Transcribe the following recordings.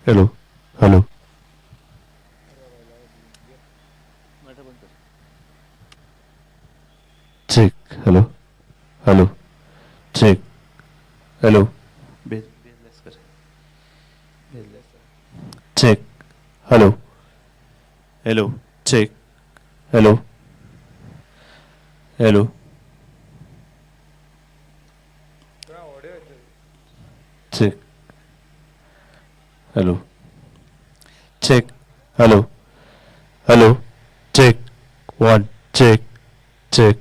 Hello. Hello. Check. Hello. Hello. Check. Hello. Baseless कर baseless Check. Hello. Hello. Check. Hello. Hello. Check. Hello. Check. Hello. Hello. Check. One. Check. Check.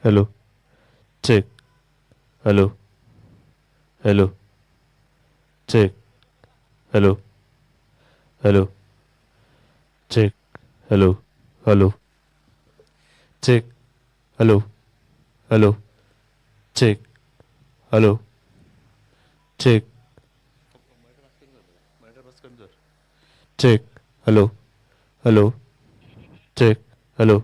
Hello. Check. Hello. Hello. Check. Hello. Hello. Check. Hello. Hello. Check. Hello. Hello. Check. Hello. Check. Check. Hello. Hello. Check. Hello.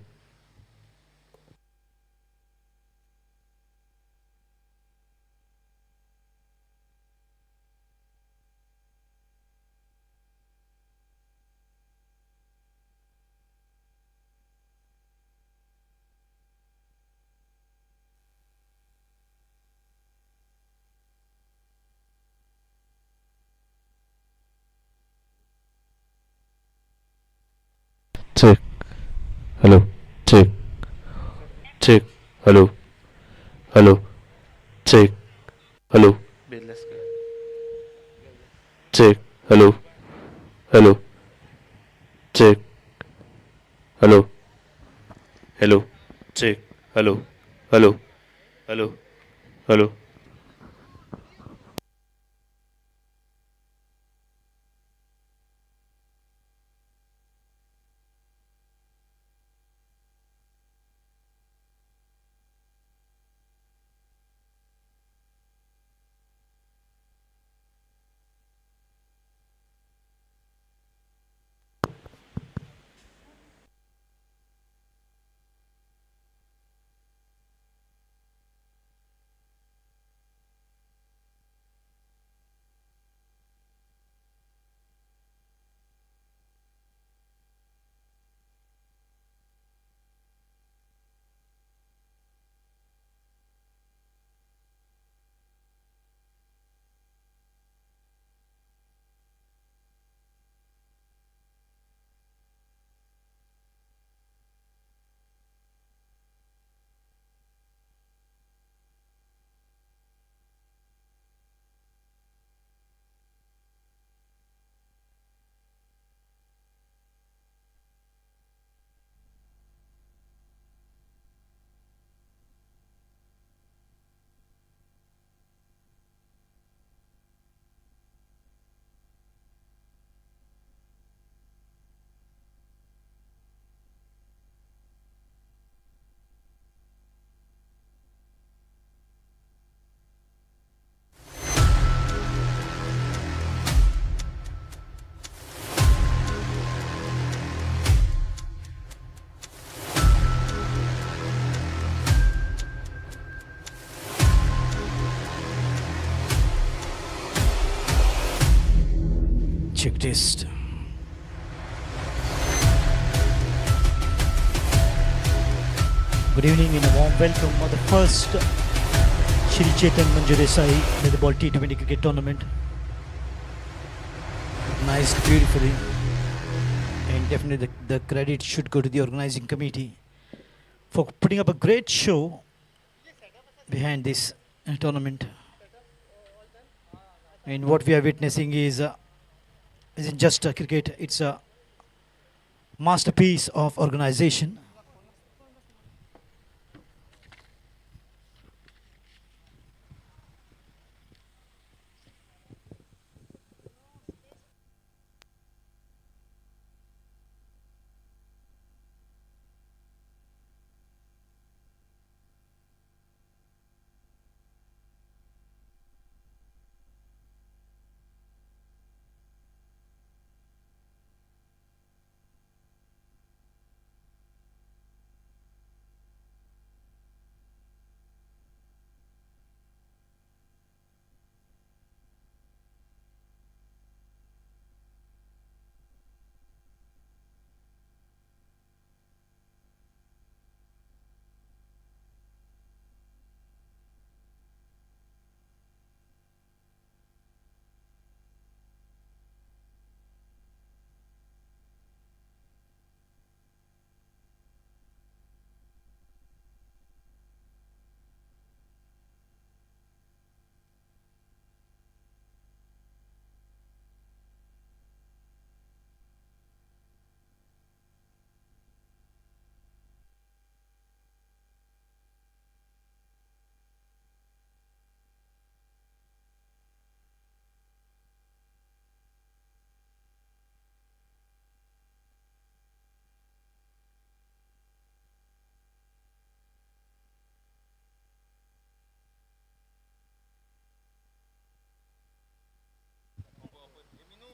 Check. Hello. Check. Check. Hello. Hello. Check. Hello. Baseless कर Check. Hello. Hello. Check. Hello. Hello. Check. Hello. Hello. Hello. Hello. Check test. Good evening and a warm welcome for the first Shri Chetan Manju Dessai Netball T20 cricket tournament. Organized beautifully, and definitely the credit should go to the organizing committee for putting up a great show behind this tournament. And what we are witnessing isn't just a cricket, it's a masterpiece of organization.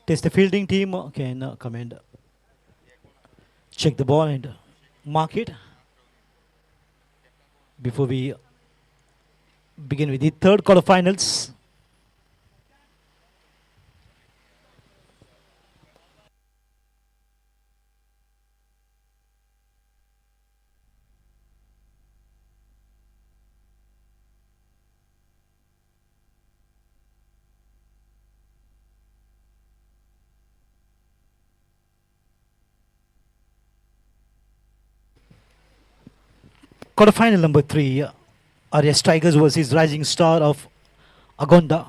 Test the fielding team can come and check the ball and mark it before we begin with the third quarterfinals. Quarterfinal number 3 are Strikers versus Rising Star of Agonda.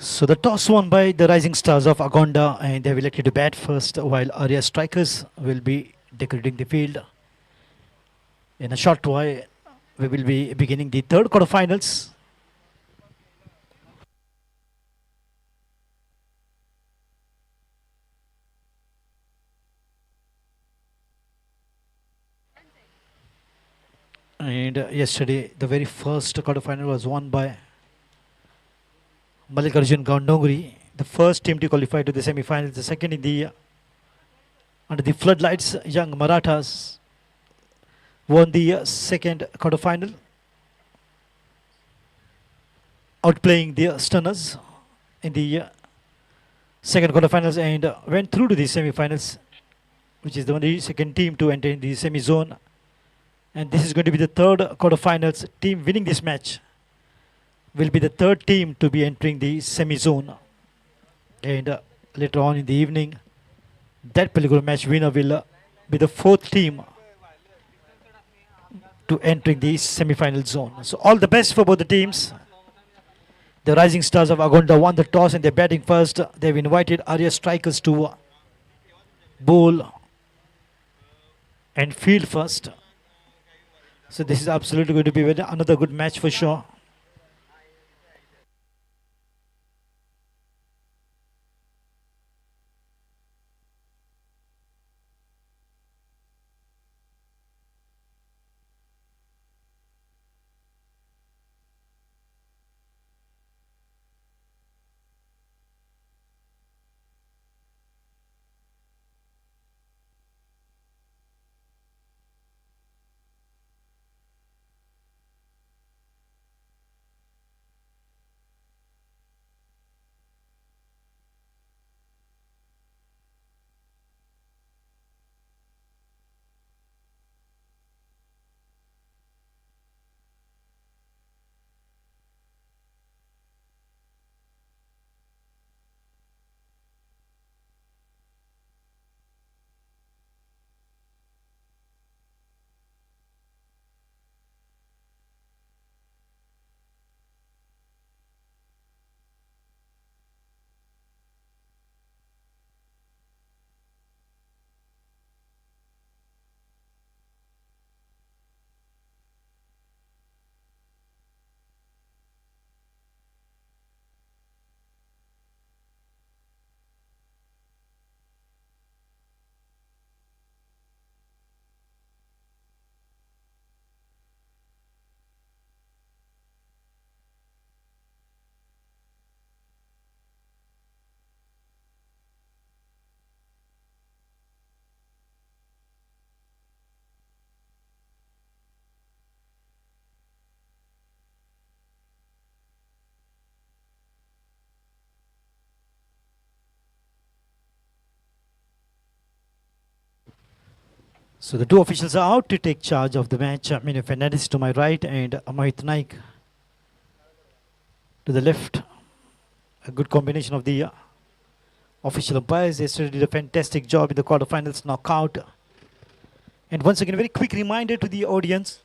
So the toss won by the Rising Stars of Agonda, and they have elected to bat first, while Arya Strikers will be decorating the field. In a short while, we will be beginning the third quarterfinals. And yesterday, the very first quarterfinal was won by Mallikarjun Gaundongri, the first team to qualify to the semi-finals. The second in the under the floodlights, young Marathas won the second quarterfinal, outplaying the Stunners in the second quarterfinals, and went through to the semi-finals, which is the only second team to enter in the semi-zone. And this is going to be the third quarterfinals. Team winning this match will be the third team to be entering the semi-zone. And later on in the evening, that particular match winner will be the fourth team to entering the semi-final zone. So all the best for both the teams. The Rising Stars of Agonda won the toss and they're batting first. They've invited Arya Strikers to bowl and field first. So this is absolutely going to be another good match for sure. So the two officials are out to take charge of the match. Minu Fernandez to my right and Mohit Naik to the left. A good combination of the official umpires. Yesterday did a fantastic job in the quarterfinals knockout. And once again, a very quick reminder to the audience.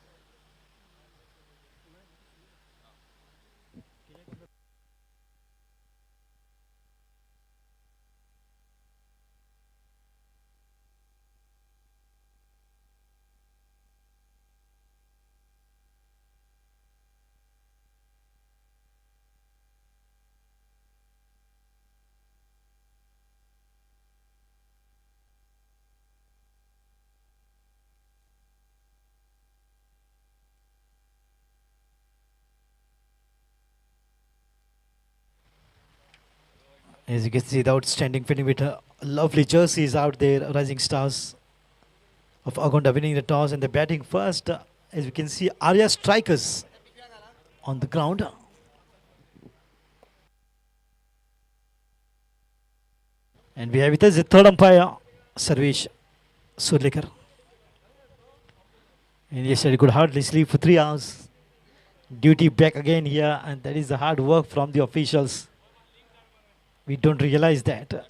As you can see, the outstanding fitting with lovely jerseys out there, rising stars of Agonda winning the toss and the batting first. As you can see, Arya strikers on the ground. And we have with us the third umpire, Sarvesh Surlikar. And yesterday could hardly sleep for 3 hours. Duty back again here, and that is the hard work from the officials. We don't realize that,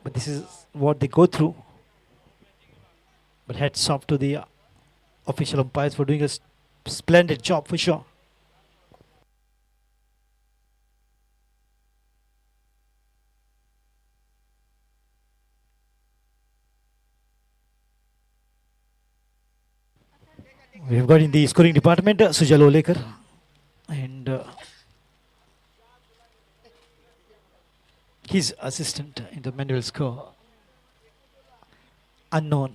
but this is what they go through. But hats off to the official umpires for doing a splendid job for sure. We've got in the scoring department Sujal Olekar and his assistant in the manual score, unknown.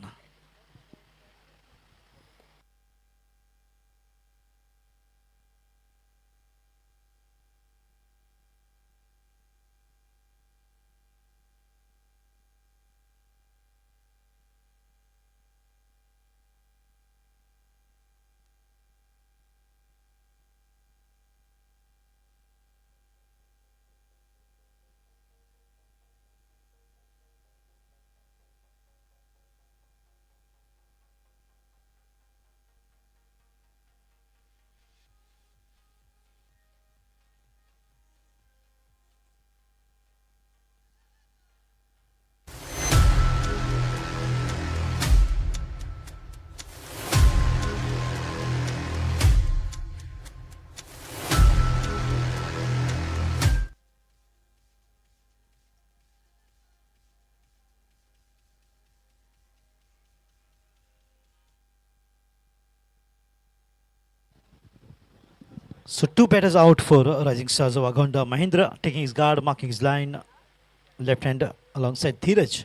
So two batters out for Rising Stars of Agonda. Mahindra taking his guard, marking his line, left hand alongside Dheeraj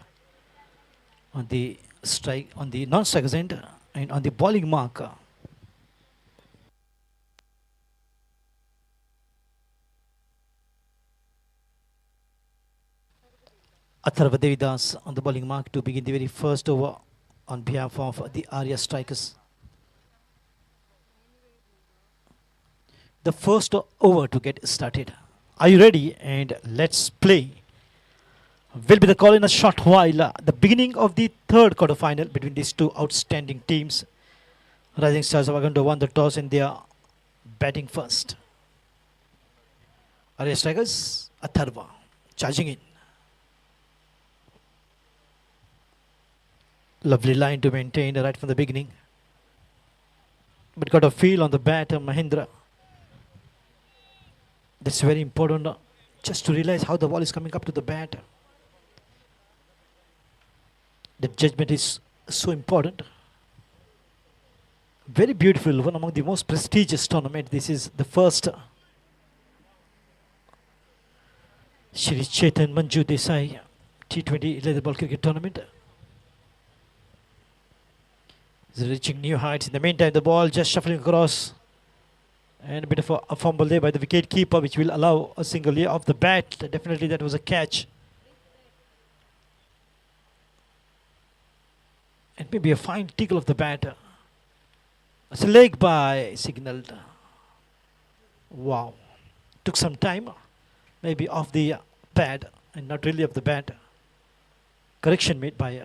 on the strike, on the non-strikers end, and on the bowling mark. Atharva Devidas on the bowling mark to begin the very first over on behalf of the Arya strikers. The first over to get started. Are you ready? And let's play. Will be the call in a short while. The beginning of the third quarterfinal between these two outstanding teams. Rising Stars of Agonda won the toss and they are batting first. Arya strikers, Atharva charging in. Lovely line to maintain right from the beginning. But got a feel on the bat, Mahindra. That's very important, just to realize how the ball is coming up to the bat. The judgment is so important. Very beautiful, one among the most prestigious tournament. This is the first Shri Chetan Manju Dessai T20 leather ball cricket tournament. It's reaching new heights. In the meantime, the ball just shuffling across. And a bit of a fumble there by the wicket keeper, which will allow a single lay off the bat. Definitely that was a catch. And maybe a fine tickle of the bat. It's a leg by signaled. Wow. Took some time. Maybe off the pad and not really off the bat. Correction made by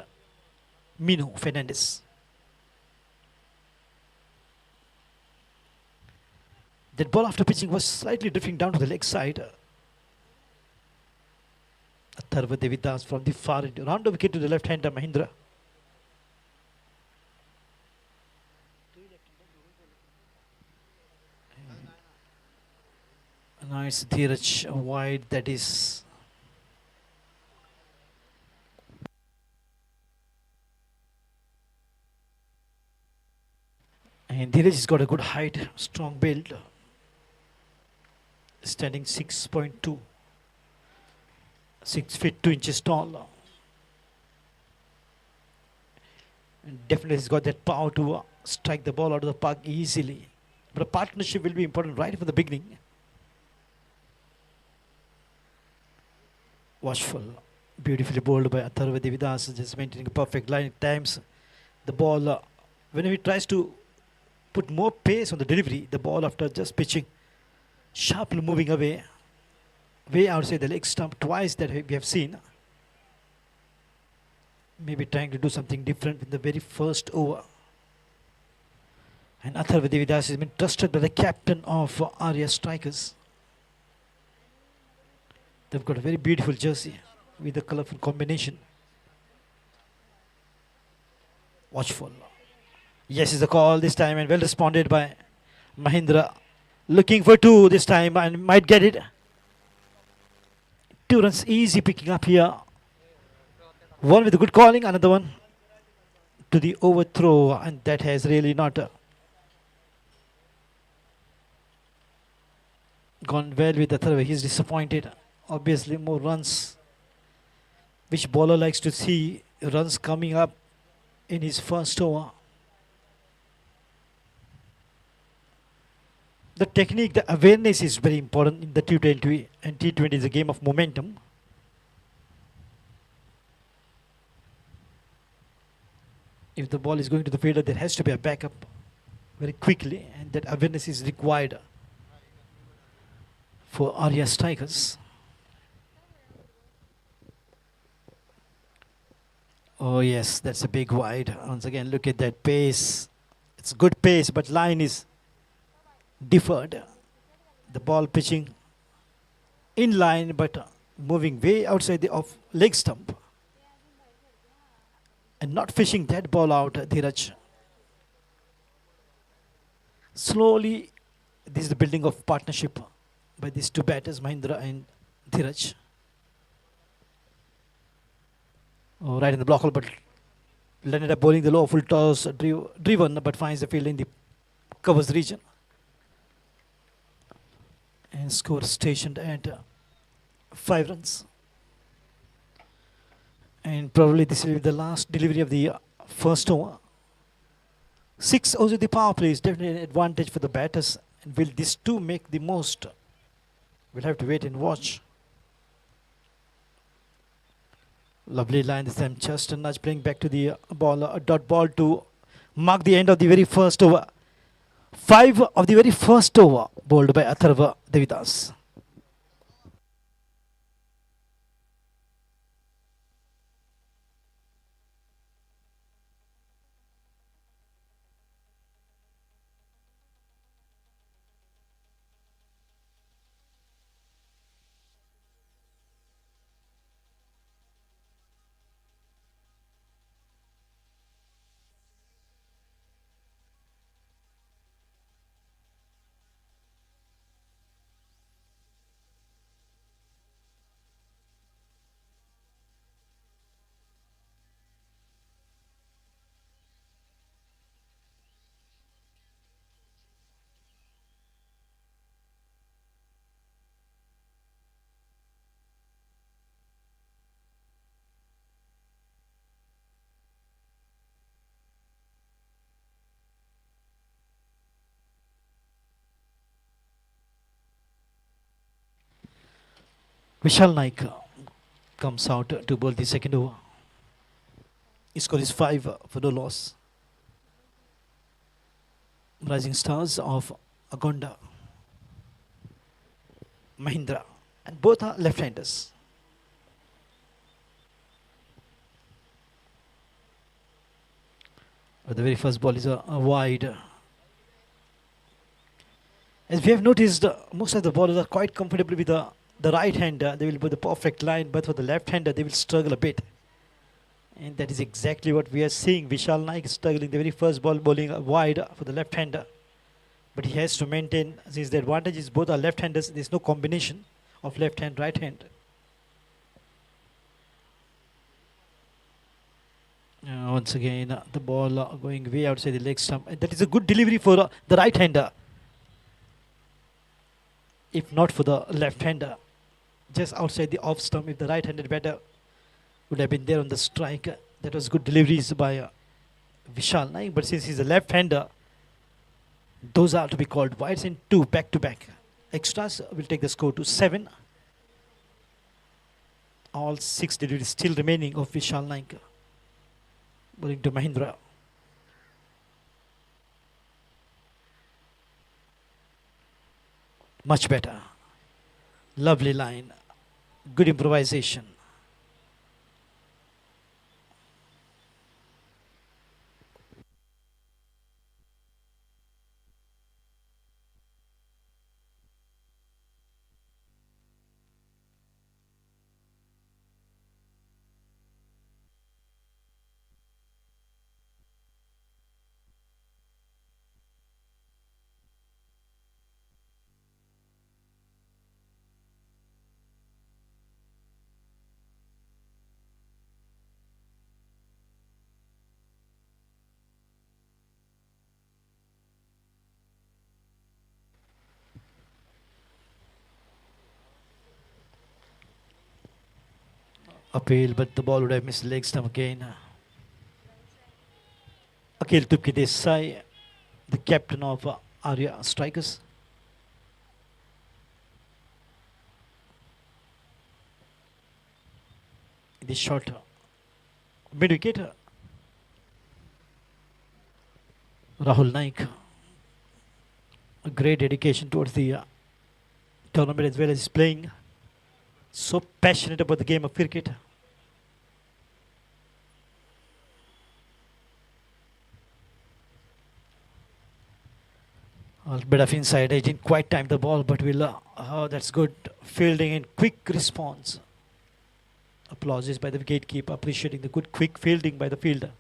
Minu Fernandez. That ball after pitching was slightly drifting down to the leg side. Atharva Devidas from the far end. Round of wicket to the left-hander Mahindra. Nice Dheeraj wide, that is. And Dheeraj has got a good height, strong build. Standing 6.2. 6 feet 2 inches tall. And definitely he's got that power to strike the ball out of the park easily. But a partnership will be important right from the beginning. Watchful. Beautifully bowled by Atharva Devidas, just maintaining a perfect line at times. The ball, whenever he tries to put more pace on the delivery, the ball after just pitching, sharply moving away, way outside the leg stump, twice that we have seen. Maybe trying to do something different in the very first over. And Atharva Devidas has been trusted by the captain of Arya Strikers. They've got a very beautiful jersey with a colourful combination. Watchful. Yes is the call this time, and well responded by Mahindra. Looking for 2 this time and might get it. 2 runs easy picking up here. One with a good calling, another one to the overthrow, and that has really not gone well with Atharva. He's disappointed. Obviously more runs. Which bowler likes to see runs coming up in his first over? The technique, the awareness is very important in the T20, and T20 is a game of momentum. If the ball is going to the fielder, there has to be a backup very quickly, and that awareness is required for Arya Strikers. Oh yes, that's a big wide. Once again, look at that pace. It's good pace, but line is deferred. The ball pitching in line, but moving way outside the off leg stump. And not fishing that ball out, Dheeraj. Slowly, this is the building of partnership by these 2 batters, Mahindra and Dheeraj. Oh, right in the block hole, but landed up bowling the low full toss, driven, but finds the field in the covers region. And score stationed at 5 runs. And probably this will be the last delivery of the first over. 6 overs of the power play is definitely an advantage for the batters. And will these 2 make the most? We'll have to wait and watch. Lovely line this time. Just a nudge playing back to the ball. A dot ball to mark the end of the very first over. 5 of the very first over bowled by Atharva Devidas. Vishal Naik comes out to bowl the second over. His score is 5 for no loss. Rising stars of Agonda, Mahindra, and both are left-handers. But the very first ball is a wide. As we have noticed, most of the bowlers are quite comfortable with the right hander. They will put the perfect line, but for the left hander, they will struggle a bit. And that is exactly what we are seeing. Vishal Naik is struggling the very first ball, bowling wide for the left hander. But he has to maintain, since the advantage is both are left handers, there is no combination of left hand, right hand. Once again, the ball going way outside the leg stump. And that is a good delivery for the right hander. If not for the left hander, just outside the off stump, if the right handed batter would have been there on the strike, that was good deliveries by Vishal Naik. But since he's a left hander, those are to be called wides, and 2 back to back. Extras will take the score to 7. All 6 deliveries still remaining of Vishal Naik. Bowling to Mahindra. Much better. Lovely line. Good improvisation. Appeal, but the ball would have missed leg stump again. Akhil Desai, the captain of Arya Strikers. The short mid wicket. Rahul Naik. A great dedication towards the tournament as well as playing. So passionate about the game of cricket. A bit of inside. I didn't quite time the ball, but oh, that's good fielding and quick response. Applauses by the wicketkeeper, appreciating the good quick fielding by the fielder.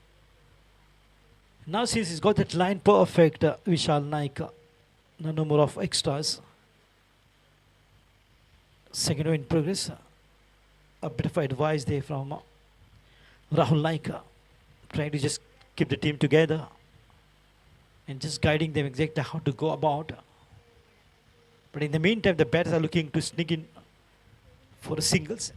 Now since he's got that line perfect, Vishal Naik, no more of extras. Second over in progress. A bit of advice there from Rahul Naik, trying to just keep the team together and just guiding them exactly how to go about. But in the meantime, the batters are looking to sneak in for the singles.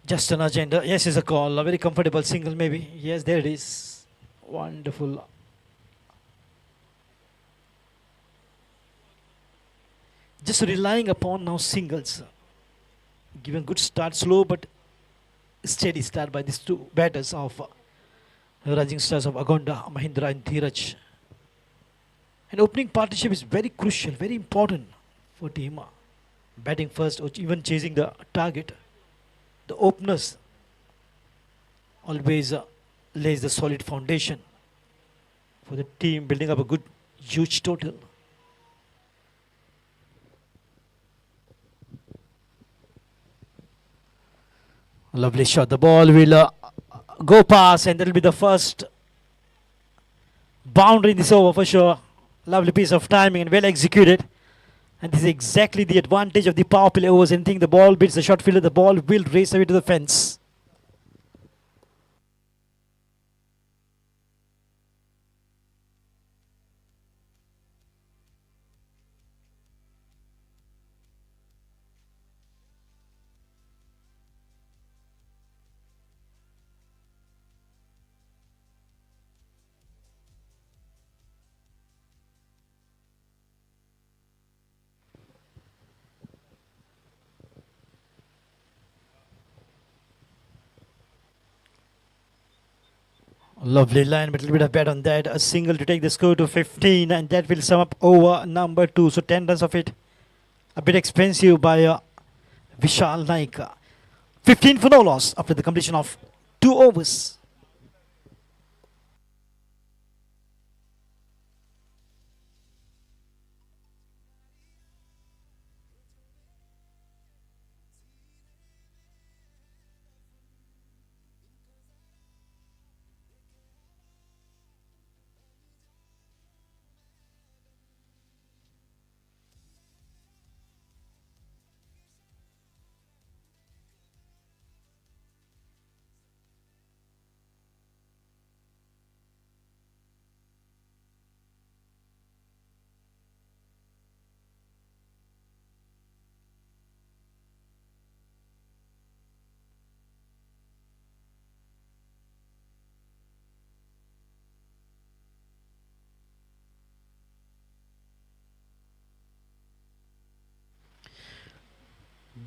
Just an agenda. Yes, it's a call. A very comfortable single, maybe. Yes, there it is. Wonderful. Just relying upon now singles. Given good start, slow but steady start by these 2 batters of rising stars of Agonda, Mahindra and Dheeraj. An opening partnership is very crucial, very important for team. Batting first or even chasing the target. The openers always lays the solid foundation for the team, building up a good, huge total. Lovely shot. The ball will go past, and that will be the first boundary in this over for sure. Lovely piece of timing and well executed. And this is exactly the advantage of the power play overs. Anything the ball beats the short fielder, the ball will race away to the fence. Lovely line, but a little bit of bet on that. A single to take the score to 15, and that will sum up over number 2. So 10 runs of it. A bit expensive by Vishal Naik. 15 for no loss after the completion of 2 overs.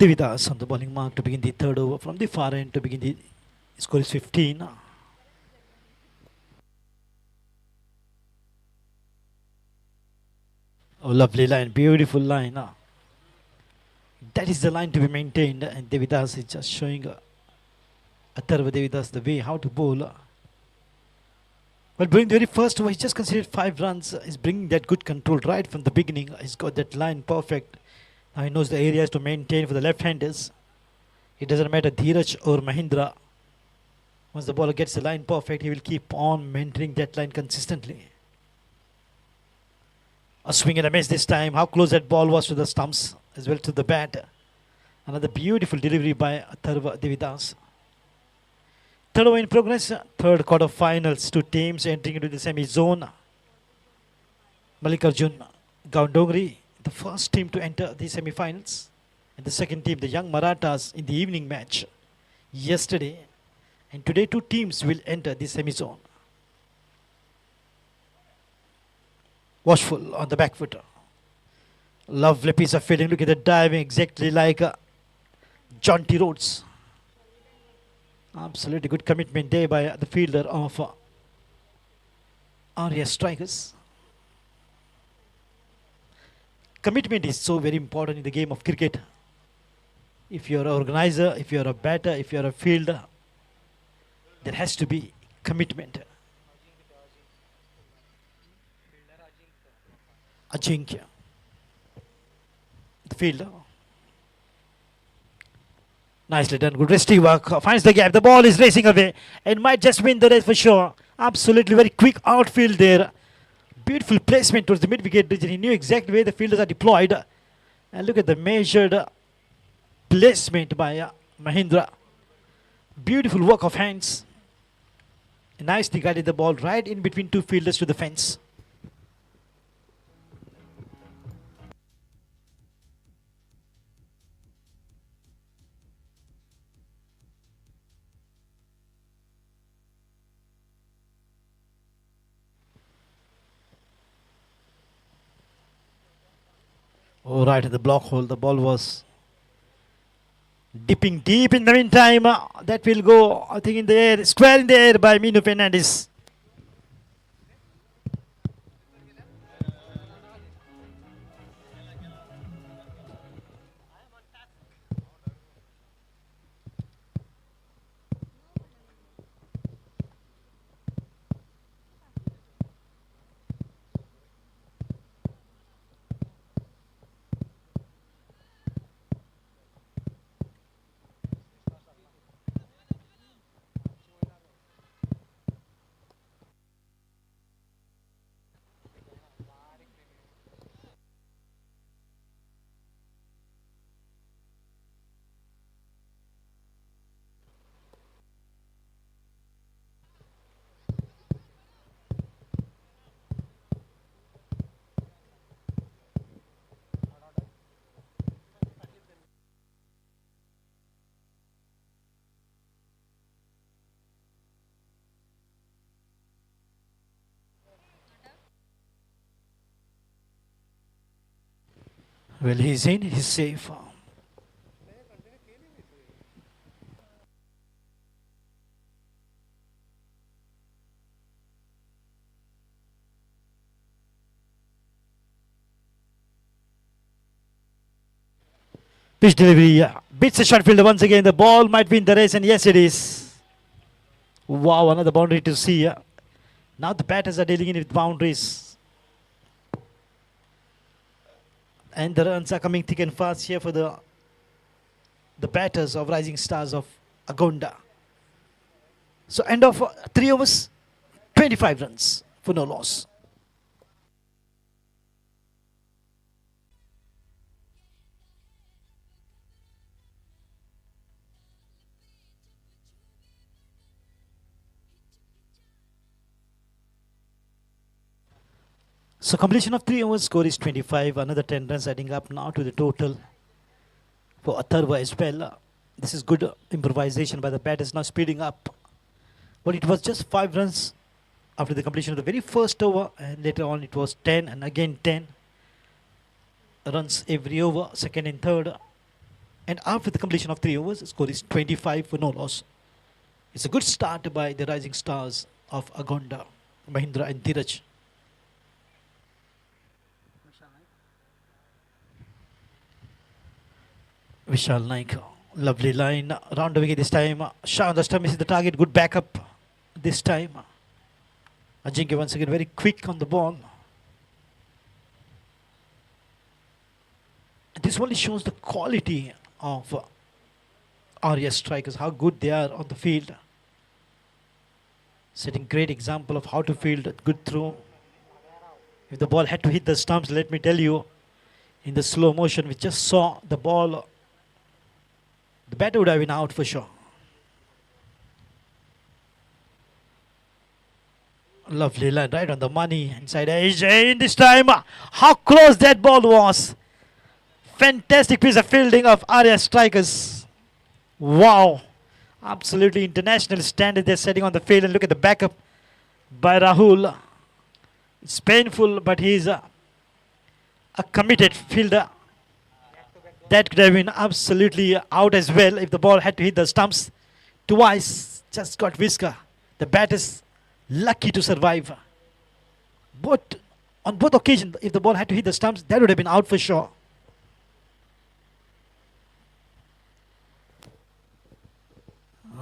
Devidas on the bowling mark to begin the third over from the far end to begin the score is 15. Oh, lovely line, beautiful line. That is the line to be maintained, and Devidas is just showing Atharva Devidas the way how to bowl. Well, during the very first over, he just considered 5 runs. He's bringing that good control right from the beginning. He's got that line perfect. Now he knows the areas to maintain for the left-handers. It doesn't matter Dheeraj or Mahindra. Once the bowler gets the line perfect, he will keep on maintaining that line consistently. A swing and a miss this time. How close that ball was to the stumps as well to the bat. Another beautiful delivery by Atharva Devidas. Third over in progress. Third quarter finals. 2 teams entering into the semi-zone. Mallikarjun Gaundongri, the first team to enter the semi-finals. And the second team, the young Marathas, in the evening match yesterday. And today 2 teams will enter the semi-zone. Watchful on the back foot. Lovely piece of fielding. Look at the diving, exactly like John T. Rhodes. Absolutely good commitment there by the fielder of Arya Strikers. Commitment is so very important in the game of cricket. If you're an organizer, if you're a batter, if you're a fielder, there has to be commitment. Ajinkya, the fielder. Nicely done, good resting work, finds the gap, the ball is racing away and might just win the race for sure. Absolutely very quick outfield there. Beautiful placement towards the mid-wicket region. He knew exactly where the fielders are deployed. And look at the measured placement by Mahindra. Beautiful work of hands. Nicely guided the ball right in between 2 fielders to the fence. Oh, right at the block hole, the ball was dipping deep in the meantime. That will go, I think, in the air, square in the air by Minu Fernandes. Well, he's in, he's safe. Pitch delivery, beats the short fielder once again. The ball might win the race, and yes, it is. Wow, another boundary to see. Now the batters are dealing in with boundaries. And the runs are coming thick and fast here for the batters of Rising Stars of Agonda. So end of 3 overs, 25 runs for no loss. So completion of 3 overs, score is 25. Another 10 runs adding up now to the total for Atharva as well. This is good improvisation by the batters, now speeding up. But it was just 5 runs after the completion of the very first over, and later on it was 10 and again 10 runs every over, second and third. And after the completion of 3 overs, the score is 25 for no loss. It's a good start by the rising stars of Agonda, Mahindra and Dheeraj. Vishal Naik, lovely line, round the wicket this time. Shah on the stump is the target, good backup this time. Ajinkya once again very quick on the ball. This only shows the quality of Arya strikers, how good they are on the field. Setting great example of how to field a good throw. If the ball had to hit the stumps, let me tell you, in the slow motion, we just saw the ball, the batter would have been out for sure. Lovely line, right on the money, inside edge, in this time, how close that ball was. Fantastic piece of fielding of Arya strikers. Wow. Absolutely international standard they're setting on the field, and look at the backup by Rahul. It's painful, but he's a committed fielder. That could have been absolutely out as well if the ball had to hit the stumps twice. Just got whisker. The batter's lucky to survive. But on both occasions, if the ball had to hit the stumps, that would have been out for sure.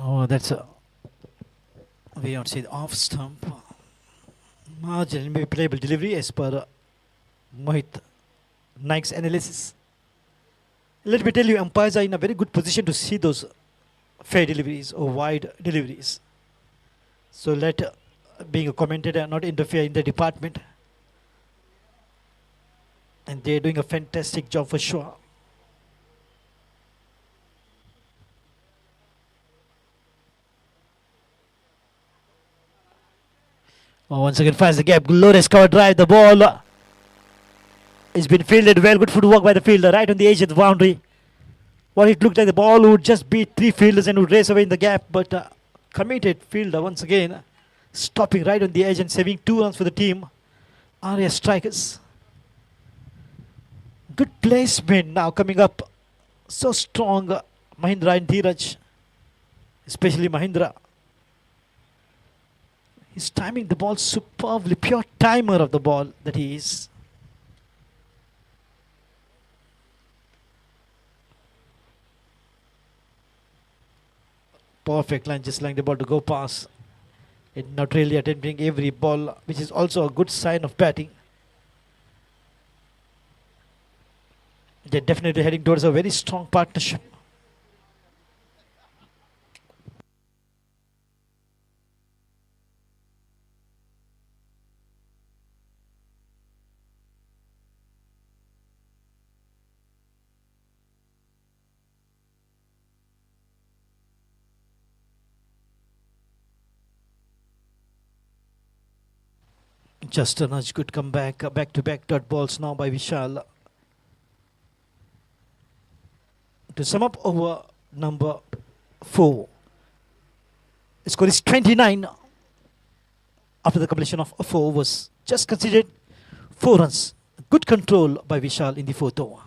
Oh, that's a, we don't see the off stump. Marginally maybe playable delivery as per Mohit Naik's analysis. Let me tell you, umpires are in a very good position to see those fair deliveries or wide deliveries. So let being a commentator not interfere in the department. And they're doing a fantastic job for sure. Oh, once again finds the gap. Glorious cover drive. The ball has been fielded well. Good footwork by the fielder right on the edge of the boundary. Well, it looked like the ball would just beat 3 fielders and would race away in the gap. But committed fielder once again stopping right on the edge and saving 2 runs for the team. Arya strikers. Good placement now coming up. So strong. Mahindra and Dheeraj. Especially Mahindra. He's timing the ball superbly. Pure timer of the ball that he is. Perfect line, just allowing the ball to go past. And not really attempting every ball, which is also a good sign of batting. They're definitely heading towards a very strong partnership. Just a nudge, good comeback. Back-to-back dot balls now by Vishal. To sum up over number 4. The score is 29 after the completion of 4 overs. Just considered 4 runs. Good control by Vishal in the 4th over.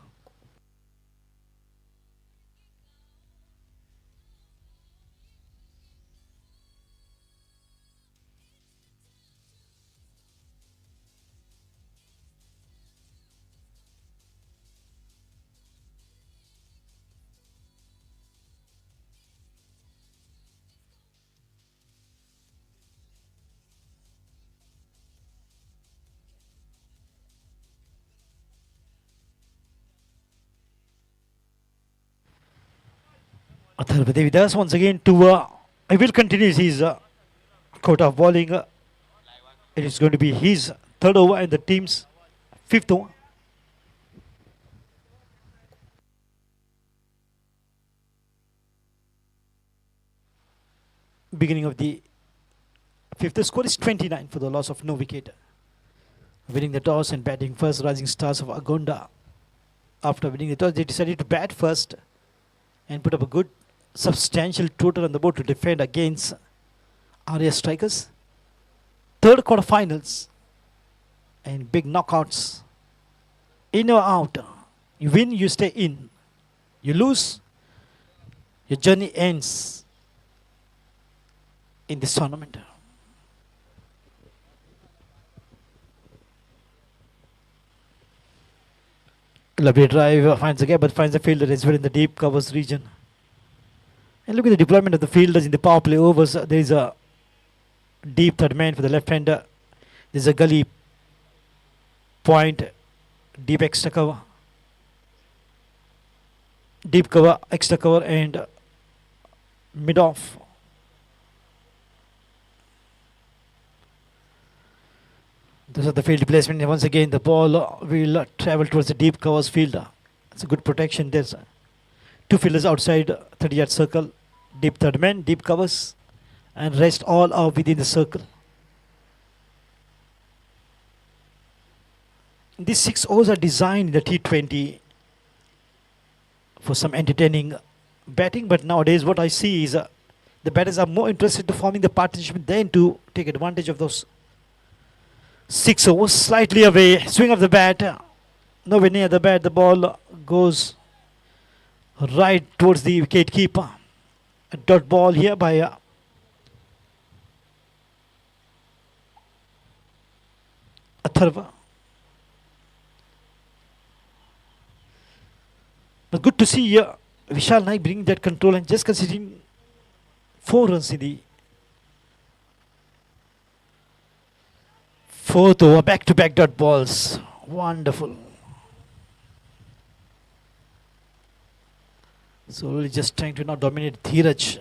Atharva Devidas once again to I will continue his quota of bowling. It is going to be his 3rd over and the team's 5th over. Beginning of the 5th, the score is 29 for the loss of no wicket. Winning the toss and batting first, Rising Stars of Agonda. After winning the toss, they decided to bat first and put up a good substantial total on the board to defend against Arya strikers. 3rd quarterfinals and big knockouts. In or out. You win, you stay in. You lose, Your journey ends in this tournament. Lovely drive, finds the gap, but finds the fielder as well in the deep covers region. And look at the deployment of the fielders in the power play overs. There is a deep third man for the left hander. There's a gully point, deep extra cover. Deep cover, extra cover, and mid off. This is the field placement. And once again, the ball will travel towards the deep covers fielder. It's a good protection. There's two fielders outside 30-yard circle. Deep third man, deep covers, and rest all are within the circle. These 6 overs are designed in the T20 for some entertaining batting, but nowadays what I see is the batters are more interested in forming the partnership than to take advantage of those 6 overs. Slightly away, swing of the bat, nowhere near the bat, the ball goes right towards the wicket keeper. A dot ball here by Atharva. But good to see Vishal Naik bringing that control and just considering 4 runs in the 4th over. Back-to-back dot balls. Wonderful. So really just trying to now dominate Dheeraj.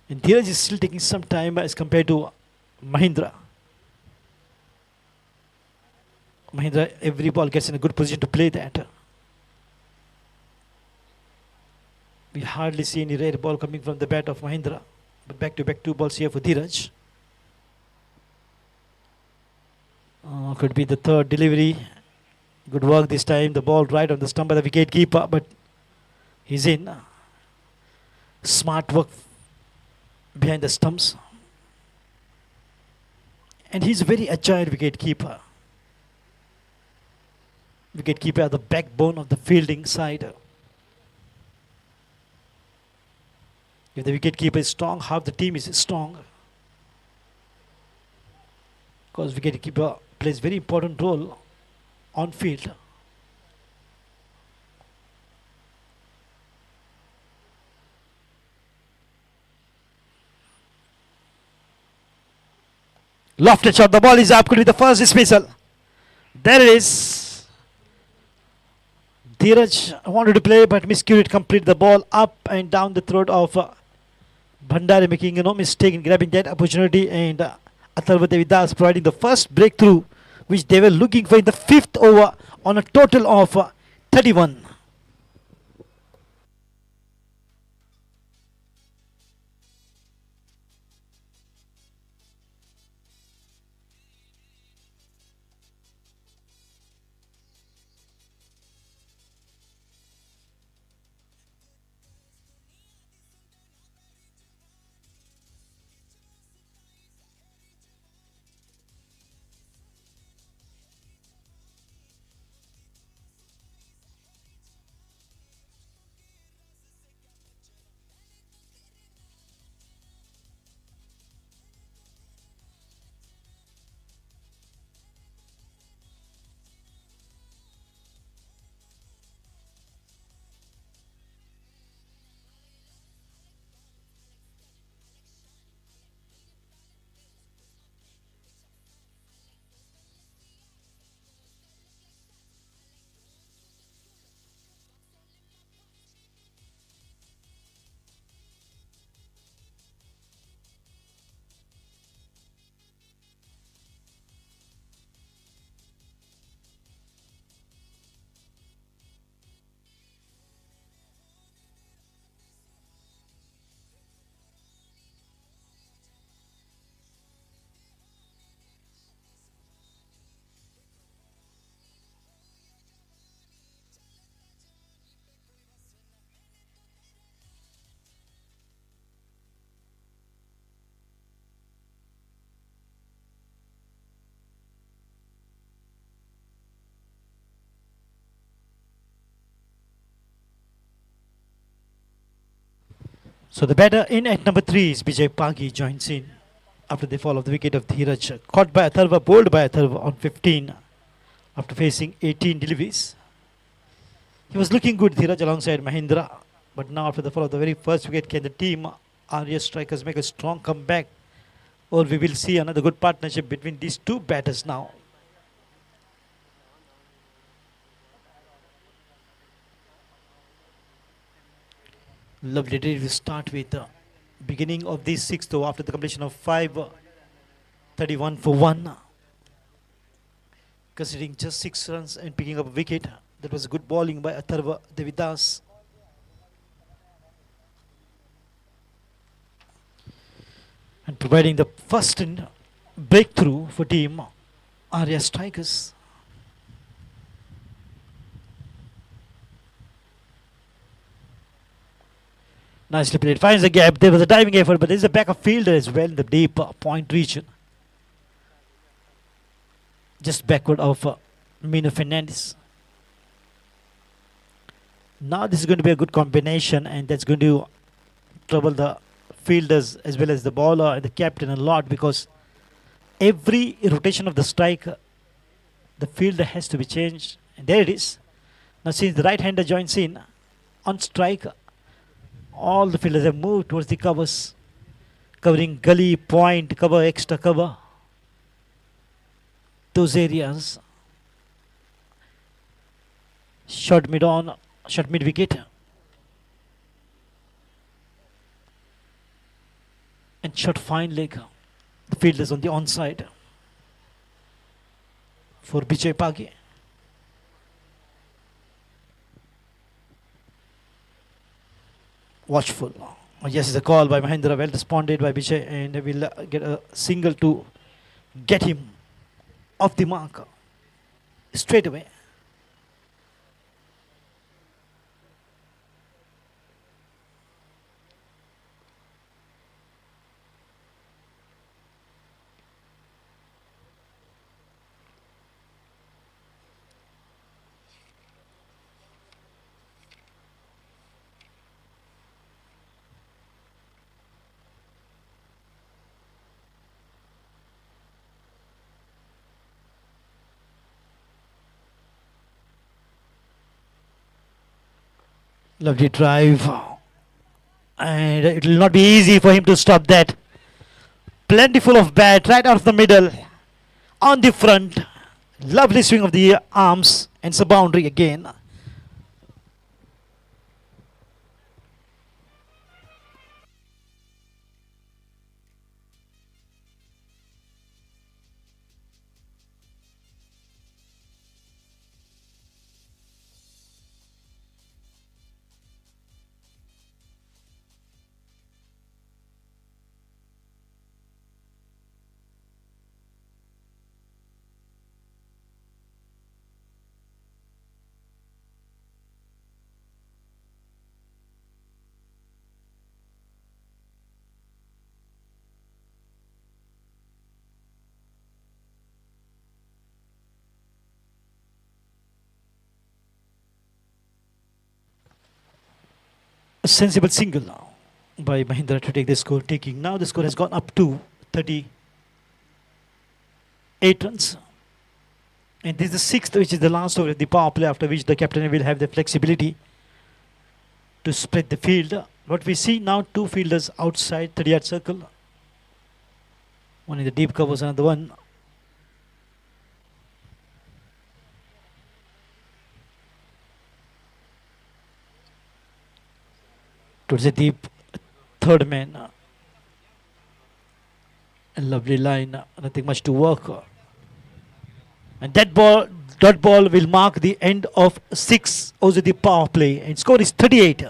And Dheeraj is still taking some time as compared to Mahindra. Mahindra, every ball gets in a good position to play that. We hardly see any rare ball coming from the bat of Mahindra. But back-to-back 2 balls here for Dheeraj. Could be the 3rd delivery. Good work this time. The ball right on the stump by the wicket keeper, but he's in. Smart work behind the stumps. And he's a very agile wicket keeper. Wicket keeper at the backbone of the fielding side. If the wicket keeper is strong, half the team is strong. Because wicket keeper plays very important role on field. Lofted shot, the ball is up, could be the first dismissal. There it is. Dheeraj wanted to play but miscued complete the ball up and down the throat of Bhandari, making no mistake in grabbing that opportunity, and Atharva Devidas providing the first breakthrough which they were looking for in the 5th over on a total of 31. So the batter in at number 3 is Vijay Pagi joins in after the fall of the wicket of Dheeraj. Caught by Atharva, bowled by Atharva on 15 after facing 18 deliveries. He was looking good, Dheeraj, alongside Mahindra. But now after the fall of the very first wicket, can the team RS strikers make a strong comeback? Or we will see another good partnership between these two batters now. Lovely day to start with the beginning of this sixth over after the completion of 31 for 1. Conceding just 6 runs and picking up a wicket. That was good bowling by Atharva Devidas. And providing the first breakthrough for team Arya Strikers. Nicely played. Finds the gap. There was a diving effort, but there is a backup fielder as well in the deep point region. Just backward of Mino Fernandez. Now this is going to be a good combination, and that's going to trouble the fielders as well as the bowler and the captain a lot, because every rotation of the strike, the fielder has to be changed. And there it is. Now since the right-hander joins in on strike, all the fielders have moved towards the covers, covering gully, point, cover, extra cover. Those areas. Short mid on, short mid wicket. And short fine leg. The fielders on the onside for Vijay Pagi. Watchful. Oh, yes, it's a call by Mahindra. Well responded by Vijay, and will get a single to get him off the mark straight away. Lovely drive. And it will not be easy for him to stop that. Plentiful of bat right out of the middle. On the front. Lovely swing of the arms. And it's a boundary again. A sensible single now by Mahindra to take the score. Now the score has gone up to 38 runs. And this is the sixth, which is the last over of the power play, after which the captain will have the flexibility to spread the field. What we see now, two fielders outside 30-yard circle. One in the deep covers, another one towards the deep third man. A lovely line, nothing much to work. And that dot ball will mark the end of 6 over the power play. And score is 38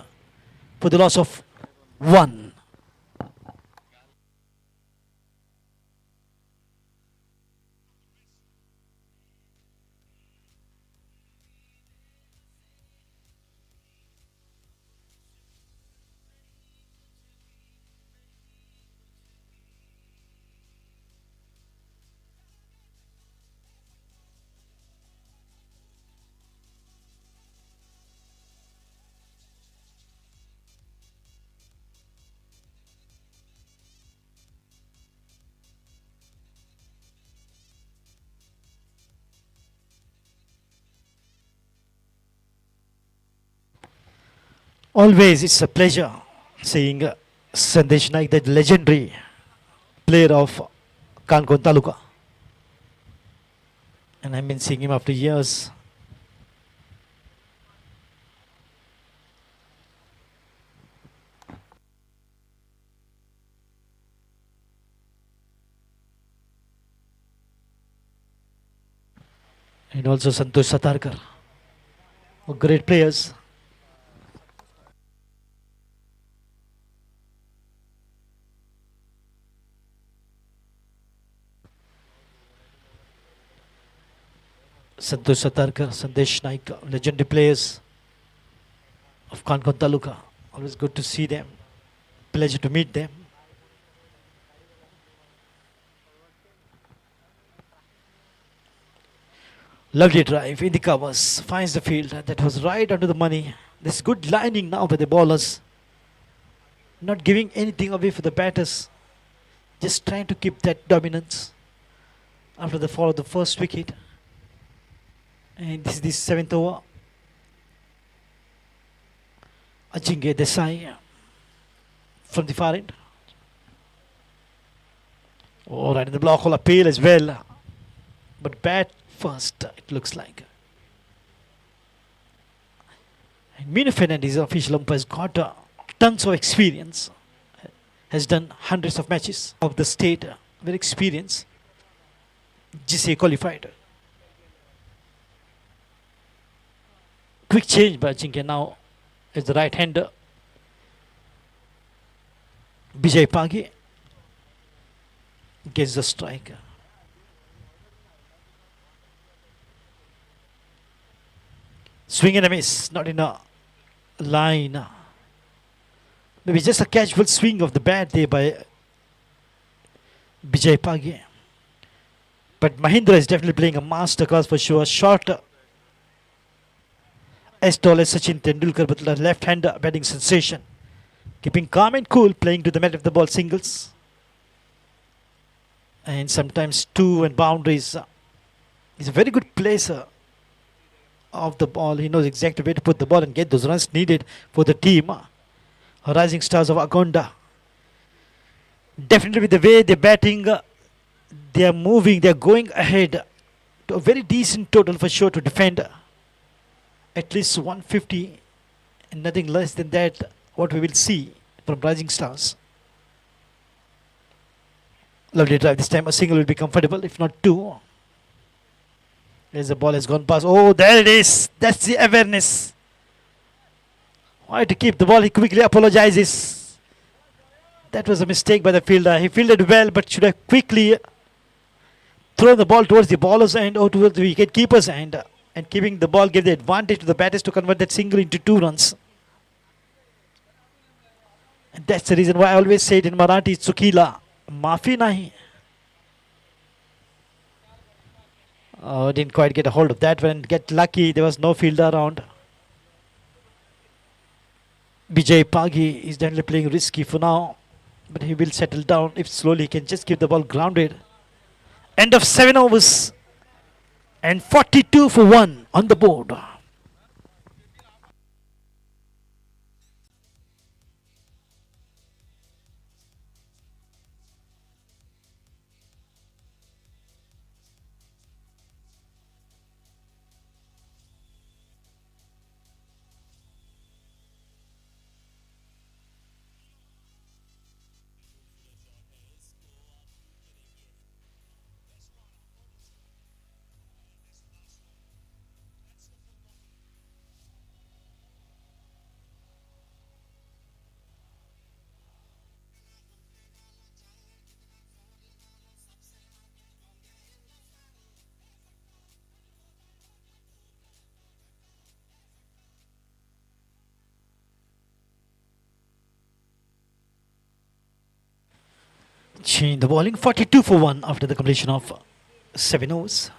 for the loss of 1. Always it's a pleasure seeing Sandesh Naik, that legendary player of Kankon Taluka. And I've been seeing him after years. And also Santosh Satarkar, great players. Santosh Satarkar, Sandesh Naik, legendary players of Kankon Taluka. Always good to see them. Pleasure to meet them. Lovely drive in the covers. Finds the field. That was right under the money. There's good lining now by the bowlers. Not giving anything away for the batters. Just trying to keep that dominance after the fall of the first wicket. And this is the 7th over. Chetan Dessai from the far end. Oh, right in the block hole appeal as well. But bat first, it looks like. And Minu Fernandez, official umpire, has got tons of experience. Has done hundreds of matches of the state. Very experienced. GCA qualified. Quick change by Chetan now as the right hander. Bijay Pagi gets the strike. Swing and a miss, not in a line. Maybe just a casual swing of the bat there by Bijay Pagi. But Mahindra is definitely playing a masterclass for sure. Short as tall as Sachin Tendulkar, but a left-hander batting sensation. Keeping calm and cool, playing to the merit of the ball singles. And sometimes two and boundaries. He's a very good placer of the ball. He knows exactly where to put the ball and get those runs needed for the team. Rising Stars of Agonda. Definitely with the way they're batting, they are moving, they're going ahead to a very decent total for sure to defend. At least 150 and nothing less than that, what we will see from Rising Stars. Lovely drive. This time a single will be comfortable, if not two. As the ball has gone past. Oh, there it is. That's the awareness. Why to keep the ball? He quickly apologizes. That was a mistake by the fielder. He fielded well, but should have quickly thrown the ball towards the bowler's end or towards the wicket keeper's end. And keeping the ball gave the advantage to the batters to convert that single into 2 runs. And that's the reason why I always say it in Marathi, Tsukila, Maafi nahi. Oh, didn't quite get a hold of that one. Get lucky, there was no fielder around. Bijay Pagi is definitely playing risky for now. But he will settle down if slowly he can just keep the ball grounded. End of 7 overs. And 42 for 1 on the board. Change the bowling. 42 for 1 after the completion of 7 overs.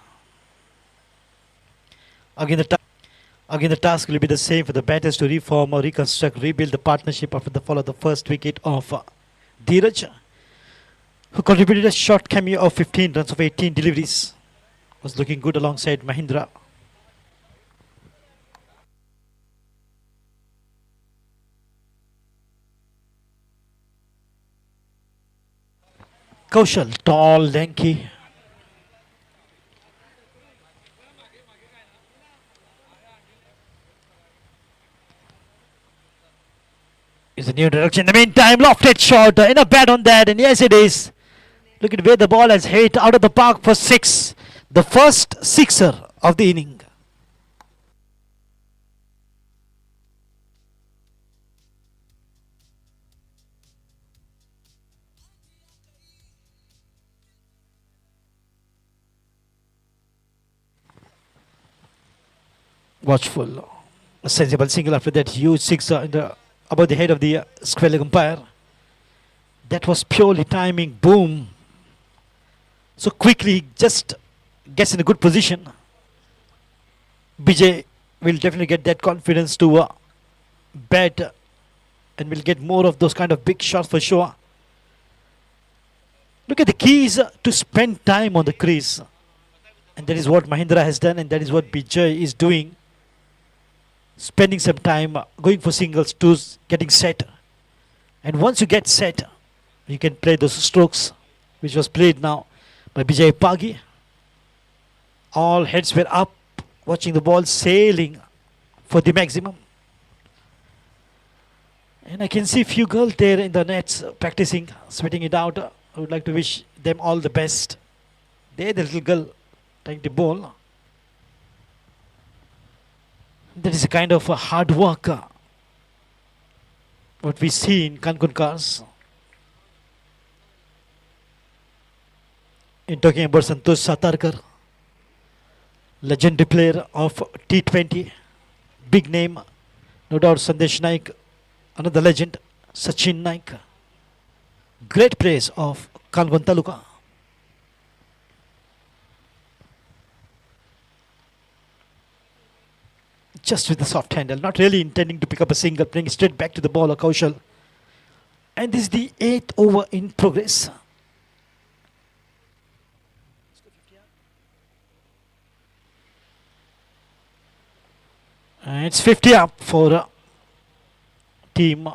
Again the task will be the same for the batters to reform or reconstruct, rebuild the partnership after the fall of the first wicket of Dheeraj, who contributed a short cameo of 15 runs of 18 deliveries. Was looking good alongside Mahindra. Kaushal, tall, lanky. Is a new direction. In the meantime, lofted shot in a bat on that, and yes, it is. Look at where the ball has hit out of the park for six. The first sixer of the inning. Watchful. A sensible single after that huge sixer in the above the head of the square leg umpire. That was purely timing. Boom. So quickly he just gets in a good position. BJ will definitely get that confidence to bat and will get more of those kind of big shots for sure. Look at the keys to spend time on the crease. And that is what Mahindra has done, and that is what BJ is doing. Spending some time going for singles, twos, getting set. And once you get set, you can play those strokes, which was played now by BJ Pagi. All heads were up, watching the ball sailing for the maximum. And I can see a few girls there in the nets practicing, sweating it out. I would like to wish them all the best. There, the little girl trying to bowl. That is a kind of a hard work what we see in Cancun cars. In talking about Santosh Satarkar, legendary player of T20, big name, no doubt. Sandesh Naik, another legend. Sachin Naik, great players of Cancun Taluka. Just with the soft handle, not really intending to pick up a single, playing straight back to the ball, Kaushal. And this is the 8th over in progress. And it's 50 up for team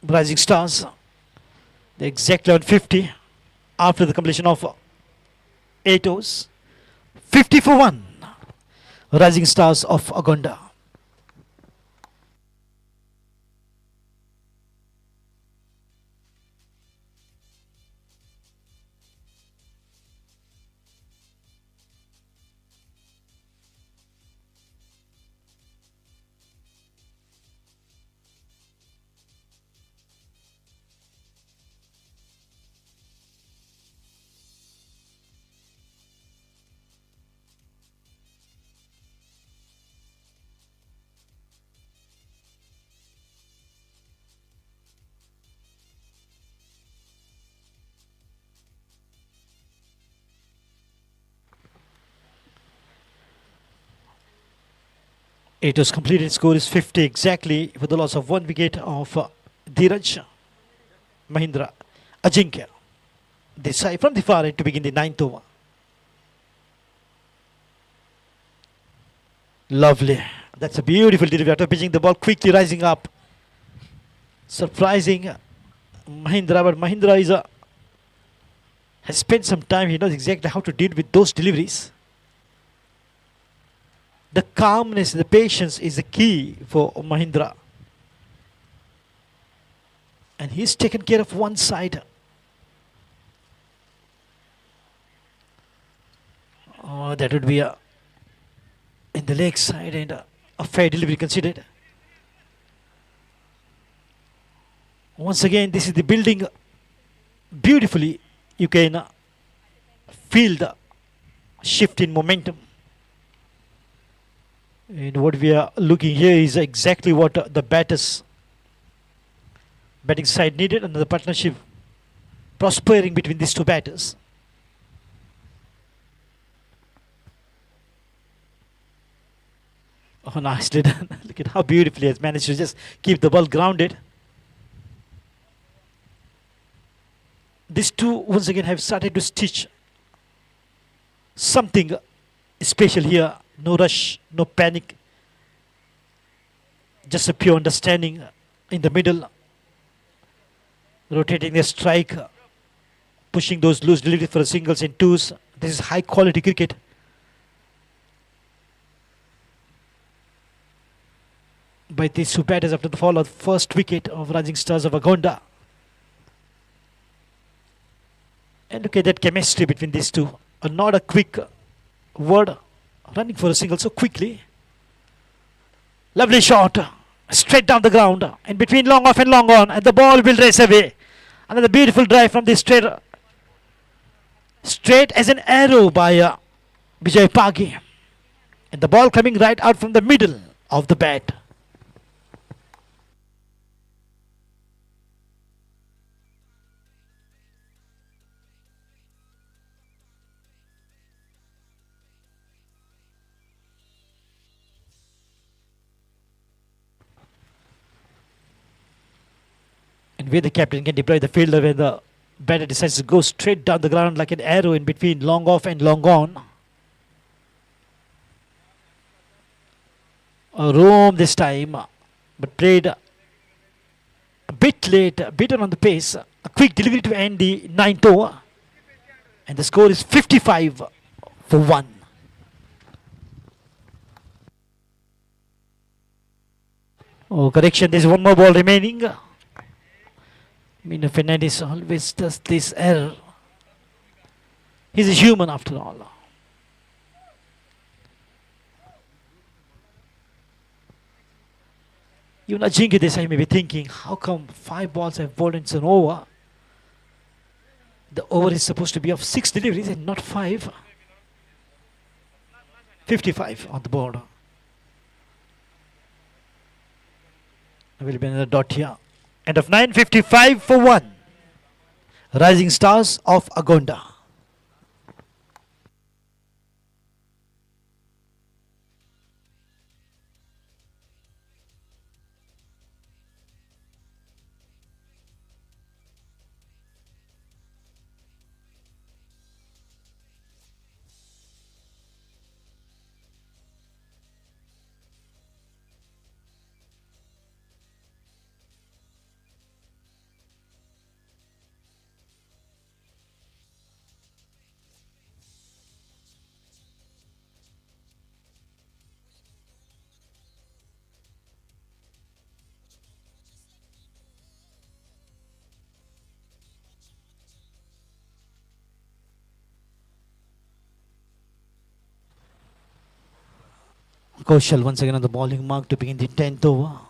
Rising Stars. They're exactly on 50 after the completion of 8 overs. 50 for 1. Rising Stars of Agonda. It was completed. Score is 50 exactly for the loss of 1 wicket of Dheeraj Mahindra. Ajinkya Desai from the far end to begin the 9th over. Lovely. That's a beautiful delivery after pitching the ball, quickly rising up. Surprising Mahindra, but Mahindra is has spent some time. He knows exactly how to deal with those deliveries. The calmness, the patience is the key for Mahindra. And he's taken care of one side. Oh, that would be in the leg side, and a fair delivery considered. Once again, this is the building beautifully. You can feel the shift in momentum. And what we are looking here is exactly what the batting side needed, and the partnership prospering between these two batters. Oh, nicely done. Look at how beautifully he has managed to just keep the ball grounded. These two once again have started to stitch something special here. No rush, no panic. Just a pure understanding in the middle. Rotating the strike pushing those loose deliveries for singles and twos. This is high quality cricket. By these two batters after the fall of the first wicket of Rising Stars of Agonda. And look at that chemistry between these two. Not a quick word, running for a single so quickly. Lovely shot, straight down the ground, in between long off and long on, and the ball will race away. Another beautiful drive from this straight as an arrow by Vijay Pagi. And the ball coming right out from the middle of the bat. And where the captain can deploy the fielder when the batter decides to go straight down the ground like an arrow in between long off and long on. A roam this time, but played a bit late, a bit on the pace. A quick delivery to end the ninth over. And the score is 55 for 1. Oh, correction, there's one more ball remaining. Mina Fernandez always does this error. He's a human after all. Even Ajinkya Desai may be thinking, how come 5 balls have bowled into an over? The over is supposed to be of 6 deliveries and not 5. 55 on the board. There will be another dot here. End of 9:55 for 1. Rising Stars of Agonda. Kaushal once again on the bowling mark to begin the 10th over.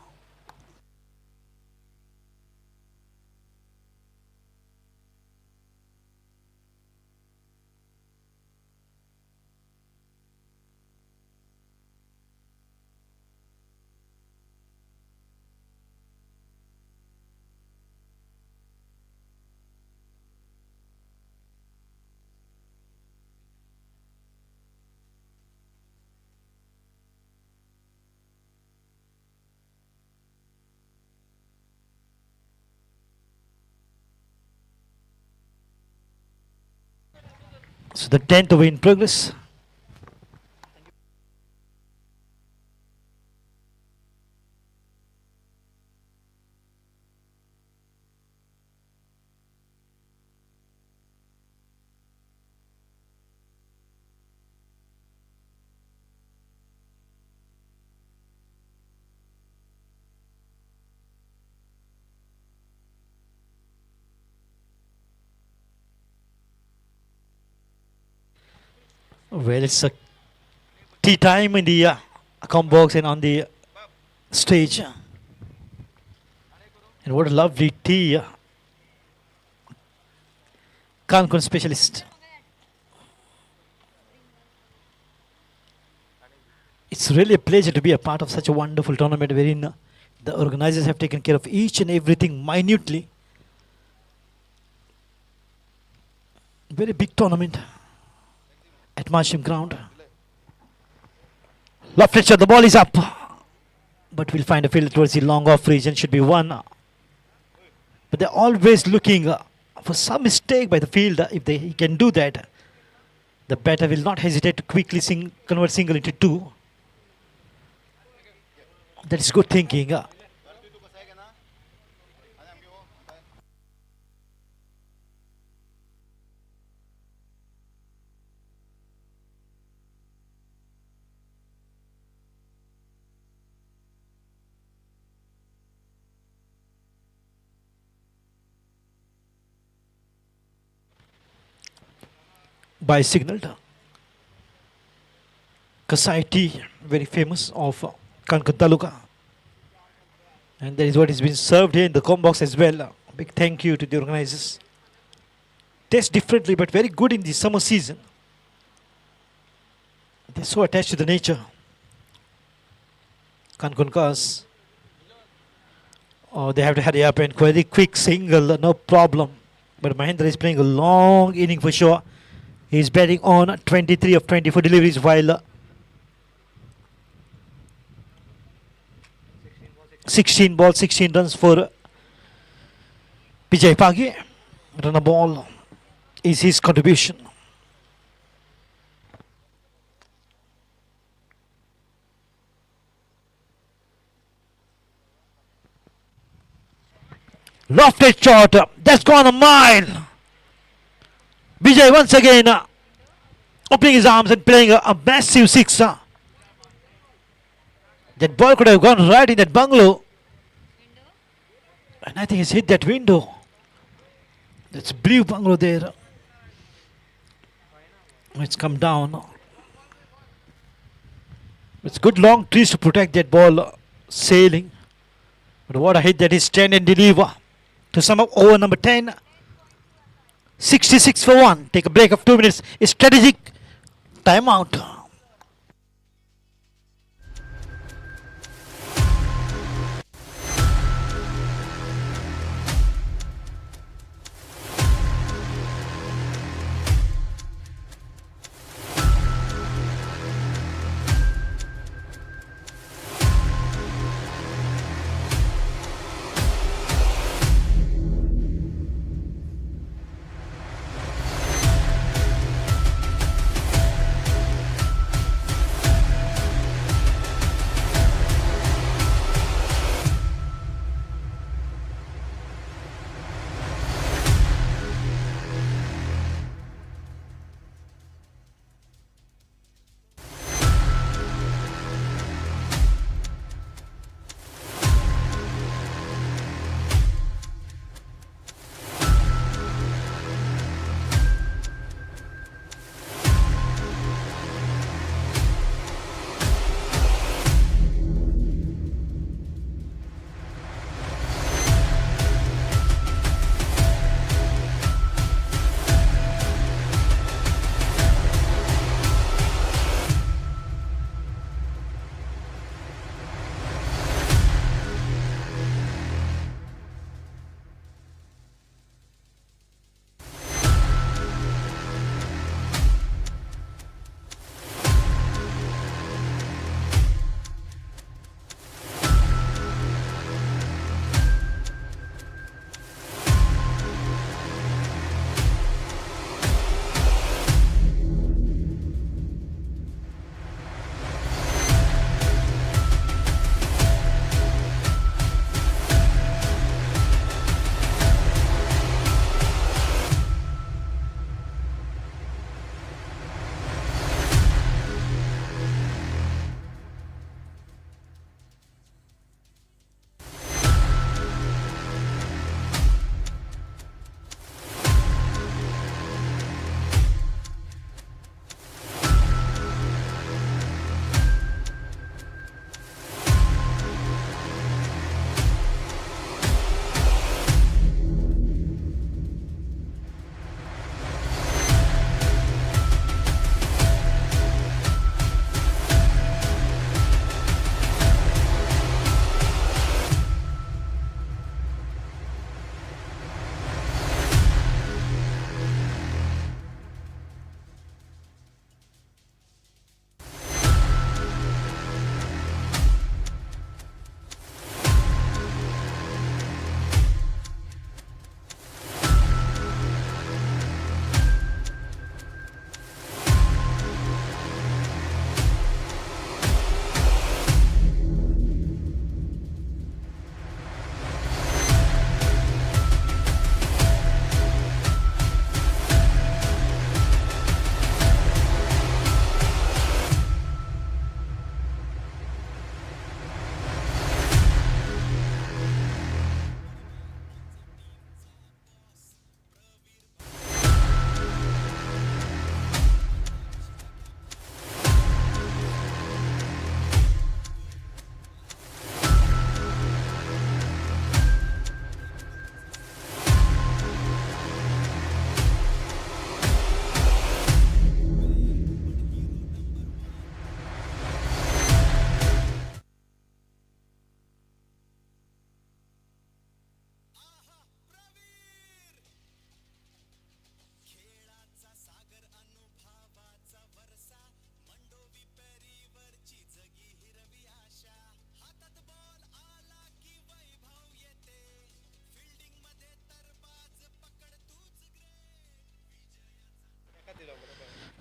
So the 10th over in progress. Well, it's a tea time in the account box and on the stage. And what a lovely tea. Kankan specialist. It's really a pleasure to be a part of such a wonderful tournament wherein the organizers have taken care of each and everything minutely. Very big tournament at Mashem ground. Lofted shot, the ball is up. But we'll find a field towards the long off region, should be one. But they're always looking for some mistake by the fielder. If he can do that, the batter will not hesitate to quickly convert single into 2. That is good thinking. by signaled. Kasai tea, very famous of Kankan Taluka. And that is what is being served here in the combo box as well. Big thank you to the organizers. Tastes differently but very good in the summer season. They're so attached to the nature. Kankun cars. Oh, they have to hurry up and very quick single, no problem. But Mahendra is playing a long inning for sure. He's batting on 23 of 24 deliveries while 16 balls, 16 runs for Vijay Pagi. Run a ball is his contribution. Lofted shot, that's gone a mile. Vijay once again opening his arms and playing a massive sixer. That ball could have gone right in that bungalow. And I think he's hit that window. That's blue bungalow there. It's come down. It's good long trees to protect that ball sailing. But what a hit that is, stand and deliver. To sum up over number 10. 66 for 1. Take a break of 2 minutes. A strategic timeout.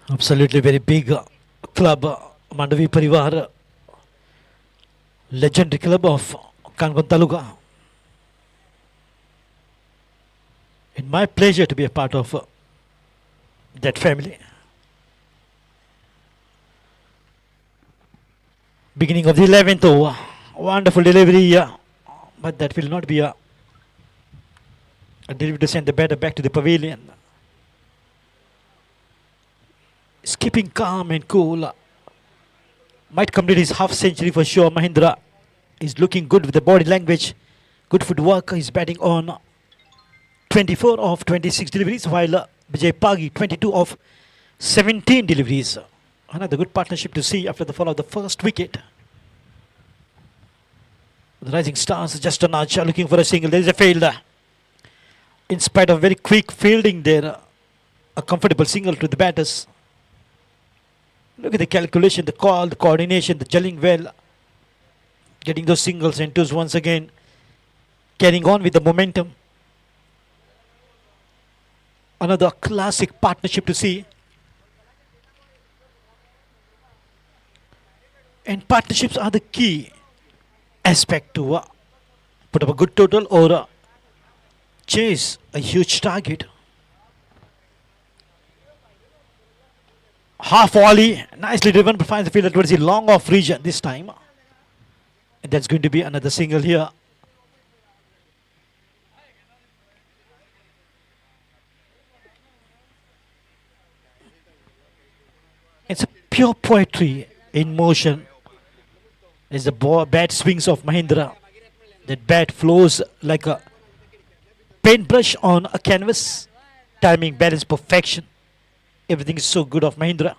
Absolutely very big club, Mandavi Parivar, legendary club of Kangon Taluga. It's my pleasure to be a part of that family. Beginning of the 11th over. Wonderful delivery, but that will not be a delivery to send the batter back to the pavilion. He's keeping calm and cool. Might complete his half century for sure. Mahindra is looking good with the body language. Good footwork. He's batting on 24 of 26 deliveries, while Vijay Pagi 22 of 17 deliveries. Another good partnership to see after the fall of the first wicket. The Rising Stars just a notch looking for a single. There is a field. In spite of very quick fielding there, a comfortable single to the batters. Look at the calculation, the call, the coordination, the gelling well. Getting those singles and twos once again. Carrying on with the momentum. Another classic partnership to see. And partnerships are the key aspect to put up a good total or chase a huge target. Half volley, nicely driven, but finds the fielder towards the long off region this time. And that's going to be another single here. It's a pure poetry in motion. As the bat swings of Mahindra, that bat flows like a paintbrush on a canvas. Timing, balance, perfection. Everything is so good of Mahindra.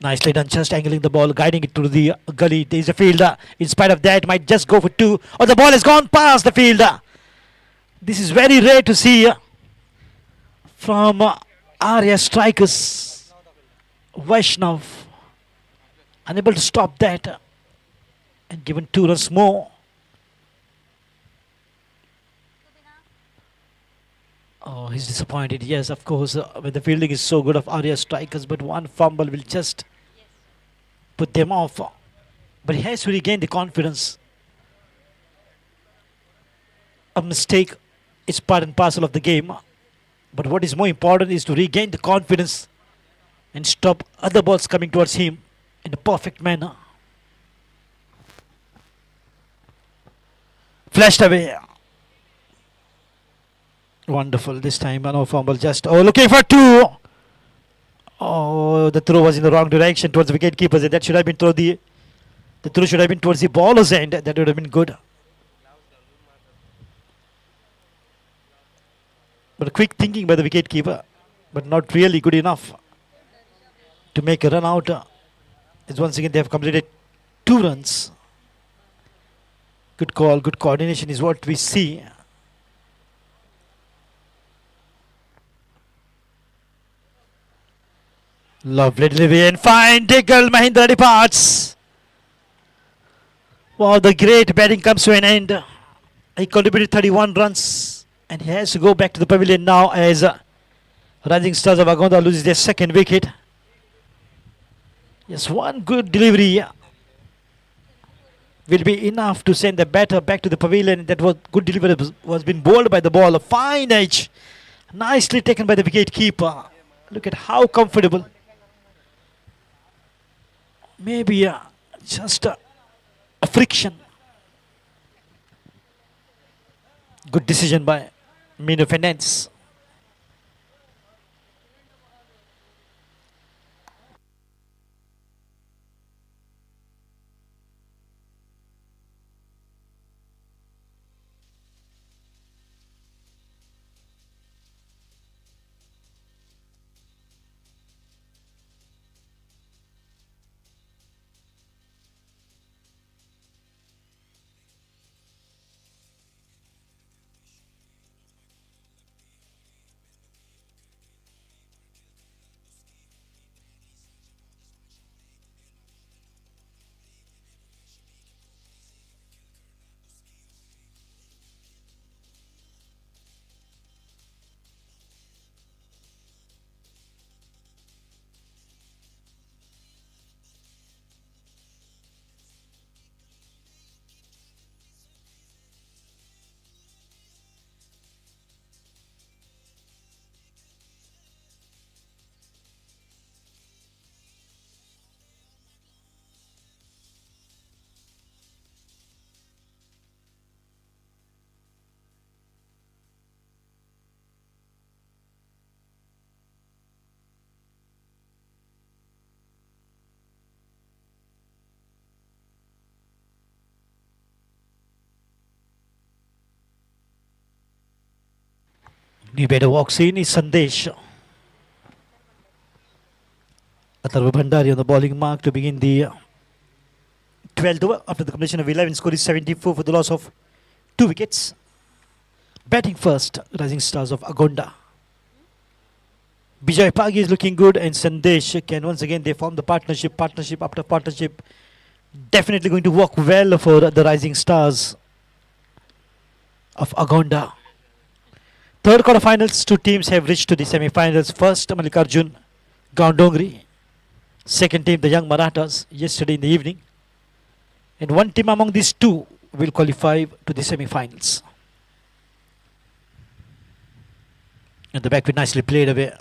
Nicely done, just angling the ball, guiding it to the gully. There is a fielder. In spite of that, might just go for two. Or the ball has gone past the fielder. This is very rare to see from area strikers. Vaishnav unable to stop that and given 2 runs more. Oh, he's disappointed. Yes, of course, when the fielding is so good of area strikers, but one fumble will just put them off. But he has to regain the confidence. A mistake is part and parcel of the game. But what is more important is to regain the confidence and stop other balls coming towards him in a perfect manner. Flashed away. Wonderful. This time, no fumble. Just looking for two. Oh, the throw was in the wrong direction towards the wicket keepers. That should have been toward the throw should have been towards the baller's end. That would have been good. But quick thinking by the wicket keeper, but not really good enough to make a run out. As once again they have completed 2 runs. Good call, good coordination is what we see. Lovely delivery and fine tackle. Mahindra departs. Wow, the great batting comes to an end. He contributed 31 runs and he has to go back to the pavilion now as Rising Stars of Agonda loses their 2nd wicket. Yes, one good delivery will be enough to send the batter back to the pavilion. That was good delivery, was been bowled by the ball. A fine edge, nicely taken by the wicket keeper. Look at how comfortable. Maybe just a friction. Good decision by Mino Fernandez. New batter walks in is Sandesh. Atharva Bhandari on the bowling mark to begin the 12th over after the completion of 11. Score is 74 for the loss of 2 wickets. Batting first, Rising Stars of Agonda. Bijay Pagi is looking good, and Sandesh can once again they form the partnership after partnership. Definitely going to work well for the Rising Stars of Agonda. Third quarterfinals, 2 teams have reached to the semi-finals. First, Mallikarjun Gaundongri. Second team, the Young Marathas, yesterday in the evening. And one team among these 2 will qualify to the semi-finals. And the backward nicely played away.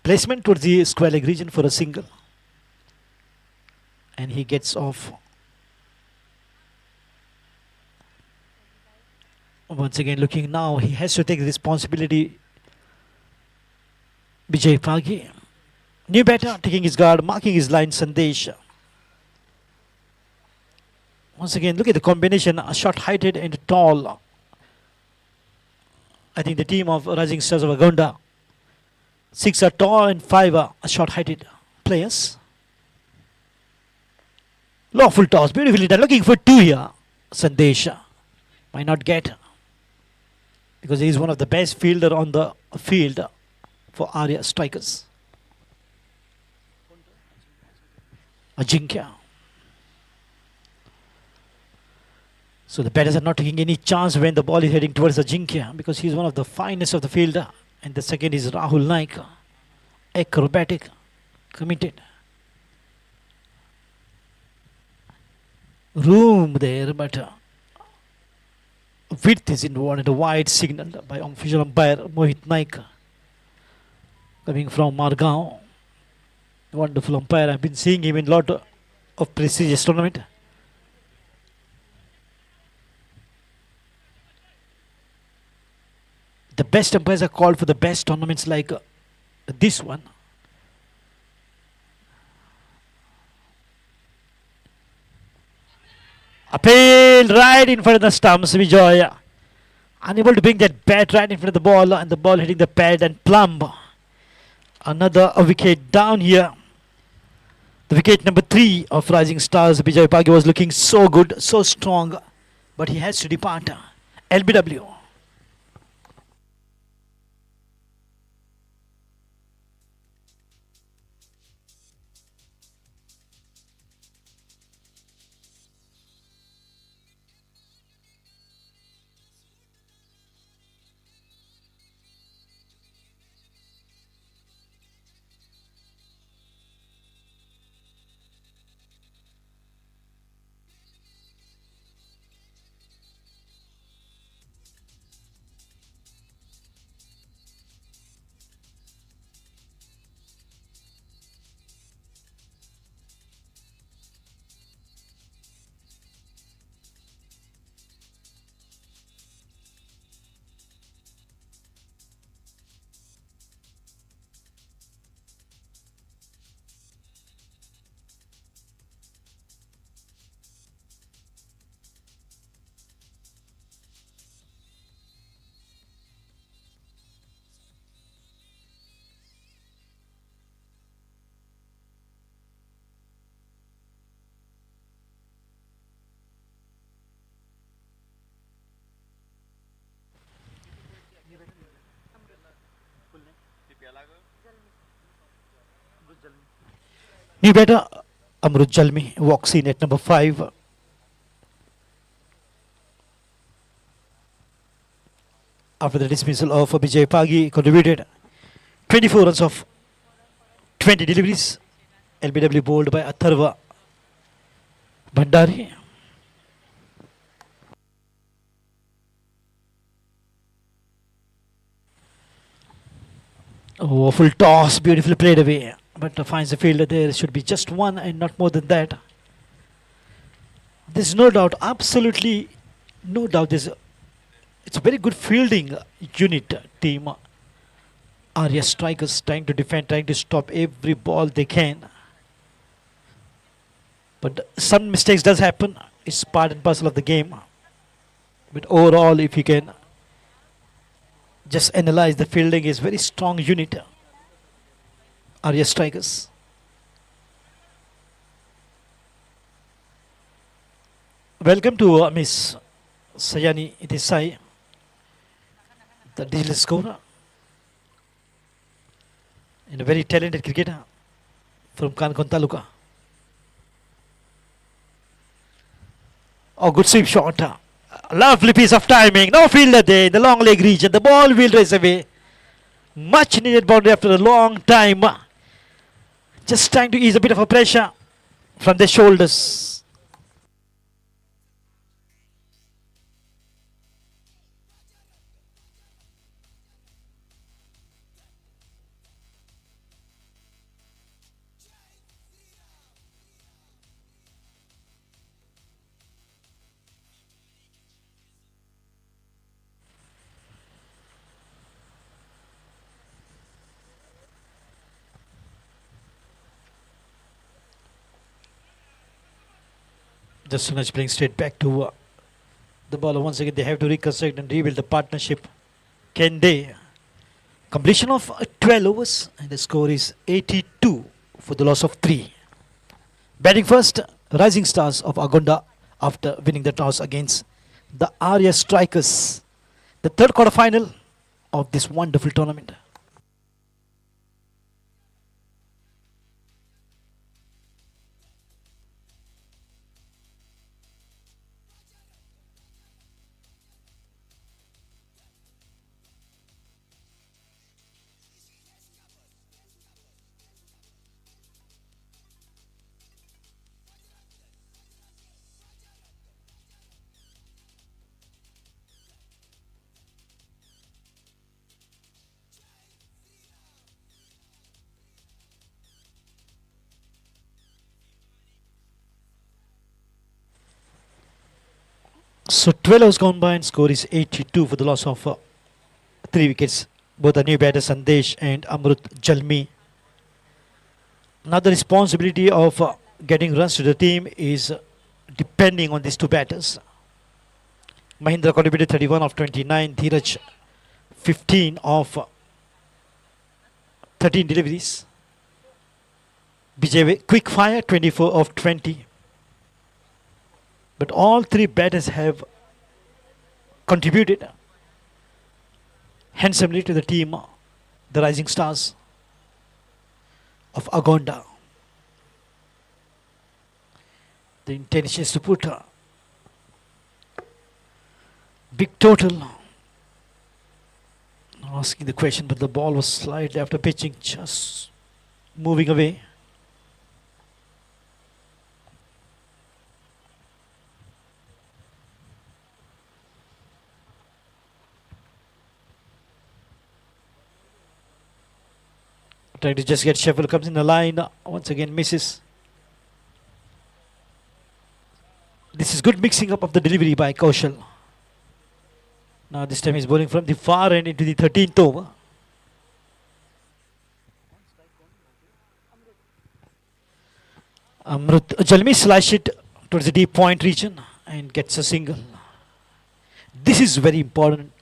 Placement towards the square leg region for a single. And he gets off. Once again looking now, he has to take the responsibility. Bijay Pagi. New batter taking his guard, marking his line, Sandesh. Once again, look at the combination, a short heighted and tall. I think the team of Rising Stars of Agonda. 6 are tall and 5 are short heighted players. Lawful toss, beautifully done. Looking for 2 here. Sandesh might not get, because he is one of the best fielder on the field for Arya strikers. Ajinkya. So the batters are not taking any chance when the ball is heading towards Ajinkya, because he is one of the finest of the fielder. And the second is Rahul Naik. Acrobatic, committed. Room there, but width is involved, and a wide signal by official umpire Mohit Naik, coming from Margao. Wonderful umpire. I've been seeing him in a lot of prestigious tournament. The best umpires are called for the best tournaments like this one. Appeal right in front of the stumps. Vijay unable to bring that bat right in front of the ball, and the ball hitting the pad and plumb. Another wicket down here. The wicket number 3 of Rising Stars. Bijay Pagi was looking so good, so strong, but he has to depart. LBW. New batter Amrut Jalmi walks in at number 5. After the dismissal of Bijay Pagi, contributed 24 runs of 20 deliveries. LBW bowled by Atharva Bhandari. Oh, full toss, beautifully played away. But finds the fielder there. Should be just 1 and not more than that. There's no doubt, absolutely no doubt. It's a very good fielding unit team. Arya strikers trying to defend, trying to stop every ball they can. But some mistakes does happen. It's part and parcel of the game. But overall, if you can Just analyze the fielding is very strong unit. Arya strikers. Welcome to Miss Sayani Dessai, the digital scorer, and a very talented cricketer from Kankon Taluka. Oh, good sweep shot. Lovely piece of timing. No fielder there in the long leg region. The ball will race away. Much needed boundary after a long time. Just trying to ease a bit of a pressure from the shoulders. Just so much playing straight back to the bowler. Once again, they have to reconstruct and rebuild the partnership. Can they? Completion of 12 overs, and the score is 82 for the loss of 3. Batting first, Rising Stars of Agonda after winning the toss against the Arya Strikers. The third quarter final of this wonderful tournament. So 12 overs gone by and score is 82 for the loss of 3 wickets. Both are new batters, Sandesh and Amrut Jalmi. Now the responsibility of getting runs to the team is depending on these two batters. Mahindra contributed 31 of 29, Dheeraj 15 of 13 deliveries. Bijay quick fire 24 of 20. But all three batters have contributed handsomely to the team, the Rising Stars of Agonda. The intention is to put a big total. Asking the question, but the ball was slightly after pitching, just moving away. Trying to just get shuffle, comes in the line, once again misses. This is good mixing up of the delivery by Kaushal. Now this time he's bowling from the far end into the 13th over. Amrut Jalmi slash it towards the deep point region and gets a single. This is very important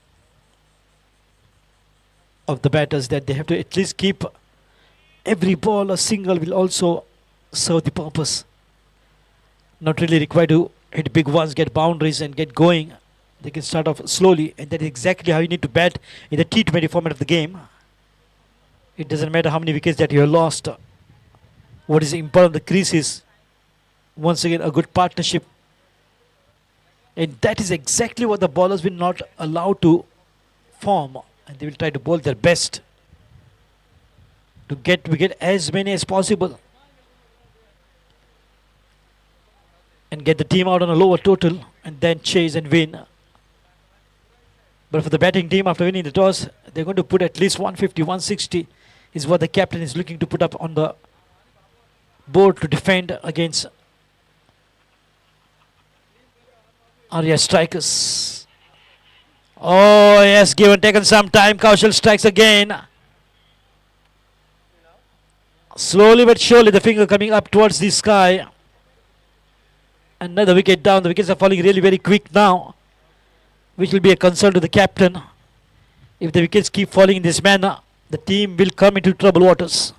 of the batters, that they have to at least keep every ball a single will also serve the purpose. Not really required to hit big ones, get boundaries and get going. They can start off slowly, and that is exactly how you need to bat in the T20 format of the game. It doesn't matter how many wickets that you have lost. What is important, the crease is once again a good partnership. And that is exactly what the bowlers will not allow to form, and they will try to bowl their best to get wicket as many as possible and get the team out on a lower total and then chase and win. But for the batting team, after winning the toss, they're going to put at least 150, 160 is what the captain is looking to put up on the board to defend against Arya Strikers. Oh yes, given taken some time, Kaushal strikes again. Slowly but surely the finger coming up towards the sky. Another wicket down. The wickets are falling really very quick now, which will be a concern to the captain. If the wickets keep falling in this manner, the team will come into trouble waters.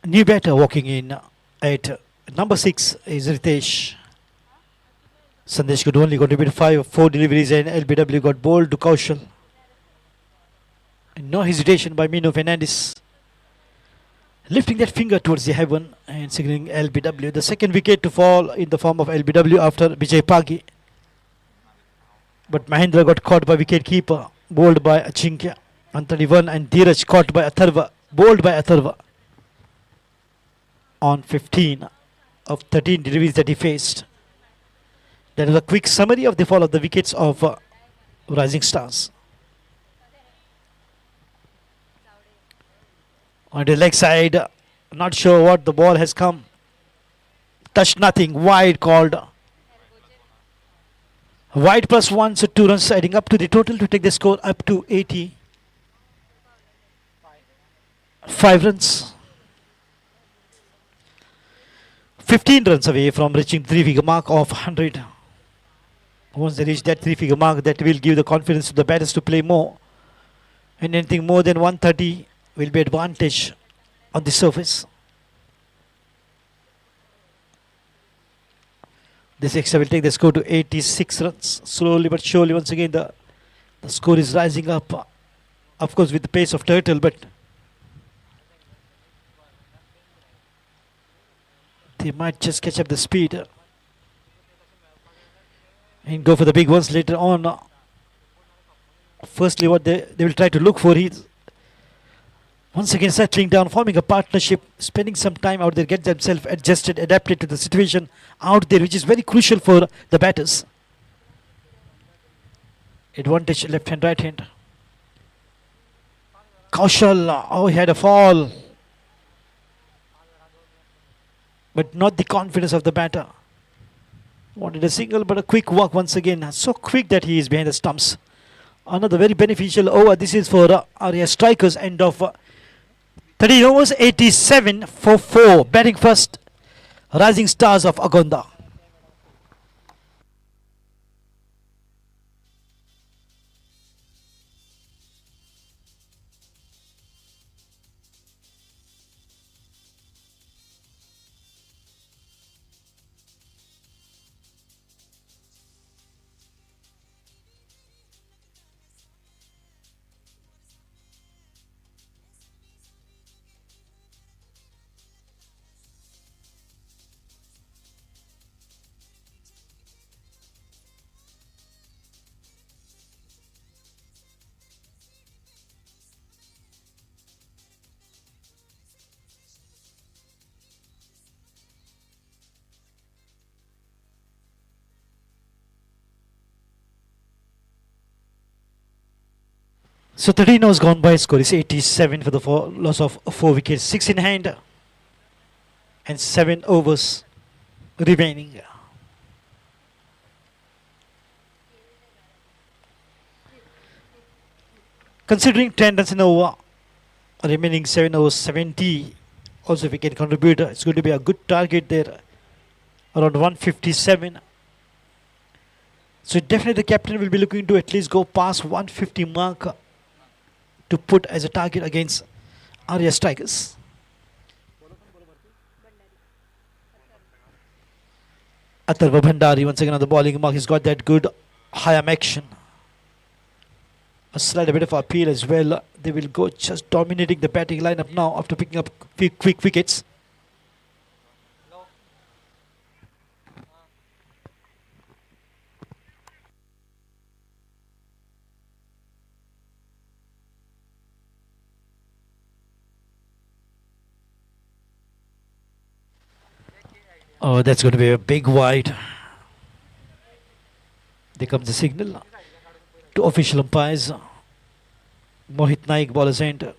New batter walking in at number 6 is Ritesh. Sandesh could only contribute 4 deliveries and LBW got bowled to Kaushal. And no hesitation by Mino Fernandez. Lifting that finger towards the heaven and signaling LBW. The second wicket to fall in the form of LBW after Vijay Pagi. But Mahendra got caught by wicket keeper, bowled by Achinkya on 31, and Dheeraj caught by Atharva, bowled by Atharva on 15 of 13 deliveries that he faced. That was a quick summary of the fall of the wickets of Rising Stars. On the leg side, not sure what the ball has come. Touched nothing, wide called. Wide plus 1, so 2 runs adding up to the total to take the score up to 80. 5 runs. 15 runs away from reaching 3-figure mark of 100. Once they reach that 3-figure mark, that will give the confidence to the batters to play more. And anything more than 130 will be advantage on the surface. This extra will take the score to 86 runs. Slowly but surely, once again, the score is rising up. Of course, with the pace of turtle, but they might just catch up the speed and go for the big ones later on. Firstly, what they will try to look for is once again settling down, forming a partnership, spending some time out there, get themselves adjusted, adapted to the situation out there, which is very crucial for the batters. Advantage left hand, right hand. Kaushal, oh, he had a fall, but not the confidence of the batter. Wanted a single, but a quick walk once again. So quick that he is behind the stumps. Another very beneficial over. This is for area strikers. End of 13 overs, 87 for 4. Batting first, Rising Stars of Agonda. So 13 overs gone by, score is 87 for the loss of 4 wickets, 6 in hand and 7 overs remaining. Considering 10 runs in over, remaining 7 overs, 70. Also if we can contribute, it's going to be a good target there. around 157. So definitely the captain will be looking to at least go past 150 mark to put as a target against Arya Strikers. Atharva Bhandari once again on the bowling mark. He's got that good high arm action. A slight bit of appeal as well. They will go just dominating the batting lineup now after picking up quick wickets. Oh, that's going to be a big wide. There comes the signal to official umpires. Mohit Naik, bowlers, and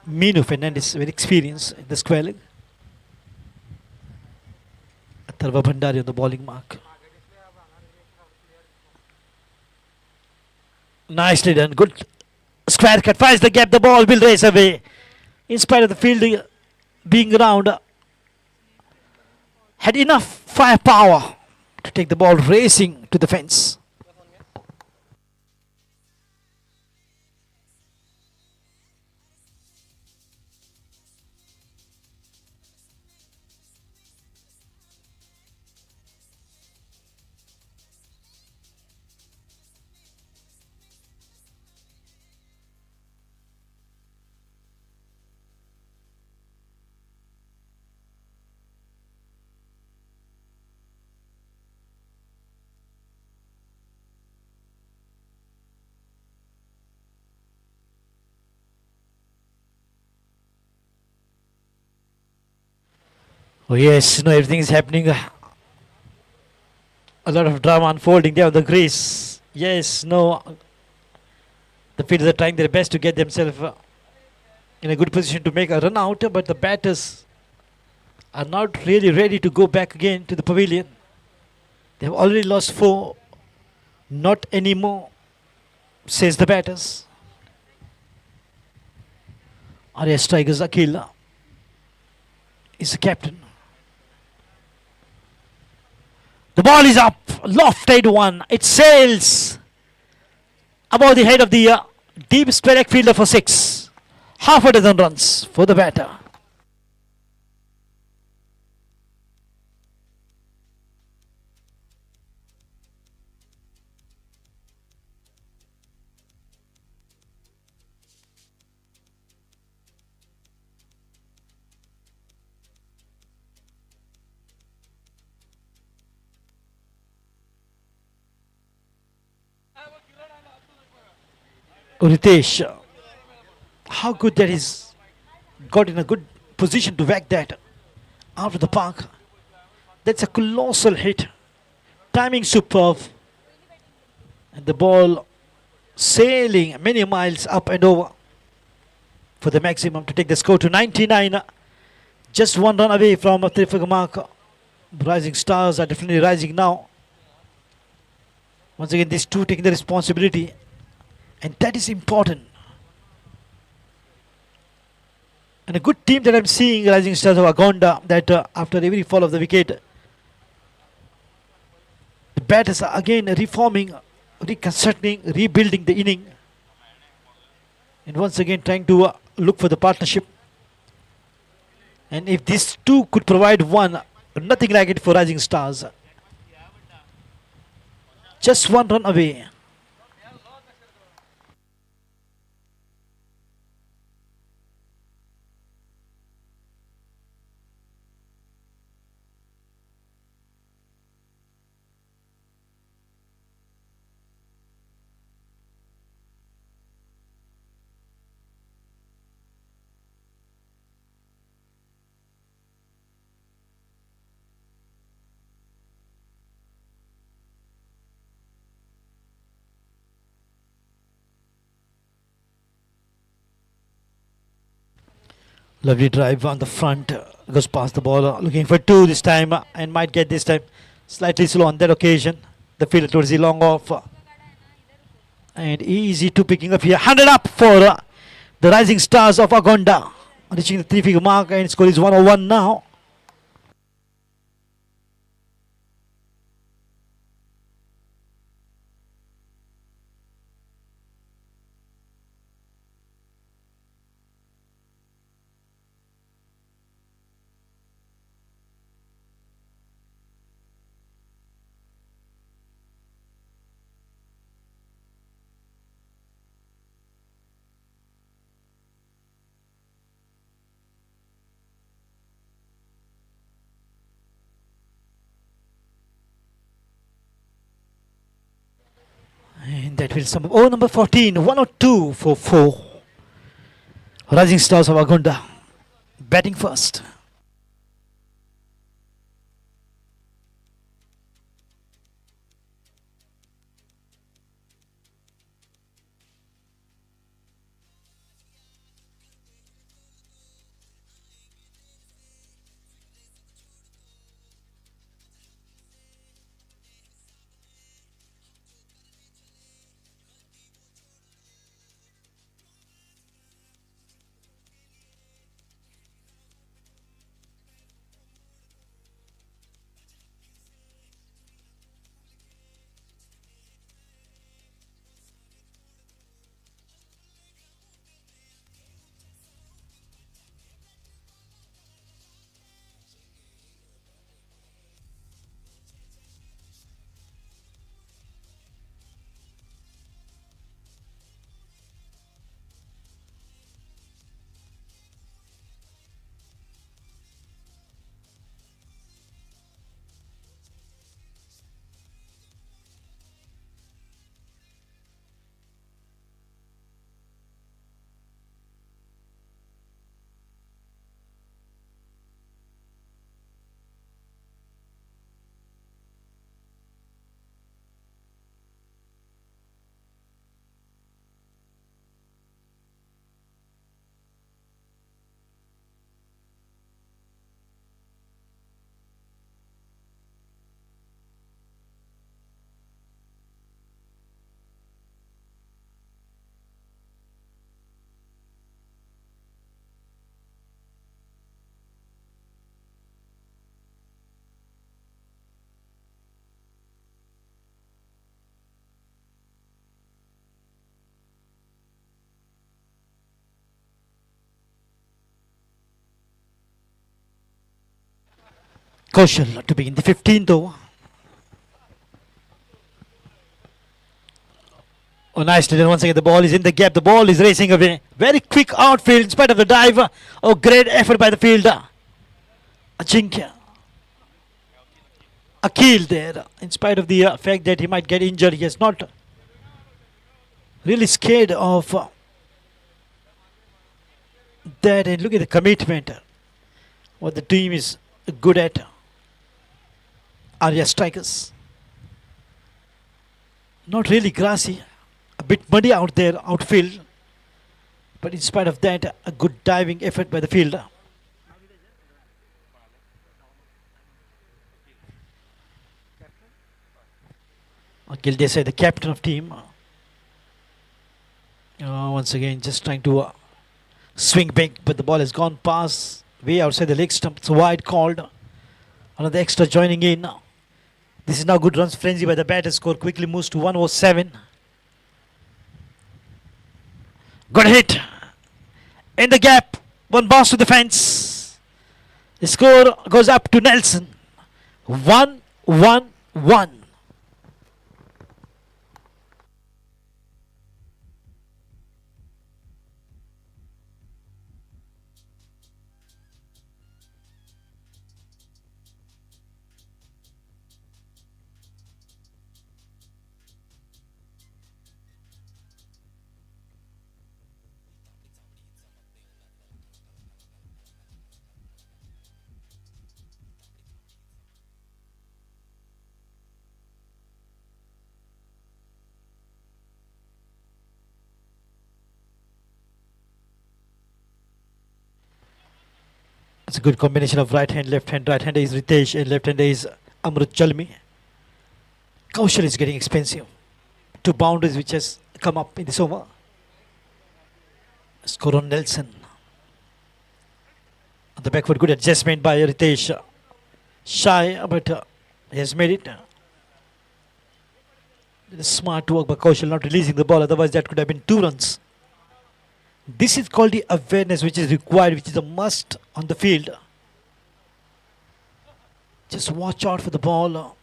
Minu Fernandez, very experienced in the square leg. Atharva Bhandari on the bowling mark. Nicely done. Good square cut. Finds the gap. The ball will race away. In spite of the field being round, had enough firepower to take the ball racing to the fence. Oh yes, no, everything is happening. A lot of drama unfolding there on the crease. Yes, no. The fielders are trying their best to get themselves in a good position to make a run out, but the batters are not really ready to go back again to the pavilion. They have already lost 4. Not anymore, says the batters. Arya Strikers Akhil is the captain. The ball is up, lofted one. It sails above the head of the deep square leg fielder for 6. Half a dozen runs for the batter. Ritesh, how good that is. Got in a good position to whack that out of the park. That's a colossal hit. Timing superb. And the ball sailing many miles up and over for the maximum to take the score to 99. Just 1 run away from a 3-figure mark. Rising Stars are definitely rising now. Once again, these two taking the responsibility. And that is important. And a good team that I'm seeing, Rising Stars of Agonda, that after every fall of the wicket, the batters are again reforming, reconstructing, rebuilding the inning. And once again trying to look for the partnership. And if these two could provide one, nothing like it for Rising Stars. Just 1 run away. Lovely drive on the front, goes past the ball, looking for 2 this time and might get this time. Slightly slow on that occasion. The fielder towards the long off. And easy to picking up here. 100 up for the Rising Stars of Agonda. Reaching the 3-figure mark and score is 101 now. that will sum up. Oh, number 14, 102 for 4. Rising Stars of Agunda batting first. Kaushal to begin the 15th over. Oh, nicely done. Once again, the ball is in the gap. The ball is racing away. Very quick outfield in spite of the dive. Oh, great effort by the fielder. Ajinkya. Akhil there. In spite of the fact that he might get injured, he is not really scared of that. And look at the commitment. What the team is good at. Arya strikers. Not really grassy. A bit muddy out there, outfield. But in spite of that, a good diving effort by the fielder. Nikhil Dessai, the captain of team. Once again, just trying to swing big, but the ball has gone past, way outside the leg stump. It's a wide called. Another extra joining in. This is now good runs frenzy by the batter. Score quickly moves to 107. Good hit. In the gap. One bounce to the fence. The score goes up to Nelson. 1-1-1. It's a good combination of right hand, left hand. Right hander is Ritesh and left hander is Amrut Jalmi. Kaushal is getting expensive. 2 boundaries which has come up in this over. Score on Nelson. On the backward, good adjustment by Ritesh. Shy, but he has made it. Smart work by Kaushal, not releasing the ball. Otherwise, that could have been 2 runs. This is called the awareness which is required, which is a must on the field. Just watch out for the ball.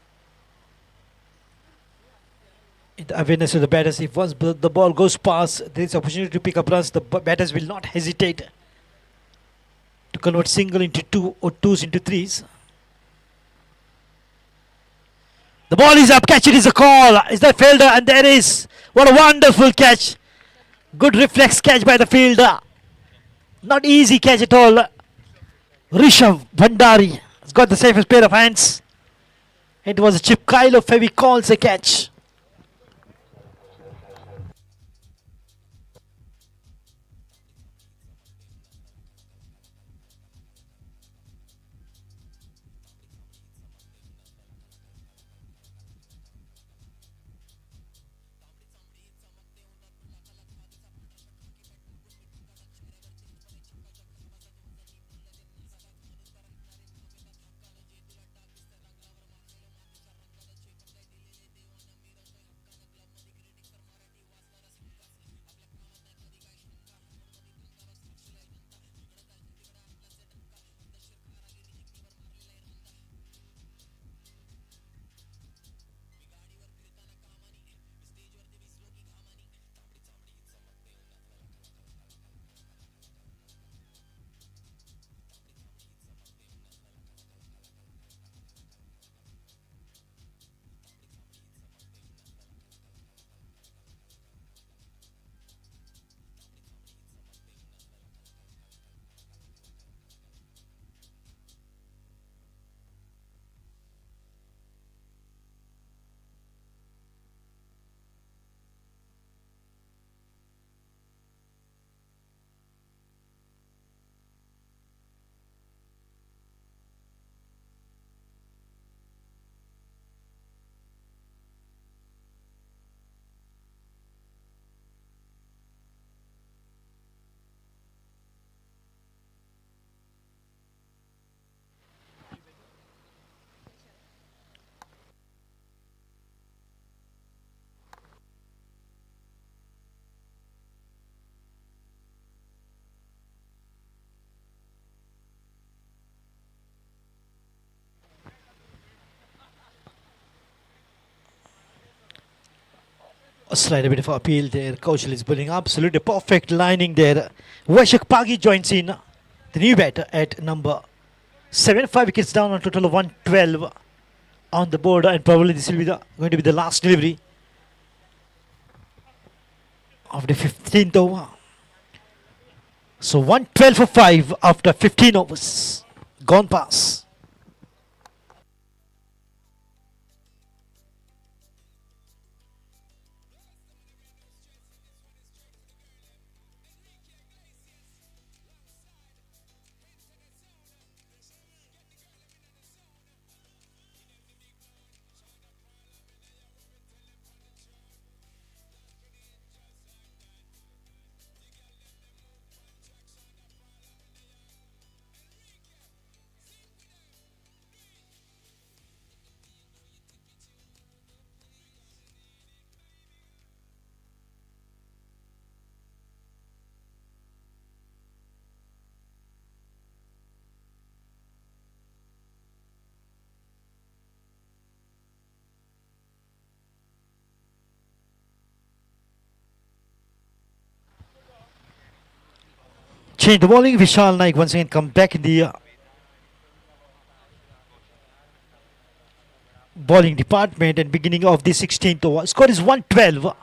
In the awareness of the batters, if once the ball goes past, there is opportunity to pick up runs. The batters will not hesitate to convert single into 2 or 2s into 3s. The ball is up, catch it is a call. Is that fielder? And there is. What a wonderful catch. Good reflex catch by the fielder. Not easy catch at all. Rishabh Bhandari has got the safest pair of hands. It was a chip. Kylo Fevi calls a catch. A slight bit of appeal there. Kaushal is bowling absolutely perfect lining there. Vaishak Pagi joins in. The new batter at number 7. 5 wickets down on a total of 112 on the board. And probably this will be going to be the last delivery of the 15th over. So 112 for 5 after 15 overs. Gone past. Change the bowling. Vishal Naik once again come back in the bowling department and beginning of the 16th over. Score is 112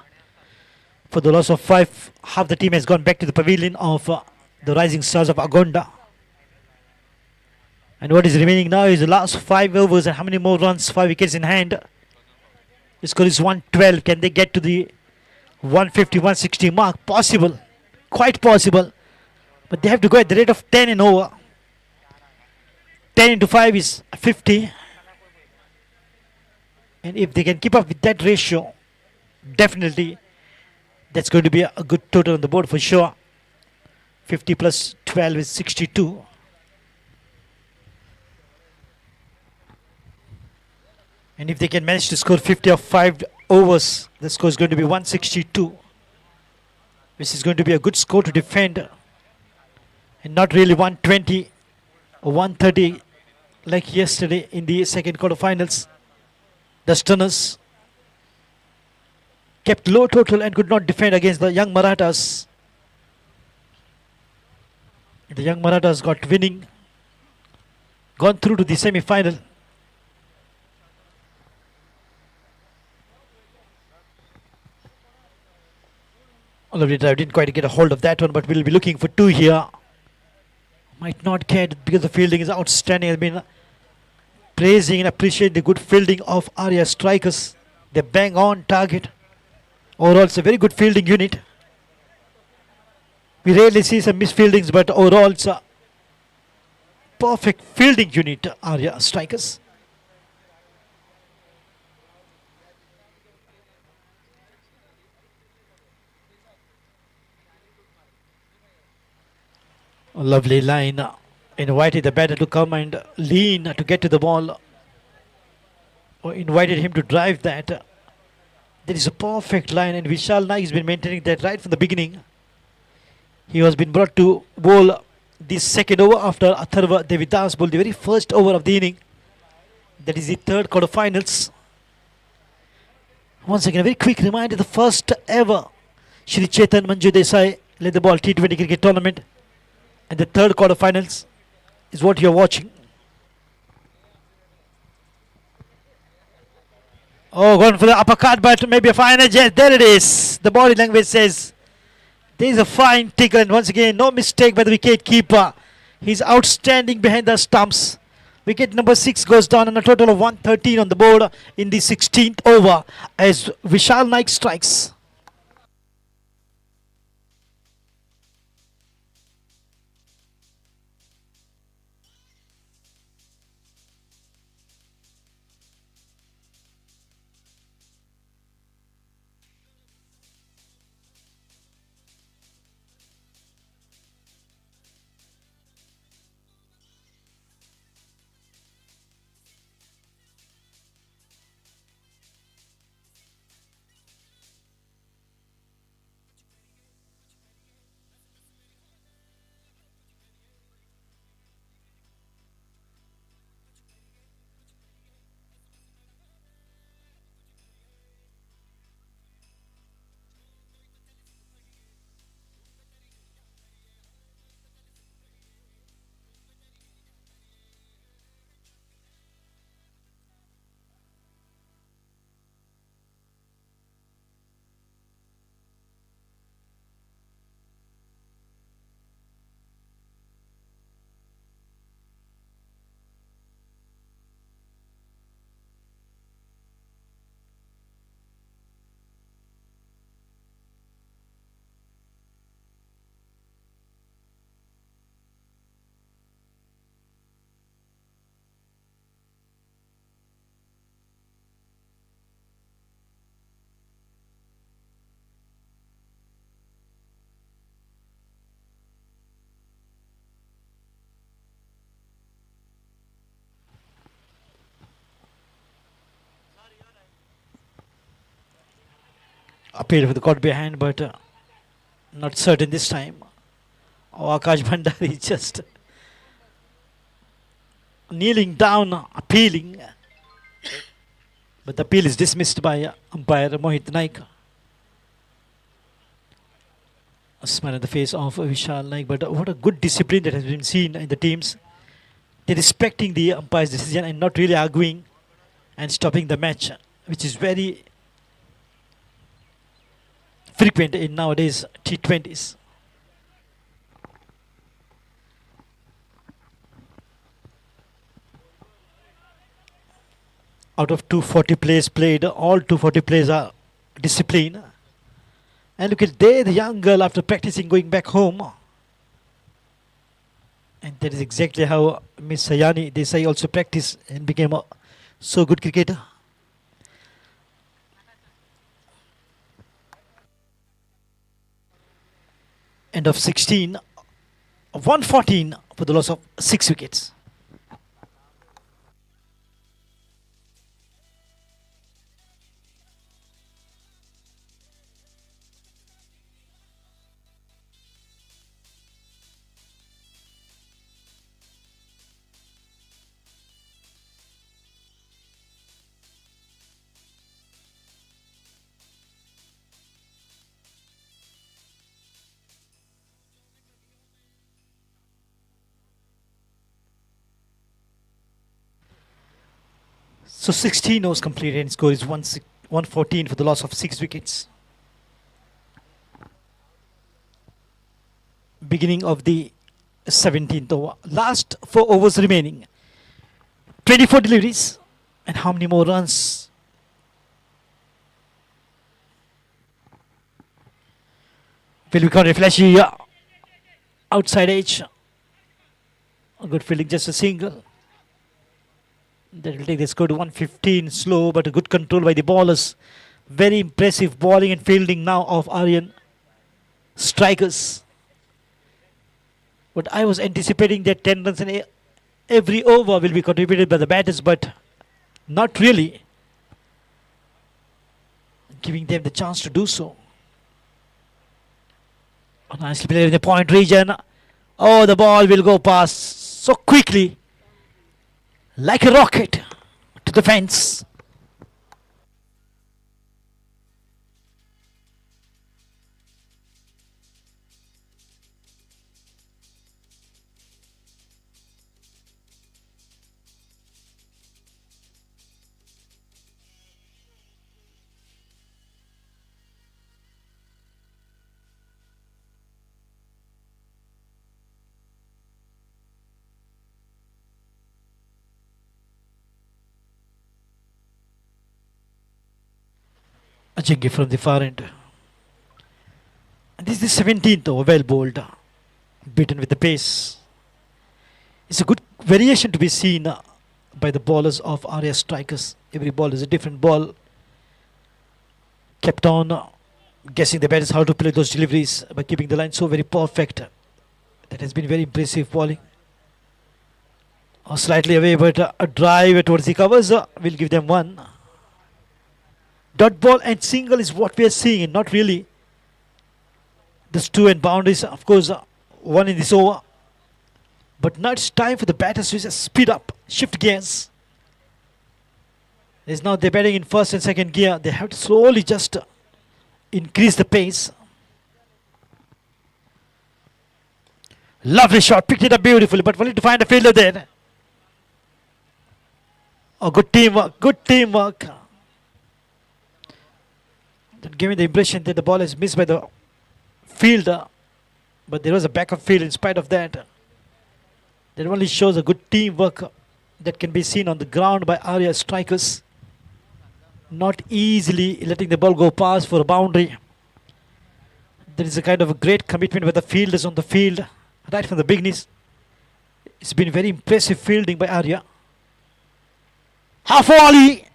for the loss of 5. Half the team has gone back to the pavilion of the Rising Stars of Agonda. And what is remaining now is the last 5 overs and how many more runs, 5 wickets in hand. The score is 112. Can they get to the 150, 160 mark? Possible. Quite possible. But they have to go at the rate of 10 and over. 10 into 5 is 50. And if they can keep up with that ratio, definitely that's going to be a good total on the board for sure. 50 plus 12 is 62. And if they can manage to score 50 of 5 overs, the score is going to be 162. Which is going to be a good score to defend. And not really 120 or 130 like yesterday in the second quarterfinals. The Stunners kept low total and could not defend against the young Marathas. The young Marathas got winning, gone through to the semi-final. Lovely drive. Didn't quite get a hold of that one, but we'll be looking for two here. Might not get because the fielding is outstanding. Has been praising and appreciate the good fielding of area strikers. They bang on target. Overall, it's a very good fielding unit. We rarely see some misfieldings, but overall, it's a perfect fielding unit, area strikers. A lovely line. Invited the batter to come and lean to get to the ball. Or invited him to drive that. That is a perfect line, and Vishal Naik has been maintaining that right from the beginning. He has been brought to bowl the second over after Atharva Devidas bowled the very first over of the inning. That is the third quarterfinals. Once again, a very quick reminder, the first ever Shri Chetan Manju Dessai led the ball T20 cricket tournament. And the third quarterfinals is what you're watching. Oh, going for the uppercut, but maybe a fine edge. Yes, there it is. The body language says there is a fine tickle, and once again, no mistake by the wicket keeper. He's outstanding behind the stumps. Wicket number 6 goes down on a total of 113 on the board in the 16th over as Vishal Naik strikes. Appeared for the caught behind, but not certain this time. Oh, Akash Bhandari just kneeling down, appealing. But the appeal is dismissed by umpire Mohit Naik. A smile on the face of Vishal Naik, but what a good discipline that has been seen in the teams. They're respecting the umpire's decision and not really arguing and stopping the match, which is very frequent in nowadays T20s. Out of 240 plays played, all 240 plays are disciplined. And look at there, the young girl after practicing going back home. And that is exactly how Miss Sayani Desai also practiced and became a so good cricketer. End of 16, 114 for the loss of 6 wickets. So 16 overs completed and score is 114 for the loss of 6 wickets. beginning of the 17th over. Last 4 overs remaining. 24 deliveries. And how many more runs? Will be caught a flashy outside edge. A good fielding, just a single. That will take the score to 115. Slow but a good control by the bowlers. Very impressive bowling and fielding now of Aryan strikers. But I was anticipating that 10 runs in every over will be contributed by the batters, but not really. Giving them the chance to do so. Nicely played in the point region. Oh, the ball will go past so quickly. Like a rocket to the fence. A jiggy from the far end. And this is the 17th over, well bowled. Beaten with the pace. It's a good variation to be seen by the bowlers of Arya strikers. Every ball is a different ball. Kept on guessing the batters how to play those deliveries by keeping the line so very perfect. That has been very impressive bowling. Slightly away, but a drive towards the covers will give them one. Dot ball and single is what we are seeing, and not really this 2 and boundaries. Of course, one in this over. But now it's time for the batters to just speed up, shift gears. There's now they're batting in first and second gear. They have to slowly just increase the pace. Lovely shot, picked it up beautifully, but only to find a fielder there. Oh, good teamwork, good teamwork. That gave me the impression that the ball is missed by the fielder, but there was a backup field in spite of that. That only shows a good teamwork that can be seen on the ground by Arya strikers. Not easily letting the ball go past for a boundary. There is a kind of a great commitment by the fielders on the field right from the beginning. It's been very impressive fielding by Arya. Half volley,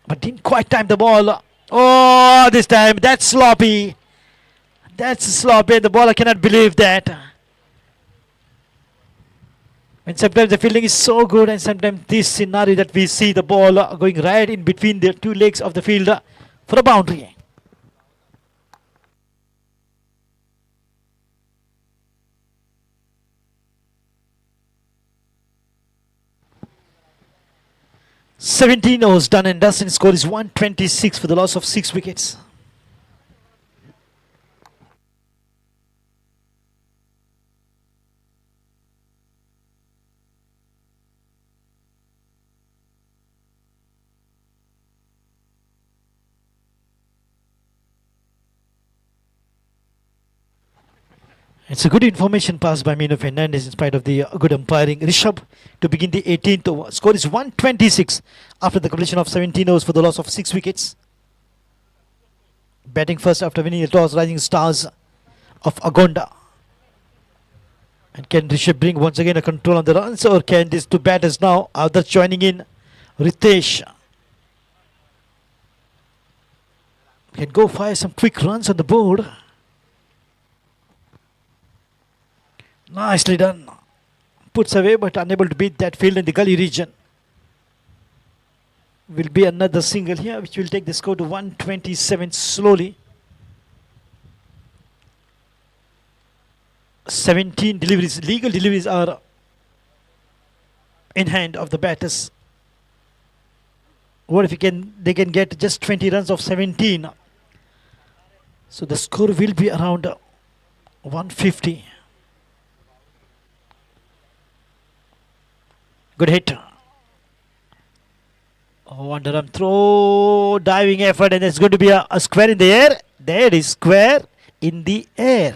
but didn't quite time the ball. Oh, this time that's sloppy. That's sloppy. The bowler cannot believe that. And sometimes the fielding is so good, and sometimes this scenario that we see the ball going right in between the 2 legs of the fielder for a boundary. "17 overs done and dusted. Score is 126 for the loss of 6 wickets. It's a good information passed by Mino Fernandez in spite of the good umpiring. Rishabh to begin the 18th over. Score is 126 after the completion of 17 overs for the loss of 6 wickets. Batting first after winning the toss, Rising Stars of Agonda. And can Rishabh bring once again a control on the runs, or can these 2 batters now, others joining in, Ritesh, can go fire some quick runs on the board? Nicely done. Puts away but unable to beat that field in the gully region. Will be another single here which will take the score to 127 slowly. 17 deliveries, legal deliveries are in hand of the batters. What if they can get just 20 runs of 17? So the score will be around 150. Good hit. Oh, underarm throw, diving effort, and it's going to be a square in the air. There is square in the air.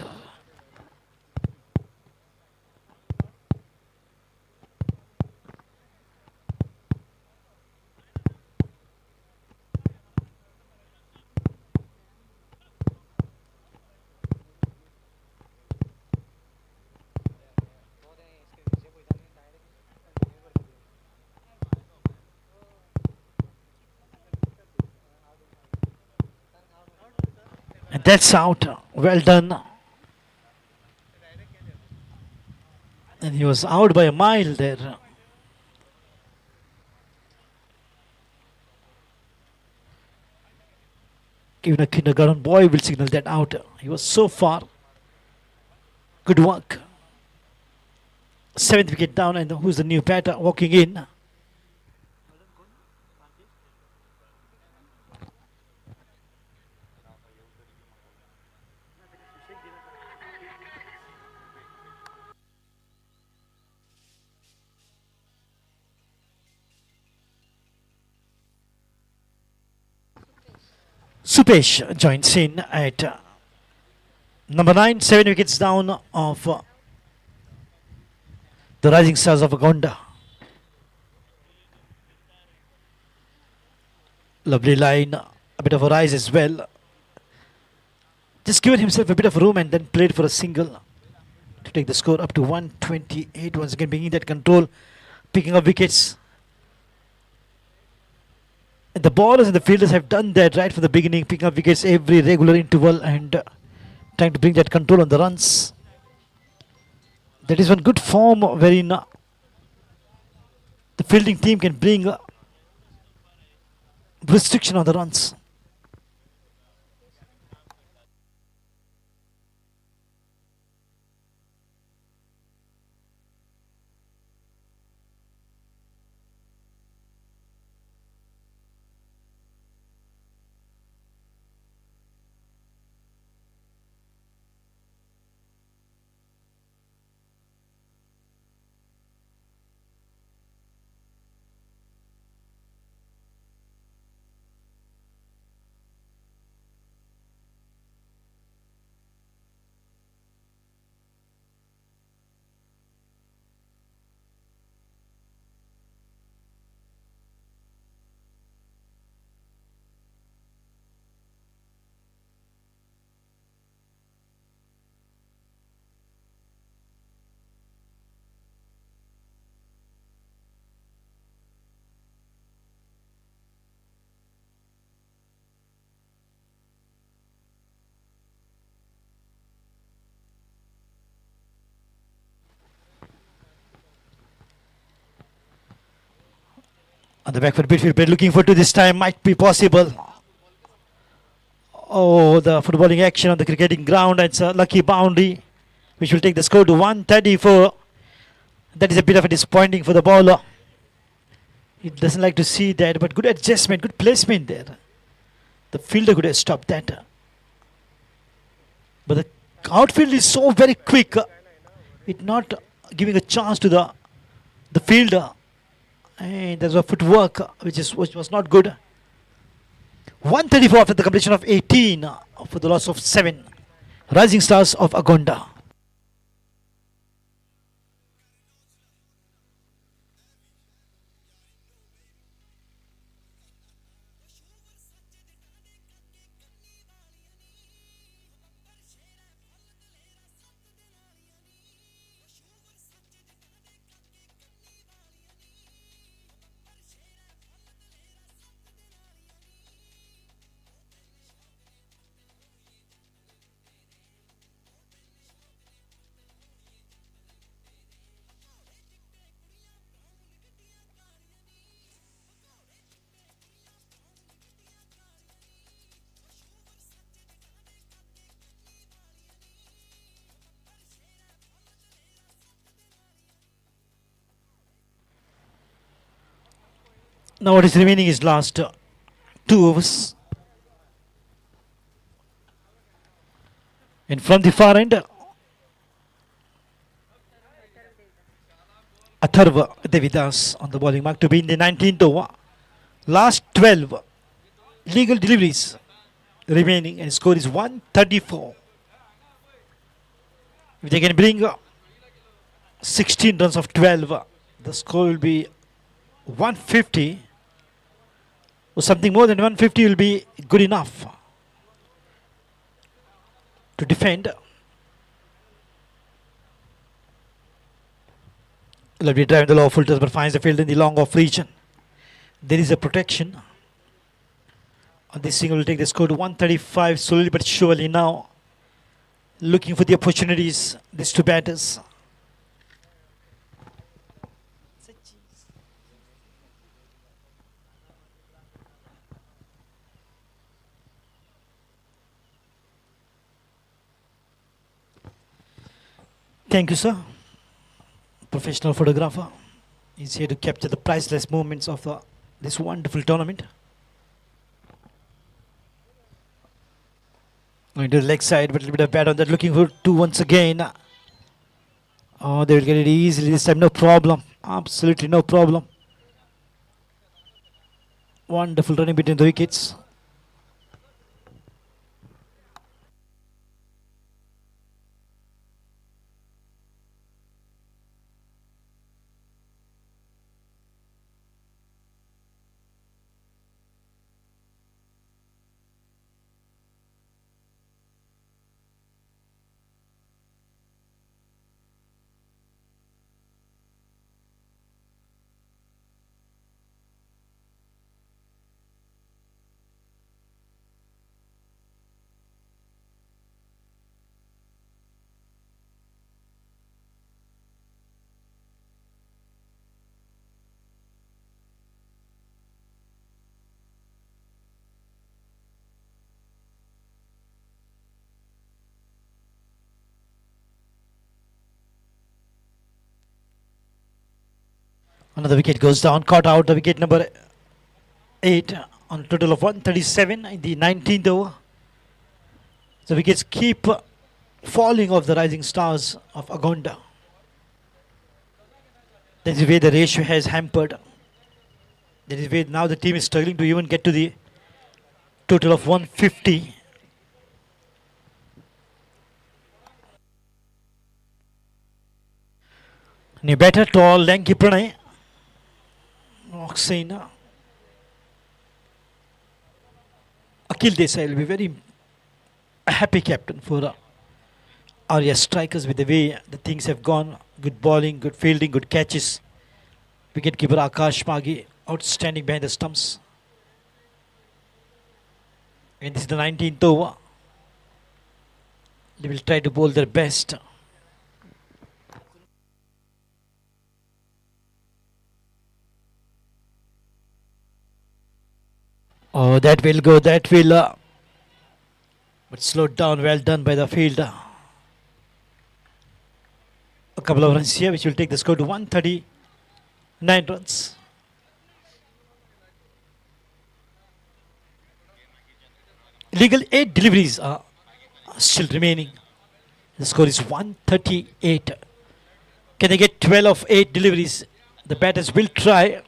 And that's out. Well done. And he was out by a mile there. Even a kindergarten boy will signal that out. He was so far. Good work. 7th wicket down, and who's the new batter walking in? Supesh joins in at number 9, 7 wickets down of the Rising Stars of Agonda. Lovely line, a bit of a rise as well. Just given himself a bit of room and then played for a single to take the score up to 128. Once again, bringing that control, picking up wickets. And the bowlers and the fielders have done that right from the beginning, picking up wickets every regular interval and trying to bring that control on the runs. That is one good form wherein the fielding team can bring restriction on the runs. On the back foot midfield play, looking forward to this time, might be possible. Oh, the footballing action on the cricketing ground. It's a lucky boundary, which will take the score to 134. That is a bit of a disappointing for the bowler. He doesn't like to see that, but good adjustment, good placement there. The fielder could have stopped that. But the outfield is so very quick, it not giving a chance to the fielder. And there's a footwork which was not good. 134 after the completion of 18 for the loss of 7. Rising Stars of Agonda. Now what is remaining is last 2 overs. And from the far end, Atharva Devidas on the bowling mark to be in the 19th over. Last 12 legal deliveries remaining, and score is 134. If they can bring 16 runs of 12, the score will be 150. Or something more than 150 will be good enough to defend. Lovely drive in the low filters, but finds the field in the long off region. There is a protection This single will take the score to 135 slowly but surely now. Looking for the opportunities, these two batters. Thank you, sir. Professional photographer is here to capture the priceless moments of this wonderful tournament. Going to the leg side, but a little bit of bat on that. Looking for two once again. Oh, they will get it easily this time. No problem. Absolutely no problem. Wonderful running between the wickets. Another wicket goes down, caught out the wicket number 8 on a total of 137 in the 19th over. The wickets keep falling off the rising stars of Agonda. That is where the ratio has hampered. That is where now the team is struggling to even get to the total of 150. New batter, tall, lanky Pranay. Walks in. Nikhil Dessai will be very happy captain for our strikers with the way the things have gone. Good bowling, good fielding, good catches. Wicketkeeper Akash Magi outstanding behind the stumps. And this is the 19th over. They will try to bowl their best. Oh, that will go, that will. But slowed down, well done by the fielder. A couple of runs here, which will take the score to 139 runs. Legal 8 deliveries are still remaining. The score is 138. Can they get 12 of 8 deliveries? The batters will try.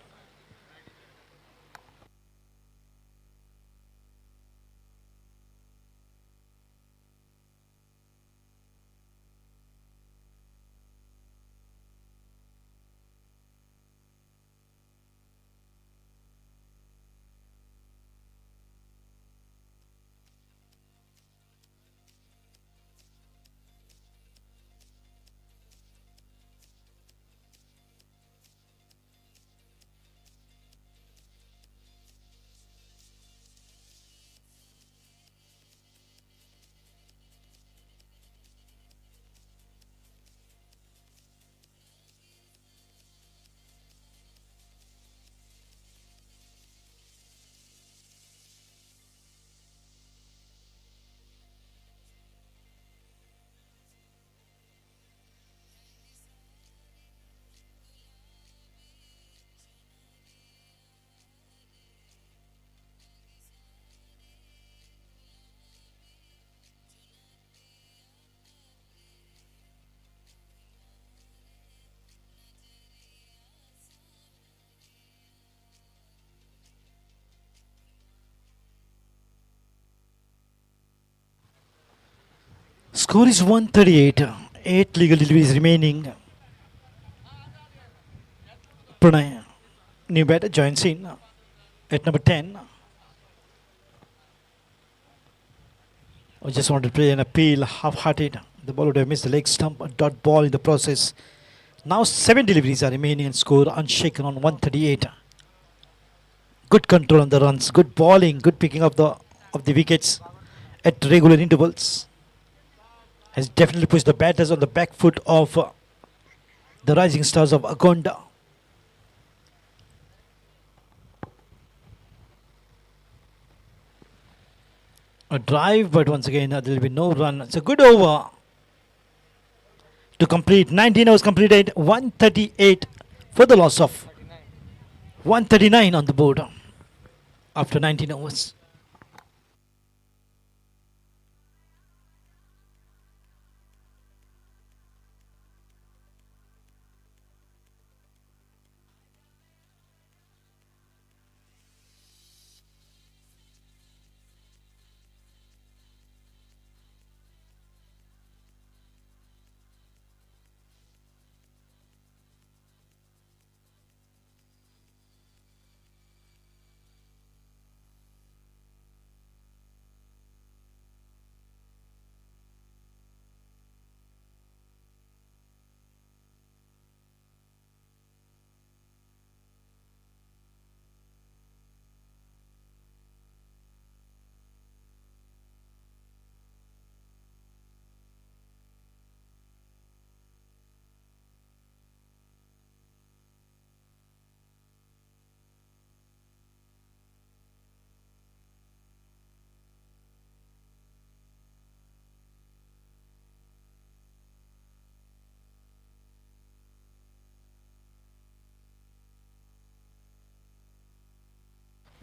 Score is 138. 8 legal deliveries remaining. Pranay, new batter, joins in at number 10. I just want to play an appeal, half-hearted. The ball would have missed the leg stump, a dot ball in the process. Now 7 deliveries are remaining and score unshaken on 138. Good control on the runs, good bowling, good picking up the wickets at regular intervals. Has definitely pushed the batters on the back foot of the rising stars of Agonda. A drive, but once again there will be no run. It's a good over to complete. 19 overs completed, 138 for the loss of 139 on the board after 19 overs.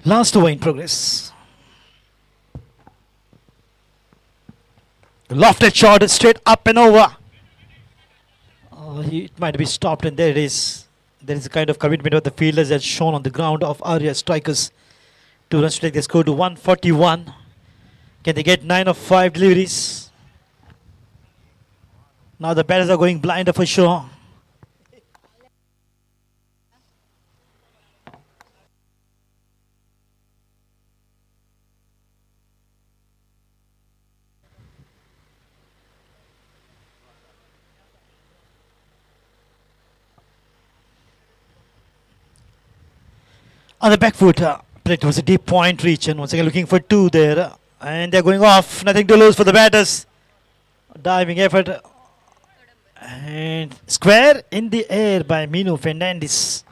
Last over in progress. Lofted shot straight up and over. It might be stopped, and there it is. There is a kind of commitment of the fielders as shown on the ground of Arya strikers. 2 runs to take the score to 141. Can they get 9 of 5 deliveries? Now the batters are going blinder for sure. On the back foot, played towards a deep point reach, and once again looking for 2 there. And they're going off. Nothing to lose for the batters. Diving effort. And square in the air by Minu Fernandez.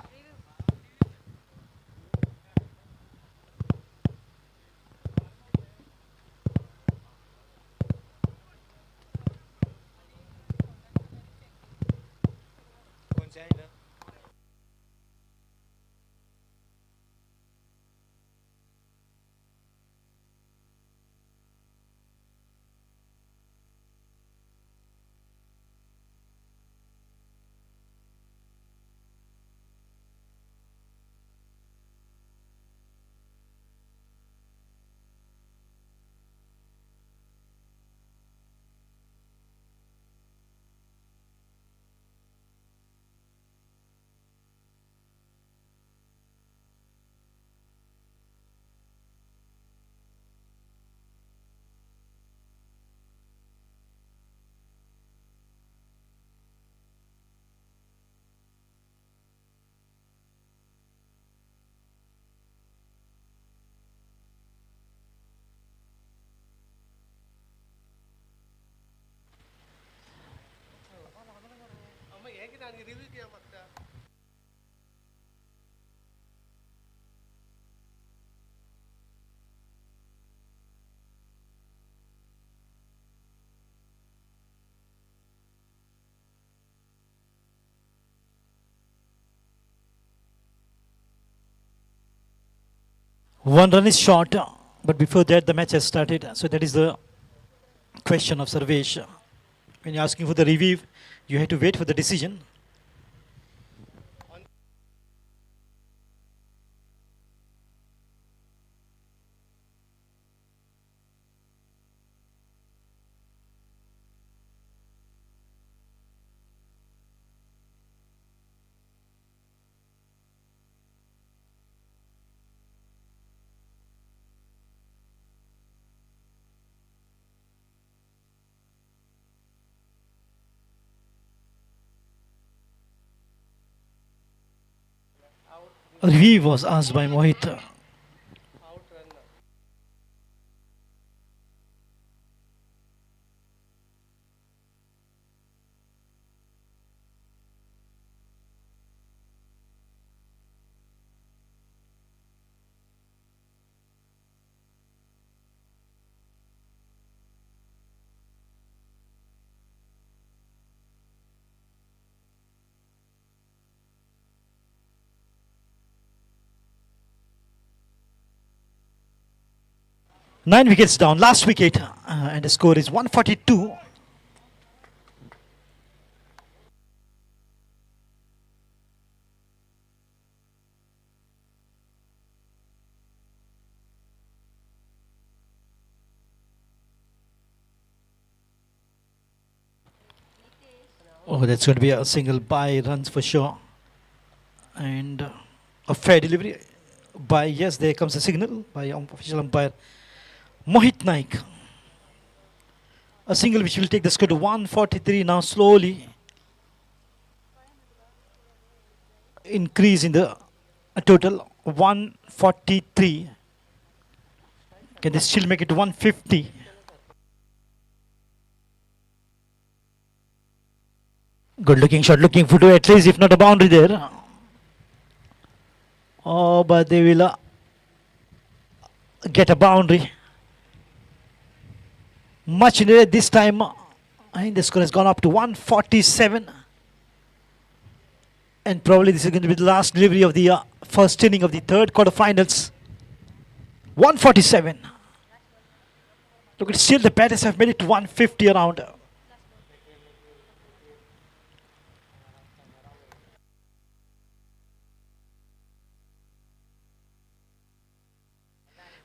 One run is short, but before that the match has started. So that is the question of Sarvesh. When you're asking for the review, you have to wait for the decision. A review was asked by Mohit. 9 wickets down, last wicket, and the score is 142. Oh, that's going to be a single by runs for sure. And a fair delivery by, yes, there comes a signal by official umpire Mohit Naik. A single which will take the score to 143 now, slowly increase in the total 143. Can they still make it to 150? Good looking shot, looking for two at least, if not a boundary there. Oh, but they will get a boundary. Much needed this time. I think the score has gone up to 147. And probably this is going to be the last delivery of the first inning of the third quarterfinals. 147. Look, it's still the batters have made it to 150 around.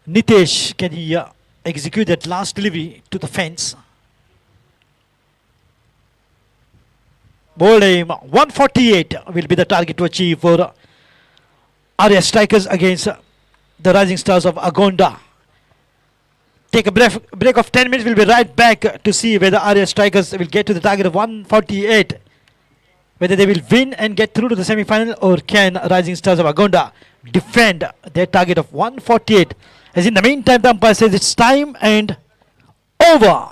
Nitesh, can he execute that last delivery to the fence? Bowled aim, 148 will be the target to achieve for Arya Strikers against the Rising Stars of Agonda. Take a break of 10 minutes. We'll be right back to see whether Arya Strikers will get to the target of 148. Whether they will win and get through to the semi-final, or can Rising Stars of Agonda defend their target of 148. As in the meantime, the umpire says it's time and over.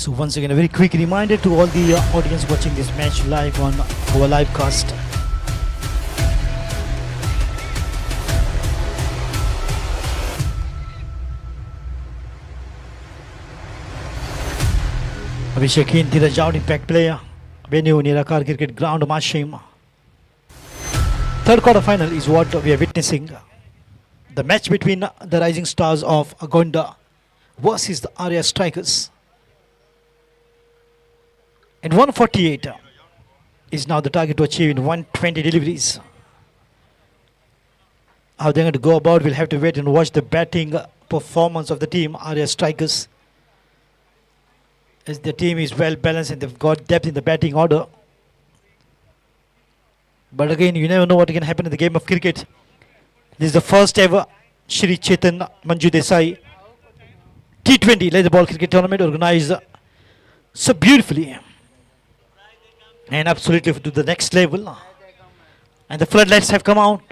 So once again, a very quick reminder to all the audience watching this match live on our live cast. Abhishek in the Rajout impact player. Venue near Akar Cricket Ground, Mashem. Third quarter final is what we are witnessing. The match between the Rising Stars of Agonda versus the Arya Strikers. And 148 is now the target to achieve in 120 deliveries. How they're going to go about, we'll have to wait and watch the batting performance of the team, Arya Strikers. As the team is well balanced and they've got depth in the batting order. But again, you never know what can happen in the game of cricket. This is the first ever Shri Chetan Manju Dessai T20 laser ball cricket tournament organized so beautifully and absolutely to the next level. And the floodlights have come out.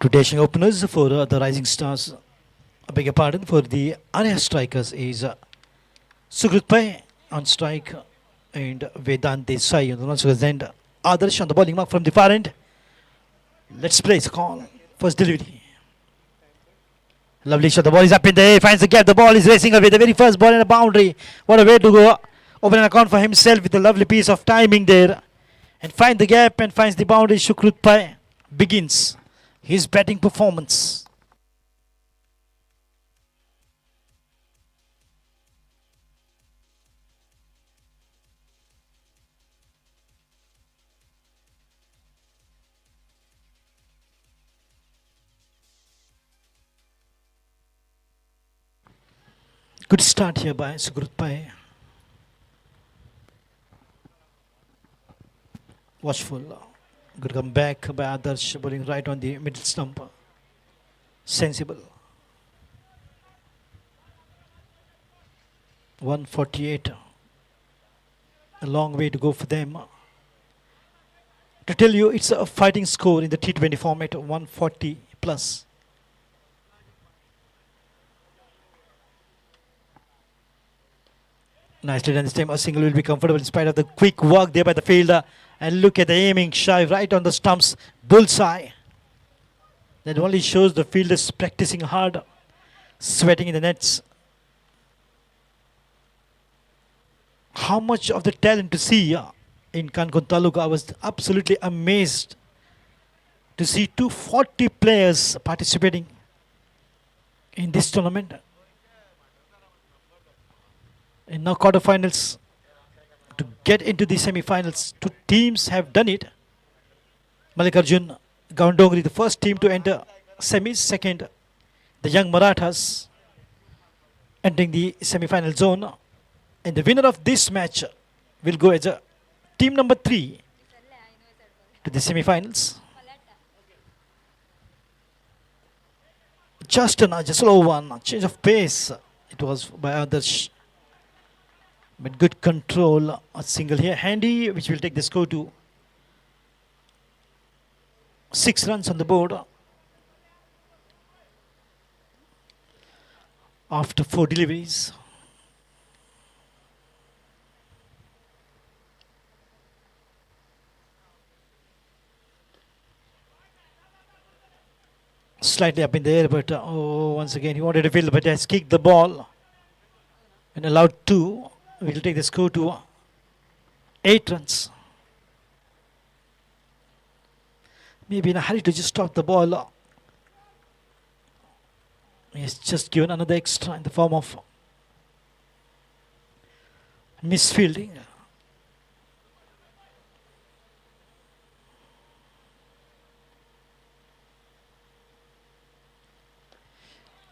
To dashing openers for the Rising Stars, I beg your pardon, for the Arya Strikers is Sukrut Pai on strike and Vedant Desai on the non-strikers end. Adarsh on the bowling mark from the far end. Let's place a call. First delivery. Lovely shot. The ball is up in the air. Finds the gap. The ball is racing away. The very first ball and a boundary. What a way to go. Open an account for himself with a lovely piece of timing there. And find the gap and finds the boundary. Sukrut Pai begins his batting performance. Good start here by Sukrut Pai. Watchful. Good comeback by Adarsh, bowling right on the middle stump. Sensible. 148. A long way to go for them. To tell you, it's a fighting score in the T20 format, 140 plus. Nicely done this time. A single will be comfortable in spite of the quick work there by the fielder. And look at the aiming shy right on the stumps. Bullseye. That only shows the fielders practicing hard, sweating in the nets. How much of the talent to see in Kankon Taluka. I was absolutely amazed to see 240 players participating in this tournament. In now quarterfinals, to get into the semi-finals, two teams have done it. Mallikarjun Gawandongri, the first team to enter semis. Second, the young Marathas entering the semi-final zone. And the winner of this match will go as a team number 3 to the semi-finals. Just a slow one, change of pace. It was by Adarsh. But good control, a single here, handy, which will take the score to 6 runs on the board. After 4 deliveries. Slightly up in the air, but once again he wanted to field, but has kicked the ball and allowed 2. Will take the score to 8 runs. Maybe in a hurry to just stop the ball. He has just given another extra in the form of misfielding.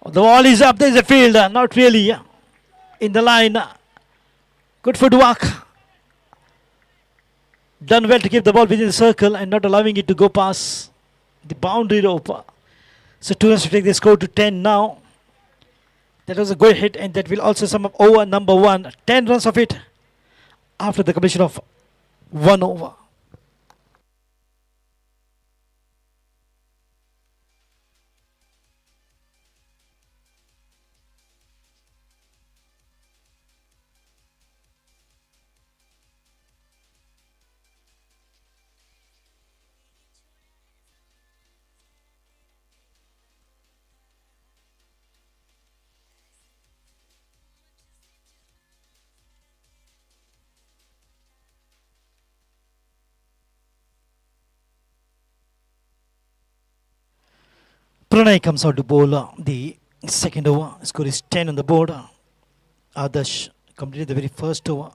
The ball is up, there is a fielder, not really in the line. Good footwork. Done well to keep the ball within the circle and not allowing it to go past the boundary rope. So 2 runs to take the score to 10 now. That was a good hit, and that will also sum up over number 1. 10 runs of it after the completion of 1 over. Pranay comes out to bowl the second over. Score is 10 on the board. Adarsh completed the very first over.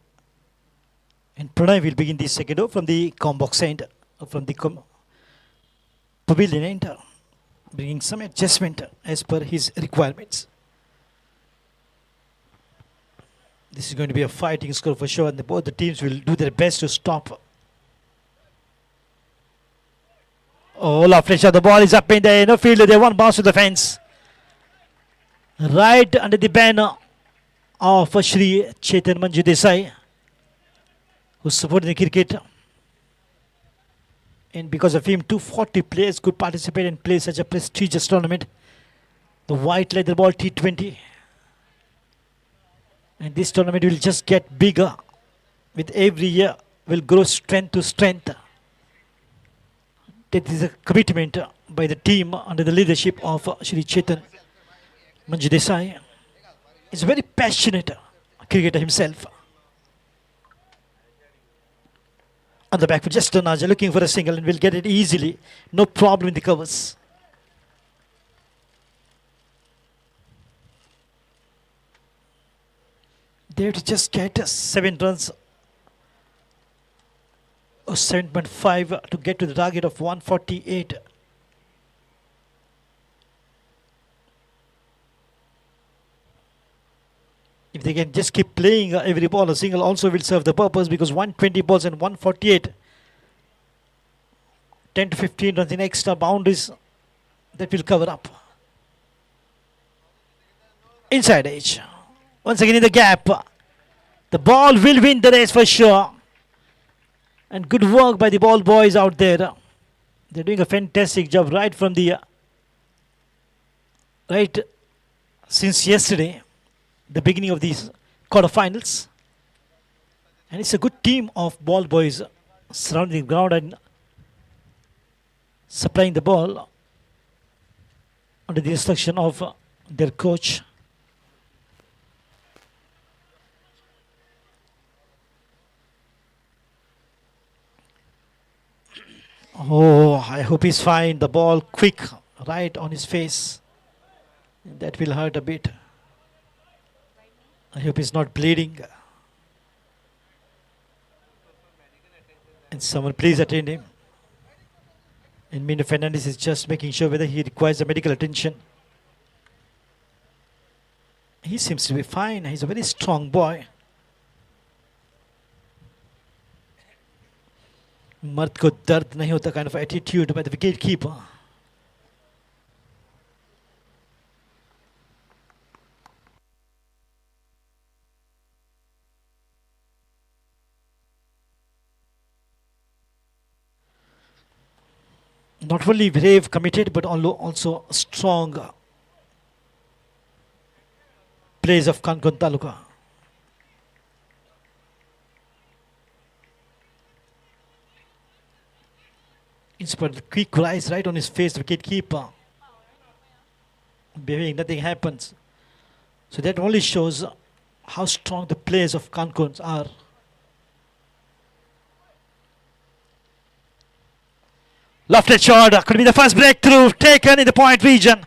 And Pranay will begin the second over from the combox end, from the pavilion end, bringing some adjustment as per his requirements. This is going to be a fighting score for sure, and both the teams will do their best to stop. Oh, lovely shot. The ball is up in the air. No fielder. They one bounce to the fence. Right under the banner of Shri Chetan Manju Dessai, who's supporting the cricket. And because of him, 240 players could participate and play such a prestigious tournament. The white leather ball T20. And this tournament will just get bigger. With every year, will grow strength to strength. That is a commitment by the team under the leadership of Shri Chetan Manju Dessai. He's a very passionate cricketer himself. On the back foot, just Naja looking for a single and will get it easily. No problem in the covers. They have to just get 7 runs. 7.5 to get to the target of 148. If they can just keep playing every ball, a single also will serve the purpose, because 120 balls and 148. 10 to 15 runs in extra boundaries that will cover up. Inside edge. Once again in the gap. The ball will win the race for sure. And good work by the ball boys out there. They're doing a fantastic job right from the right since yesterday, the beginning of these quarterfinals. And it's a good team of ball boys surrounding the ground and supplying the ball under the instruction of their coach. Oh, I hope he's fine. The ball quick right on his face. That will hurt a bit. I hope he's not bleeding. And someone please attend him. And Mino Fernandez is just making sure whether he requires a medical attention. He seems to be fine. He's a very strong boy. मर्द को दर्द नहीं होता kind of attitude by the wicket keeper. Not only brave, committed, but also strong plays of Kankon Taluka. In spite of the quick rise right on his face, the wicket keeper behaving, nothing happens. So that only shows how strong the players of Kankons are. Lofted shot could be the first breakthrough taken in the point region.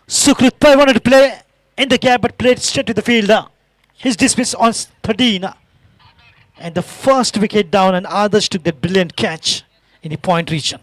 Sukrut Pai wanted to play in the gap but played straight to the fielder. He's dismissed on 13. And the first wicket down, and Adarsh took that brilliant catch in the point region.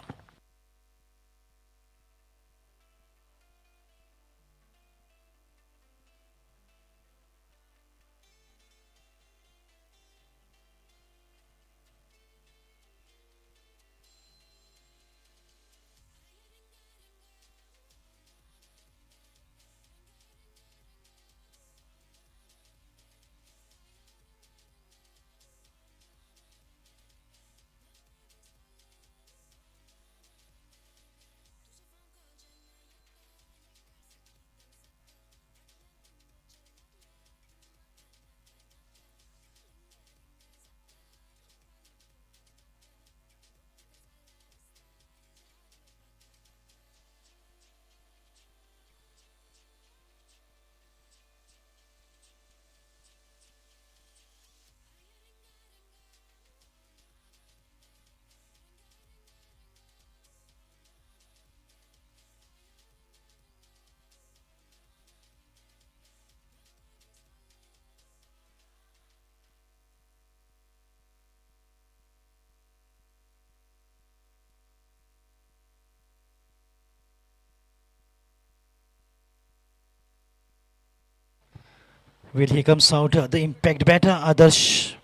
Well, here comes out the impact batter, Adarsh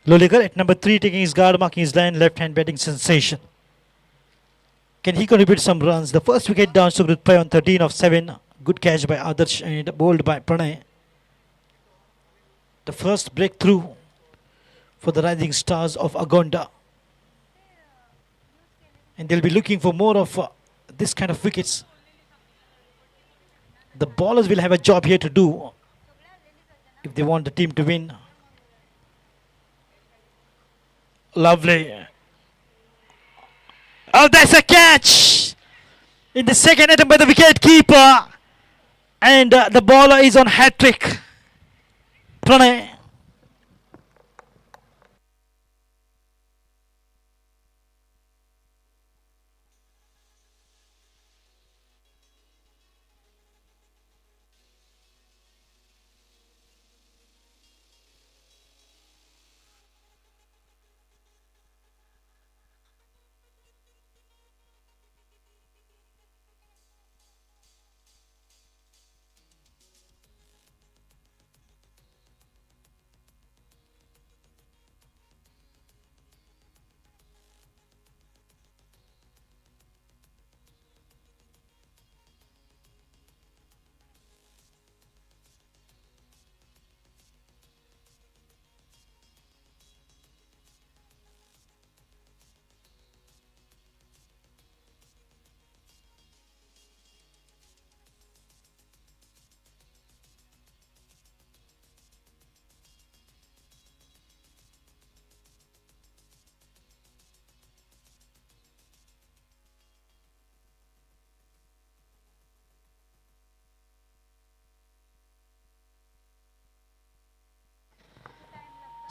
Lolikar at number 3, taking his guard, marking his line, left-hand batting sensation. Can he contribute some runs? The first wicket down, Sukrut Pai on 13 of 7. Good catch by Adarsh and bowled by Pranay. The first breakthrough for the rising stars of Agonda. And they'll be looking for more of this kind of wickets. The bowlers will have a job here to do if they want the team to win. Lovely. Oh, that's a catch! In the second attempt by the wicket keeper. And the bowler is on hat-trick. Pranay.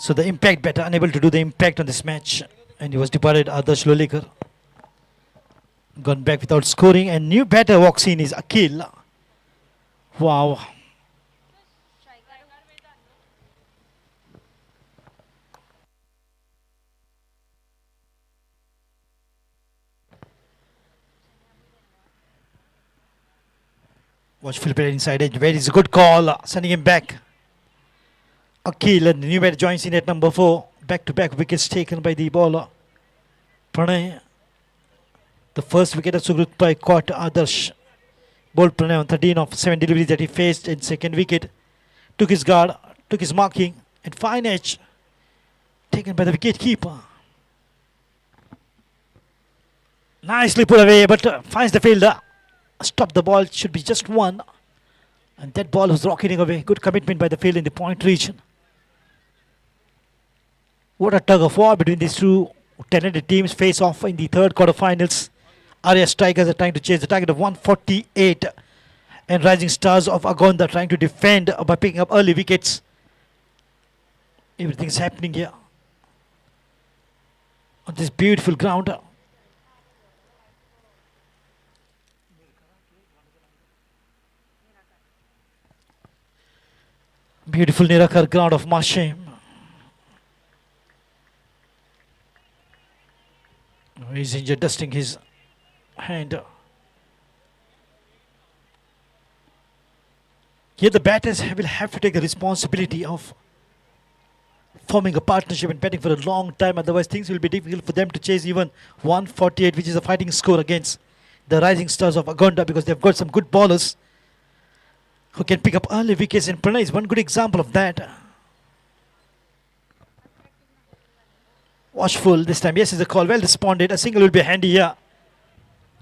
So the impact better, unable to do the impact on this match. And he was departed, Adarsh Lolikar. Gone back without scoring. And new batter walks in is Akhil. Wow. Watch Philip inside edge. Where is a good call. Sending him back. Akhil and the new batter joins in at number 4. Back-to-back wickets taken by the bowler. Pranay. The first wicket of Sugrut by caught Adarsh. Bowled Pranay on 13 of 7 deliveries that he faced in second wicket. Took his guard, took his marking, and fine edge taken by the wicket keeper. Nicely put away, but finds the fielder. Stop the ball, should be just one. And that ball was rocketing away. Good commitment by the field in the point region. What a tug of war between these two talented teams face off in the third quarterfinals. Arya Strikers are trying to chase the target of 148. And Rising Stars of Agonda trying to defend by picking up early wickets. Everything's happening here on this beautiful ground. Beautiful Nirakar ground of Mashem. He's injured, dusting his hand. Here the batters will have to take the responsibility of forming a partnership and batting for a long time. Otherwise things will be difficult for them to chase even 148, which is a fighting score against the Rising Stars of Agonda, because they've got some good bowlers who can pick up early wickets, and Pranay is one good example of that. Watchful this time. Yes, is a call. Well responded. A single will be handy here.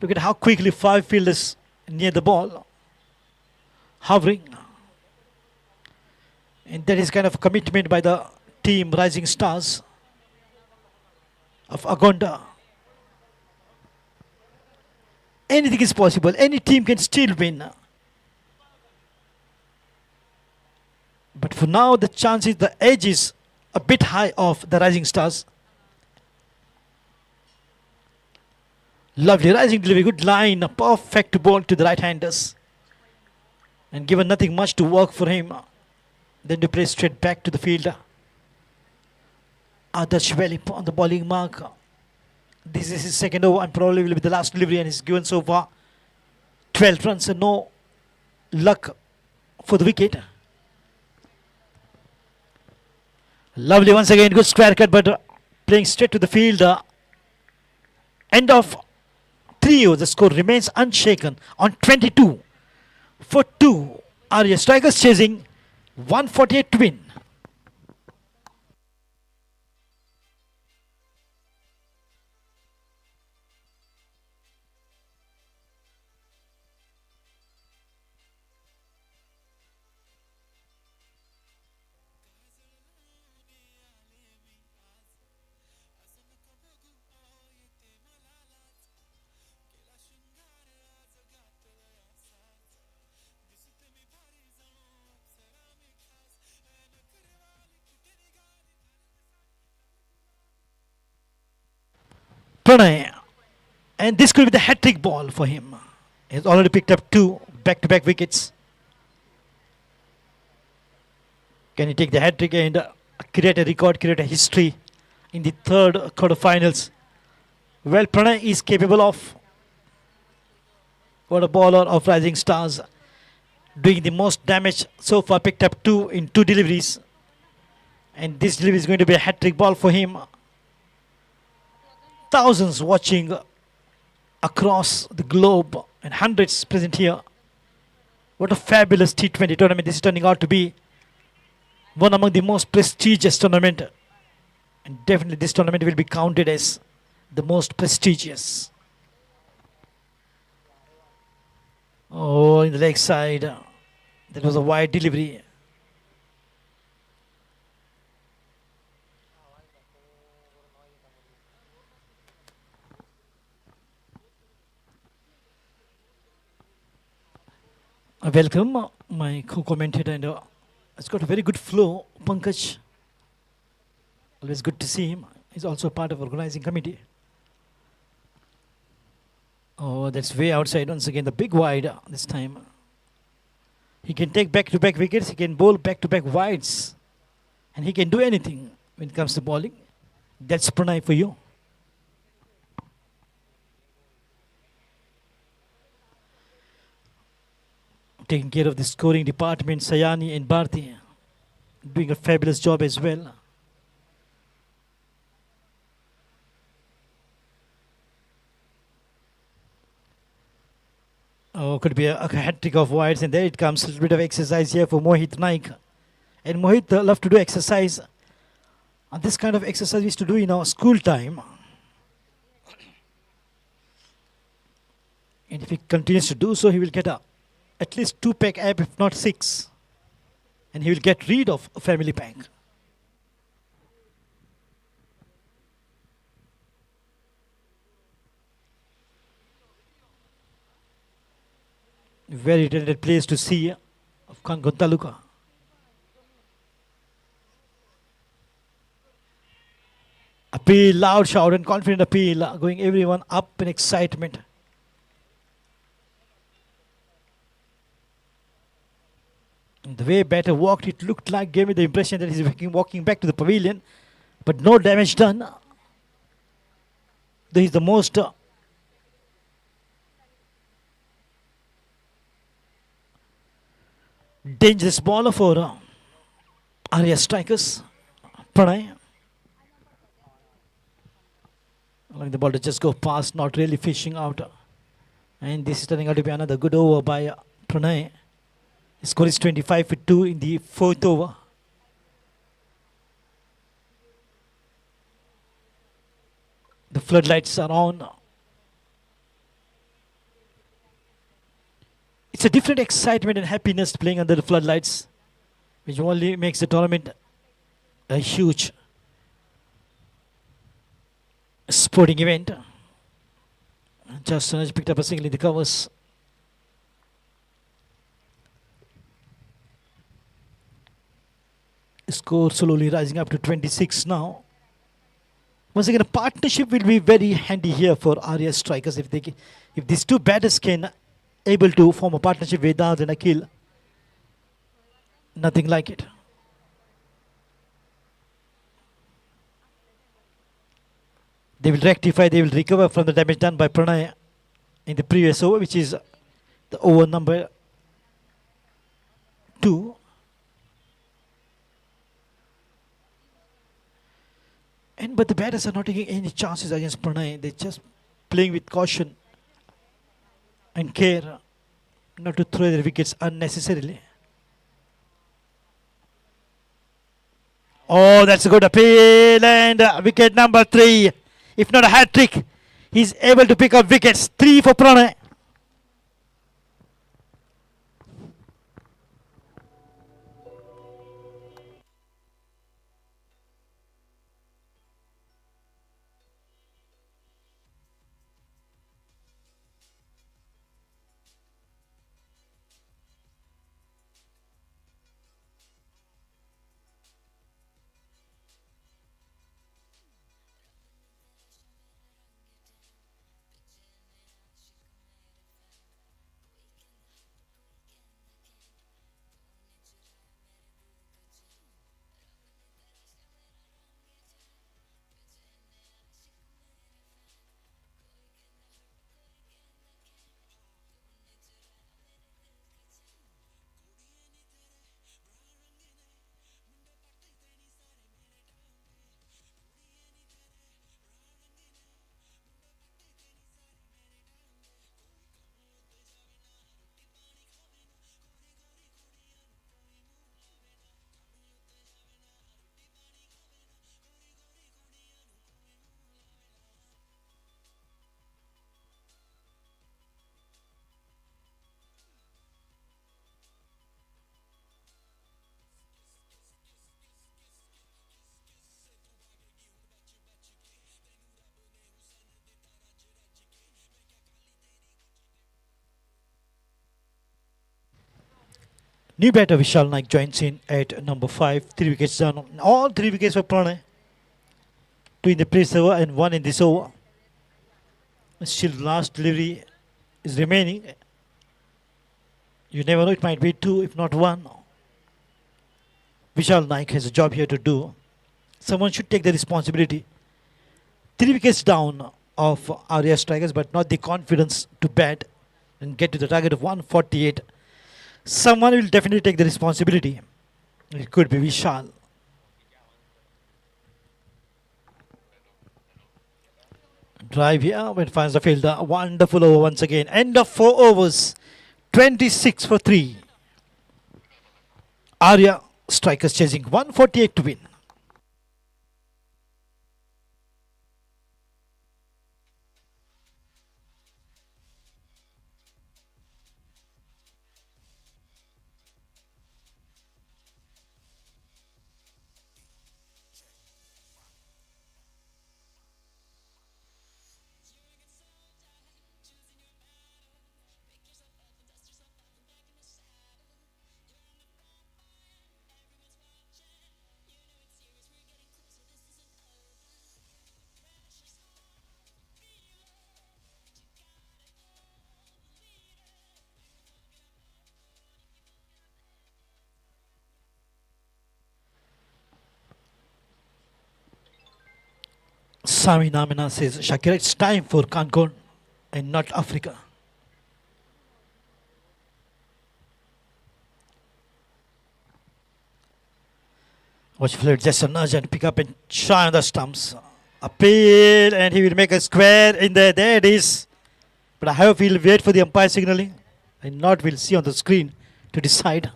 Look at how quickly 5 fielders near the ball. Hovering. And that is kind of a commitment by the team Rising Stars of Agonda. Anything is possible. Any team can still win. But for now, the chances, the edge is a bit high of the Rising Stars. Lovely rising delivery, good line, a perfect ball to the right-handers. And given nothing much to work for him, then to play straight back to the fielder. Adarsh Velip on the bowling mark. This is his second over and probably will be the last delivery, and he's given so far 12 runs and no luck for the wicket. Lovely once again, good square cut, but playing straight to the fielder. End of 3 overs, the score remains unshaken on 22 for 2. Arya Strikers chasing 148 to win. Pranay, and this could be the hat-trick ball for him. He's already picked up 2 back-to-back wickets. Can he take the hat-trick and create a record, create a history in the third quarterfinals? Well, Pranay is capable of. What a bowler of Rising Stars, doing the most damage so far. Picked up 2 in 2 deliveries, and this delivery is going to be a hat-trick ball for him. Thousands watching across the globe and hundreds present here. What a fabulous T20 tournament this is turning out to be. One among the most prestigious tournament, and definitely this tournament will be counted as the most prestigious. Oh, in the leg side, that was a wide delivery. Welcome, my co-commentator, and it's got a very good flow, Pankaj. Always good to see him. He's also part of organizing committee. Oh, that's way outside once again. The big wide this time. He can take back-to-back wickets. He can bowl back-to-back wides. And he can do anything when it comes to bowling. That's Pranay for you. Taking care of the scoring department, Sayani and Bharti doing a fabulous job as well. Oh, could be a hat-trick of wides, and there it comes. A little bit of exercise here for Mohit Naik. And Mohit love to do exercise. And this kind of exercise we used to do in our school time. And if he continues to do so, he will get at least 2-pack ab, if not 6. And he will get rid of a family pack. Very talented place to see of Kangon Taluka. Appeal, loud shout and confident appeal, going everyone up in excitement. And the way batter walked, it looked like, gave me the impression that he's walking back to the pavilion, but no damage done. Though he's the most dangerous bowler for Arya strikers, Pranay. Allowing the ball to just go past, not really fishing out. And this is turning out to be another good over by Pranay. His score is 25 for 2 in the 4th over. The floodlights are on. It's a different excitement and happiness playing under the floodlights, which only makes the tournament a huge sporting event. Justin has picked up a single in the covers. Score slowly rising up to 26 now. Once again, a partnership will be very handy here for Arya strikers if these two batters can able to form a partnership with Vedant and Nikhil. Nothing like it. They will rectify, they will recover from the damage done by Pranay in the previous over, which is the over number 2. But the batters are not taking any chances against Pranay. They're just playing with caution and care not to throw their wickets unnecessarily. Oh, that's a good appeal, and wicket number 3. If not a hat-trick, he's able to pick up wickets. 3 for Pranay. New batter Vishal Naik joins in at number 5. 3 wickets down. All 3 wickets for Pranay. 2 in the previous over and 1 in this over. Still last delivery is remaining. You never know, it might be 2 if not 1. Vishal Naik has a job here to do. Someone should take the responsibility. 3 wickets down of Arya strikers, but not the confidence to bat and get to the target of 148. Someone will definitely take the responsibility. It could be Vishal. Drive here when finds the fielder. Wonderful over once again. End of 4 overs. 26 for 3. Arya strikers chasing 148 to win. Sami Namina says, Shakira, it's time for Cancun and not Africa. Watch Floyd just a nudge and pick up and try on the stumps. Appeal and he will make a square in there. There it is. But I have a feel wait for the umpire signaling and not we'll see on the screen to decide.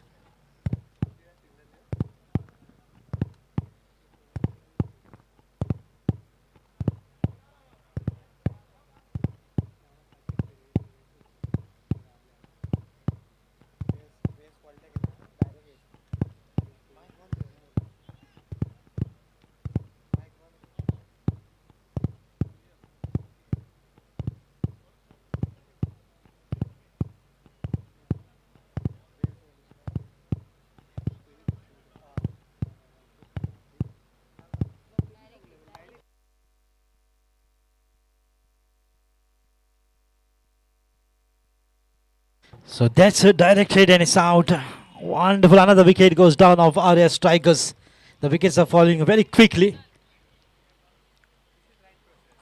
So that's a direct hit and it's out. Wonderful. Another wicket goes down of Arya strikers. The wickets are falling very quickly.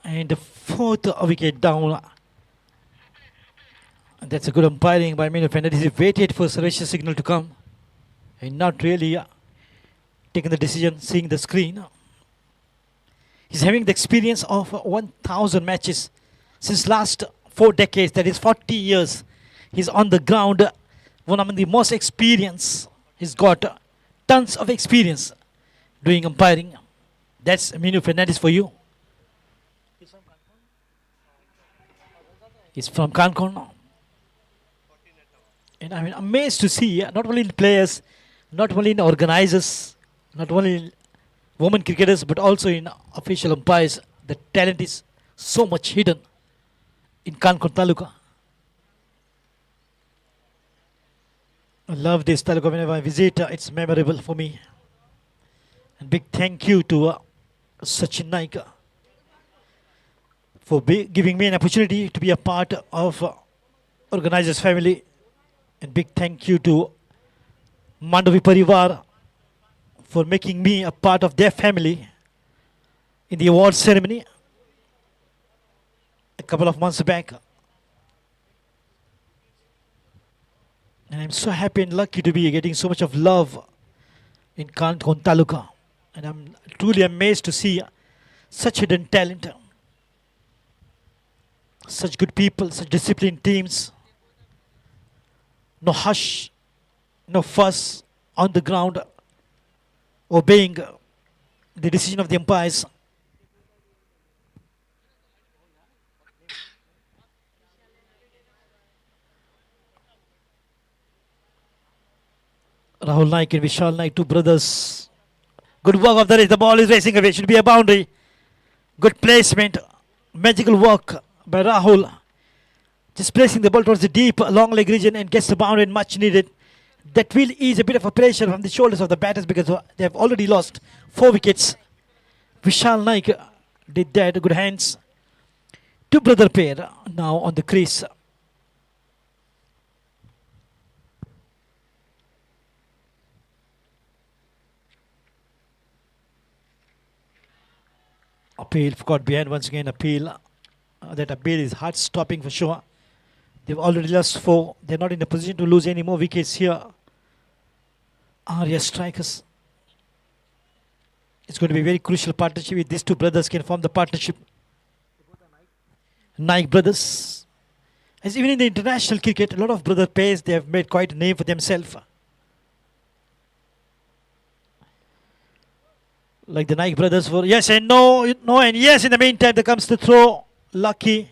And the 4th wicket down. And that's a good umpiring by Minu Fernandez. He waited for Sarvesh's signal to come. And not really taking the decision, seeing the screen. He's having the experience of 1,000 matches since last 4 decades. That is 40 years. He's on the ground, one of the most experienced. He's got tons of experience doing umpiring. That's Minu Fernandez for you. He's from Cancun. And I'm amazed to see not only in players, not only in organizers, not only in women cricketers, but also in official umpires. The talent is so much hidden in Cancun Taluka. I love this Taluka. Whenever I visit, it's memorable for me. And big thank you to Sachin Naik for giving me an opportunity to be a part of organizers' family. And big thank you to Mandavi Parivar for making me a part of their family in the awards ceremony a couple of months back. And I'm so happy and lucky to be getting so much of love in Cancun Taluka. And I'm truly amazed to see such hidden talent, such good people, such disciplined teams. No hush, no fuss on the ground, obeying the decision of the umpires. Rahul Naik and Vishal Naik, 2 brothers. Good work of the race. The ball is racing away. Should be a boundary. Good placement. Magical work by Rahul. Just placing the ball towards the deep long leg region and gets the boundary and much needed. That will ease a bit of a pressure from the shoulders of the batters because they have already lost 4 wickets. Vishal Naik did that. Good hands. Two brother pair now on the crease. Appeal got behind once again. Appeal. That appeal is hard stopping for sure. They've already lost 4. They're not in a position to lose any more wickets here. Arya strikers. It's going to be a very crucial partnership if these two brothers can form the partnership. Naik brothers. As even in the international cricket, a lot of brother pairs, they have made quite a name for themselves. Like the Naik brothers for yes and no, no and yes. In the meantime, there comes the throw. Lucky.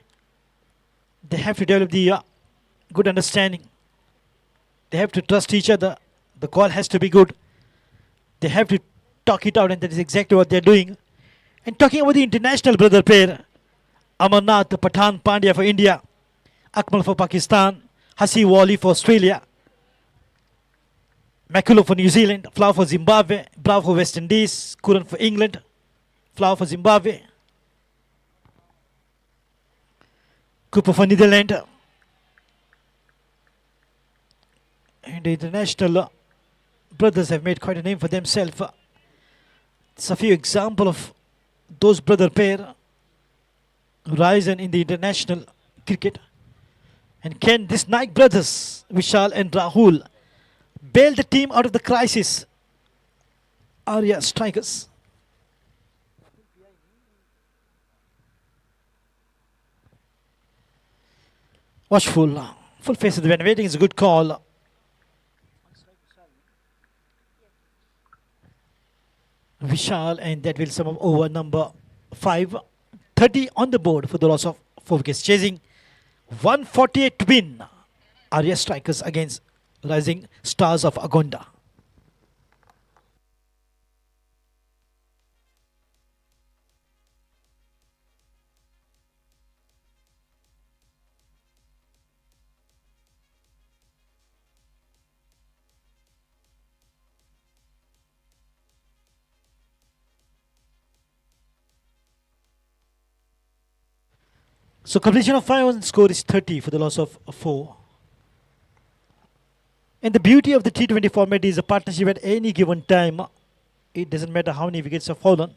They have to develop the good understanding. They have to trust each other. The call has to be good. They have to talk it out, and that is exactly what they're doing. And talking about the international brother pair, Amarnath Pathan Pandya for India, Akmal for Pakistan, Hasi Wali for Australia, Maculo for New Zealand, Flower for Zimbabwe, Bravo for West Indies, Curran for England, Flower for Zimbabwe, Cooper for Netherlands. And the international brothers have made quite a name for themselves. It's a few examples of those brother pair risen in the international cricket. And can this Naik brothers, Vishal and Rahul, bail the team out of the crisis? Arya strikers. Watchful. Full face of the wind. Waiting is a good call. Vishal, and that will sum up over number 5. 30 on the board for the loss of 4 wickets. Chasing 148 to win. Arya strikers against rising stars of Agonda. So completion of 5 and score is 30 for the loss of 4. And the beauty of the T20 format is a partnership at any given time. It doesn't matter how many wickets have fallen.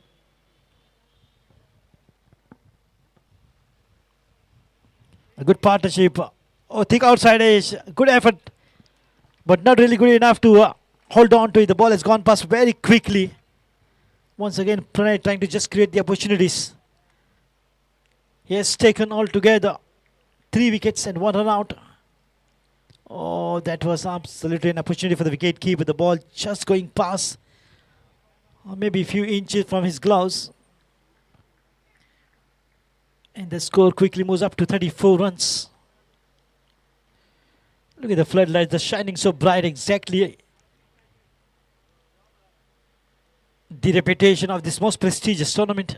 A good partnership. Oh, thick outside edge. Good effort. But not really good enough to hold on to it. The ball has gone past very quickly. Once again, Pranay trying to just create the opportunities. He has taken altogether 3 wickets and 1 run out. Oh, that was absolutely an opportunity for the wicket keeper. The ball just going past, or maybe a few inches from his gloves. And the score quickly moves up to 34 runs. Look at the floodlights, they're shining so bright, exactly the reputation of this most prestigious tournament.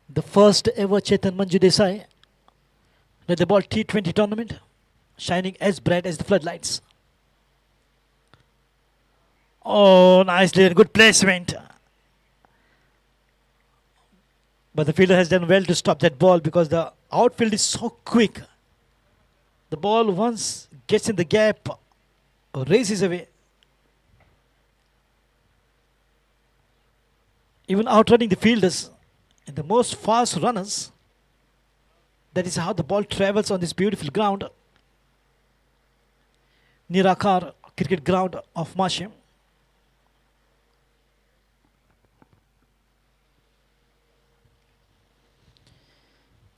The first ever Chetan Manju Dessai led the ball T20 tournament, shining as bright as the floodlights. Oh, nicely and good placement. But the fielder has done well to stop that ball because the outfield is so quick. The ball once gets in the gap, races away. Even outrunning the fielders. And the most fast runners, that is how the ball travels on this beautiful ground. Nirakar cricket ground of Mashem.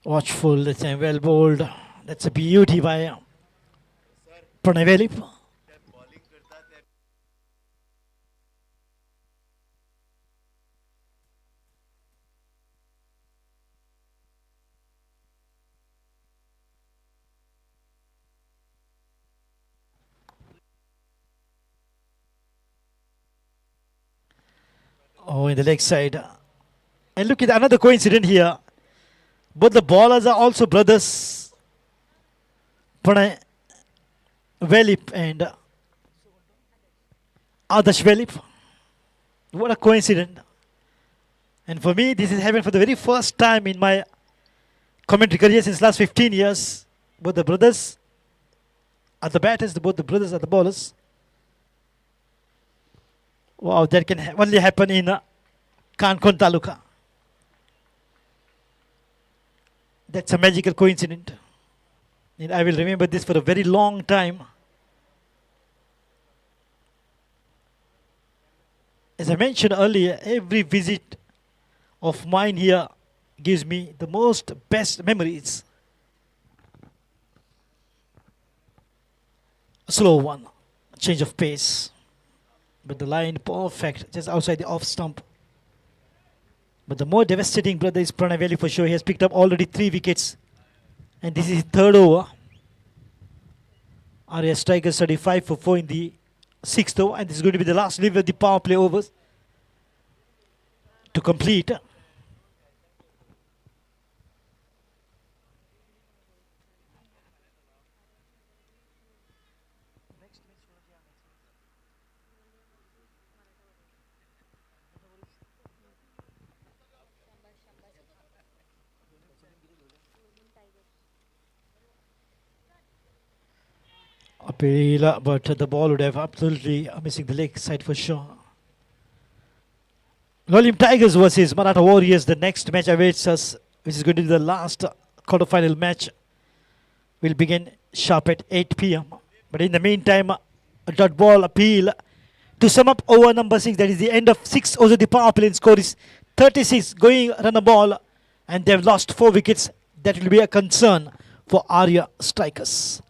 Watchful, that's well bowled. That's a beauty by Pranay. Oh, in the leg side. And look at another coincidence here. Both the bowlers are also brothers. Pranay Velip and Adarsh Velip. What a coincidence. And for me, this is heaven for the very first time in my commentary career since last 15 years. Both the brothers are the batters, both the brothers are the bowlers. Wow, that can only happen in Kankon Taluka. That's a magical coincidence. And I will remember this for a very long time. As I mentioned earlier, every visit of mine here gives me the most best memories. A slow one, change of pace. But the line perfect, just outside the off stump. But the more devastating brother is Pranay Valley for sure. He has picked up already 3 wickets. And this is his third over. Arya Strikers 35 for 4 in the 6th over. And this is going to be the last leave of the power play overs to complete. Appeal, but the ball would have absolutely missing the leg side for sure. Lolium Tigers versus Maratha Warriors. The next match awaits us, which is going to be the last quarter-final match. Will begin sharp at 8 p.m. But in the meantime, a dot ball appeal to sum up over number 6. That is the end of 6 overs. The power play score is 36 going run a ball, and they've lost 4 wickets. That will be a concern for Arya Strikers.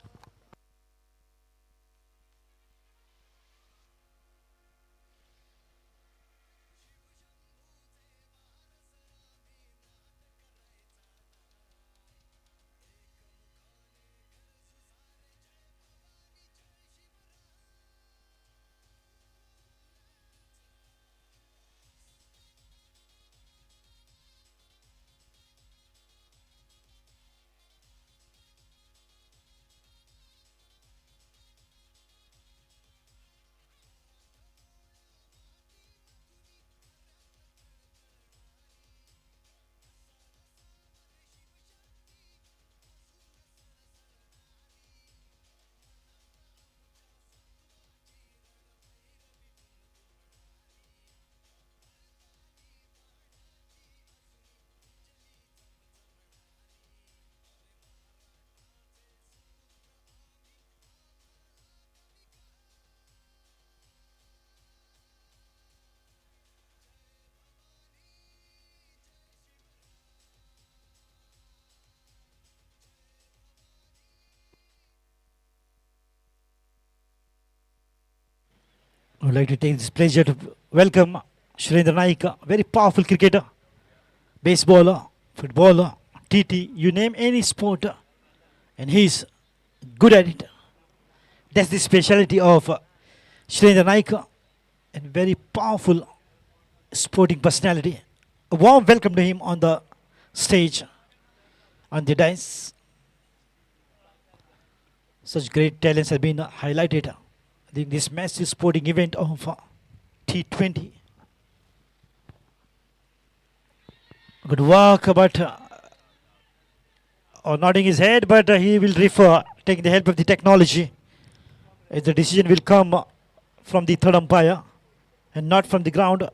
I would like to take this pleasure to welcome Shirendra Naik, very powerful cricketer, baseballer, footballer, TT, you name any sport, and he's good at it. That's the speciality of Shirendra Naik, and very powerful sporting personality. A warm welcome to him on the stage, on the dais. Such great talents have been highlighted in this massive sporting event of T20. Good work, but or nodding his head, but he will refer, taking the help of the technology, as the decision will come from the third umpire and not from the ground.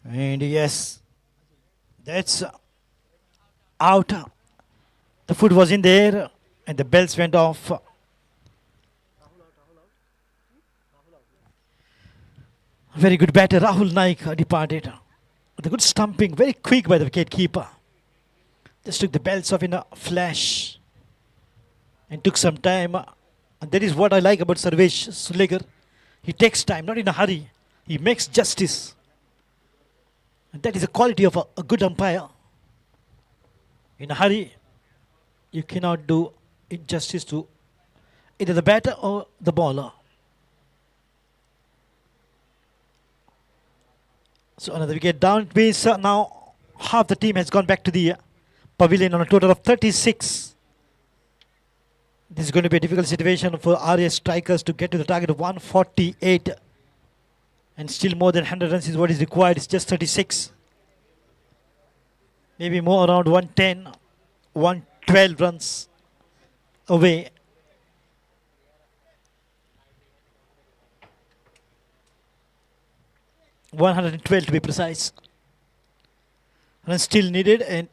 And yes, that's out. The foot was in there and the bells went off. Very good batter, Rahul Naik departed. With a good stumping, very quick by the wicket keeper. Just took the bells off in a flash and took some time. And that is what I like about Sarvesh Sulegar. He takes time, not in a hurry. He makes justice. And that is the quality of a good umpire. In a hurry, you cannot do injustice to either the batter or the bowler. So another wicket down. It means now half the team has gone back to the pavilion on a total of 36. This is going to be a difficult situation for RS strikers to get to the target of 148. And still more than 100 runs is what is required. It's just 36. Maybe more around 110, 112 runs away. $112 to be precise. And still needed, and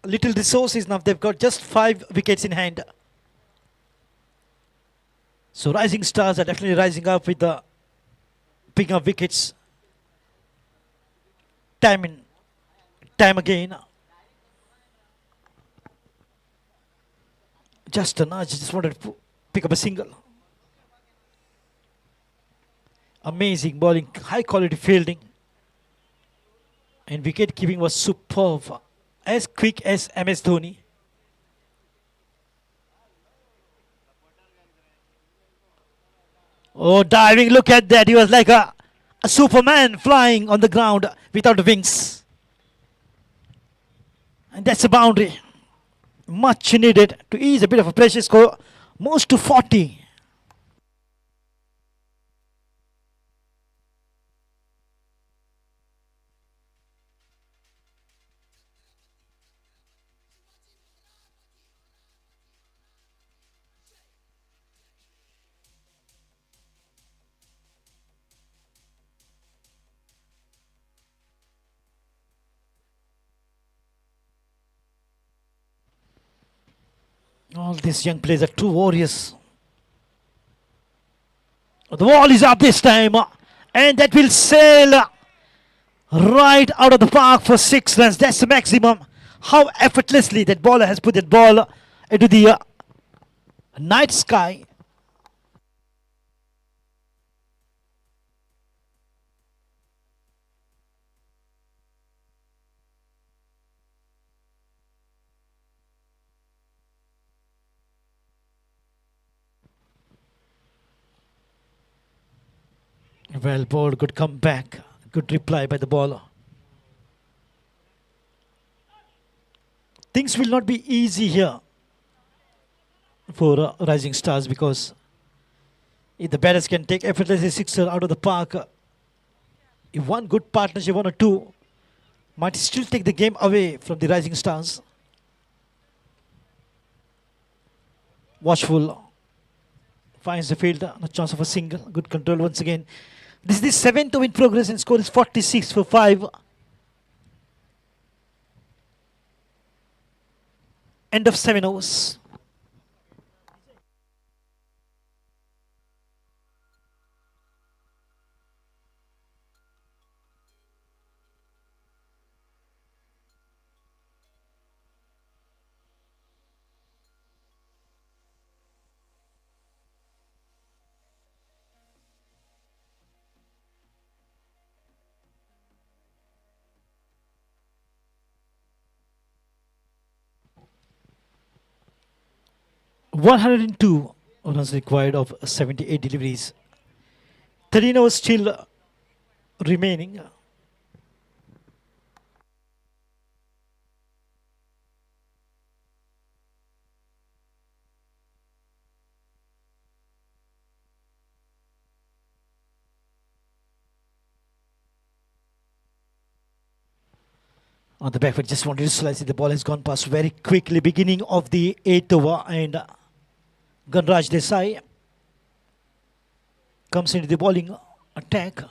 little resources now. They've got just 5 wickets in hand. So rising stars are definitely rising up with the picking up wickets. Time in, time again. Just a nudge, just wanted to pick up a single. Amazing bowling, high quality fielding. And wicket keeping was superb. As quick as MS Dhoni. Oh, diving, look at that. He was like a Superman flying on the ground without wings. And that's a boundary. Much needed to ease a bit of a pressure score. Moves to 40. All these young players are true warriors. The ball is up this time, and that will sail right out of the park for 6 runs. That's the maximum. How effortlessly that bowler has put that ball into the night sky. Well bowled, good comeback, good reply by the bowler. Things will not be easy here for Rising Stars, because if the batters can take effortlessly sixer out of the park, if one good partnership, 1 or 2, might still take the game away from the Rising Stars. Watchful, finds the field, no chance of a single, good control once again. This is the 7th over in progress and score is 46 for 5. End of 7 overs. $102 runs required of 78 deliveries. 13 overs still remaining. On the back foot, just wanted to slice it. The ball has gone past very quickly. Beginning of the 8th over, and Ganraj Desai comes into the bowling attack.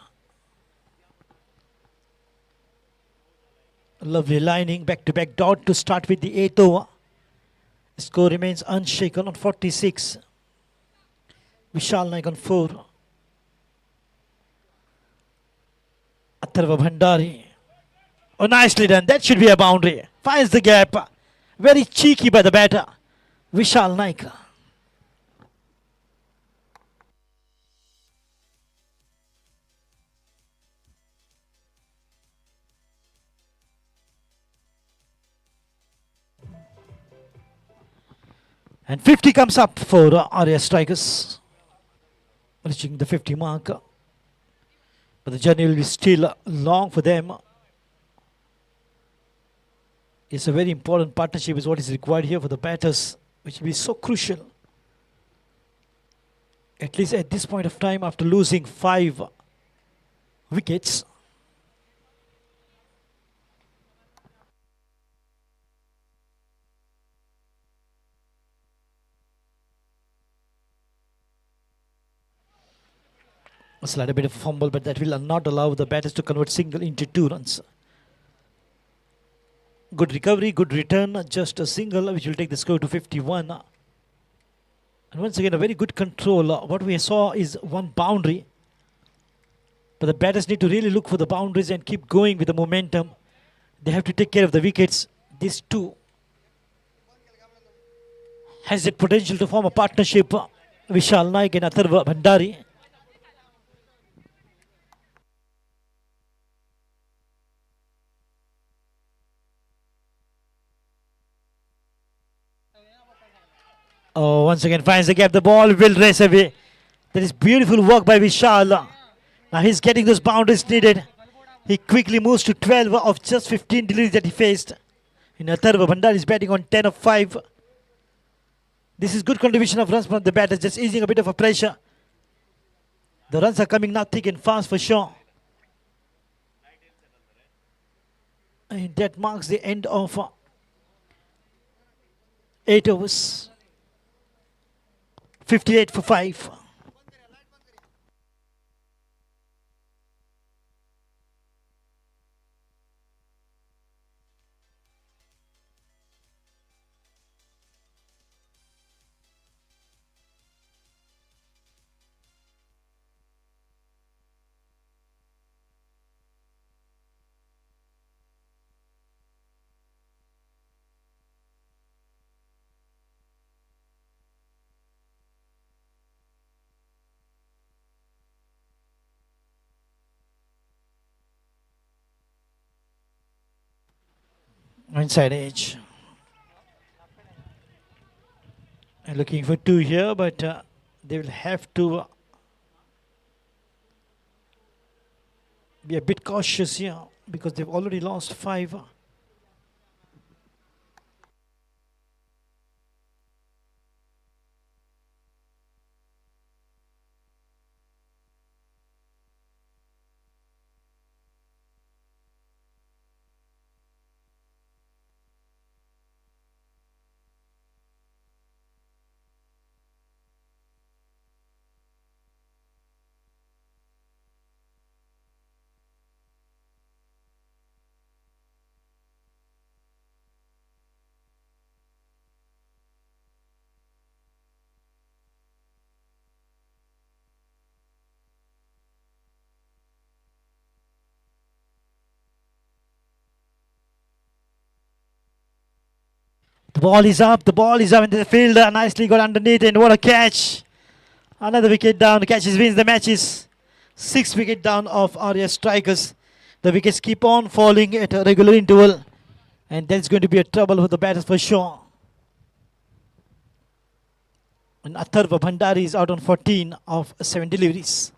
Lovely lining, back-to-back dot to start with the 8th over. The score remains unshaken on 46. Vishal Naik on 4. Atharva Bhandari. Oh, nicely done. That should be a boundary. Finds the gap. Very cheeky by the batter. Vishal Naik. And 50 comes up for Arya Strikers. Reaching the 50 mark. But the journey will be still long for them. It's a very important partnership is what is required here for the batters, which will be so crucial. At least at this point of time, after losing 5 wickets. A slight bit of a fumble, but that will not allow the batters to convert single into 2 runs. Good recovery, good return, just a single which will take the score to 51. And once again, a very good control. What we saw is one boundary. But the batters need to really look for the boundaries and keep going with the momentum. They have to take care of the wickets. These two has the potential to form a partnership. Vishal Naik and Atharva Bhandari. Oh, once again finds the gap. The ball will race away. That is beautiful work by Vishal. Now he's getting those boundaries needed. He quickly moves to 12 of just 15 deliveries that he faced. And Atharva Bhandari is batting on 10 of 5. This is good contribution of runs from the batters, just easing a bit of a pressure. The runs are coming now thick and fast for sure. And that marks the end of 8 overs. 58 for 5. Inside edge. And looking for 2 here, but they will have to be a bit cautious here because they've already lost 5. The ball is up in the fielder. Nicely got underneath, and what a catch. Another wicket down. The catches wins the matches. 6 wicket down of Arya Strikers. The wickets keep on falling at a regular interval. And that's going to be a trouble for the batters for sure. And Atharva Bhandari is out on 14 of 7 deliveries.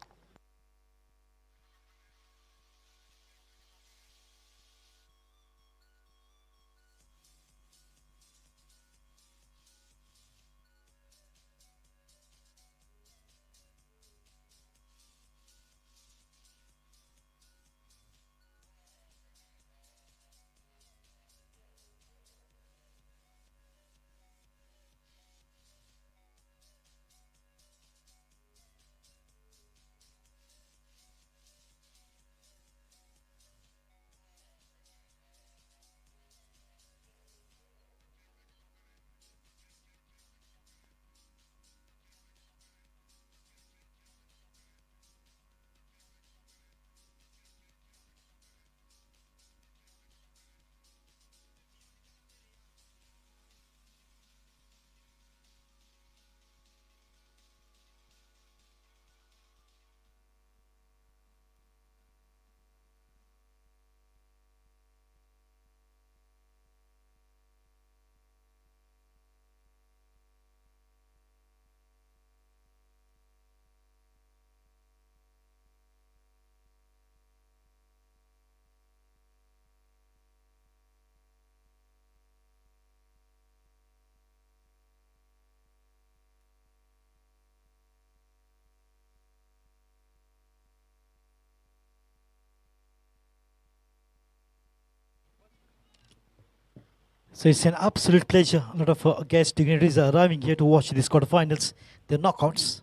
So it's an absolute pleasure. A lot of guest dignitaries are arriving here to watch these quarterfinals, the knockouts.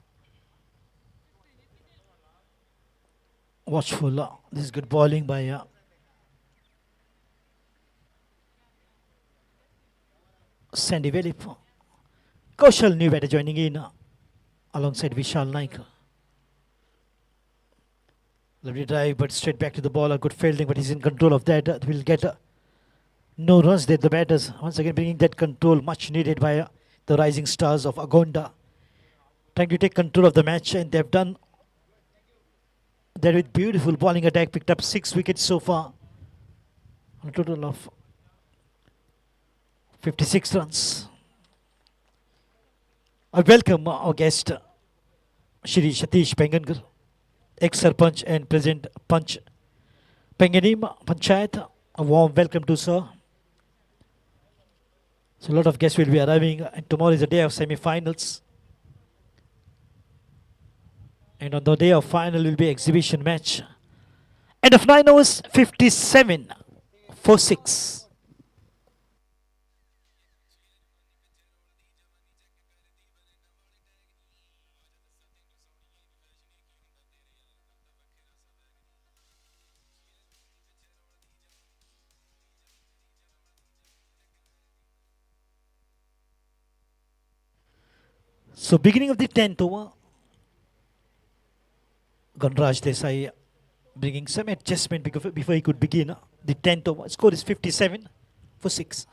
Watchful. This is good bowling by Sandy Velip. Kaushal, new batter joining in alongside Vishal Naik. Lovely drive, but straight back to the ball. A good fielding, but he's in control of that. Will get no runs there. The batters once again bringing that control, much needed by the rising stars of Agonda, trying to take control of the match, and they've done that with beautiful bowling attack. Picked up 6 wickets so far on a total of 56 runs. I welcome our guest, Shri Satish Pengankar, ex-Sarpanch and present Panch Penganim Panchayat. A warm welcome to sir. So a lot of guests will be arriving, and tomorrow is the day of semi-finals. And on the day of final will be exhibition match. End of 9 overs, 57 for 6. So beginning of the 10th over, Ganraj Desai bringing some adjustment before he could begin the 10th over. Score is 57 for 6.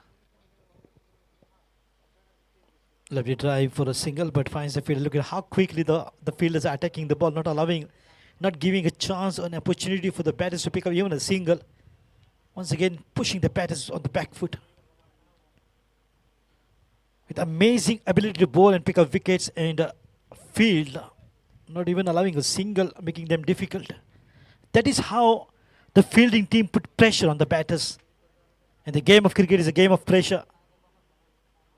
Lovely drive for a single, but finds the fielder. Look at how quickly the fielders are attacking the ball, not giving a chance or an opportunity for the batters to pick up even a single. Once again, pushing the batters on the back foot. With amazing ability to bowl and pick up wickets and field, not even allowing a single, making them difficult. That is how the fielding team put pressure on the batters. And the game of cricket is a game of pressure.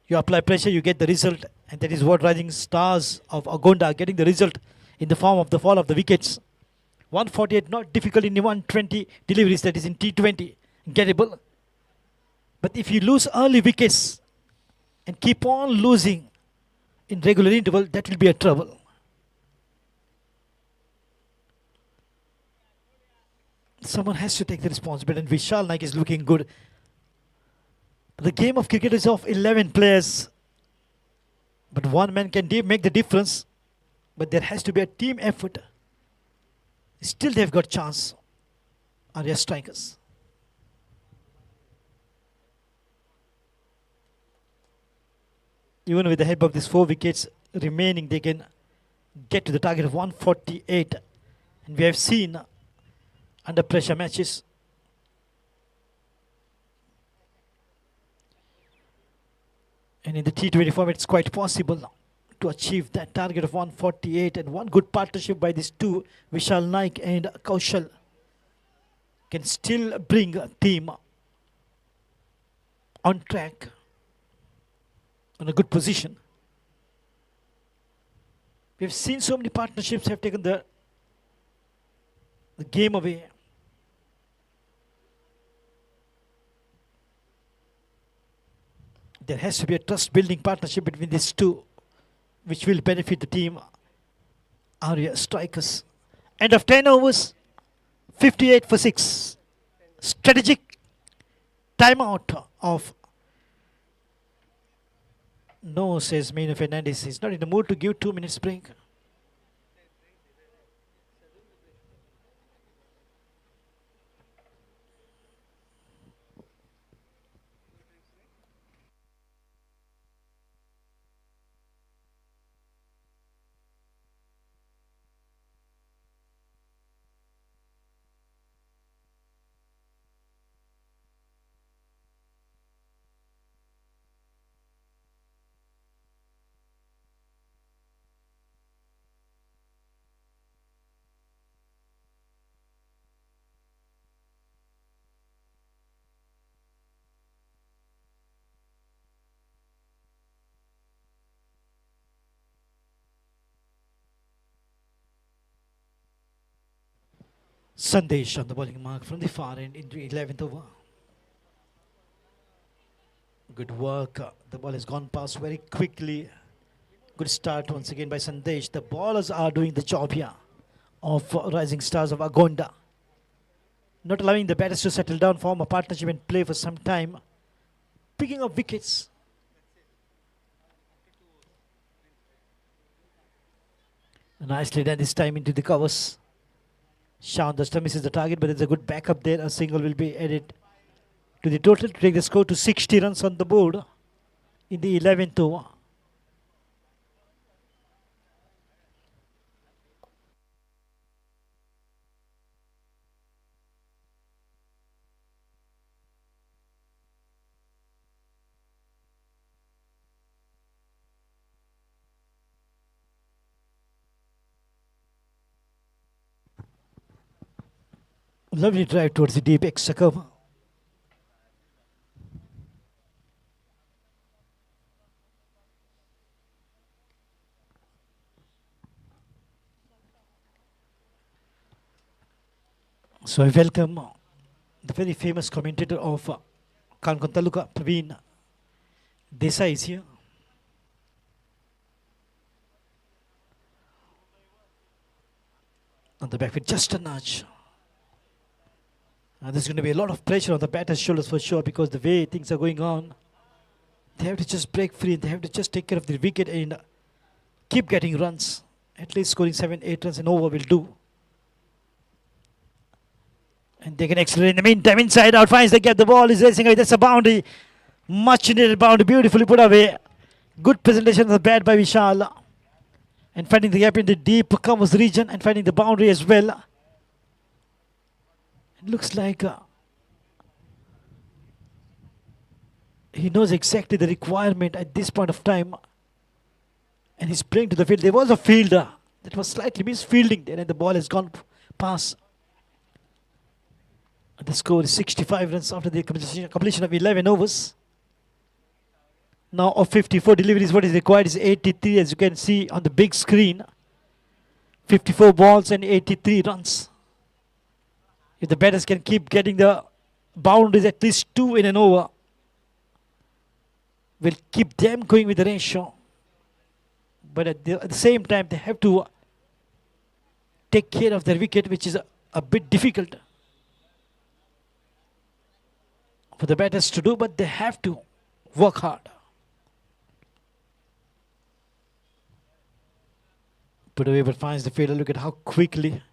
You apply pressure, you get the result, and that is what rising stars of Agonda are getting the result in the form of the fall of the wickets. 148, not difficult in 120 deliveries, that is in T20, gettable. But if you lose early wickets and keep on losing in regular interval, that will be a trouble. Someone has to take the responsibility, and Vishal Naik is looking good. The game of cricket is of 11 players, but one man can make the difference, but there has to be a team effort. Still they've got chance, Arya strikers. Even with the help of these 4 wickets remaining, they can get to the target of 148. And we have seen under pressure matches, and in the T20 format, it's quite possible to achieve that target of 148. And one good partnership by these two, Vishal Naik and Kaushal, can still bring a team on track, in a good position. We've seen so many partnerships have taken the game away. There has to be a trust-building partnership between these two, which will benefit the team. Arya strikers. End of 10 overs, 58 for 6. Strategic timeout of... No, says Meena Fernandez. He's not in the mood to give 2 minutes break. Sandesh on the bowling mark from the far end into 11th over. Good work. The ball has gone past very quickly. Good start once again by Sandesh. The ballers are doing the job here of Rising Stars of Agonda. Not allowing the batters to settle down, form a partnership and play for some time. Picking up wickets. Nicely done this time into the covers. Sean Duster misses the target, but there's a good backup there. A single will be added to the total to take the score to 60 runs on the board in the 11th over. Lovely drive towards the deep extra cover. So I welcome the very famous commentator of Kankan Taluka, Praveen Dessai is here. On the back foot, just a nudge. There's going to be a lot of pressure on the batter's shoulders for sure, because the way things are going on, they have to just break free. They have to just take care of the wicket and keep getting runs. At least scoring 7-8 runs and over will do. And they can accelerate in the meantime. Inside out finds the gap. The ball is racing away. That's a boundary. Much needed boundary. Beautifully put away. Good presentation of the bat by Vishal. And finding the gap in the deep covers region and finding the boundary as well. It looks like he knows exactly the requirement at this point of time. And he's playing to the field. There was a fielder that was slightly misfielding there, and the ball has gone past. The score is 65 runs after the completion of 11 overs. Now of 54 deliveries, what is required is 83, as you can see on the big screen. 54 balls and 83 runs. If the batters can keep getting the boundaries, at least 2 in an over, will keep them going with the ratio. But at the same time, they have to take care of their wicket, which is a bit difficult for the batters to do, but they have to work hard. Put away, but finds the fielder. Look at how quickly.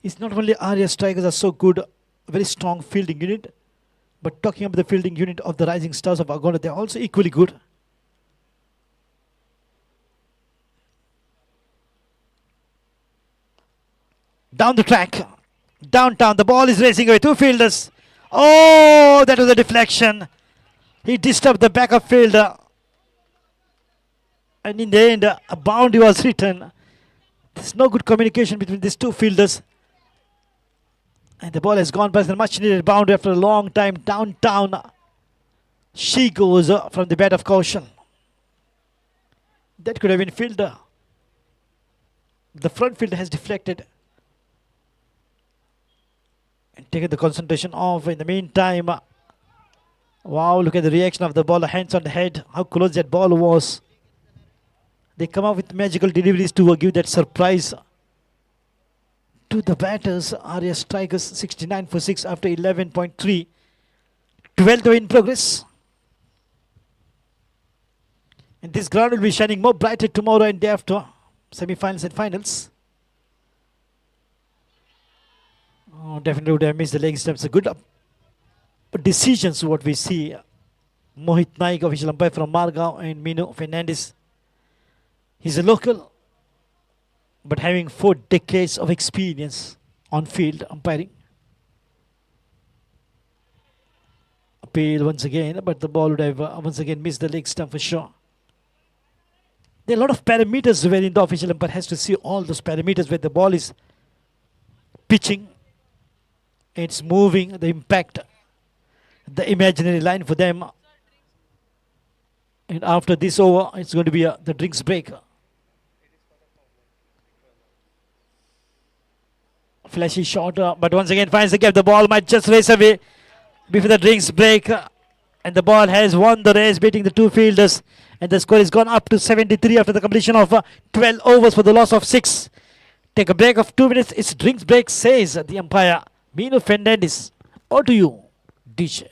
It's not only area strikers are so good, a very strong fielding unit, but talking about the fielding unit of the Rising Stars of Agonda, they're also equally good. Down the track, downtown, the ball is racing away. 2 fielders. Oh, that was a deflection. He disturbed the backup fielder. And in the end, a boundary was written. There's no good communication between these 2 fielders. And the ball has gone past a much needed boundary after a long time. Downtown, she goes from the bat of caution. That could have been fielder. The front fielder has deflected and taken the concentration off. In the meantime, wow, look at the reaction of the ball. Hands on the head. How close that ball was. They come up with magical deliveries to give that surprise to the batters. Area strikers 69 for 6 after 11.3. 12th in progress. And this ground will be shining more brighter tomorrow and day after. Semi-finals and finals. Oh, definitely would have missed the leg stumps. A good decisions what we see. Mohit Naik, official umpire from Margao, and Mino Fernandez. He's a local, but having 4 decades of experience on field umpiring. Appeal once again, but the ball would have once again missed the leg stump for sure. There are a lot of parameters wherein the official umpire has to see all those parameters where the ball is pitching, it's moving, the impact, the imaginary line for them. And after this over, it's going to be the drinks break. Flashy shot, but once again finds the gap. The ball might just race away before the drinks break. And the ball has won the race, beating the two fielders. And the score has gone up to 73 after the completion of 12 overs for the loss of 6. Take a break of 2 minutes. It's drinks break, says the umpire, Mino Fernandez. Over to you, DJ.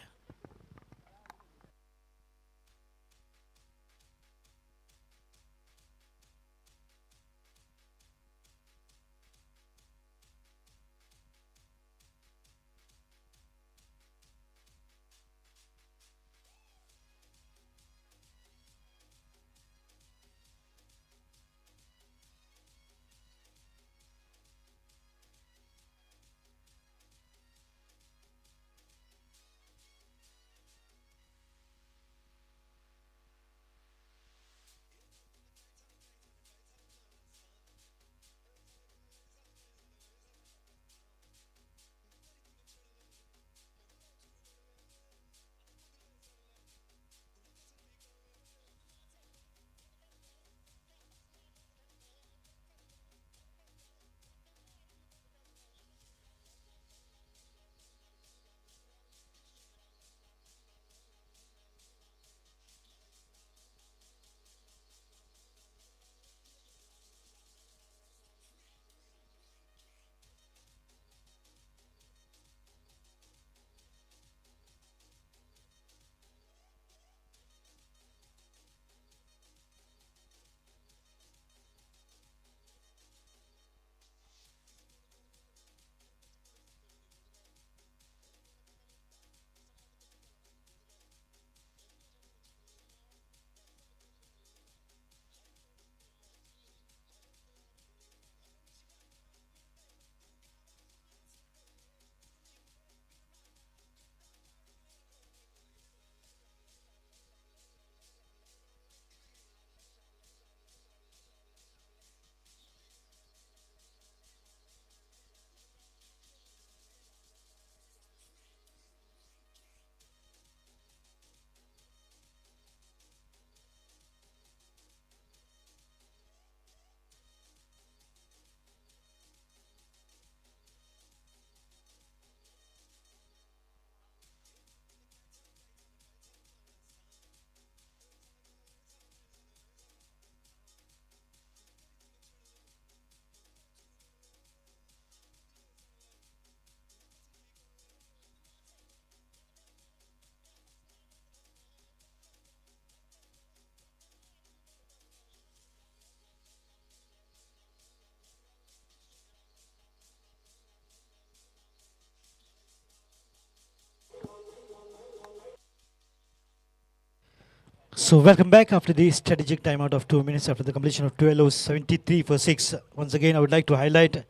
So welcome back after the strategic timeout of 2 minutes after the completion of 12 overs, 73 for 6. Once again, I would like to highlight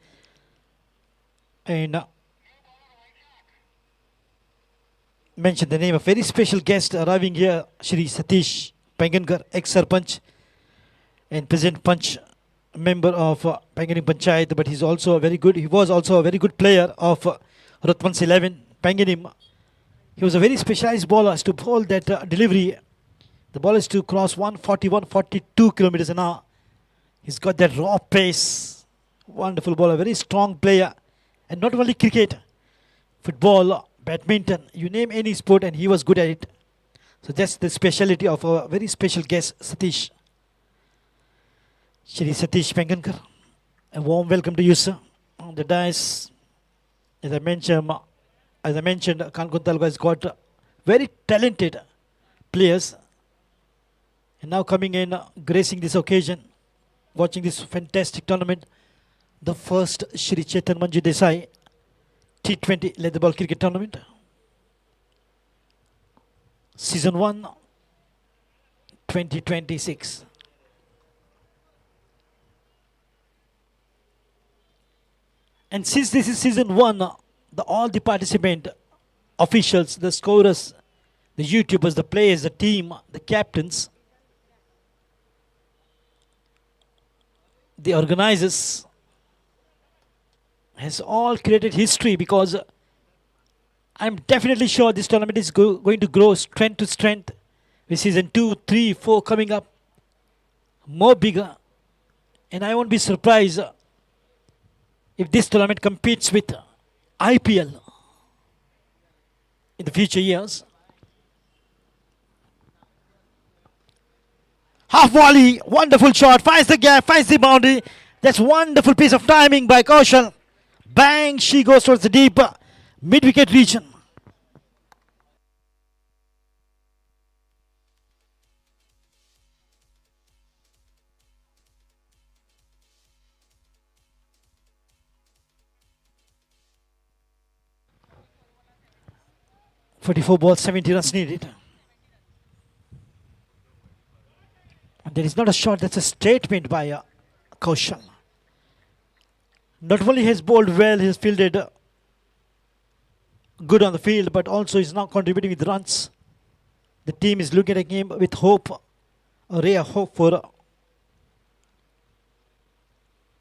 and mention the name of very special guest arriving here, Shri Satish Pangankar, ex-Sarpanch and present Panch member of Panganing Panchayat, but he was also a very good player of Ratman's 11, Panganim. He was a very specialized bowler as to bowl that delivery. The ball is to cross 141, 42 kilometers an hour. He's got that raw pace. Wonderful bowler, very strong player. And not only cricket, football, badminton, you name any sport and he was good at it. So that's the speciality of our very special guest, Satish. Shri Satish Pangankar, a warm welcome to you, sir. On the dais, as I mentioned, Kankun Talga has got very talented players. And now coming in, gracing this occasion, watching this fantastic tournament, the first Shri Chetan Manju Dessai T20 leather ball cricket tournament. Season 1, 2026. And since this is season 1, all the participant officials, the scorers, the YouTubers, the players, the team, the captains, the organizers has all created history, because I'm definitely sure this tournament is going to grow strength to strength with season 2, 3, 4 coming up more bigger. And I won't be surprised if this tournament competes with IPL in the future years. Half volley, wonderful shot, finds the gap, finds the boundary. That's wonderful piece of timing by Kaushal. Bang, she goes towards the deep mid-wicket region. "44 balls, 70 runs needed." And there is not a shot, that's a statement by Kaushal. Not only has bowled well, he has fielded good on the field, but also is now contributing with runs. The team is looking at him with hope, a ray of hope for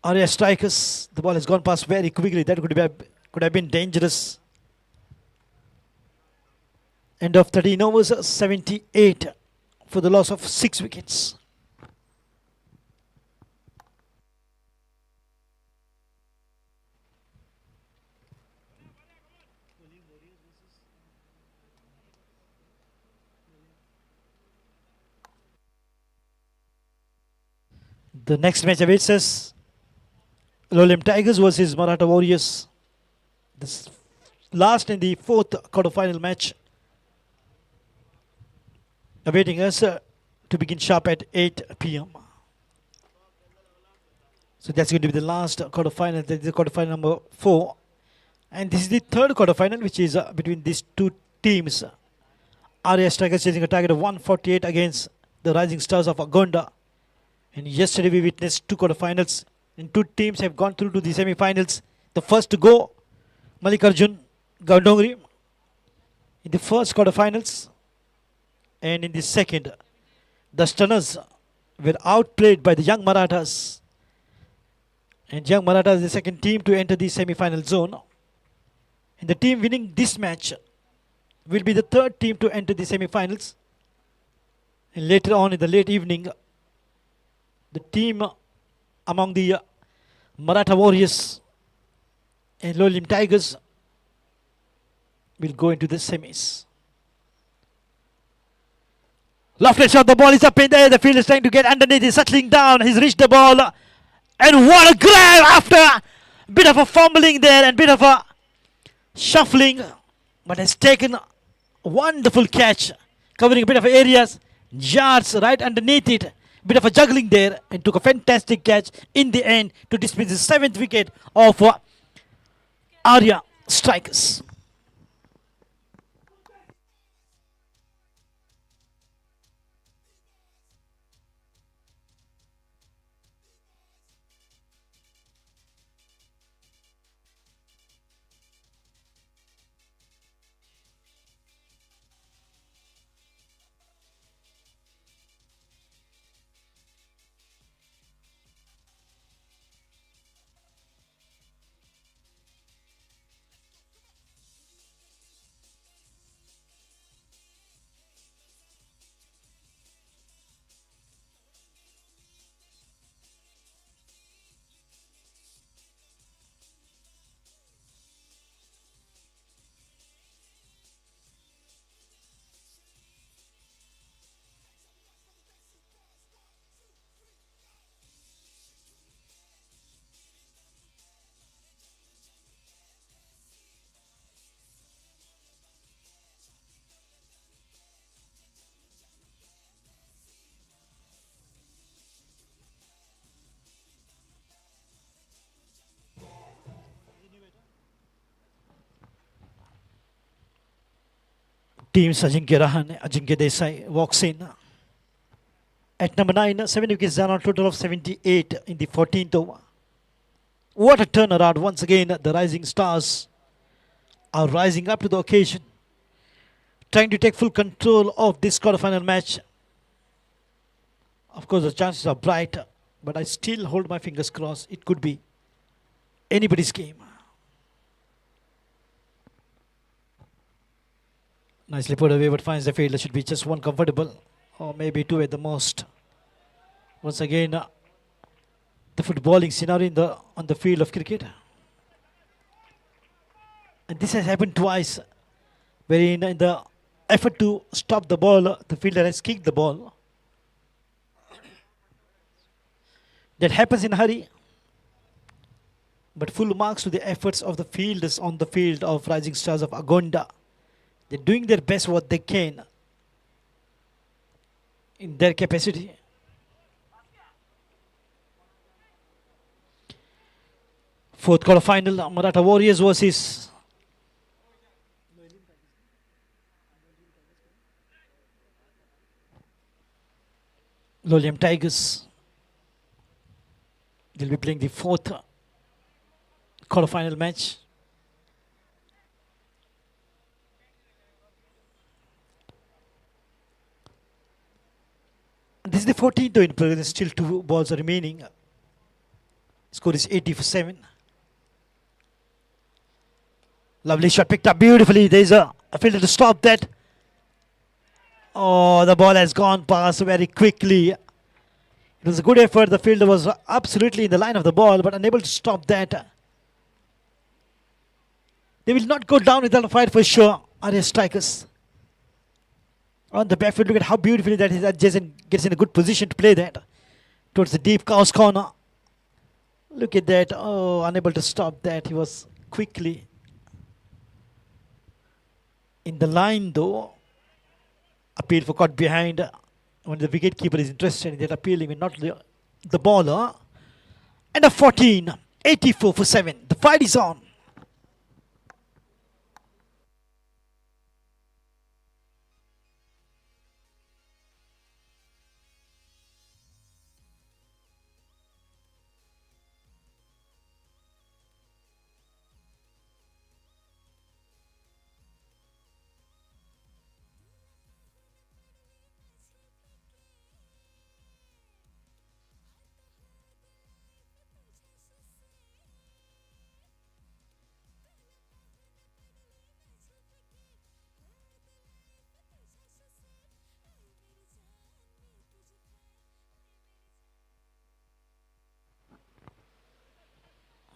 area strikers. The ball has gone past very quickly. That could have been dangerous. End of 13 overs, 78 for the loss of 6 wickets. The next match awaits us. Lolium Tigers versus Maratha Warriors. This last in the 4th quarter-final match. Awaiting us to begin sharp at 8 p.m. So that's going to be the last quarter-final. That is the quarter-final number 4. And this is the 3rd quarter-final, which is between these two teams. RS Strikers chasing a target of 148 against the Rising Stars of Agonda. And yesterday we witnessed 2 quarter-finals, and 2 teams have gone through to the semi-finals. The first to go, Mallikarjun Gaudongri in the first quarter-finals. And in the second, the Stunners were outplayed by the Young Marathas. And Young Marathas is the second team to enter the semi-final zone. And the team winning this match will be the 3rd team to enter the semi-finals. And later on in the late evening, the team among the Maratha Warriors and Lolium Tigers will go into the semis. Lofted shot, the ball is up in the air. The field is trying to get underneath. He's settling down. He's reached the ball. And what a grab after a bit of a fumbling there and bit of a shuffling. But has taken a wonderful catch, covering a bit of areas. Yards right underneath it. Bit of a juggling there, and took a fantastic catch in the end to dismiss the 7th wicket of Arya Strikers. Teams Ajinkya Rahan, Ajinkya Dessai walks in. At number 9, 7 wickets down on a total of 78 in the 14th over. What a turnaround. Once again, the Rising Stars are rising up to the occasion, trying to take full control of this quarterfinal match. Of course, the chances are bright, but I still hold my fingers crossed. It could be anybody's game. Nicely put away, but finds the field. There should be just one comfortable, or maybe 2 at the most. Once again, the footballing scenario on the field of cricket. And this has happened twice, wherein in the effort to stop the ball, the fielder has kicked the ball. That happens in a hurry. But full marks to the efforts of the fielders on the field of Rising Stars of Agonda. They're doing their best what they can in their capacity. Fourth quarterfinal, Maratha Warriors versus Lolium Tigers. They'll be playing the fourth quarterfinal match. This is the 14th in progress. Still 2 balls are remaining. Score is 80 for 7. Lovely shot picked up beautifully. There's a fielder to stop that. Oh, the ball has gone past very quickly. It was a good effort. The fielder was absolutely in the line of the ball, but unable to stop that. They will not go down without a fight for sure. Area strikers. On the back foot, look at how beautifully that is. Adjacent gets in a good position to play that. Towards the deep cow's corner. Look at that. Oh, unable to stop that. He was quickly in the line though. Appeal for caught behind. When the wicketkeeper is interested in that appealing and not the bowler. And a 14. 84 for 7. The fight is on.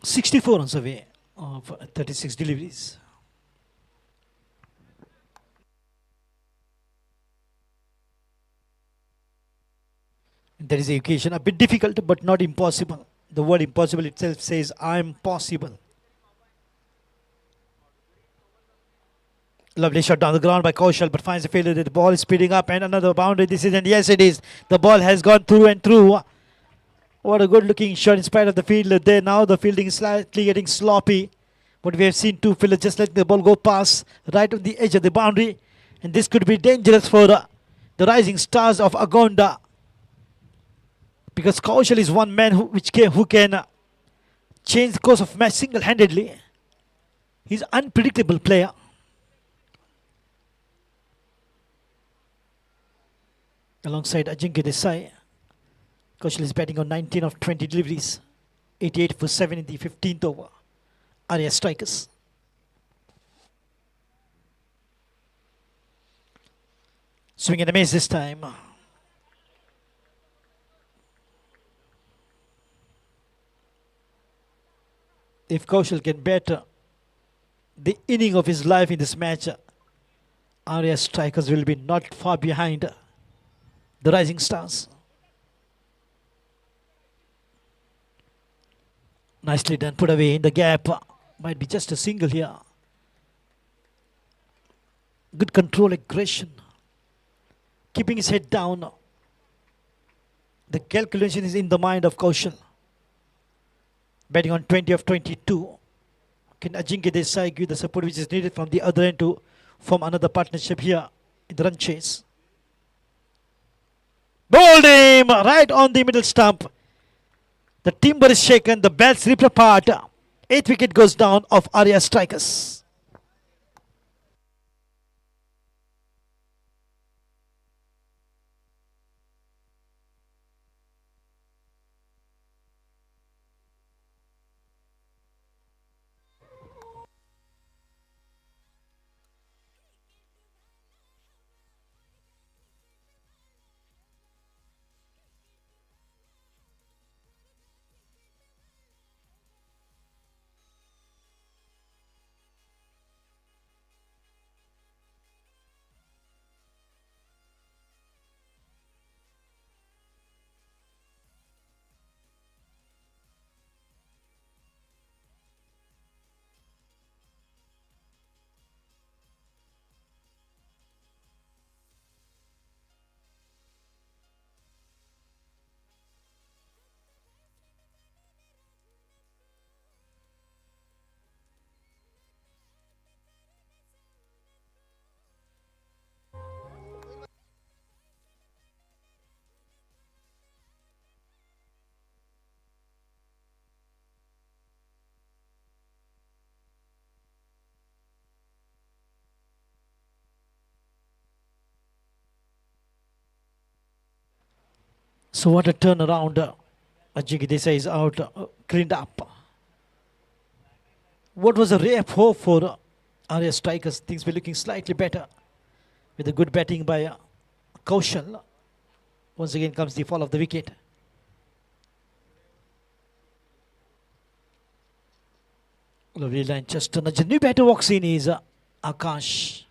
"64 runs away of 36 deliveries. That is the occasion. A bit difficult, but not impossible. The word impossible itself says, I'm possible. Lovely shot down the ground by Kaushal, but finds the fielder. The ball is speeding up and another boundary decision. Yes, it is. The ball has gone through and through. What a good looking shot in spite of the fielder there. Now the fielding is slightly getting sloppy. But we have seen two fielders just letting the ball go past right on the edge of the boundary. And this could be dangerous for the Rising Stars of Agonda. Because Kaushal is one man who can change the course of match single-handedly. He's an unpredictable player. Alongside Ajinkya Desai, Kaushal is batting on 19 of 20 deliveries, 88 for 7 in the 15th over. Area strikers. Swing and a miss this time. If Kaushal can bat the inning of his life in this match, area strikers will be not far behind the Rising Stars. Nicely done, put away in the gap. Might be just a single here. Good control, aggression. Keeping his head down. The calculation is in the mind of Kaushal. Batting on 20 of 22. Can Ajinkya Desai give the support which is needed from the other end to form another partnership here in the run chase? Bowled him right on the middle stump. The timber is shaken, the bats rip apart. 8th wicket goes down of area strikers. So what a turnaround. Ajay Desai is out, cleaned up. What was a ray of hope for Arya strikers? Things were looking slightly better with a good batting by Kaushal. Once again comes the fall of the wicket. Lovely line, just another new batter walks in is Akash.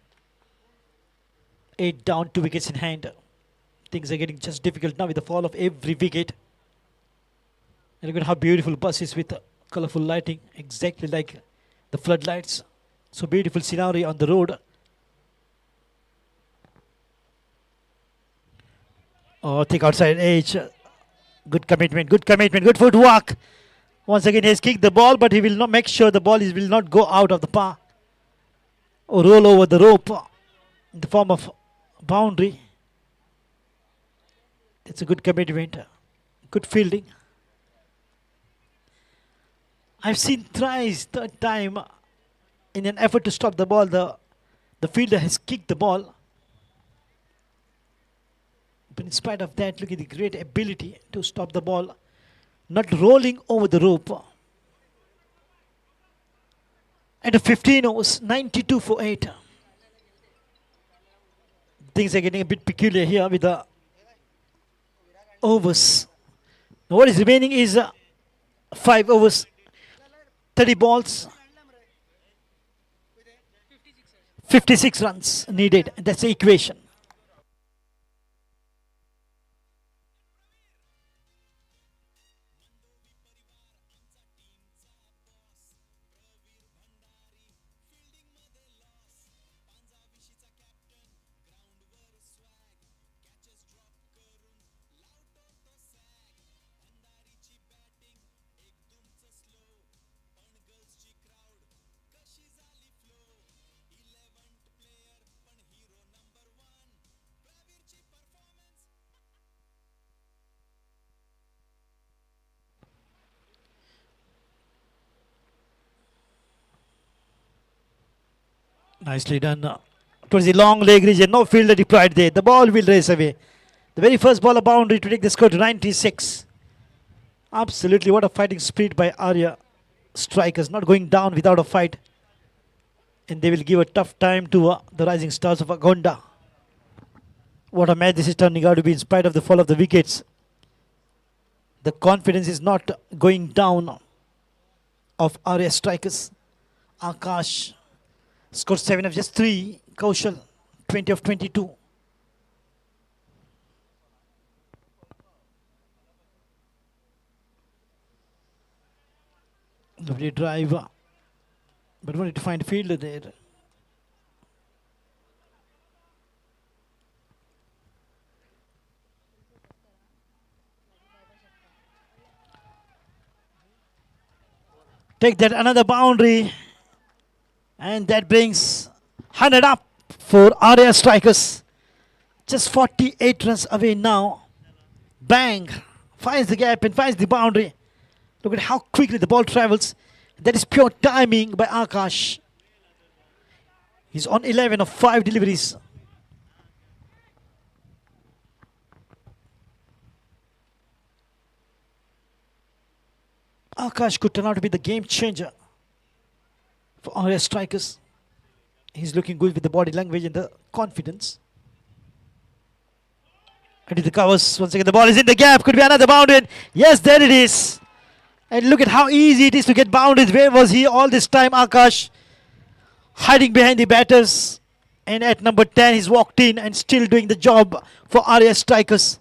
8 down, 2 wickets in hand. Things are getting just difficult now with the fall of every wicket. And look at how beautiful bus is with colourful lighting, exactly like the floodlights. So beautiful scenery on the road. Oh, thick outside edge. Good commitment, good footwork. Once again, he has kicked the ball, but he will not make sure the ball will not go out of the park or roll over the rope in the form of boundary. It's a good commitment, good fielding. I've seen thrice, third time, in an effort to stop the ball, the fielder has kicked the ball. But in spite of that, look at the great ability to stop the ball, not rolling over the rope. And a 15 overs, 92 for 8. Things are getting a bit peculiar here with the overs. Now what is remaining is 5 overs, 30 balls, 56 runs needed. That's the equation. Nicely done. Towards the long leg region, no fielder deployed there. The ball will race away. The very first ball, a boundary to take the score to 96. Absolutely, what a fighting spirit by Arya strikers, not going down without a fight. And they will give a tough time to the rising stars of Agonda. What a match this is turning out to be in spite of the fall of the wickets. The confidence is not going down of Arya strikers. Akash scored 7 of just 3. Kaushal 20 of 22. Lovely drive, but wanted to find a fielder there. Take that, another boundary. And that brings 100 up for Arya strikers. Just 48 runs away now. Bang! Finds the gap and finds the boundary. Look at how quickly the ball travels. That is pure timing by Akash. He's on 11 of 5 deliveries. Akash could turn out to be the game changer for Arya strikers. He's looking good with the body language and the confidence. And the covers. Once again, the ball is in the gap. Could be another boundary. Yes, there it is. And look at how easy it is to get boundaries. Where was he all this time, Akash? Hiding behind the batters. And at number 10, he's walked in and still doing the job for Arya strikers.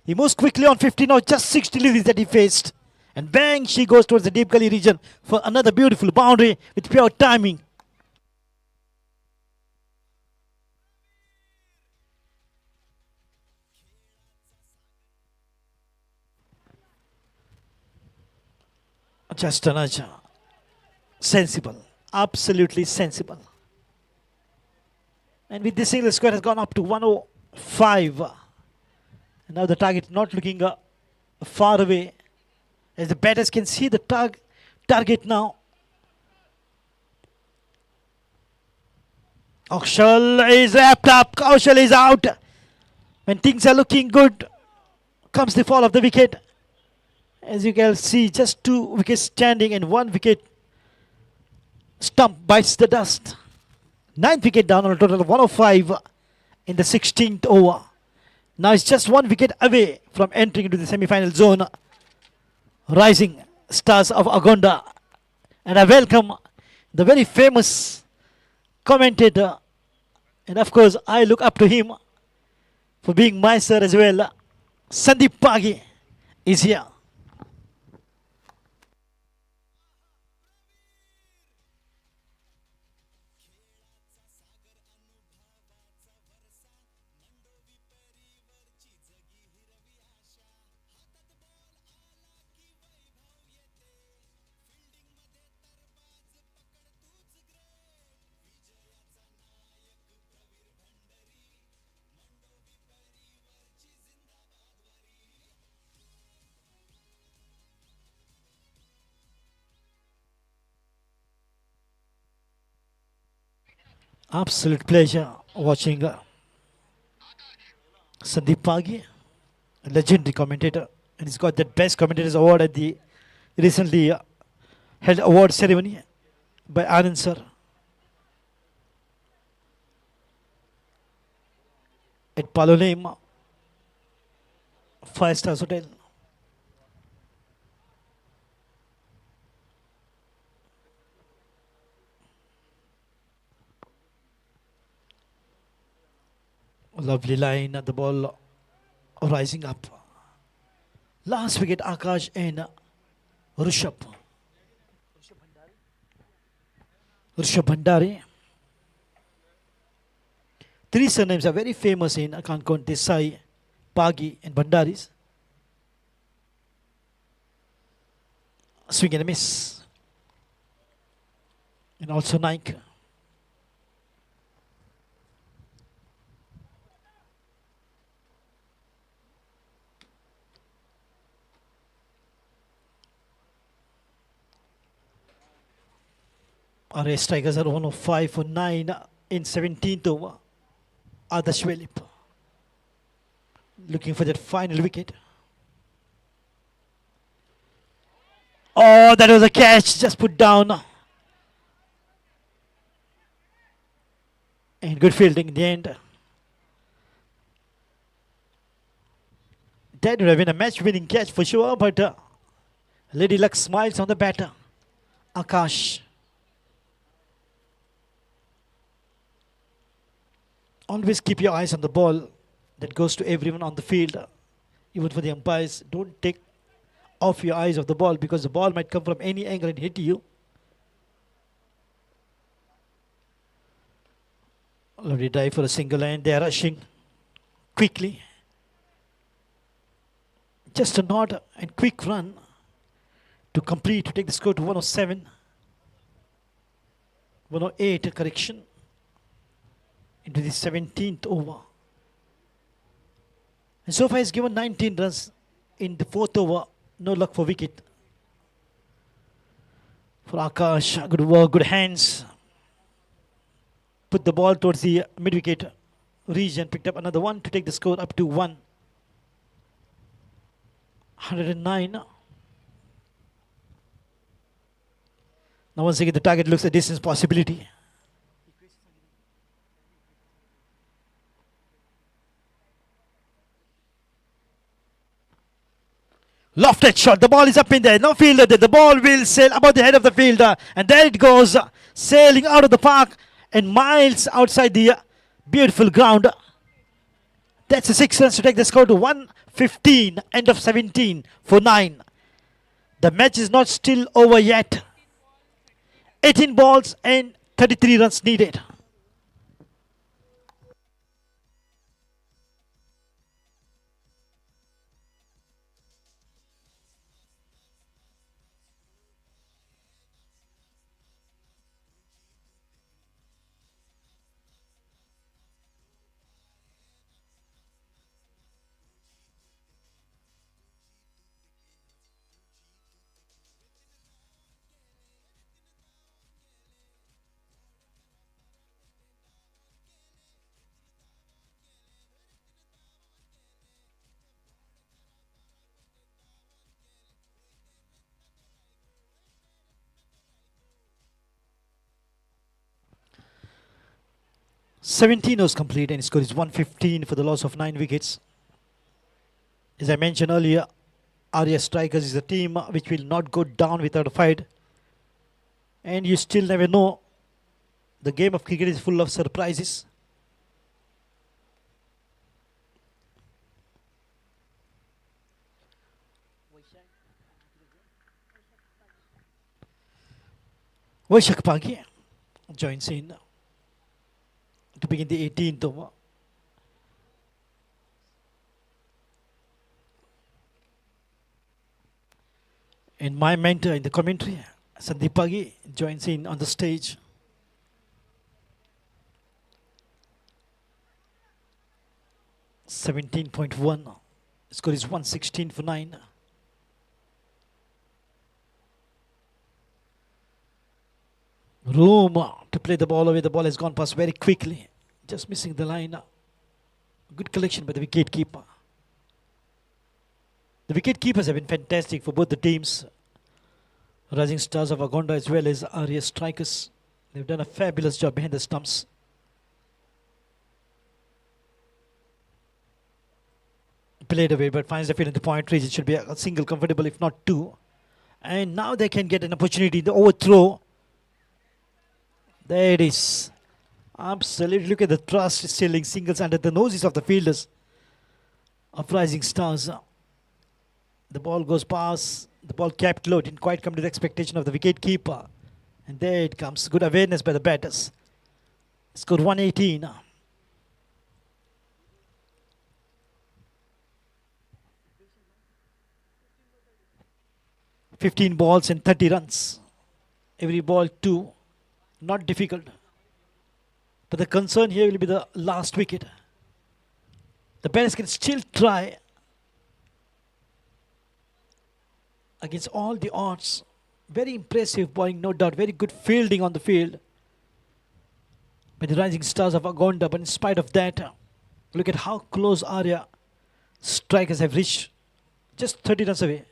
He moves quickly on 15 now, just 6 deliveries that he faced. And bang, she goes towards the deep gully region for another beautiful boundary with pure timing. Just another sensible, absolutely sensible. And with this single square has gone up to 105. And now the target not looking far away. As the batters can see the target now. Kaushal is wrapped up. Kaushal is out. When things are looking good comes the fall of the wicket. As you can see, just 2 wickets standing and 1 wicket stump bites the dust. 9th wicket down on a total of 105 in the 16th over. Now it's just 1 wicket away from entering into the semi-final zone. Rising stars of Agonda. And I welcome the very famous commentator. And of course, I look up to him for being my sir as well. Sandeep Pagi is here. Absolute pleasure watching Sandeep Pagi, a legendary commentator, and he's got that Best Commentators Award at the recently held award ceremony by Anand sir. At Palolem 5 stars hotel. Lovely line at the ball rising up. Last wicket, Akash and Rishabh. Rishabh Bhandari. 3 surnames are very famous in Akankon: Desai, Pagi, and Bhandaris. Swing and a miss. And also Naik. Our strikers are 105 for 9 in 17th over. Adarsh Velip looking for that final wicket. Oh, that was a catch, just put down. And good fielding in the end. That would have been a match-winning catch for sure, but Lady Luck smiles on the batter, Akash. Always keep your eyes on the ball that goes to everyone on the field, even for the umpires. Don't take off your eyes of the ball because the ball might come from any angle and hit you. Lovely dive for a single, and they are rushing quickly. Just a nod and quick run to complete, to take the score to 107. 108, correction. Into the 17th over. And so far he's given 19 runs in the 4th over. No luck for wicket. For Akash, good work, good hands. Put the ball towards the mid-wicket region. Picked up another one to take the score up to 109. Now once again the target looks a distance possibility. Lofted shot. The ball is up in there. No fielder there. The ball will sail above the head of the fielder. And there it goes. Sailing out of the park and miles outside the beautiful ground. That's a 6 runs to take the score to 115. End of 17 for 9. The match is not still over yet. 18 balls and 33 runs needed. 17 was complete and score is 115 for the loss of 9 wickets. As I mentioned earlier, RS Strikers is a team which will not go down without a fight. And you still never know. The game of cricket is full of surprises. Vaishak Pagi joins in to begin the 18th over. And my mentor in the commentary, Sandeep Pagi, joins in on the stage. .1 score is 116 for 9. Room to play the ball away. The ball has gone past very quickly. Just missing the line. Good collection by the wicket keeper. The wicket keepers have been fantastic for both the teams. Rising Stars of Agonda as well as RS Strikers. They've done a fabulous job behind the stumps. Played away but finds the field in the point range. It should be a single comfortable if not two. And now they can get an opportunity. The overthrow. There it is. Absolutely. Look at the thrust stealing singles under the noses of the fielders of Rising Stars. The ball goes past. The ball kept low. Didn't quite come to the expectation of the wicket keeper. And there it comes. Good awareness by the batters. Score 118. 15 balls and 30 runs. Every ball 2. Not difficult. But the concern here will be the last wicket. The batters can still try against all the odds. Very impressive bowling, no doubt. Very good fielding on the field by the Rising Stars of Agonda. But in spite of that, look at how close area Strikers have reached. Just 30 runs away.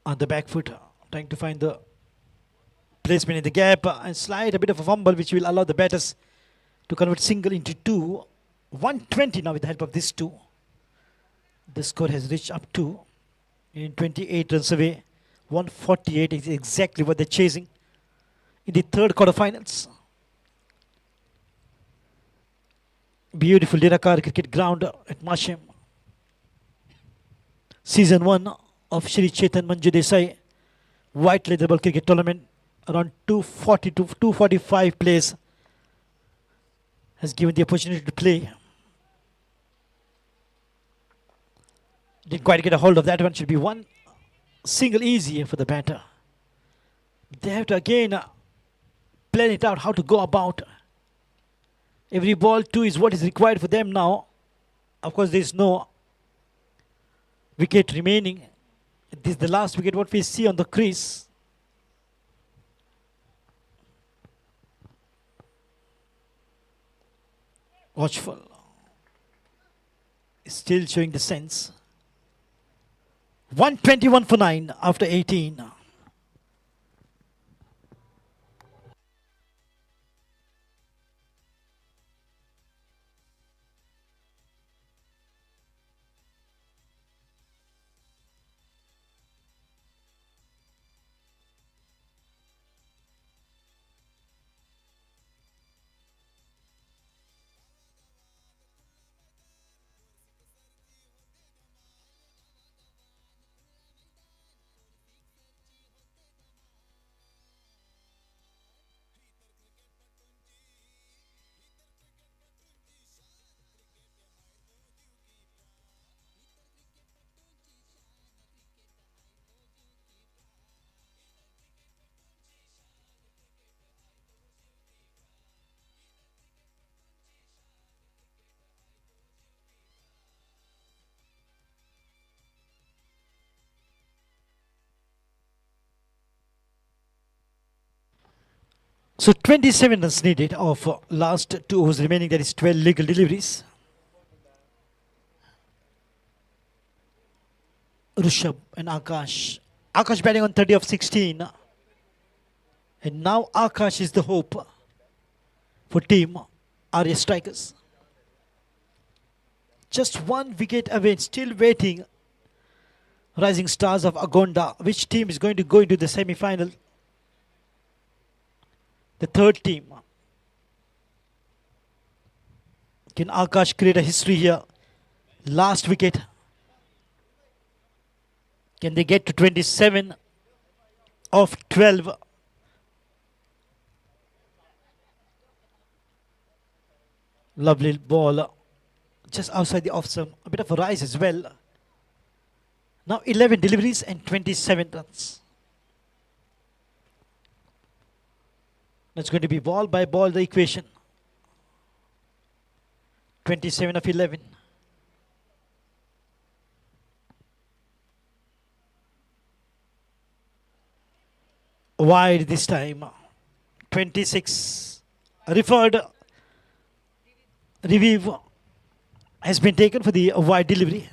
On the back foot, trying to find the placement in the gap and slide a bit of a fumble which will allow the batters to convert single into 2. 120 now with the help of this 2. The score has reached up to in 28 runs away. 148 is exactly what they're chasing in the third quarterfinals. Beautiful Lirakar cricket ground at Mashem. Season 1 of Shri Chetan Manju Dessai white leather ball cricket tournament. Around 240 to 245 players has given the opportunity to play. Didn't quite get a hold of that one. Should be one single easier for the batter. They have to again plan it out how to go about. Every ball 2 is what is required for them now. Of course, there is no wicket remaining. This is the last wicket what we see on the crease. Watchful. Still showing the sense. 121 for 9 after 18. So 27 runs needed of last 2 overs remaining. That is 12 legal deliveries. Rishabh and Akash. Akash batting on 30 of 16. And now Akash is the hope for team Arya Strikers. Just one wicket away, still waiting. Rising Stars of Agonda. Which team is going to go into the semi-final? The third team. Can Akash create a history here? Last wicket. Can they get to 27 of 12? Lovely ball. Just outside the off stump. A bit of a rise as well. Now 11 deliveries and 27 runs. That's going to be ball by ball the equation. 27 of 11. Wide this time. 26. Referred. Review has been taken for the wide delivery.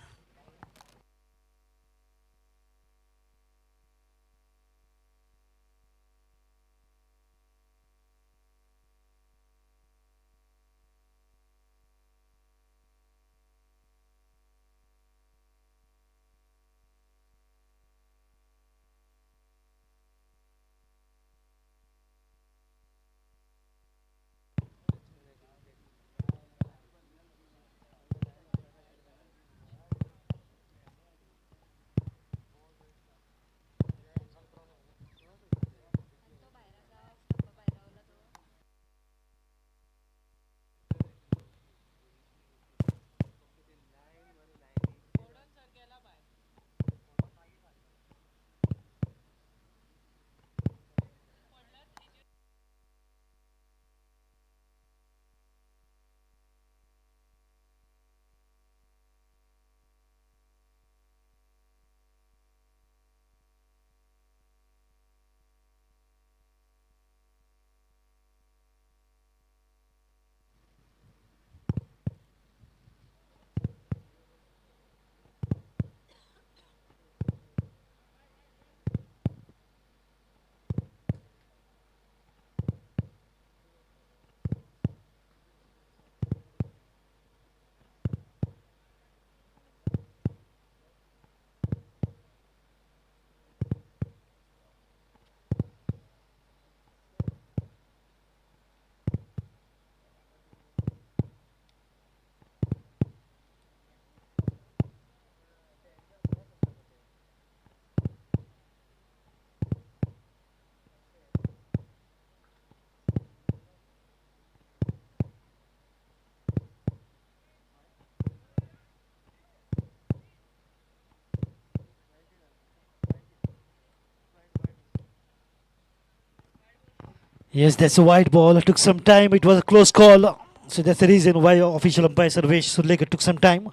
Yes, that's a wide ball. It took some time. It was a close call. So that's the reason why official umpire Sarvesh Surlekar took some time.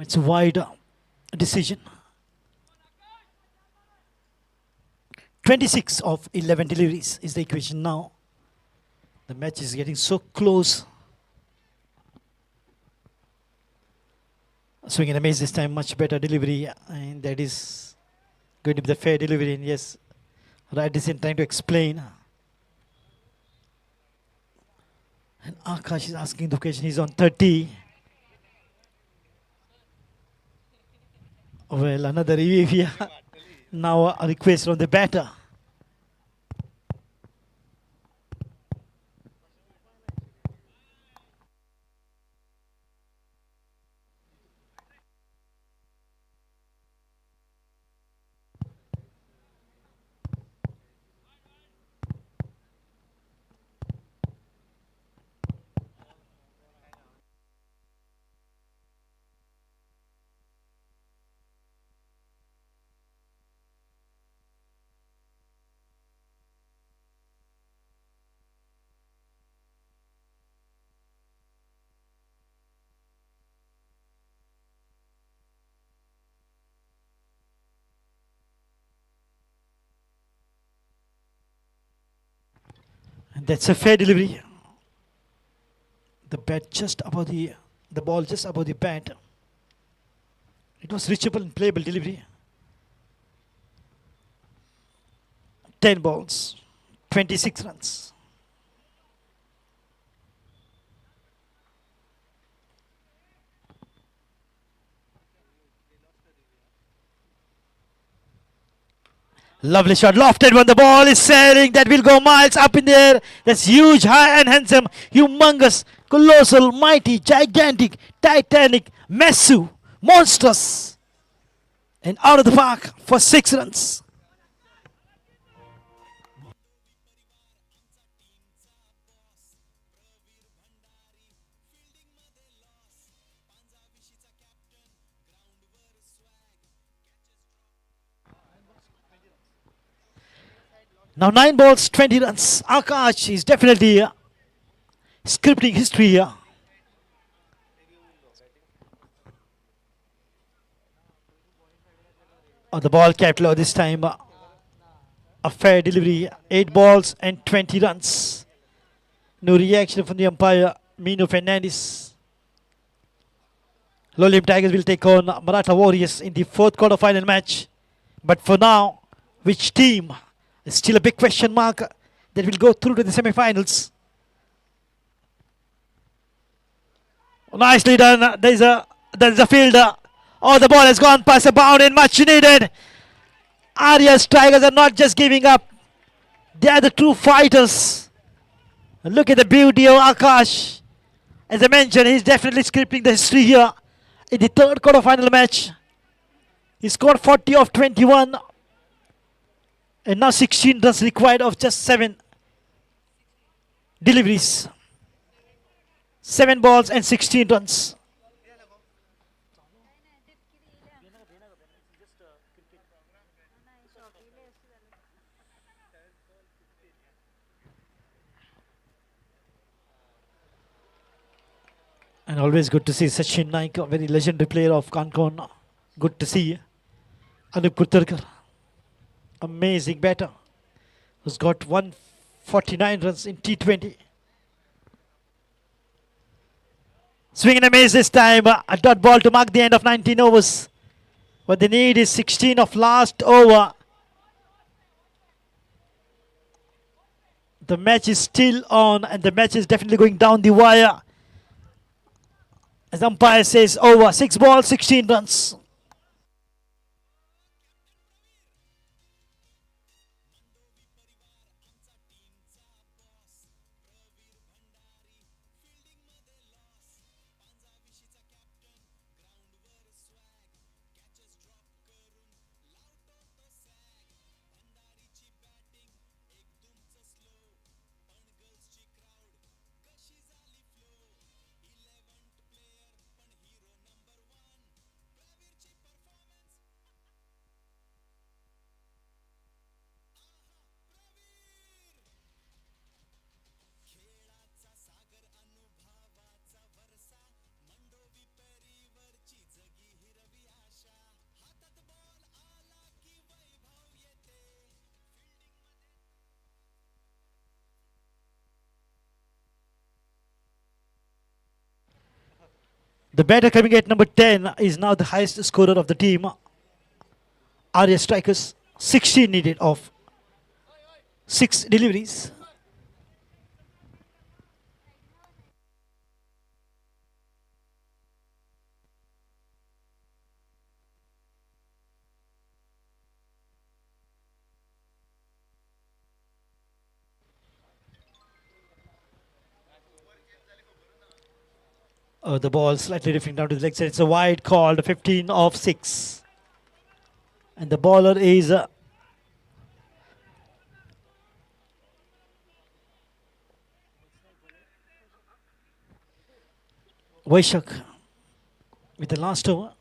It's a wide decision. 26 of 11 deliveries is the equation now. The match is getting so close. Swing and a miss this time, much better delivery. And that is going to be the fair delivery. And yes, right decision trying to explain. And Akash is asking the question. He's on 30. Well, another review here. Now a request from the batter. And that's a fair delivery. The bat just above the ball just above the bat. It was reachable and playable delivery. 10 balls. 26 runs. Lovely shot, lofted when the ball is sailing. That will go miles up in the air. That's huge, high and handsome, humongous, colossal, mighty, gigantic, titanic, massive, monstrous. And out of the park for 6 runs. Now 9 balls, 20 runs. Akash is definitely scripting history here. On the ball kept low this time. A fair delivery. 8 balls and 20 runs. No reaction from the umpire, Mino Fernandez. Lolium Tigers will take on Maratha Warriors in the 4th quarter-final match. But for now, which team? It's still a big question mark that will go through to the semi-finals. Nicely done. There's a fielder. Oh, the ball has gone past a bound and much needed. Arias Tigers are not just giving up. They are the true fighters. And look at the beauty of Akash. As I mentioned, he's definitely scripting the history here in the 3rd quarter-final match. He scored 40 of 21. And now 16 runs required of just 7 deliveries. 7 balls and 16 runs. And always good to see Sachin Naik, a very legendary player of Concon. Good to see Anup Kutarkar. Amazing batter who's got 149 runs in T20. Swing and a miss this time. A dot ball to mark the end of 19 overs. What they need is 16 of last over. The match is still on and the match is definitely going down the wire. As umpire says over. 6 balls, 16 runs. The batter coming at number 10 is now the highest scorer of the team. Arya Strikers, 16 needed of 6 deliveries. The ball slightly drifting down to the leg side. It's a wide call, 15 of 6. And the bowler is Vaishak with the last over.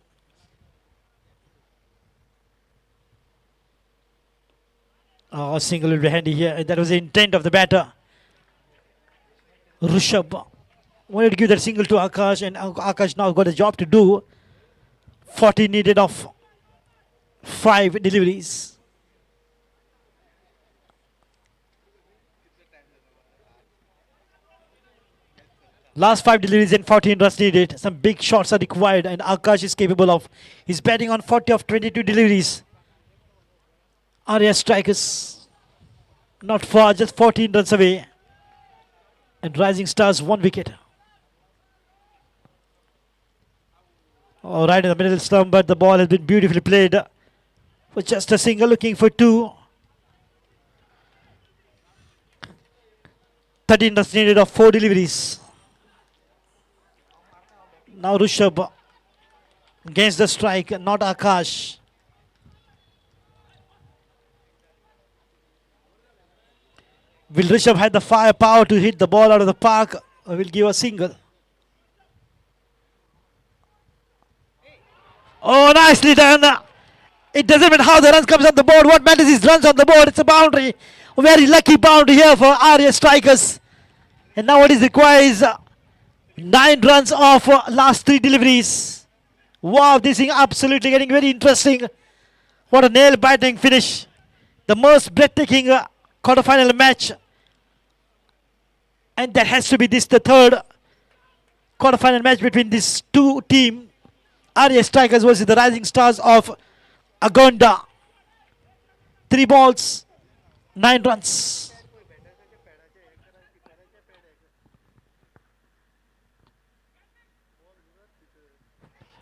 A single will be handy here. And that was the intent of the batter. Rishabh wanted to give that single to Akash, and Akash now got a job to do. 40 needed of 5 deliveries. Last 5 deliveries and 14 runs needed. Some big shots are required, and Akash is capable of. He's batting on 40 of 22 deliveries. Arya Strikers. Not far, just 14 runs away. And Rising Stars 1 wicket. All right, in the middle stump, but the ball has been beautifully played for just a single, looking for two. 13 runs needed of 4 deliveries. Now Rishabh against the strike, not Akash. Will Rishabh have the firepower to hit the ball out of the park, or will give a single? Oh, nicely done. It doesn't matter how the runs comes on the board. What matters is runs on the board. It's a boundary. A very lucky boundary here for Arya strikers. And now what is required is 9 runs off last 3 deliveries. Wow, this thing absolutely getting very interesting. What a nail-biting finish. The most breathtaking quarter-final match. And that has to be this, the third quarter-final match between these two teams. Arya Strikers versus the Rising Stars of Agonda. 3 balls, 9 runs.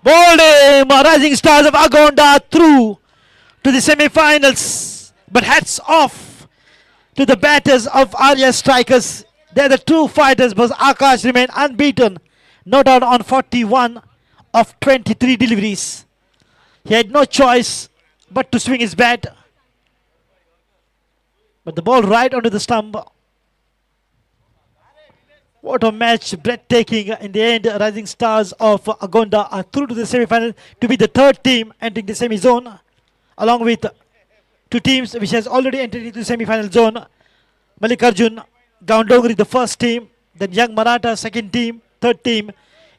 Bowled him, Rising Stars of Agonda through to the semi-finals. But hats off to the batters of Arya Strikers. They're the true fighters, but Akash remained unbeaten. Not out on 41 of 23 deliveries. He had no choice but to swing his bat. But the ball right onto the stump. What a match, breathtaking. In the end, Rising Stars of Agonda are through to the semi-final to be the third team entering the semi-zone, along with 2 teams which has already entered into the semi-final zone. Mallikarjun, Gaundogri, the first team, then Young Maratha, second team, third team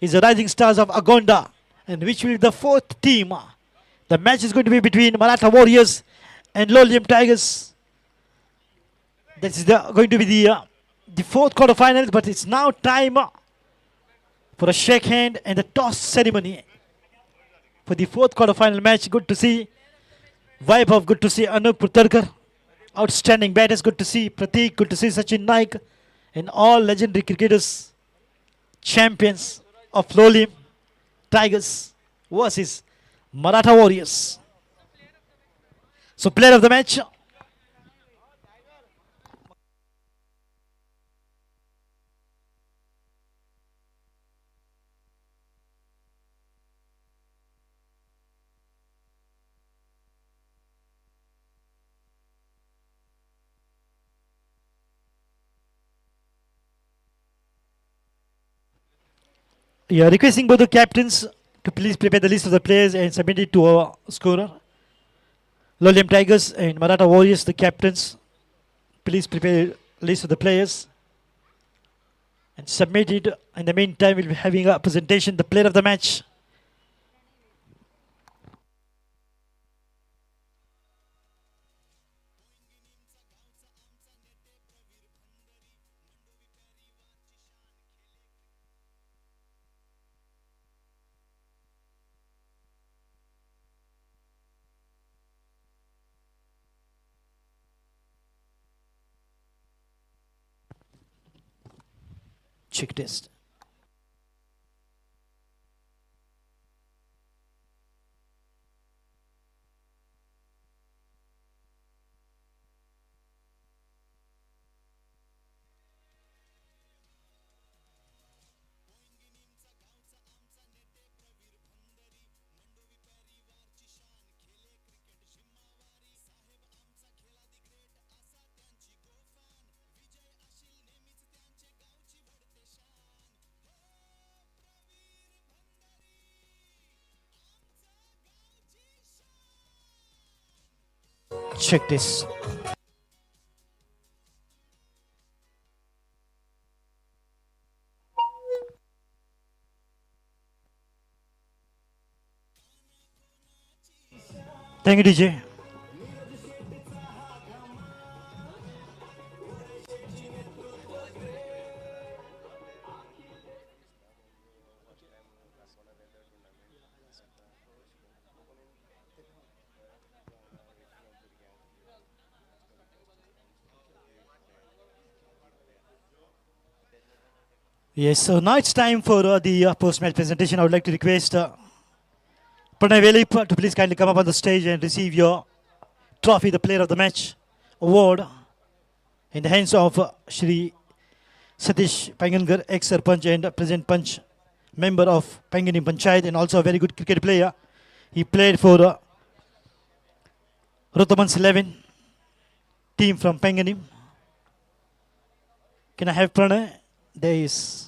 is the Rising Stars of Agonda, and which will be the 4th team. The match is going to be between Maratha Warriors and Lolium Tigers. This is going to be the 4th quarterfinals, but it's now time for a shake hand and the toss ceremony for the 4th quarterfinal match. Good to see Vaibhav, good to see Anup Purtarkar, outstanding batters, good to see Prateek, good to see Sachin Naik, and all legendary cricketers, champions of Lolium Tigers versus Maratha Warriors. So player of the match, yeah, requesting both the captains to please prepare the list of the players and submit it to our scorer. Lolium Tigers and Maratha Warriors, the captains, please prepare a list of the players and submit it. In the meantime, we'll be having a presentation, the player of the match. Check test. Check this. Thank you, DJ. Yes, so now it's time for the post-match presentation. I would like to request Pranay Velip to please kindly come up on the stage and receive your trophy, the Player of the Match award, in the hands of Shri Satish Pangangar, ex-Sarpanch and present Panch member of Panganim Panchayat and also a very good cricket player. He played for Rotamans 11 team from Panganim. Can I have Pranay? There is.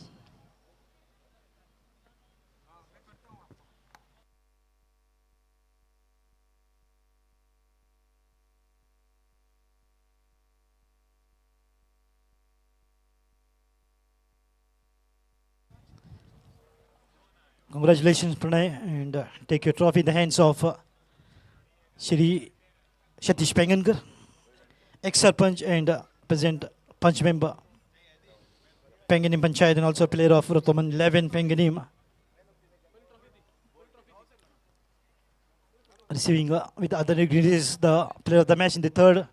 Congratulations, Pranay, and take your trophy in the hands of Shri Satish Pangankar, ex-Sarpanch and present Punch member, Panganim Panchayat, and also player of Rotoman 11 Panganim. Receiving with other ingredients the player of the match in the third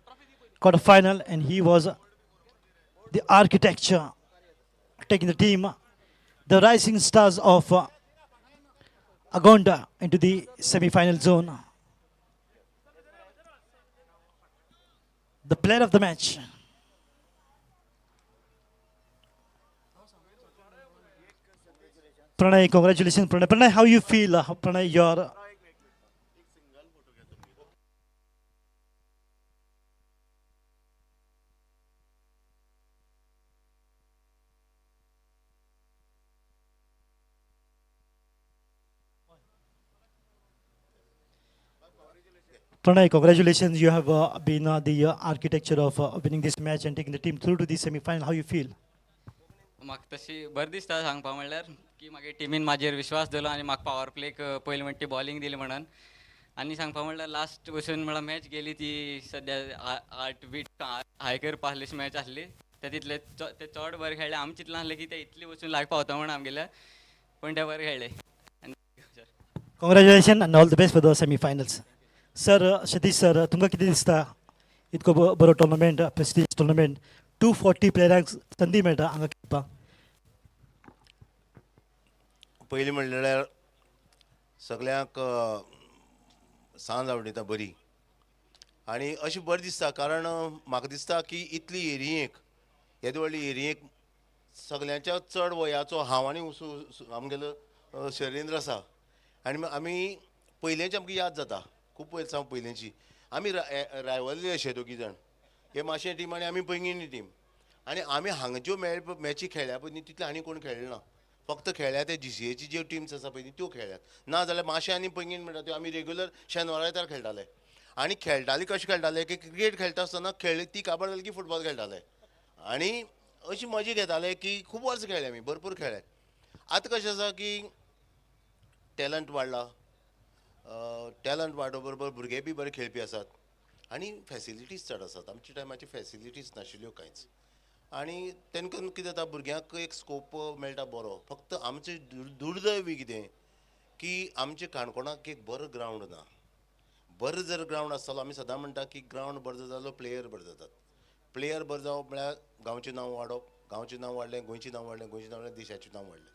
quarter-final, and he was the architecture taking the team, the rising stars of Agonda into the semi-final zone. The player of the match. Pranay, congratulations, Pranay. Pranay, how you feel? Pranay, your Pranay, congratulations. You have been the architecture of winning this match and taking the team through to the semi-final. How you feel? म्हाका तशी बरें दिसता सांगपा म्हणल्यार की मागे टिमीन म्हाजेर विश्वास दवरलो आनी म्हाका पावर प्लेक पयलीं म्हणटा ती बॉलिंग दिली म्हणून आनी सांगपा म्हणल्यार लास्ट पसून म्हळ्यार मॅच गेली ती सद्या 8 बीट हाय करपा आहली मॅच आसली ते तितले ते चड बरें खेळ्ळे आमी चिंतलें आसलें की ते इतली वचून लाग पावता म्हणून आमगेल्या पूण ते बरें खेळ्ळे. Congratulations and all the best for the semi-finals. Sir, Satish sir, तुमकां कितें दिसता इतको बरो टुर्नामेंट, प्रेस्टीज टुर्नामेंट, 240 प्लेयरांक संदी मेळटा हांगा खेळपाक? पयलीं म्हणल्यार सगळ्यांक सांज आवडटा बरी आनी अशें बरें दिसता कारण म्हाका दिसता की इतली एरियेक येदे व्हडली एरियेक सगळ्यांच्या चड वयाचो हांव आनी आमगेलो शैलेंद्र आसा आनी आमी पयलेंची आमकां याद जाता खूब पयलीं पयलींची आमी रायवल्ली अशे दोगी जाण हे माशें टीम आनी आमी पैंगिणी टीम आनी आमी हांगा ज्यो मॅची खेळ्ळ्या पळय न्ही तितले आनी कोण खेळ्ळे ना फक्त खेळ्ळ्या ते GCAची ज्यो टिम्स आसा पळय न्ही त्यो खेळ्ळ्यात ना जाल्यार माशें आनी पैंगीण म्हणटा त्यो आमी रेग्युलर शेनवारा आयतार खेळटाले आनी खेळटाले कशें खेळटाले की क्रिकेट खेळटा आसतना खेळ्ळी ती काबार जाली की फुटबॉल खेळटाले आनी अशी मजा घेताले की खूब वर्सां खेळ्ळे आमी भरपूर खेळ्ळे. आतां कशें आसा की टॅलंट वाडला टॅलंट वाडो बरोबर भुरगे बी बरे खेळपी आसात आनी फॅसिलिटीज चड आसात. आमच्या टायमाची फॅसिलिटीज नाशिल्ल्यो कांयच आनी तेंका कितें जाता भुरग्यांक एक स्कोप मेळटा बरो फक्त आमचें दुर्दैव बी कितें की आमच्या काणकोणाक एक बरो ग्रावंड ना. बरो जर ग्रावंड आसतलो आमी सदां म्हणटा की ग्रावंड बरो जालो प्लेयर बरे जातात. प्लेयर बरो जावप म्हळ्यार गांवचें नांव वाडप गांवचें नांव वाडलें गोंयचें नांव वाडलें गोंयचें नांव वाडलें देशाचें नांव वाडलें.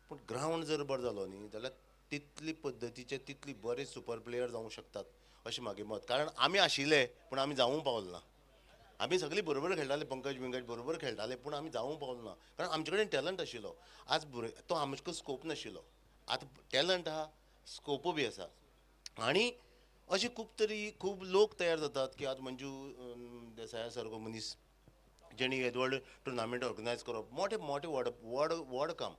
पूण ग्रावंड जर बरो जालो न्ही जाल्यार तितली पद्दतीचे तितली बरे सुपर प्लेयर जावंक शकतात अशें म्हाजें मत. कारण आमी आशिल्ले पूण आमी जावूंक पावले ना. आमी सगळीं बरोबर खेळटाले पंकज बिंकज बरोबर खेळटाले पूण आमी जावूंक पावले ना कारण आमचे कडेन टॅलंट आशिल्लो. आज तो आमकां स्कोप नाशिल्लो. आतां टॅलंट आहा स्कोपू बी आसा आनी अशे खूब लोक तयार जातात की आतां मंजू देसाया सारको मनीस जेणी येद व्हड टुर्नामेंट ऑर्गनायज करप मोठे मोठे व्हड काम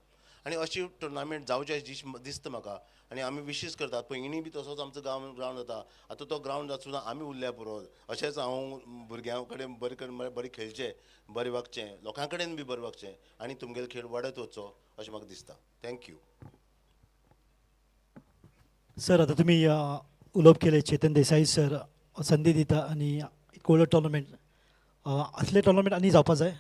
आनी अशी टुर्नामेंट जावचे दिसता म्हाका आनी आमी विशीस करतात पैंगिणी बी तसोच आमचो ग्रावंड जाता. आतां तो ग्रावंड जाता सुद्दां आमी उरल्या पुरो अशेंच हांव भुरग्यां कडेन बरें खेळचें बरें वागचें लोकां कडेन बी बरें वागचें आनी तुमगेलो खेळ वाडत वचचो अशें म्हाका दिसता. थँक्यू. सर, आता तुम्ही उलोवप केले चेतन देसाई सर संदी दिता आनी व्हडलो टुर्नामेंट असले टुर्नामेंट आनी जावपा जाय.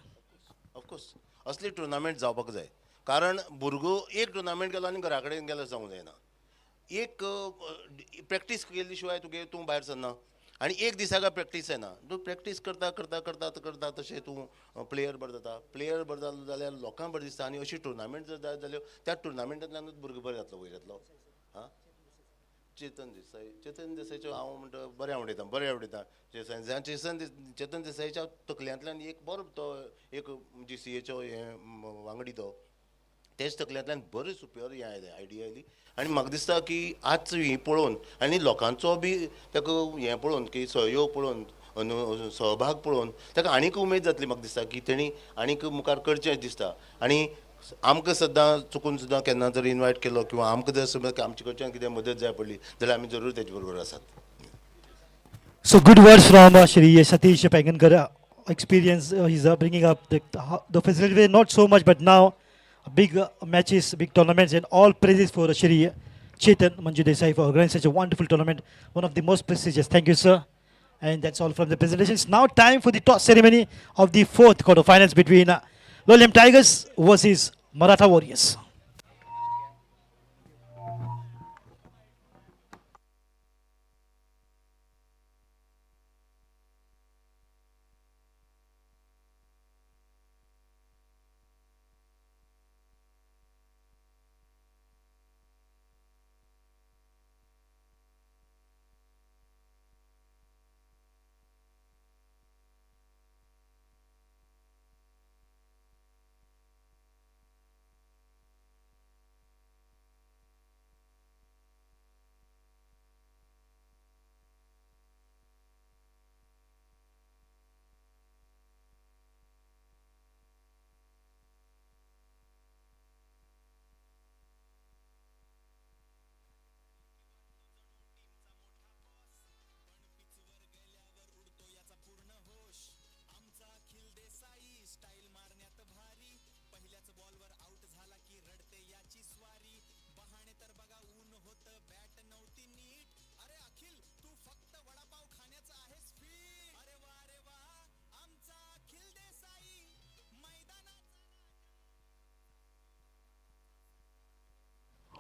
ऑफकोर्स असले टुर्नामेंट जावपाक जाय कारण भुरगो एक टुर्नामेंट गेलो आनी घरा कडेन गेलो जावंक जायना. एक प्रॅक्टीस केल्ली शिवाय तूं भायर सरना आनी एक दिसाक प्रॅक्टीस येना तूं प्रॅक्टीस करता करता करता करता तशें तूं प्लेयर बरो जाता प्लेयर बरो जालो जाल्यार लोकांक बरें दिसता आनी अशी टुर्नामेंट जर जाय जाल्यार त्या टुर्नामेंटांतल्यानूच भुरगो बरो जातलो वयर येतलो हां चेतन देसायचो हांव म्हणटा बरें आवडयता चेतन देसायच्या तकल्यांतल्यान एक बरो तो एक GCAचो हे वांगडी तो तेच तकल्यांतल्यान बरें सुपर हें आयलें आयडिया आयली आनी म्हाका दिसता की आज ही पळोवन आनी लोकांचो बी ताका हें पळोवन की सहयोग पळोवन सहभाग पळोवन ताका आनीक उमेद जातली म्हाका दिसता की तेणी आनीक मुखार करचें दिसता आनी आमकां सद्दां चुकून सुद्दां केन्ना जर इनवायट केलो किंवा आमकां जर समज आमचे कडच्यान कितें मदत जाय पडली जाल्यार आमी जरूर तेजे बरोबर आसात. So good words from Shri Satish Pengankar. Experience, he's bringing up the facility, not so much, but now big matches, big tournaments, and all praises for Shri Chetan Manju Dessai for organizing such a wonderful tournament, one of the most prestigious. Thank you, sir. And that's all from the presentations. Now time for the toss ceremony of the fourth quarterfinals between Lolium Tigers versus Maratha Warriors.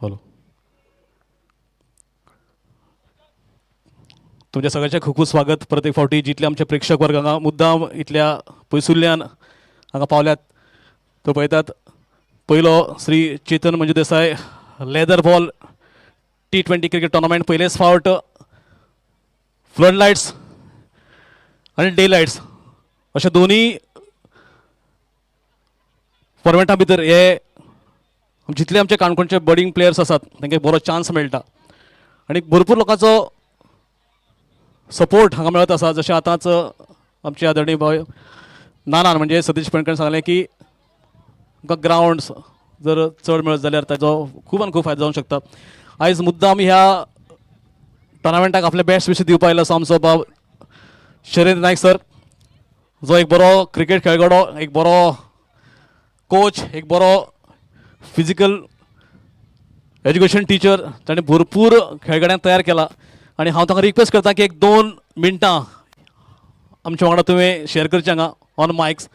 Hello तुमच्या सगळ्यांचे खूप खूप स्वागत प्रत्येक फावटी जितले आमचे प्रेक्षक वर्ग हांगा मुद्दाम इतल्या पयसुल्ल्यान हांगा पावल्यात तो पळयतात पयलो Shri Chetan Manju Desai leather ball T20 cricket tournament पयलेच फावट फ्लड लायट्स आनी डे लायट्स अशे दोनी फॉर्मेटा भितर हे जितले आमचे काणकोणचे बडिंग प्लेयर्स आसात तांकां बरो चान्स मेळटा आनी भरपूर लोकांचो सपोर्ट हांगा मेळत आसा जशें आतांच आमचे आदरणीय भाव नानान म्हणजे सतीश पेडणकर सांगलें की आमकां ग्रावंड्स जर चड मेळत जाल्यार ताजो खूब आनी खूब फायदो जावंक शकता. आयज मुद्दाम ह्या टुर्नामेंटाक आपले बेस्ट विशीस दिवपाक आयलो आसा आमचो भाव शरद नायक सर जो एक बरो क्रिकेट खेळगडो एक बरो कोच एक बरो फिजिकल एज्युकेशन टीचर ताणें भरपूर खेळगड्यांक तयार केला आनी हांव ताका रिक्वेस्ट करता की एक 2 मिनटां आमच्या वांगडा तुवें शेअर करचें हांगा ऑन मायक्स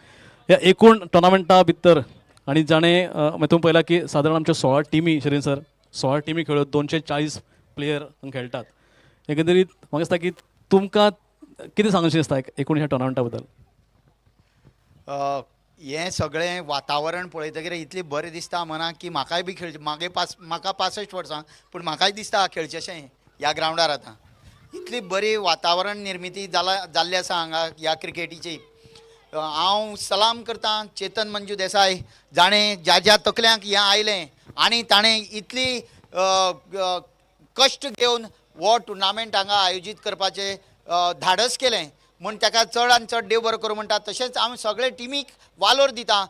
ह्या एकूण टुर्नामेंटा भितर आनी जाणें तुमी पळयलां की सादारण आमच्यो 16 टिमी शरीन सर 16 टिमी खेळत 240 प्लेयर हांगा खेळटात. एकंदरीत म्हाका दिसता की तुमकां कितें सांगचें दिसता एकूण ह्या टुर्नामेंटा बद्दल? हें सगळें वातावरण पळयतकीर इतलें बरें दिसता मनाक की म्हाकाय बी खेळचें म्हाका 65 वर्सां पूण म्हाकाय दिसता खेळचेशें ह्या ग्रावंडार आतां इतली बरी वातावरण निर्मिती जाल्ली आसा हांगा ह्या क्रिकेटीची. हांव सलाम करतां चेतन मंजू देसाय जाणें ज्या तकल्यांक हें आयलें आनी ताणें इतली कश्ट घेवन हो टुर्नामेंट हांगा आयोजीत करपाचें धाडस केलें म्हूण ताका चड आनी चड देव बरो करूं म्हणटा. तशेंच हांव सगळे टिमीक वालोर दिता.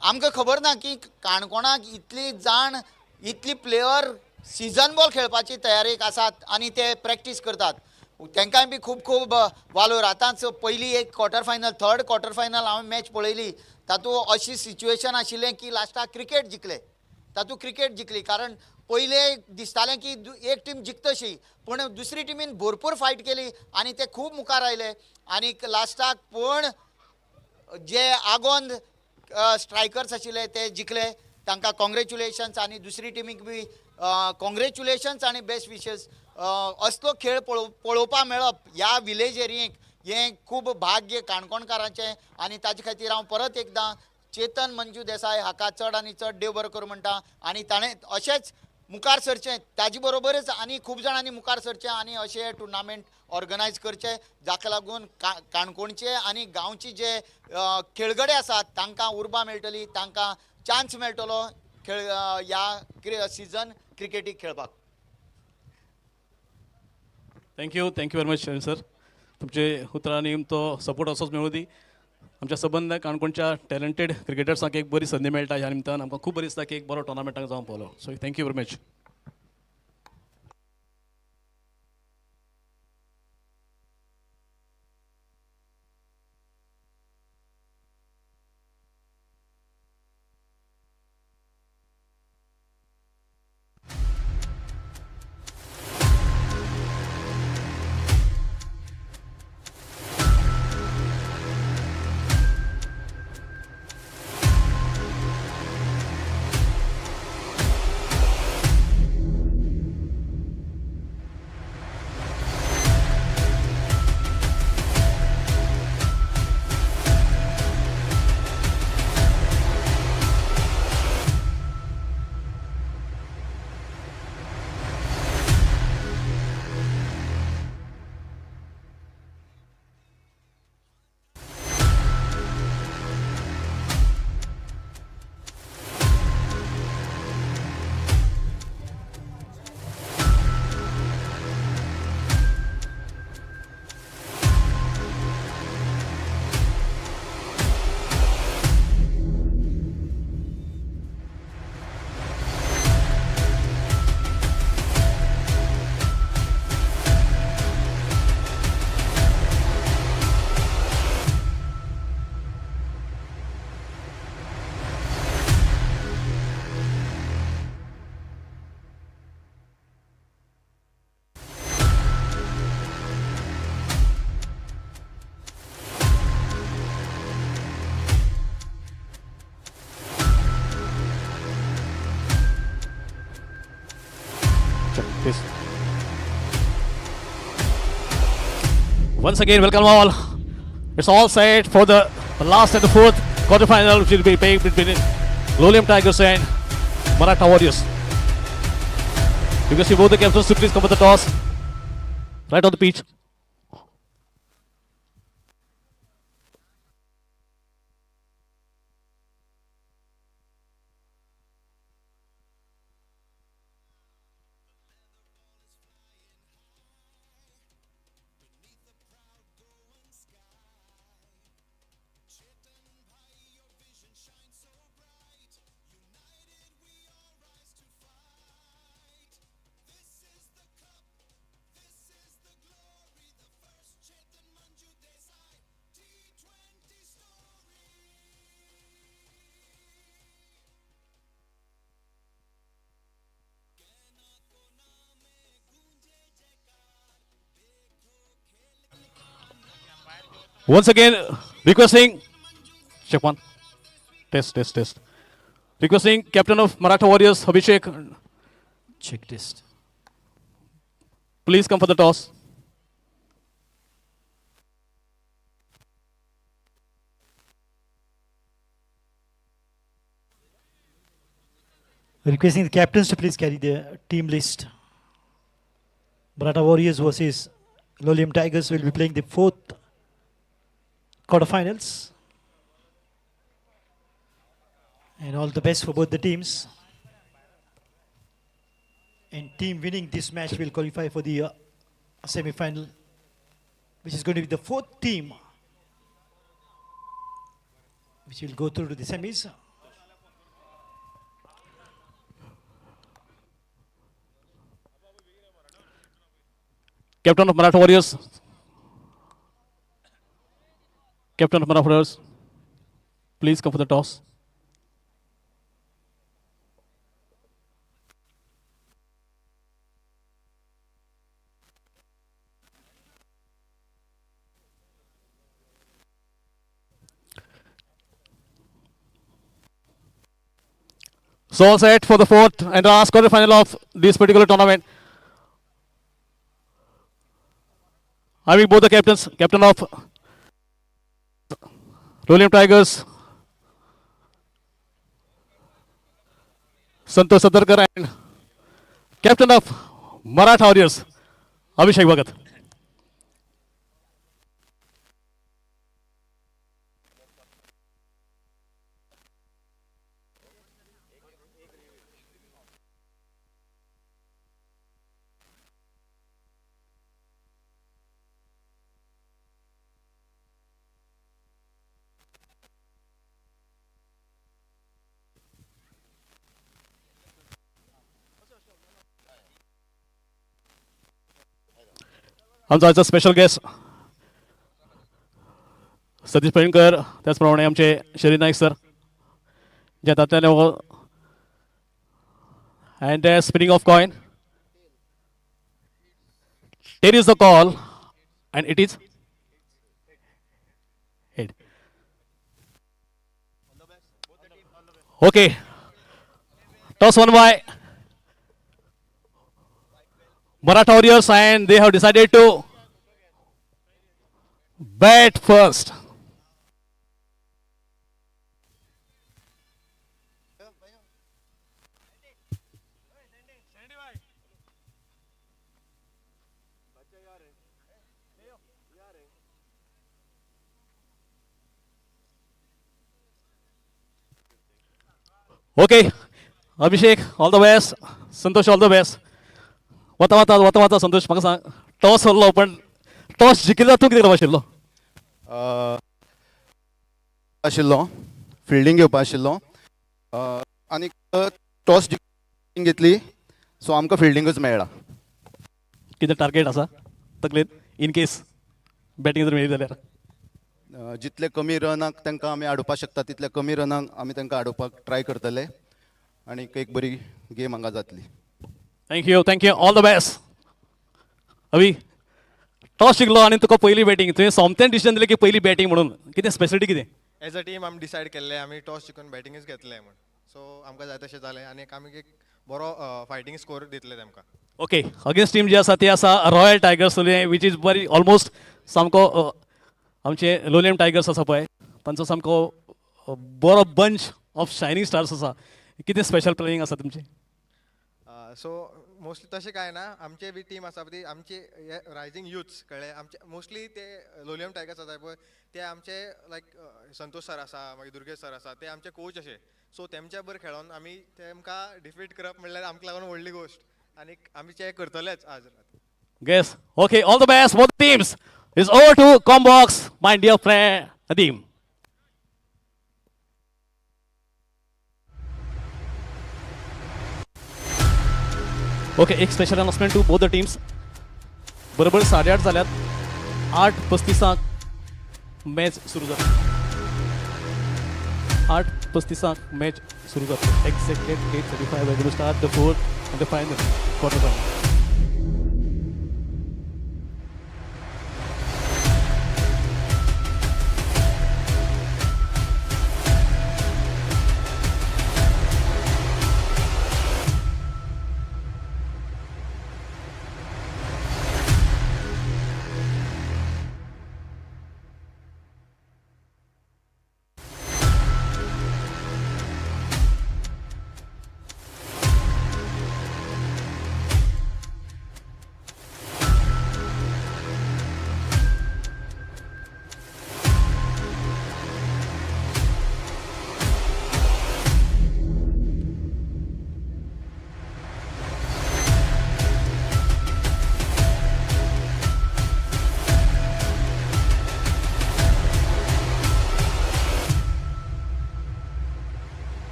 आमकां खबर ना की काणकोणाक इतली जाण इतली प्लेयर सिजन बॉल खेळपाची तयारेक आसात आनी ते प्रॅक्टीस करतात. तांकांय बी खूब खूब वालोर. आतांच पयली एक quarter final third quarter final हांवें मॅच पळयली तातूंत अशी सिच्युएशन आशिल्लें की लास्टाक क्रिकेट जिखले तातूंत क्रिकेट जिखली कारण पयलें दिसतालें की एक टीम जिखतशी पूण दुसरी टिमीन भरपूर फायट केली आनी ते खूब मुखार आयले आनी लास्टाक पूण जे आगोंद स्ट्रायकर्स आशिल्ले ते जिखले तांकां कॉंग्रेच्युलेशन्स आनी दुसरी टिमीक बी कॉंग्रेच्युलेशन्स आनी बेस्ट विशेस. असलो खेळ पळोवपा मेळप ह्या विलेज एरियेक हें खूब भाग्य काणकोणकारांचें आनी ताजे खातीर हांव परत एकदां चेतन मंजू देसाय हाका चड आनी चड देव बरो करूं म्हणटा. आनी ताणें अशेंच मुखार सरचें, ताजे बरोबरच आनी खूब जाणांनी मुखार सरचें आनी अशें टुर्नामेंट ऑर्गनायज करचें, जाका लागून काणकोणचे आनी गांवचे जे खेळगडे आसात तांकां उर्बा मेळटली, तांकां चान्स मेळटलो खेळ ह्या सिजन क्रिकेटीक खेळपाक. Thank you very much sir. तुमचे उतरांनी तो सपोर्ट असोच मेळूं दी. आमच्या सबंद काणकोणच्या टॅलंटेड क्रिकेटर्सांक एक बरी संदी मेळटा ह्या निमतान आमकां खूब बरी दिसता की एक बरो टोर्नामेंटाक जावं पळलो. So thank you very much. Once again, welcome all. It's all set for the last and the fourth quarterfinal, which will be played between Lolium Tigers and Maratha Warriors. You can see both the captains to please come with the toss. Right on the pitch. Once again, requesting, check one, test. Requesting captain of Maratha Warriors, Abhishek, Check test. please come for the toss. Requesting the captains to please carry the team list. Maratha Warriors versus Lolium Tigers will be playing the fourth quarterfinals. And all the best for both the teams. And team winning this match will qualify for the semi-final, which is going to be the fourth team which will go through to the semis. Captain of Maratha Warriors. Captain of Maratha Warriors, please come for the toss. So all set for the fourth and last quarter final of this particular tournament. Having both the captains, captain of Lolium Tigers, Santosh Sadarkar, and captain of Maratha Warriors, Abhishek Bhagat. आमचा आजचा special guest Satish पेडणकर, त्याचप्रमाणे आमचे Shri Naik sir, जे तातल्यान and spinning of coin. Here is the call and it is head. Okay, toss won by Maratha Warriors and they have decided to bat first. Okay, Abhishek, all the best. Santosh, all the best. वता संतोष म्हाका सांग, toss हरलो पण toss जिखिल्लो तूं कितें करपा आशिल्लो? आशिल्लो फिल्डिंग घेवपा आशिल्लो आनी टॉस घेतली सो आमकां फिल्डिंगूच मेळ्ळा. कितें टार्गेट आसा तकलेंत इन केस बॅटींग जर मेळ्ळी जाल्यार? जितले कमी रनाक तांकां आमी आडोवपाक शकता तितले कमी रनाक आमी तांकां आडोवपाक ट्राय करतले आनी एक बरी गेम हांगा जातली. Thank you all the best. अवी, टॉस जिखलो आनी तुका पयली बॅटींग, तुवें सोमतें डिसिजन दिलें की पयली बॅटींग म्हणून, कितें स्पेसिलिटी कितें? एज अ टीम आमी डिसायड केल्लें आमी टॉस जिखून बॅटिंगूच घेतलें म्हणून, सो आमकां जाय तशें जालें आनी आमी एक बरो फायटींग स्कोर दितले तेमकां. ओके, अगेन्स्ट टीम जी आसा ती आसा रॉयल टायगर्स वीच इज बरी ऑलमोस्ट सामको आमचे लोलियम टायगर्स आसा पळय तांचो सामको बरो बंच ऑफ शायनींग स्टार्स आसा. कितें स्पेशल प्लेइंग आसा तुमची? सो मोस्टली तशें कांय ना, आमचे बी टीम आसा ती आमचे रायझींग युथ्स कळ्ळें, आमचे मोस्टली ते लोलियम टायगर्स आसा पळय ते आमचे लायक संतोष सर आसा, मागीर दुर्गेश सर आसा, ते आमचे कोच अशे. सो तेमच्या बरोबर खेळोन आमी तेमकां डिफीट करप म्हणल्यार आमकां लागून व्हडली गोश्ट आनी आमी ते करतलेच आज. Yes. Okay, all the best both teams. It's over to Combox, my dear friend Nadeem. Okay, एक special announcement to both the teams. बरोबर 8:30 जाल्यात, 8:35 मॅच सुरू जाता. 8:35 मॅच सुरू जाता. Exactly 8:35 we're going to start the fourth and the final quarter final.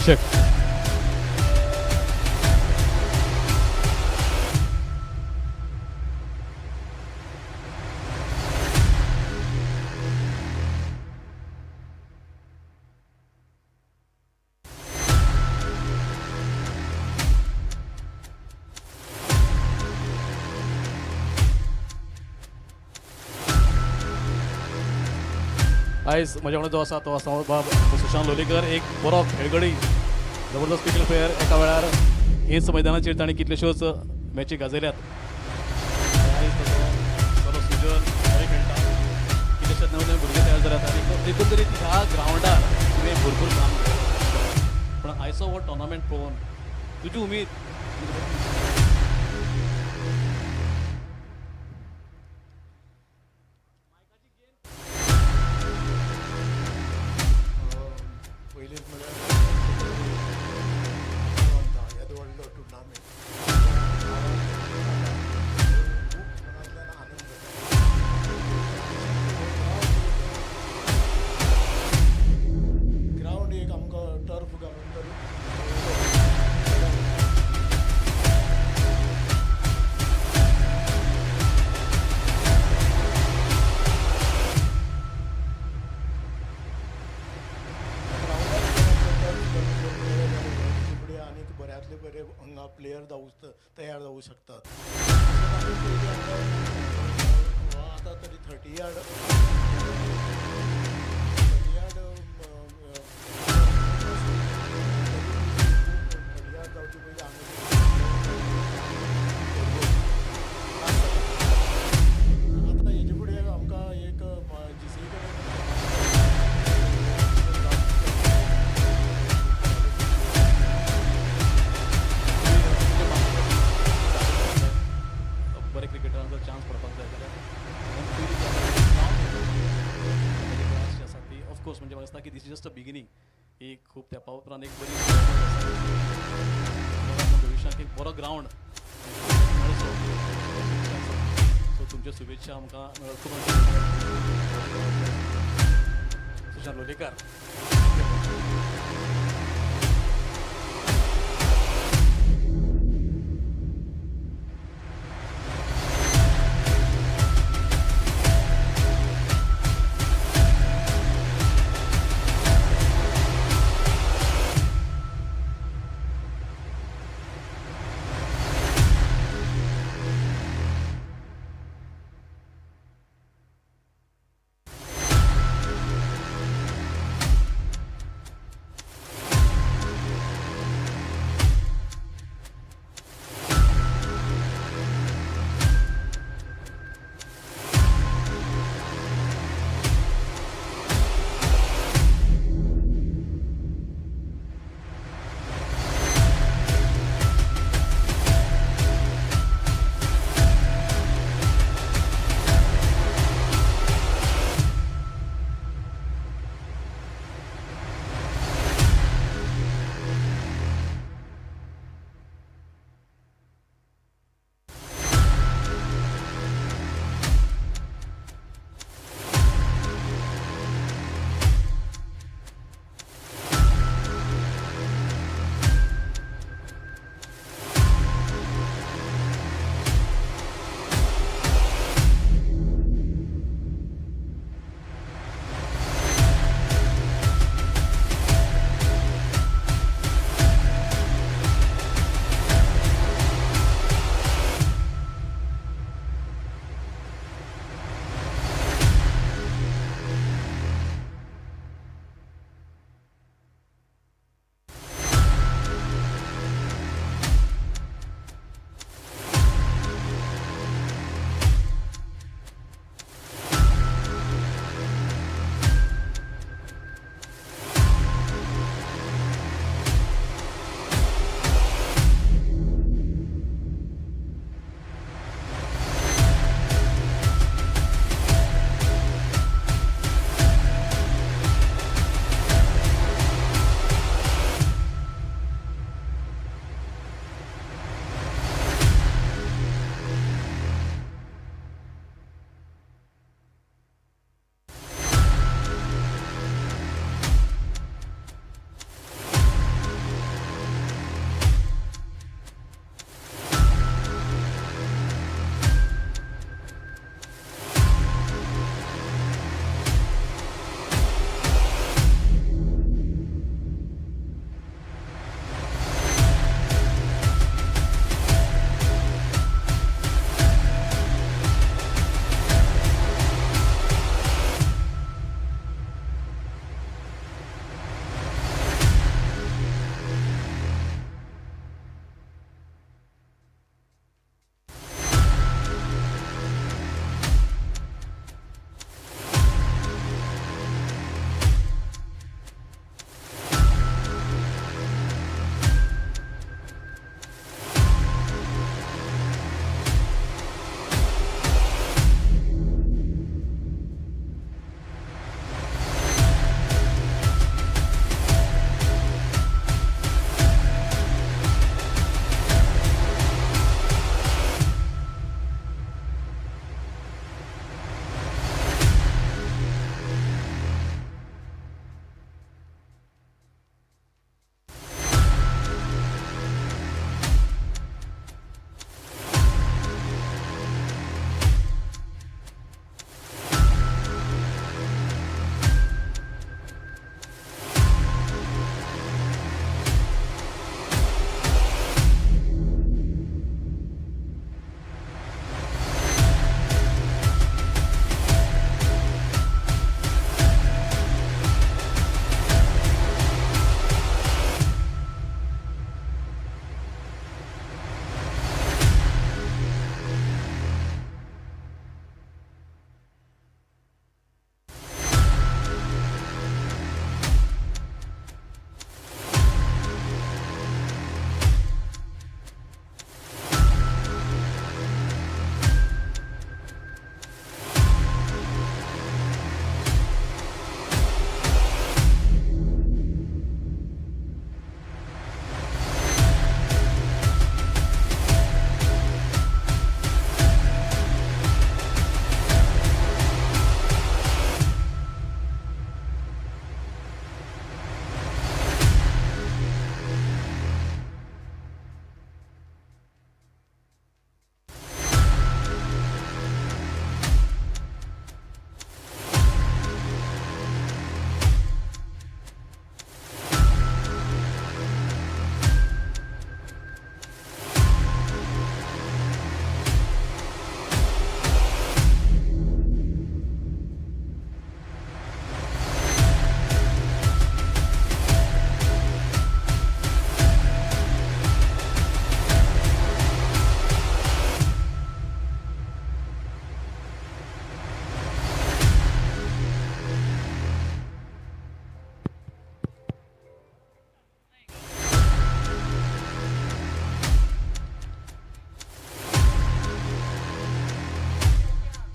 प्रेक्षक. आयज म्हज्या वांगडा जो आसा तो आसा सुशांत लोलयेकर, एक बरो खेळगडी, जबरदस्त क्रिकेट प्लेयर. एका वेळार हेच मैदानाचेर ताणें कितल्योश्योच मॅची गाजयल्यात. आयज बरो सुजन बरें खेळटा, कितलेशेच नवे नवे भुरगे तयार जाल्यात आनी एकंदरीत ह्या ग्रावंडार तुवें भरपूर काम केलें. पूण आयचो हो टोर्नामेंट पळोवन तुजी उमेद पयलींच म्हळ्यार येदो व्हडलो टुर्नामेंट ग्रावंड एक आमकां टर्फ घालून तरी प्लेयर तयार जावू शकतात. आता तरी 30 यार्ड जावचे पयलीं आतां हेजे फुडें आमकां एक GC बरे क्रिकेटरांचो चान्स पडपाक जाय जाल्यार जी आसा ती ऑफकोर्स म्हणजे म्हाका दिसता की this is just a beginning. एक खूब तेंपा उपरांत एक बरी भविश्यांत एक बरो ग्रावंड सो तुमच्यो शुभेच्छा आमकां खूब Sushant Lolayekar.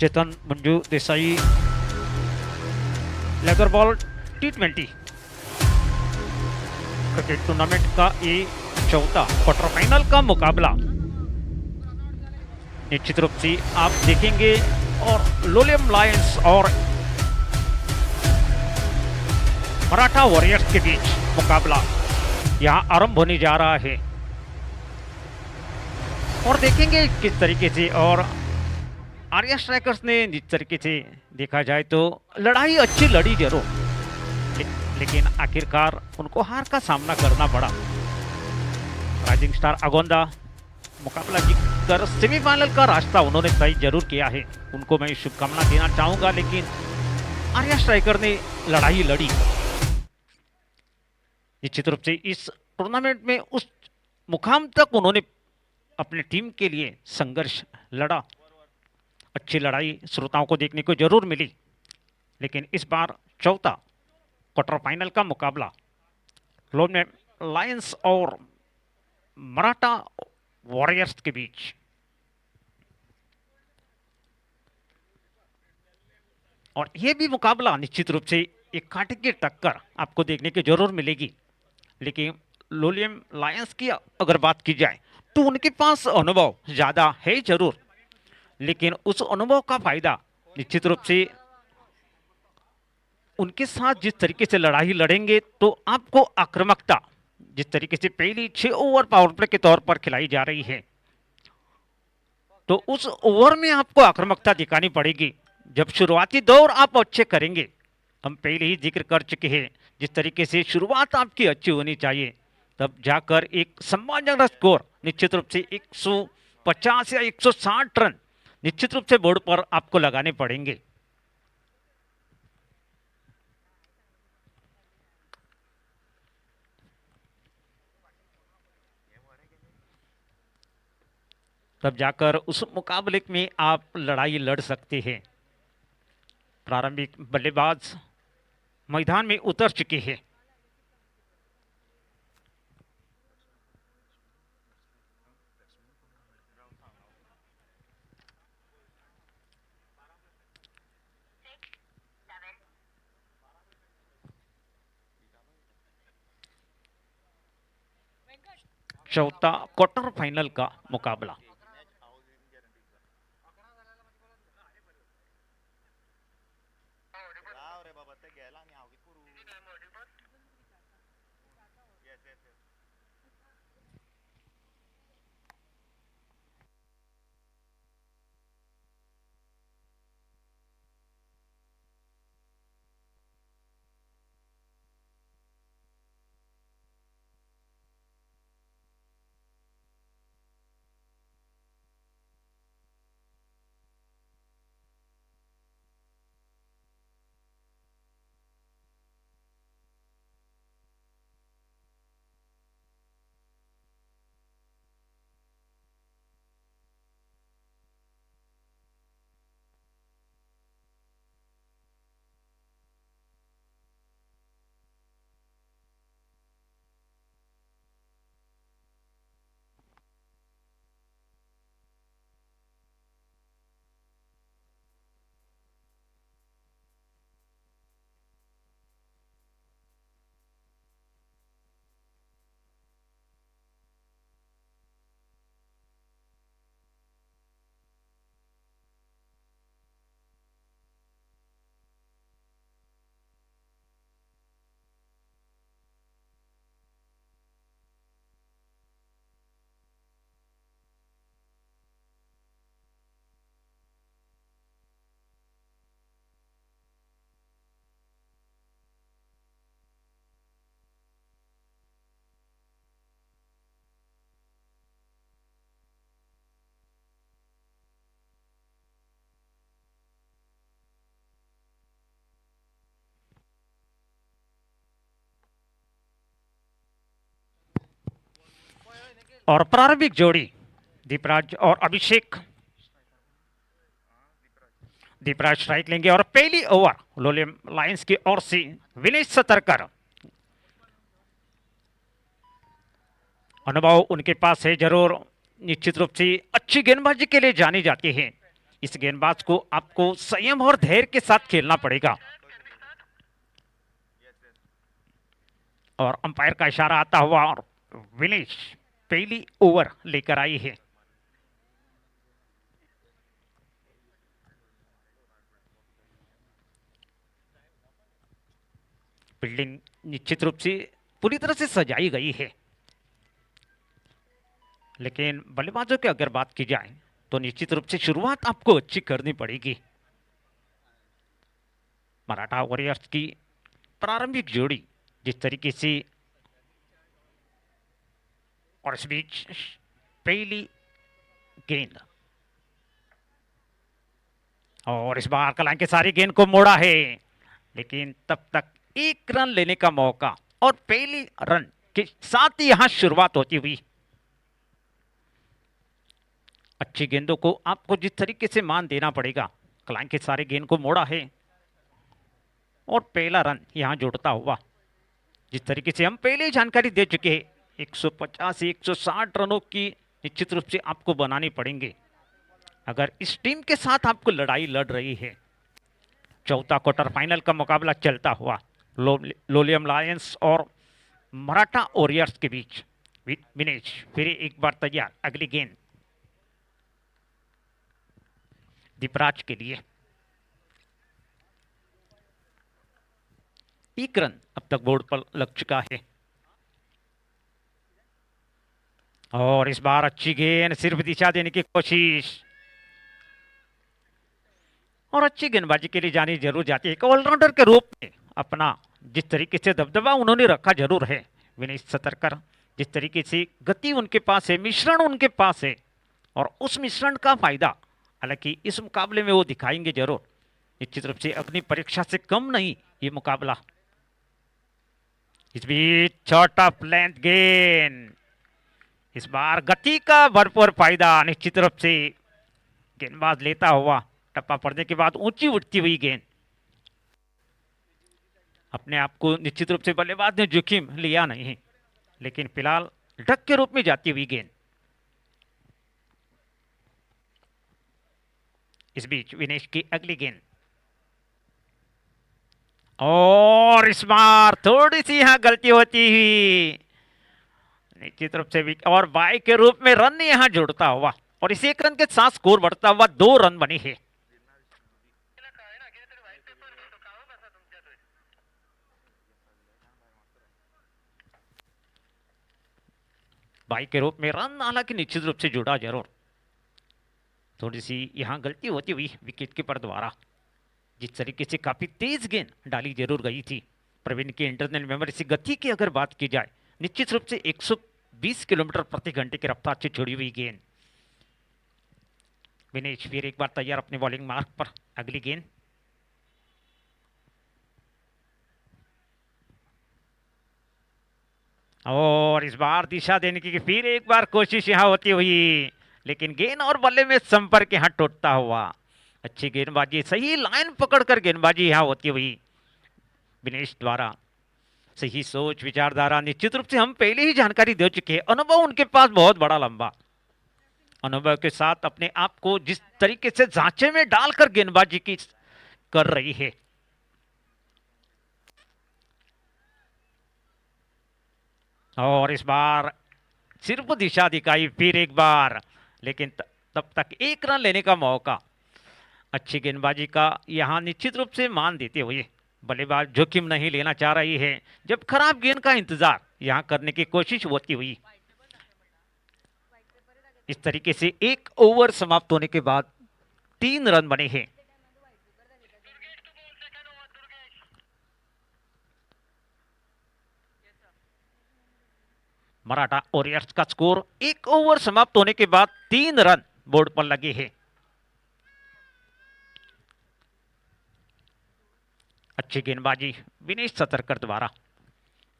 Chetan Manju Desai, leather ball T20 cricket tournament का ये चौथा क्वार्टर फाइनल का मुकाबला निश्चित रूप से आप देखेंगे। और लोलियम लायंस और मराठा वॉरियर्स के बीच मुकाबला यहां आरंभ होने जा रहा है और देखेंगे किस तरीके से। और आर्या स्ट्राइकर्स ने जिस तरीके से देखा जाए तो लड़ाई अच्छी लड़ी जरूर, लेकिन आखिरकार उनको हार का सामना करना पड़ा। राइजिंग स्टार अगोंदा मुकाबला जीतकर सेमीफाइनल का रास्ता उन्होंने तय जरूर किया है, उनको मैं शुभकामना देना चाहूंगा। लेकिन आर्या स्ट्राइकर ने लड़ाई लड़ी। निश्चित रूप से इस टूर्नामेंट में उस मुकाम तक उन्होंने अपनी टीम के लिए संघर्ष लड़ा। अच्छी लड़ाई श्रोताओं को देखने को जरूर मिली। लेकिन इस बार चौथा क्वार्टर फाइनल का मुकाबला लोलियम लायंस और मराठा वॉरियर्स के बीच। और यह भी मुकाबला निश्चित रूप से एक कांटे की टक्कर आपको देखने की जरूर मिलेगी। लेकिन लोलियम लायंस की अगर बात की जाए तो उनके पास अनुभव ज्यादा है जरूर, लेकिन उस अनुभव का फायदा निश्चित रूप से उनके साथ जिस तरीके से लड़ाई लड़ेंगे तो आपको आक्रामकता जिस तरीके से पहली 6 ओवर पावर प्ले के तौर पर खिलाई जा रही है तो उस ओवर में आपको आक्रामकता दिखानी पड़ेगी। जब शुरुआती दौर आप अच्छे करेंगे, हम पहले ही जिक्र कर चुके हैं, जिस तरीके से शुरुआत आपकी अच्छी होनी चाहिए, तब जाकर एक सम्मानजनक स्कोर निश्चित रूप से 150 या 160 रन निश्चित रूप से बोर्ड पर आपको लगाने पड़ेंगे। तब जाकर उस मुकाबले में आप लड़ाई लड़ सकते हैं। प्रारंभिक बल्लेबाज मैदान में उतर चुके हैं। चौथा क्वार्टर फाइनल का मुकाबला और प्रारंभिक जोड़ी दीपराज और अभिषेक। दीपराज स्ट्राइक लेंगे और पहली ओवर लोलियम लायंस की ओर से विनेश सतरकर। अनुभव उनके पास है जरूर, निश्चित रूप से अच्छी गेंदबाजी के लिए जाने जाते हैं, इस गेंदबाज को आपको संयम और धैर्य के साथ खेलना पड़ेगा। और अंपायर का इशारा आता हुआ और विनेश पहली ओवर लेकर आई है। फील्डिंग निश्चित रूप से पूरी तरह से सजाई गई है, लेकिन बल्लेबाजों की अगर बात की जाए तो निश्चित रूप से शुरुआत आपको अच्छी करनी पड़ेगी। मराठा वॉरियर्स की प्रारंभिक जोड़ी जिस तरीके से, और इस बीच पहली गेंद, और इस बार कलां के सारी गेंद को मोड़ा है, लेकिन तब तक एक रन लेने का मौका और पहली रन के साथ ही यहां शुरुआत होती हुई। अच्छी गेंदों को आपको जिस तरीके से मान देना पड़ेगा। कलां के सारे गेंद को मोड़ा है और पहला रन यहां जोड़ता हुआ। जिस तरीके से हम पहले ही जानकारी दे चुके हैं, 150 से 160 रनों की निश्चित रूप से आपको बनानी पड़ेंगे अगर इस टीम के साथ आपको लड़ाई लड़ रही है। चौथा क्वार्टर फाइनल का मुकाबला चलता हुआ लोलियम लायंस और मराठा वॉरियर्स के बीच। विनेश फिर एक बार तैयार, अगली गेंद दीपराज के लिए। एक रन अब तक बोर्ड पर लग चुका है, और इस बार अच्छी गेंद, सिर्फ दिशा देने की कोशिश, और अच्छी गेंदबाजी के लिए जानी जरूर जाती है। एक ऑलराउंडर के रूप में अपना जिस तरीके से दबदबा उन्होंने रखा जरूर है विनेश सतरकर। जिस तरीके से गति उनके पास है, मिश्रण उनके पास है, और उस मिश्रण का फायदा हालांकि इस मुकाबले में वो दिखाएंगे जरूर। निश्चित रूप से अग्नि परीक्षा से कम नहीं ये मुकाबला। इस बीच शॉर्ट ऑफ लेंथ गेंद, इस बार गति का भरपूर फायदा निश्चित रूप से गेंदबाज लेता हुआ। टप्पा पड़ने के बाद ऊंची उठती हुई गेंद, अपने आप को निश्चित रूप से बल्लेबाज ने जोखिम लिया नहीं, लेकिन फिलहाल ढक के रूप में जाती हुई गेंद। इस बीच विनेश की अगली गेंद, और इस बार थोड़ी सी यहां गलती होती हुई निश्चित रूप से और बाई के रूप में रन यहां जोड़ता हुआ, और इस एक रन के साथ स्कोर बढ़ता हुआ 2 रन बनी है। बाई के रूप में रन हालांकि निश्चित रूप से जुड़ा जरूर। थोड़ी सी यहां गलती होती हुई विकेट कीपर द्वारा। जिस तरीके से काफी तेज गेंद डाली जरूर गई थी। प्रवीण की इंटरनल मेमोरी से गति की अगर बात की जाए, निश्चित रूप से 120 किलोमीटर प्रति घंटे की रफ्तार से छोड़ी हुई गेंद। विनेश फिर एक बार तैयार अपने बॉलिंग मार्क पर, अगली गेंद, और इस बार दिशा देने की फिर एक बार कोशिश यहां होती हुई, लेकिन गेंद और बल्ले में संपर्क यहां टूटता हुआ। अच्छी गेंदबाजी, सही लाइन पकड़कर गेंदबाजी यहां होती हुई विनेश द्वारा। सही सोच विचारधारा, निश्चित रूप से हम पहले ही जानकारी दे चुके हैं। अनुभव उनके पास बहुत बड़ा लंबा, अनुभव के साथ अपने आप को जिस तरीके से जांचे में डालकर गेंदबाजी की कर रही है। और इस बार सिर्फ दिशा दिखाई फिर एक बार, लेकिन तब तक एक रन लेने का मौका। अच्छी गेंदबाजी का यहां निश्चित रूप से मान देते हुए बल्लेबाज जोखिम नहीं लेना चाह रही है, जब खराब गेंद का इंतजार यहां करने की कोशिश होती हुई। इस तरीके से एक ओवर समाप्त होने के बाद 3 रन बने हैं। मराठा वॉरियर्स का स्कोर एक ओवर समाप्त होने के बाद 3 रन बोर्ड पर लगे हैं। अच्छी गेंदबाजी विनेश सतरकर द्वारा।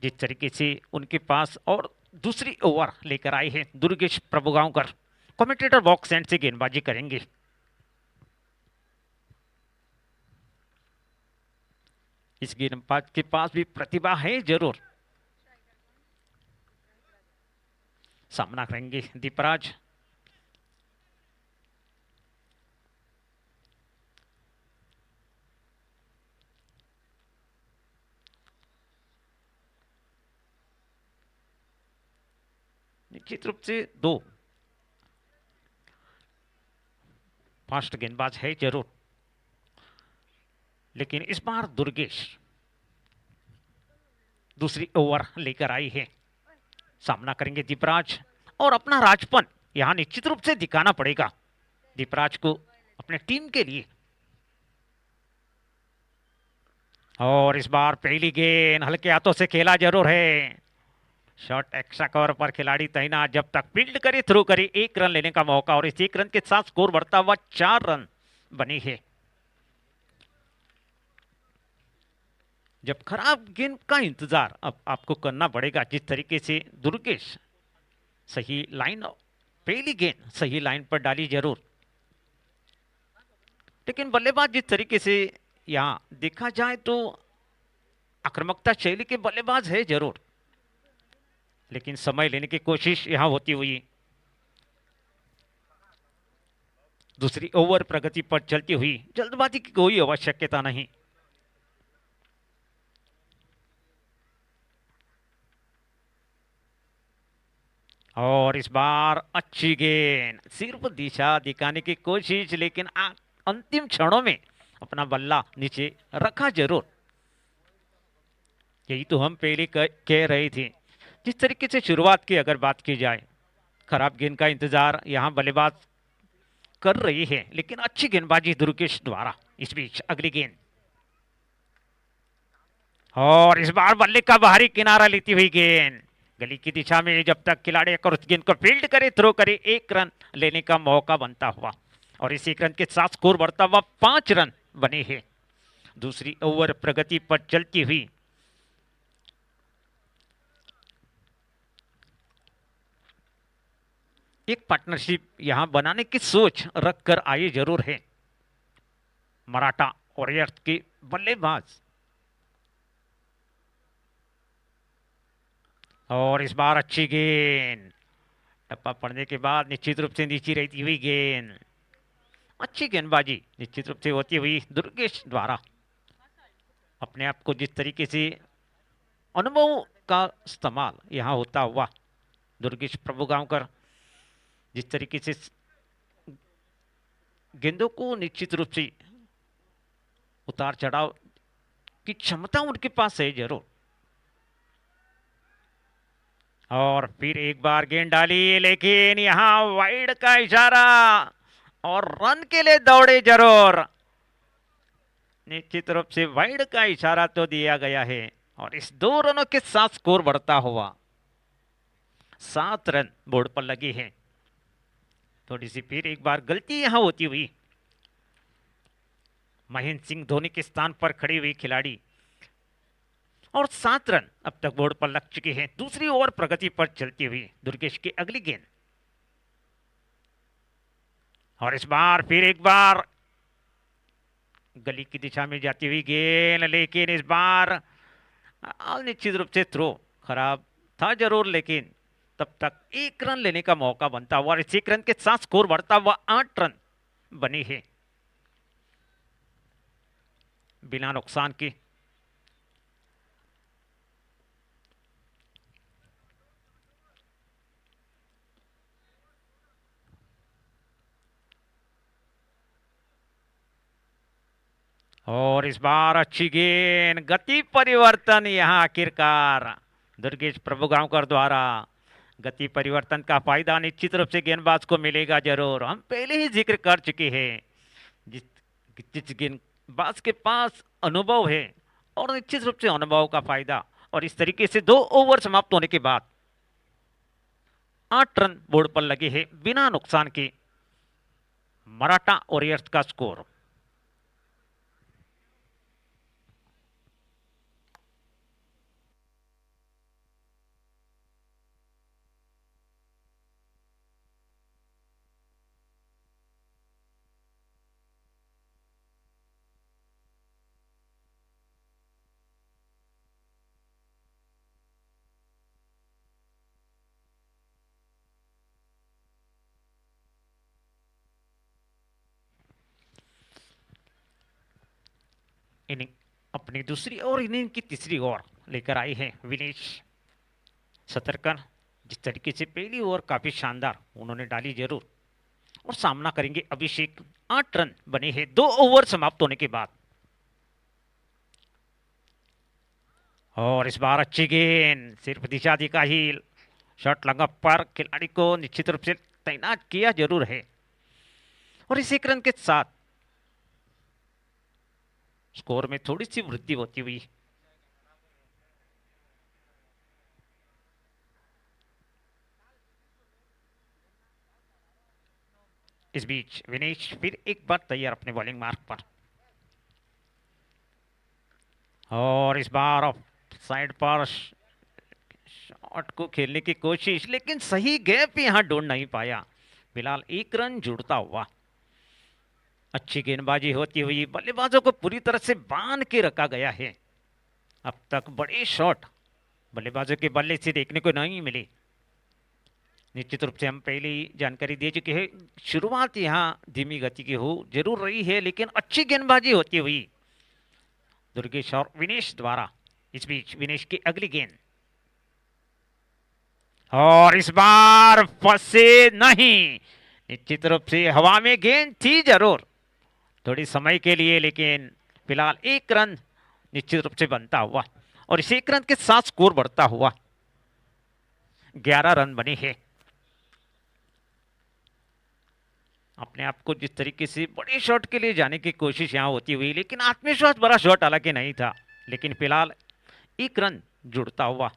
जिस तरीके से उनके पास और दूसरी ओवर लेकर आए हैं Durgesh Prabhugaonkar, commentator box and से गेंदबाजी करेंगे। इस गेंदबाज के पास भी प्रतिभा है जरूर। सामना करेंगे दीपराज। निश्चित रूप से 2 फास्ट गेंदबाज है जरूर, लेकिन इस बार दुर्गेश दूसरी ओवर लेकर आई है। सामना करेंगे दीपराज और अपना राजपन यहां निश्चित रूप से दिखाना पड़ेगा दीपराज को अपने टीम के लिए। और इस बार पहली गेंद हल्के हाथों से खेला जरूर है। शॉट एक्स्ट्रा कवर पर खिलाड़ी तैनात, जब तक फील्ड करे थ्रो करे 1 रन लेने का मौका, और इस 1 रन के साथ स्कोर बढ़ता हुआ 4 रन बनी है। जब खराब गेंद का इंतजार अब आपको करना पड़ेगा, जिस तरीके से दुर्गेश सही लाइन, पहली गेंद सही लाइन पर डाली जरूर, लेकिन बल्लेबाज जिस तरीके से यहां देखा जाए तो आक्रामकता शैली के बल्लेबाज है जरूर, लेकिन समय लेने की कोशिश यहां होती हुई दूसरी ओवर प्रगति पर चलती हुई, जल्दबाजी की कोई आवश्यकता नहीं। और इस बार अच्छी गेंद, सिर्फ दिशा दिखाने की कोशिश, लेकिन अंतिम क्षणों में अपना बल्ला नीचे रखा जरूर। यही तो हम पहले कह रहे थे, जिस तरीके से शुरुआत की अगर बात की जाए, खराब गेंद का इंतजार यहां बल्लेबाज कर रही है, लेकिन अच्छी गेंदबाजी दुर्गेश द्वारा। इस बीच अगली गेंद, और इस बार बल्ले का बाहरी किनारा लेती हुई गेंद गली की दिशा में, जब तक खिलाड़ी अगर उस गेंद को फील्ड करे थ्रो करे 1 रन लेने का मौका बनता हुआ, और इस 1 रन के साथ स्कोर बढ़ता हुआ 5 रन बने हैं। दूसरी ओवर प्रगति पर चलती हुई एक पार्टनरशिप यहां बनाने की सोच रखकर आए जरूर है मराठा वॉरियर्स के बल्लेबाज। और इस बार अच्छी गेंद, टप्पा पड़ने के बाद निश्चित रूप से नीचे रहती हुई गेंद, अच्छी गेंदबाजी निश्चित रूप से होती हुई दुर्गेश द्वारा। अपने आप को जिस तरीके से अनुभव का इस्तेमाल यहां होता हुआ दुर्गेश प्रभुगांवकर जिस तरीके से गेंदों को निश्चित रूप से उतार चढ़ाव की क्षमता उनके पास है जरूर। और फिर एक बार गेंद डाली, लेकिन यहां वाइड का इशारा और रन के लिए दौड़े जरूर। निश्चित रूप से वाइड का इशारा तो दिया गया है, और इस 2 रनों के साथ स्कोर बढ़ता हुआ 7 रन बोर्ड पर लगे हैं। थोड़ी सी फिर एक बार गलती यहां होती हुई महेंद्र सिंह धोनी के स्थान पर खड़ी हुई खिलाड़ी, और 7 रन अब तक बोर्ड पर लग चुके हैं। दूसरी ओवर प्रगति पर चलती हुई दुर्गेश की अगली गेंद, और इस बार फिर एक बार गली की दिशा में जाती हुई गेंद, लेकिन इस बार निश्चित रूप से थ्रो खराब था जरूर, लेकिन तब तक 1 रन लेने का मौका बनता हुआ, और इस 1 रन के साथ स्कोर बढ़ता हुआ 8 रन बने हैं बिना नुकसान के। और इस बार अच्छी गेंद, गति परिवर्तन यहां आखिरकार दुर्गेश प्रभुगांवकर द्वारा। गति परिवर्तन का फायदा निश्चित रूप से गेंदबाज को मिलेगा जरूर। हम पहले ही जिक्र कर चुके हैं, जिस गेंदबाज के पास अनुभव है और निश्चित रूप से अनुभव का फायदा, और इस तरीके से 2 ओवर समाप्त होने के बाद 8 रन बोर्ड पर लगे हैं बिना नुकसान के। मराठा वॉरियर्स का स्कोर। इनिंग अपनी दूसरी और इनिंग की तीसरी ओवर लेकर आई है विनेश सतरकर। जिस तरीके से पहली ओवर काफी शानदार उन्होंने डाली जरूर, और सामना करेंगे अभिषेक। 8 रन बने हैं 2 ओवर समाप्त होने के बाद। और इस बार अच्छी गेंद, सिर्फ दिशा दी का ही शॉट लगा पर खिलाड़ी को निश्चित रूप से तैनात किया जरूर है। और इस 1 रन के साथ स्कोर में थोड़ी सी वृद्धि होती हुई। इस बीच विनेश फिर एक बार तैयार अपने बॉलिंग मार्क पर, और इस बार ऑफ साइड पर शॉट को खेलने की कोशिश, लेकिन सही गैप यहां ढूंढ नहीं पाया। फिलहाल 1 रन जुड़ता हुआ। अच्छी गेंदबाजी होती हुई, बल्लेबाजों को पूरी तरह से बांध के रखा गया है। अब तक बड़े शॉट बल्लेबाजों के बल्ले से देखने को नहीं मिले। निश्चित रूप से हम पहले ही जानकारी दे चुके हैं, शुरुआत यहाँ धीमी गति की हो जरूर रही है, लेकिन अच्छी गेंदबाजी होती हुई दुर्गेश और विनेश द्वारा। इस बीच विनेश की अगली गेंद, और इस बार फंसे नहीं। निश्चित रूप से हवा में गेंद थी जरूर थोड़ी समय के लिए, लेकिन फिलहाल 1 रन निश्चित रूप से बनता हुआ, और इस 1 रन के साथ स्कोर बढ़ता हुआ 11 रन बने हैं। अपने आप को जिस तरीके से बड़े शॉट के लिए जाने की कोशिश यहां होती हुई, लेकिन आत्मविश्वास बड़ा शॉट हालांकि नहीं था, लेकिन फिलहाल 1 रन जुड़ता हुआ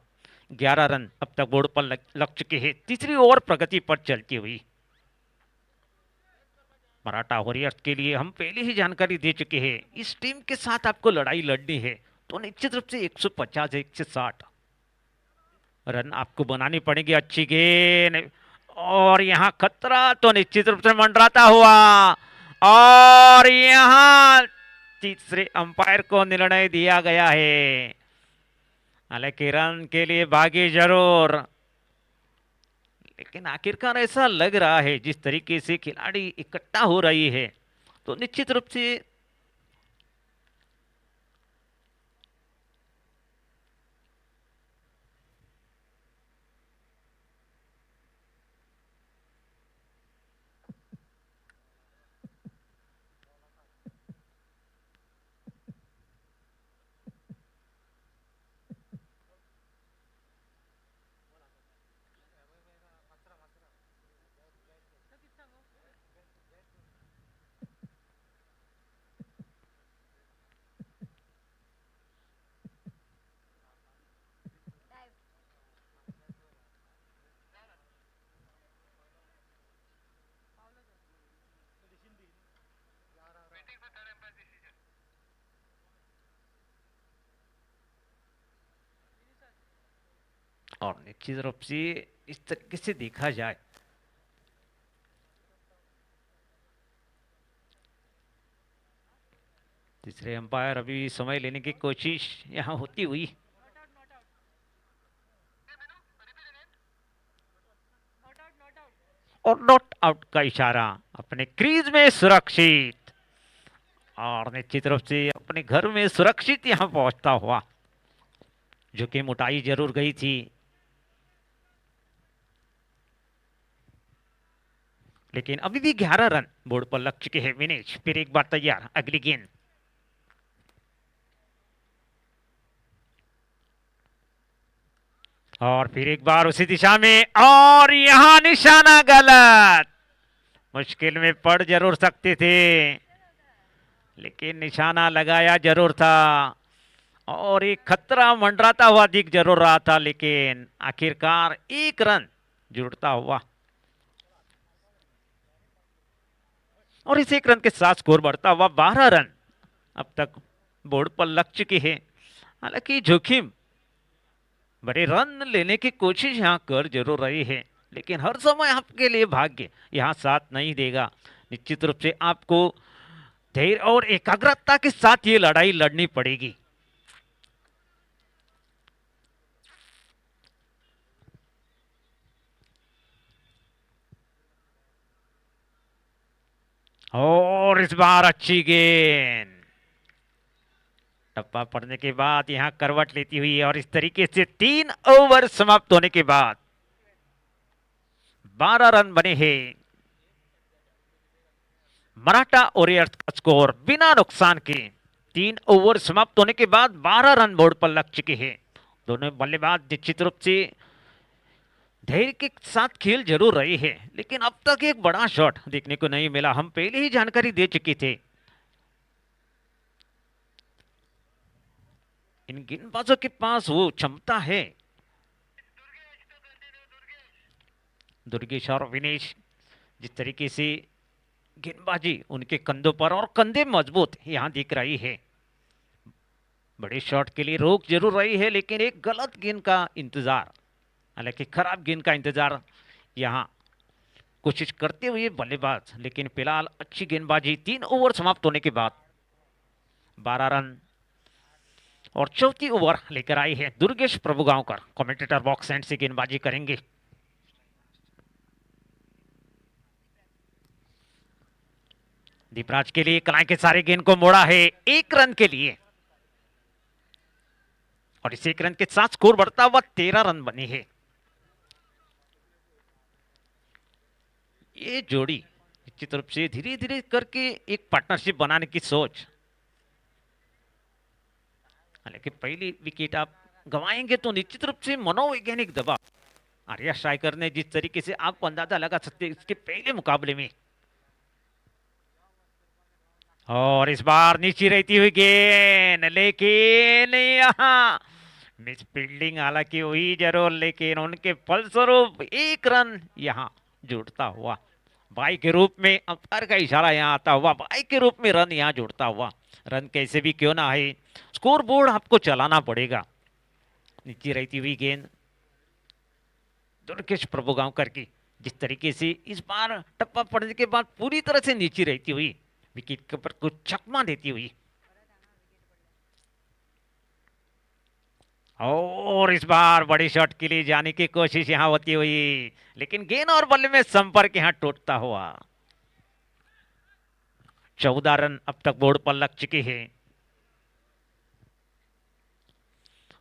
11 रन अब तक बोर्ड पर लग चुके हैं। तीसरी ओवर प्रगति पर चलती हुई। मराठा वॉरियर्स के लिए हम पहले ही जानकारी दे चुके हैं, इस टीम के साथ आपको लड़ाई लड़नी है तो निश्चित रूप से 150 160 रन आपको बनानी पड़ेगी। अच्छी गेंद, और यहां खतरा तो निश्चित रूप से मंडराता हुआ, और यहां तीसरे अंपायर को निर्णय दिया गया है। हालांकि रन के लिए भागे जरूर, लेकिन आखिरकार ऐसा लग रहा है जिस तरीके से खिलाड़ी इकट्ठा हो रही है तो निश्चित रूप से और निश्चित रूप से इस तरीके से देखा जाए तीसरे अंपायर अभी समय लेने की कोशिश यहां होती हुई, और नॉट आउट का इशारा, अपने क्रीज में सुरक्षित, और निश्चित रूप से अपने घर में सुरक्षित यहां पहुंचता हुआ, जो कि मुटाई जरूर गई थी। लेकिन अभी भी 11 रन बोर्ड पर लग चुके हैं। विनेश फिर एक बार तैयार, अगली गेंद, और फिर एक बार उसी दिशा में, और यहां निशाना गलत। मुश्किल में पड़ जरूर सकते थे, लेकिन निशाना लगाया जरूर था, और एक खतरा मंडराता हुआ दिख जरूर रहा था, लेकिन आखिरकार 1 रन जुड़ता हुआ, और इस 1 रन के साथ स्कोर बढ़ता हुआ 12 रन अब तक बोर्ड पर लग चुके हैं। हालांकि जोखिम बड़े रन लेने की कोशिश यहां कर जरूर रही है, लेकिन हर समय आपके लिए भाग्य यहां साथ नहीं देगा। निश्चित रूप से आपको धैर्य और एकाग्रता के साथ ये लड़ाई लड़नी पड़ेगी। और इस बार अच्छी गेंद, टप्पा पड़ने के बाद यहां करवट लेती हुई, और इस तरीके से 3 ओवर समाप्त होने के बाद 12 रन बने हैं। मराठा वॉरियर्स का स्कोर बिना नुकसान के 3 ओवर समाप्त होने के बाद 12 रन बोर्ड पर लग चुके हैं। दोनों बल्लेबाज निश्चित रूप से धैर्य के साथ खेल जरूर रहे हैं, लेकिन अब तक एक बड़ा शॉट देखने को नहीं मिला। हम पहले ही जानकारी दे चुके थे। इन गेंदबाजों के पास वो क्षमता है। दुर्गेश और विनेश जिस तरीके से गेंदबाजी उनके कंधों पर और कंधे मजबूत यहां दिख रही है। बड़े शॉट के लिए रोक जरूर रही है, लेकिन एक गलत गेंद का इंतजार, हालांकि खराब गेंद का इंतजार यहां कोशिश करते हुए बल्लेबाज, लेकिन फिलहाल अच्छी गेंदबाजी। 3 ओवर समाप्त होने के बाद 12 रन और चौथी ओवर लेकर आई है Durgesh Prabhugaonkar. Commentator box and से गेंदबाजी करेंगे। दीपराज के लिए कलाई के सारे गेंद को मोड़ा है 1 रन के लिए, और इस 1 रन के साथ स्कोर बढ़ता हुआ 13 रन बने हैं। ये जोड़ी निश्चित रूप से धीरे धीरे करके एक पार्टनरशिप बनाने की सोच, हालांकि पहली विकेट आप गंवाएंगे तो निश्चित रूप से मनोवैज्ञानिक दबाव आर्या स्ट्राइकर ने जिस तरीके से आप अंदाजा लगा सकते हैं इसके पहले मुकाबले में। और इस बार नीचे रहती हुई गेंद, लेकिन यहाँ मिस फील्डिंग हालांकि हुई जरूर, लेकिन उनके फलस्वरूप 1 रन यहाँ जुड़ता हुआ बाई के रूप में, अंपायर का इशारा यहाँ आता हुआ बाई के रूप में रन यहाँ जुड़ता हुआ। रन कैसे भी क्यों ना है, स्कोर बोर्ड आपको चलाना पड़ेगा। नीचे रहती हुई गेंद दुर्गेश प्रभुगांवकर की जिस तरीके से इस बार टप्पा पड़ने के बाद पूरी तरह से नीचे रहती हुई विकेट के ऊपर कुछ चकमा देती हुई, और इस बार बड़ी शॉट के लिए जाने की कोशिश यहां होती हुई, लेकिन गेंद और बल्ले में संपर्क यहां टूटता हुआ। 14 रन अब तक बोर्ड पर लग चुके हैं।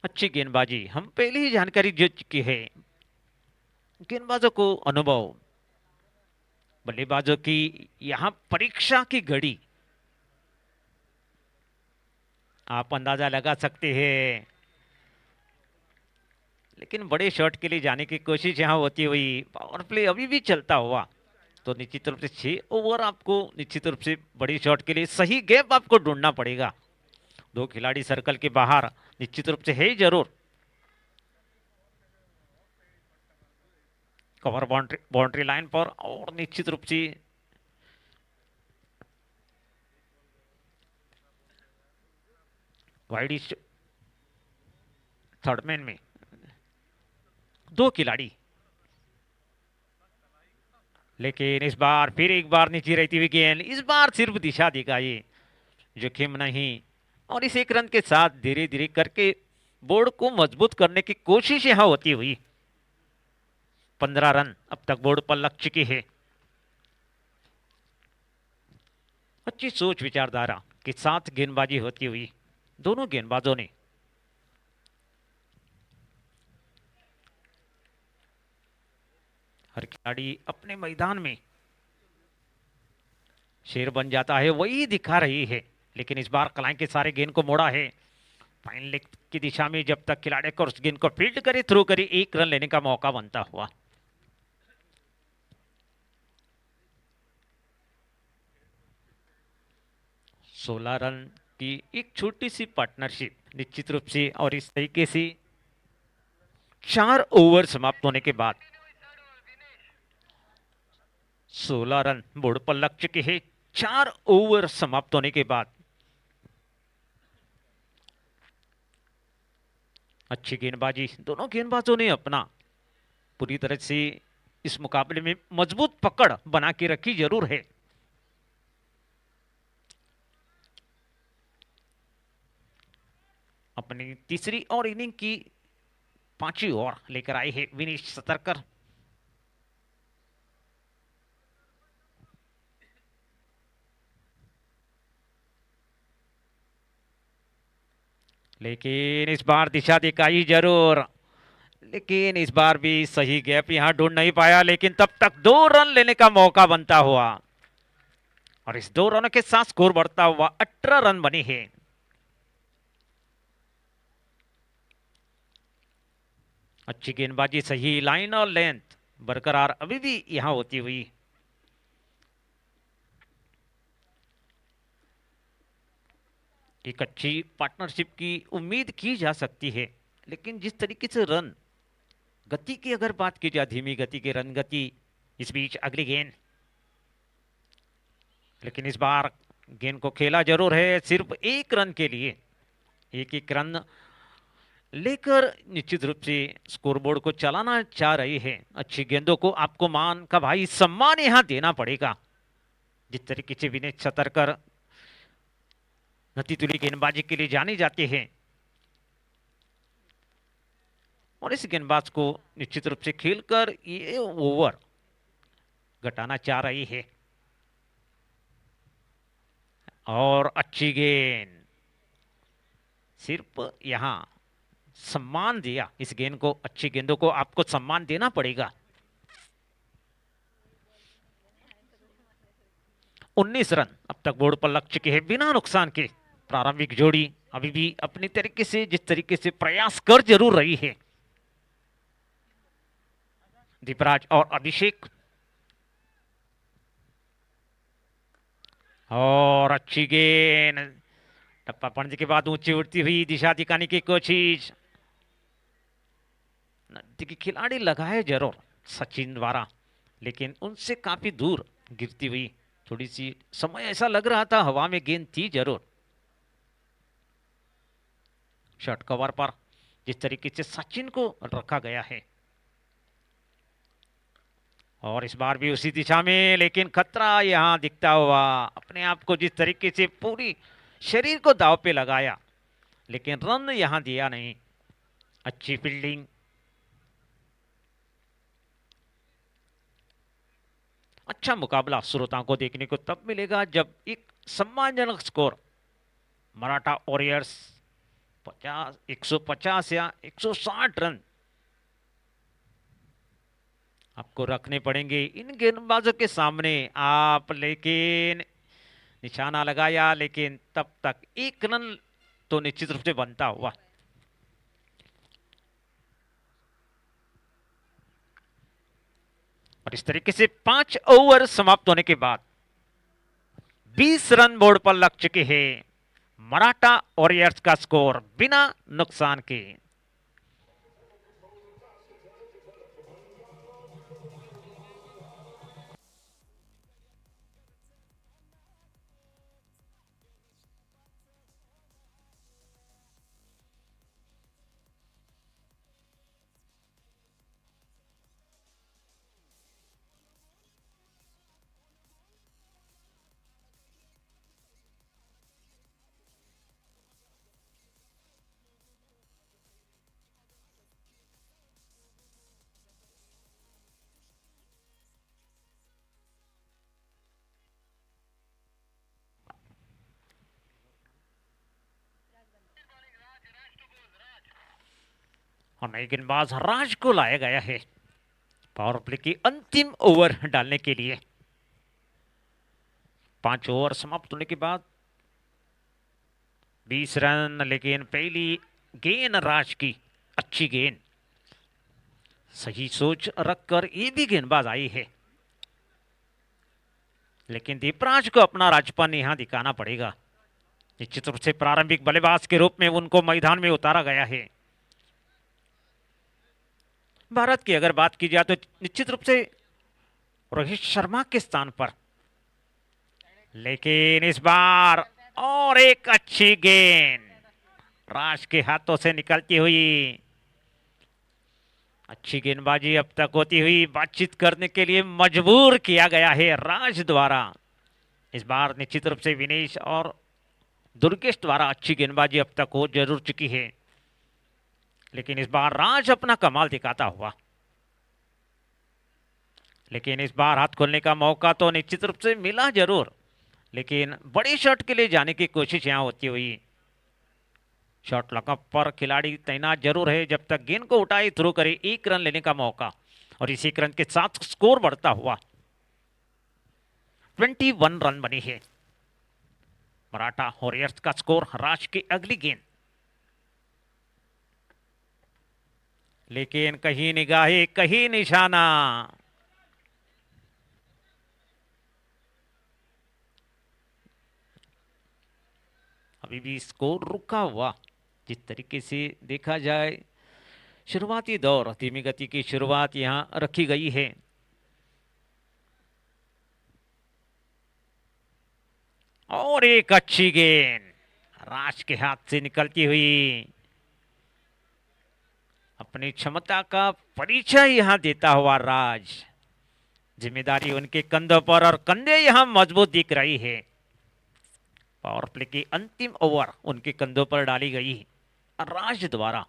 अच्छी गेंदबाजी हम पहले ही जानकारी दे चुकी है। गेंदबाजों को अनुभव, बल्लेबाजों की यहां परीक्षा की घड़ी आप अंदाजा लगा सकते हैं, लेकिन बड़े शॉट के लिए जाने की कोशिश यहां होती हुई। पावर प्ले अभी भी चलता हुआ, तो निश्चित रूप से 6 ओवर आपको निश्चित रूप से बड़ी शॉट के लिए सही गैप आपको ढूंढना पड़ेगा। 2 खिलाड़ी सर्कल के बाहर निश्चित रूप से है जरूर। कवर बाउंड्री लाइन पर, और निश्चित रूप से वाइड थर्ड मैन में 2 खिलाड़ी, लेकिन इस बार फिर एक बार नीचे रहती हुई गेंद, इस बार सिर्फ दिशा दिखाई, जोखिम नहीं, और इस 1 रन के साथ धीरे धीरे करके बोर्ड को मजबूत करने की कोशिश यहां होती हुई। 15 रन अब तक बोर्ड पर लग चुके हैं। अच्छी सोच विचारधारा के साथ गेंदबाजी होती हुई दोनों गेंदबाजों ने। हर खिलाड़ी अपने मैदान में शेर बन जाता है, वही दिखा रही है, लेकिन इस बार कलाई के सारे गेंद को मोड़ा है फाइन लेग की दिशा में। जब तक खिलाड़ी को उस गेंद को फील्ड करे, थ्रो करे, 1 रन लेने का मौका बनता हुआ। सोलह रन की एक छोटी सी पार्टनरशिप निश्चित रूप से, और इस तरीके से 4 ओवर समाप्त होने के बाद 16 रन बोर्ड पर लग चुके हैं। 4 ओवर समाप्त होने के बाद अच्छी गेंदबाजी, दोनों गेंदबाजों ने अपना पूरी तरह से इस मुकाबले में मजबूत पकड़ बना के रखी जरूर है। अपनी तीसरी और इनिंग की 5वीं ओवर लेकर आए हैं विनेश सतरकर। लेकिन इस बार दिशा दिखाई जरूर, लेकिन इस बार भी सही गैप यहां ढूंढ नहीं पाया, लेकिन तब तक 2 रन लेने का मौका बनता हुआ और इस 2 रनों के साथ स्कोर बढ़ता हुआ 18 रन बने हैं। अच्छी गेंदबाजी, सही लाइन और लेंथ बरकरार अभी भी यहां होती हुई। एक अच्छी पार्टनरशिप की उम्मीद की जा सकती है, लेकिन जिस तरीके से रन गति की अगर बात की जाए, धीमी गति की रन गति, इस बीच अगली गेंद, लेकिन इस बार गेंद को खेला जरूर है सिर्फ 1 रन के लिए। एक रन लेकर निश्चित रूप से स्कोरबोर्ड को चलाना चाह रही है। अच्छी गेंदों को आपको मान का भाई सम्मान यहां देना पड़ेगा। जिस तरीके से विनेश सतरकर नतीतुली गेंदबाजी के लिए जाने जाते हैं और इस गेंदबाज को निश्चित रूप से खेलकर ये ओवर घटाना चाह रही है। और अच्छी गेंद, सिर्फ यहां सम्मान दिया इस गेंद को। अच्छी गेंदों को आपको सम्मान देना पड़ेगा। 19 रन अब तक बोर्ड पर लग चुके हैं बिना नुकसान के। प्रारंभिक जोड़ी अभी भी अपनी तरीके से जिस तरीके से प्रयास कर जरूर रही है। दीपराज और अभिषेक, और अच्छी गेंद, टप्पा पड़ने के बाद ऊंची उड़ती हुई दिशा दिखाने की कोशिश। देखिए खिलाड़ी लगाए जरूर सचिन द्वारा, लेकिन उनसे काफी दूर गिरती हुई। थोड़ी सी समय ऐसा लग रहा था हवा में गेंद थी जरूर। शॉर्ट कवर पर जिस तरीके से सचिन को रखा गया है, और इस बार भी उसी दिशा में, लेकिन खतरा यहां दिखता हुआ। अपने आप को जिस तरीके से पूरी शरीर को दांव पे लगाया, लेकिन रन यहां दिया नहीं। अच्छी फील्डिंग, अच्छा मुकाबला श्रोताओं को देखने को तब मिलेगा जब एक सम्मानजनक स्कोर मराठा वॉरियर्स 150 या 160 रन आपको रखने पड़ेंगे इन गेंदबाजों के सामने आप। लेकिन निशाना लगाया, लेकिन तब तक 1 रन तो निश्चित रूप से बनता हुआ। और इस तरीके से 5 ओवर समाप्त होने के बाद 20 रन बोर्ड पर लग चुके हैं। मराठा वॉरियर्स का स्कोर बिना नुकसान के। और नई गेंदबाज राज को लाया गया है पावर प्ले की अंतिम ओवर डालने के लिए। 5 ओवर समाप्त होने के बाद 20 रन, लेकिन पहली गेंद राज की अच्छी गेंद, सही सोच रखकर ये भी गेंदबाज आई है, लेकिन दीपराज को अपना राजपन यहां दिखाना पड़ेगा। निश्चित रूप से प्रारंभिक बल्लेबाज के रूप में उनको मैदान में उतारा गया है। भारत की अगर बात की जाए तो निश्चित रूप से रोहित शर्मा के स्थान पर, लेकिन इस बार और एक अच्छी गेंद राज के हाथों से निकलती हुई। अच्छी गेंदबाजी अब तक होती हुई बातचीत करने के लिए मजबूर किया गया है राज द्वारा। इस बार निश्चित रूप से विनेश और दुर्गेश द्वारा अच्छी गेंदबाजी अब तक हो जरूर चुकी है, लेकिन इस बार राज अपना कमाल दिखाता हुआ। लेकिन इस बार हाथ खोलने का मौका तो निश्चित रूप से मिला जरूर, लेकिन बड़ी शॉट के लिए जाने की कोशिश यहां होती हुई। शॉट लॉकअप पर खिलाड़ी तैनात जरूर है, जब तक गेंद को उठाए थ्रो करे 1 रन लेने का मौका, और इसी 1 रन के साथ स्कोर बढ़ता हुआ 21 रन बने हैं। मराठा वॉरियर्स का स्कोर। राज की अगली गेंद, लेकिन कहीं निगाहें कहीं निशाना। अभी भी स्कोर रुका हुआ। जिस तरीके से देखा जाए शुरुआती दौर, धीमी गति की शुरुआत यहां रखी गई है। और एक अच्छी गेंद राज के हाथ से निकलती हुई। अपनी क्षमता का परिचय यहां देता हुआ राज। जिम्मेदारी उनके कंधों पर और कंधे यहां मजबूत दिख रही है। पावर प्ले की अंतिम ओवर उनके कंधों पर डाली गई राज द्वारा।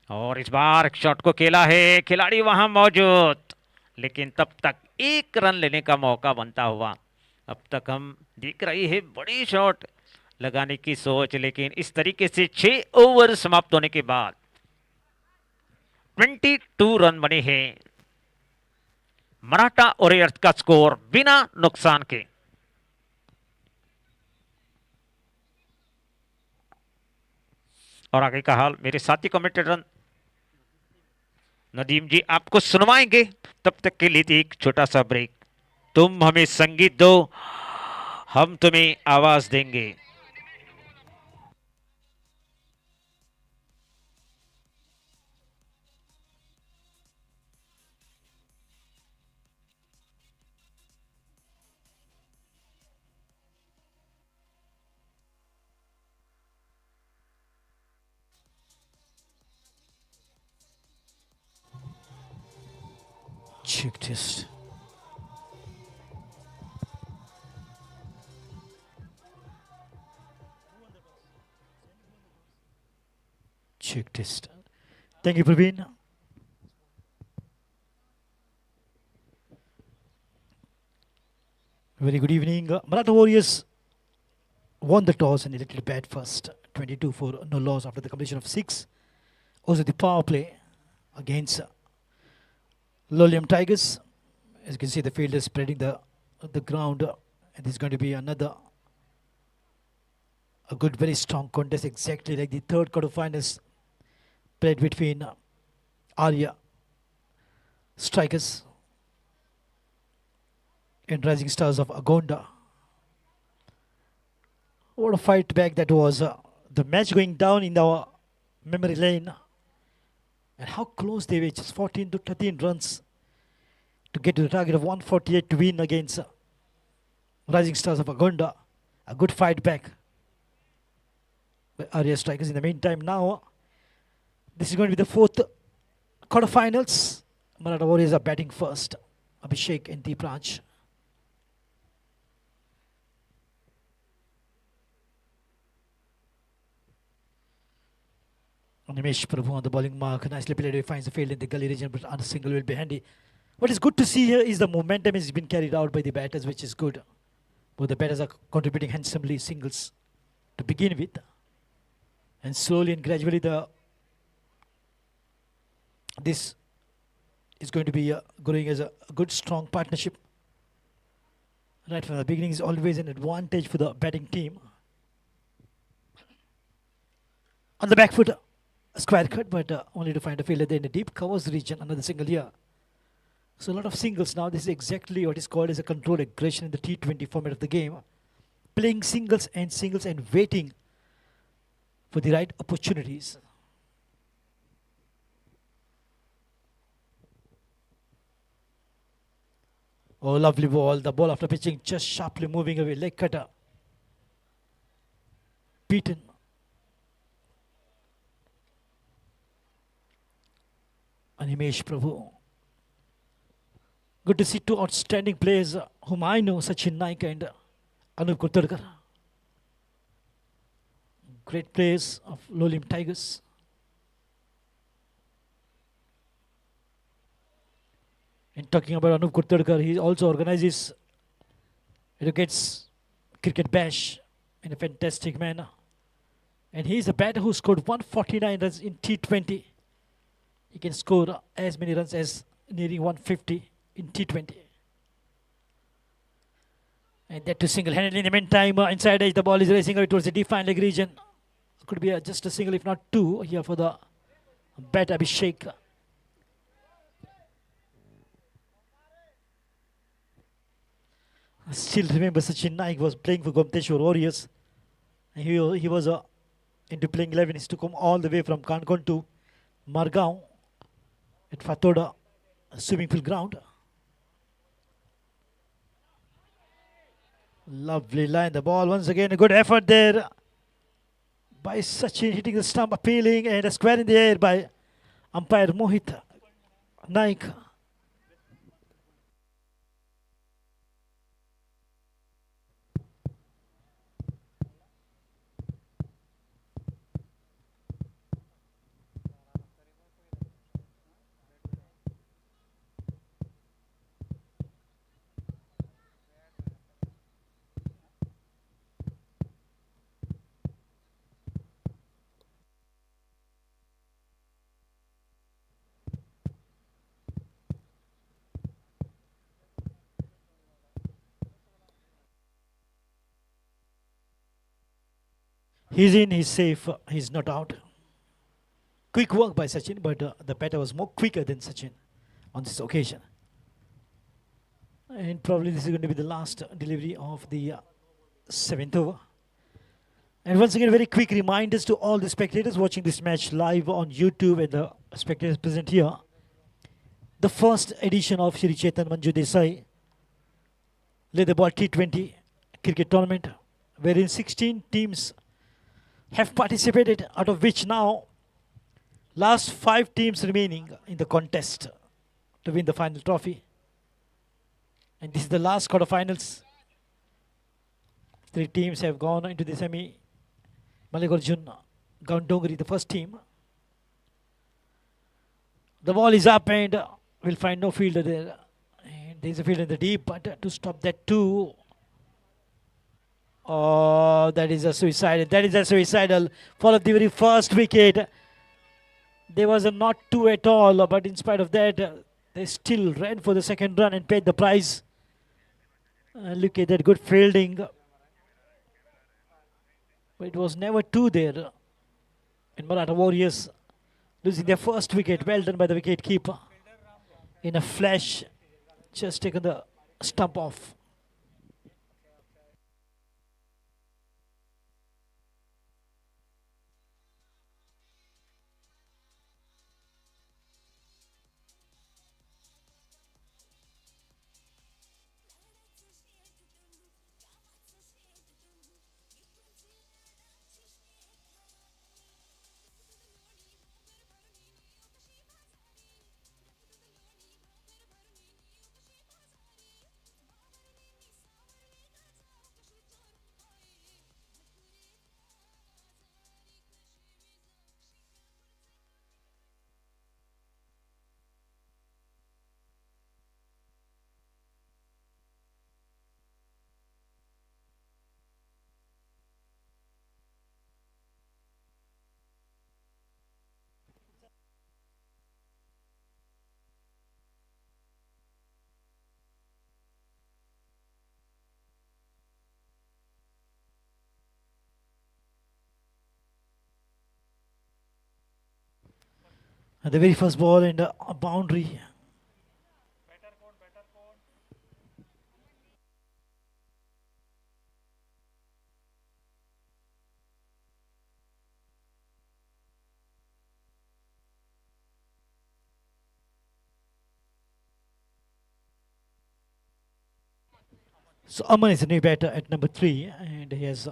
और इस बार शॉट को खेला है, खिलाड़ी वहां मौजूद, लेकिन तब तक 1 रन लेने का मौका बनता हुआ। अब तक हम देख रहे हैं बड़ी शॉट लगाने की सोच, लेकिन इस तरीके से 6 ओवर समाप्त होने के बाद 22 रन बने हैं। मराठा वॉरियर्स का स्कोर बिना नुकसान के। और आगे का हाल मेरे साथी कमेंटेटर नदीम जी आपको सुनवाएंगे। तब तक के लिए एक छोटा सा ब्रेक। तुम हमें संगीत दो, हम तुम्हें आवाज देंगे। Check test. Check test. Thank you, Praveen. Very good evening. Maratha Warriors won the toss and elected to bat first. 22 for no loss after the completion of 6. Also the power play against Lolium Tigers. As you can see, the field is spreading the ground, and this is going to be another a good, very strong contest, exactly like the third quarterfinals played between Arya Strikers and Rising Stars of Agonda. What a fight back that was! The match going down in our memory lane. And how close they were, just 14 to 13 runs to get to the target of 148 to win against Rising Stars of Agonda. A good fight back by Arya Strikers. In the meantime, now this is going to be the fourth quarterfinals. Maratha Warriors are batting first. Abhishek and Deepraj. Nimesh Prabhu on the bowling mark. Nicely played. He finds the field in the gully region, but on a single will be handy. What is good to see here is the momentum has been carried out by the batters, which is good. Both the batters are contributing handsomely singles to begin with. And slowly and gradually this is going to be growing as a good strong partnership. Right from the beginning is always an advantage for the batting team. On the back foot, a square cut, but only to find a fielder there in the deep covers region. Another single here. So a lot of singles now. This is exactly what is called as a controlled aggression in the T20 format of the game. Playing singles and waiting for the right opportunities. Oh, lovely ball. The ball after pitching just sharply moving away. Leg cutter. Beaten. Animesh Prabhu. Good to see two outstanding players whom I know, Sachin Naik and Anup Kuttarkar. Great players of Lolium Tigers. And talking about Anup Kuttarkar, he also organizes, gets cricket bash in a fantastic manner. And he's a batter who scored 149 runs in T20. He can score as many runs as nearing 150 in T20. And that too single-handedly. In the meantime, inside edge, the ball is racing away towards the defined leg region. Could be just a single, if not two, here for the bat Abhishek. I still remember Sachin Naik was playing for Gomteshwar Warriors. He was into playing 11. He used to come all the way from Kankon to Margaon at Fatoda swimming pool ground. Lovely line. The ball once again. A good effort there by Sachin, hitting the stump, appealing, and a square in the air by umpire Mohit Naik. He's in, he's safe, he's not out. Quick work by Sachin, but the batter was more quicker than Sachin on this occasion. And probably this is going to be the last delivery of the 7th over. And once again, very quick reminders to all the spectators watching this match live on YouTube and the spectators present here. The first edition of Shri Chetan Manju Dessai Leather Ball T20 cricket tournament, wherein 16 teams have participated, out of which now last 5 teams remaining in the contest to win the final trophy. And this is the last quarterfinals. 3 teams have gone into the semi. Malikarjun, Gaundongri, the first team. The ball is up and we'll find no fielder there. And there's a fielder in the deep, but to stop that too. Oh, that is a suicidal. That is a suicidal fall of the very first wicket. There was a not two at all, but in spite of that, they still ran for the second run and paid the prize. Look at that good fielding. But it was never two there. And Maratha Warriors losing their first wicket. Well done by the wicket keeper. In a flash, just taken the stump off. And the very first ball in the boundary. So Aman is a new batter at number 3, and he has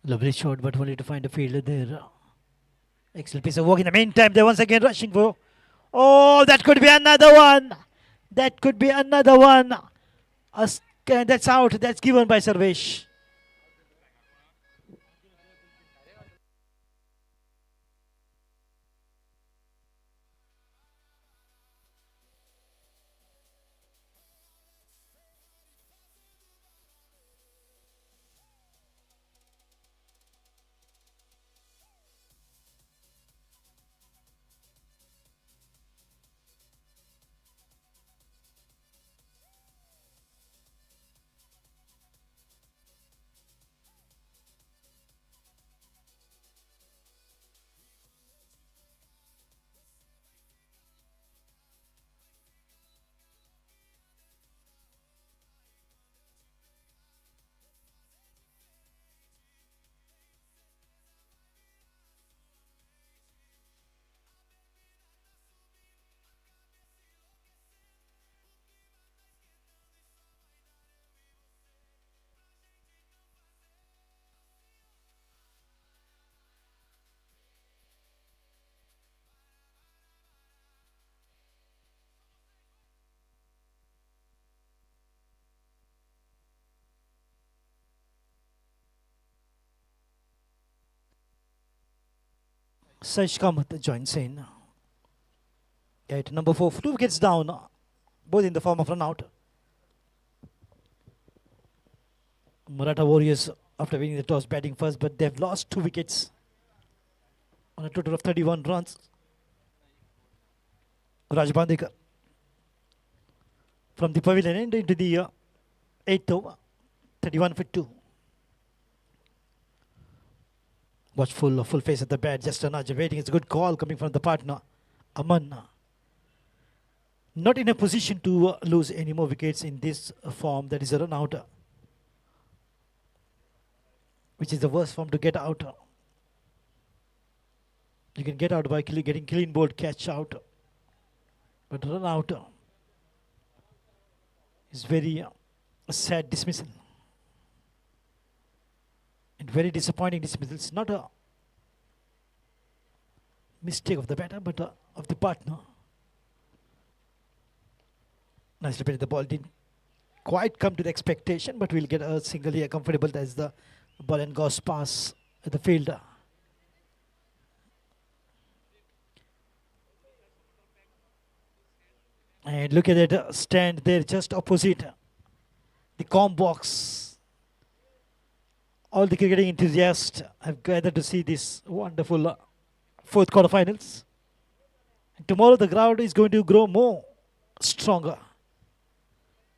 lovely shot, but only to find a fielder there. Excellent piece of work in the meantime. They're once again rushing for. Oh, that could be another one. That could be another one. That's out. That's given by Sarvesh. Saish Kamath joins in. At number 4, 2 wickets down, both in the form of run out. Maratha Warriors, after winning the toss, batting first, but they've lost 2 wickets on a total of 31 runs. Raj Bandekar from the pavilion end into the 8th over, 31 for 2. Watchful, full face at the bat, just a nudge, waiting. It's a good call coming from the partner, Aman. Not in a position to lose any more wickets in this form, that is a run out, which is the worst form to get out. You can get out by getting clean bowled, catch out, but run out is very sad dismissal. And very disappointing dismissal. It's not a mistake of the batter, but of the partner. Nicely played. The ball didn't quite come to the expectation, but we'll get a single here comfortable as the ball and goes past the fielder. And look at that stand there just opposite the com box. All the cricketing enthusiasts have gathered to see this wonderful 4th quarterfinals. And tomorrow the crowd is going to grow more stronger.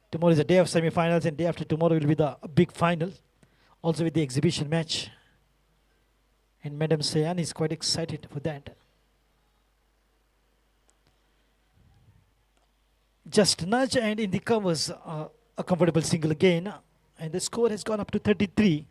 Tomorrow is the day of semi-finals, and day after tomorrow will be the big final, also with the exhibition match. And Madam Sayan is quite excited for that. Just nudge, and in the covers, a comfortable single again, and the score has gone up to 33.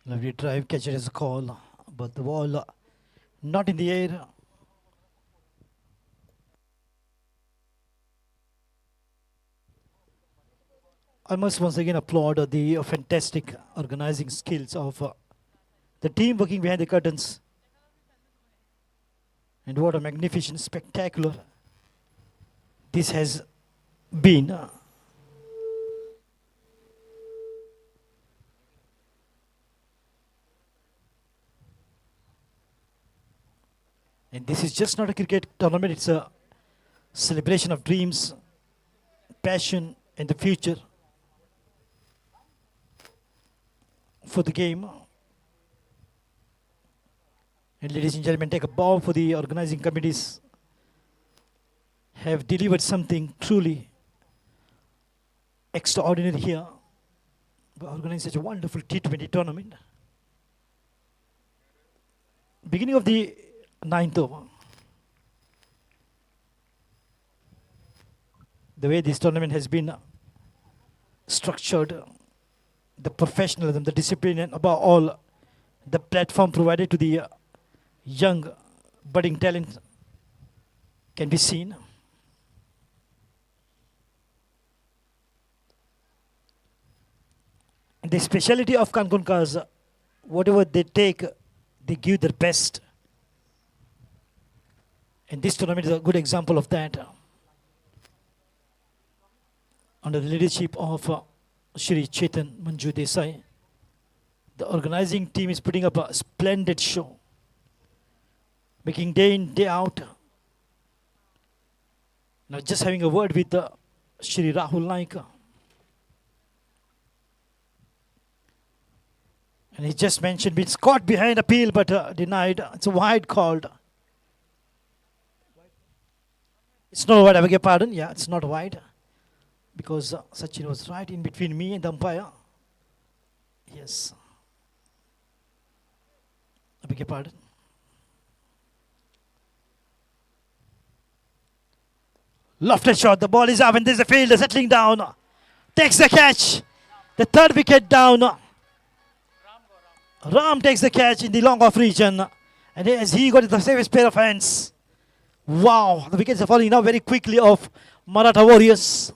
Lovely drive, catcher is a call, but the ball not in the air. I must once again applaud the fantastic organizing skills of the team working behind the curtains. And what a magnificent, spectacular this has been. And this is just not a cricket tournament, it's a celebration of dreams, passion, and the future for the game. And ladies and gentlemen, take a bow for the organizing committees. Have delivered something truly extraordinary here by organizing such a wonderful T20 tournament. Beginning of the 9th over. The way this tournament has been structured, the professionalism, the discipline, and above all, the platform provided to the young budding talent can be seen. The speciality of Kankonkas, whatever they take, they give their best. And this tournament is a good example of that. Under the leadership of Shri Chetan Manju Dessai, the organizing team is putting up a splendid show, making day in, day out. Now just having a word with Shri Rahul Naik. And he just mentioned it's caught behind appeal but denied. It's a wide called. It's not wide, I beg your pardon. Yeah, it's not wide. Because Sachin was right in between me and the umpire. Yes. I beg your pardon. Lofted shot, the ball is up and there's a fielder settling down. Takes the catch. The third wicket down. Ram takes the catch in the long off region. And as he got the safest pair of hands. Wow, the wickets are falling now very quickly off Maratha Warriors.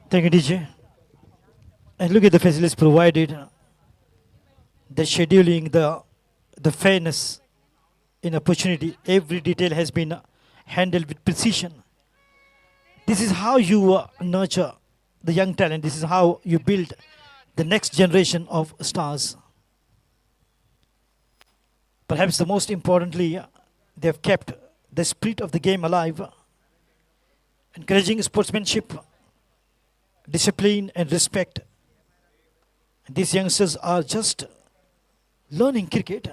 Thank you, DJ. And look at the facilities provided. The scheduling, the fairness in opportunity. Every detail has been handled with precision. This is how you nurture the young talent. This is how you build the next generation of stars. Perhaps the most importantly, they have kept the spirit of the game alive, encouraging sportsmanship, discipline and respect. These youngsters are just learning cricket.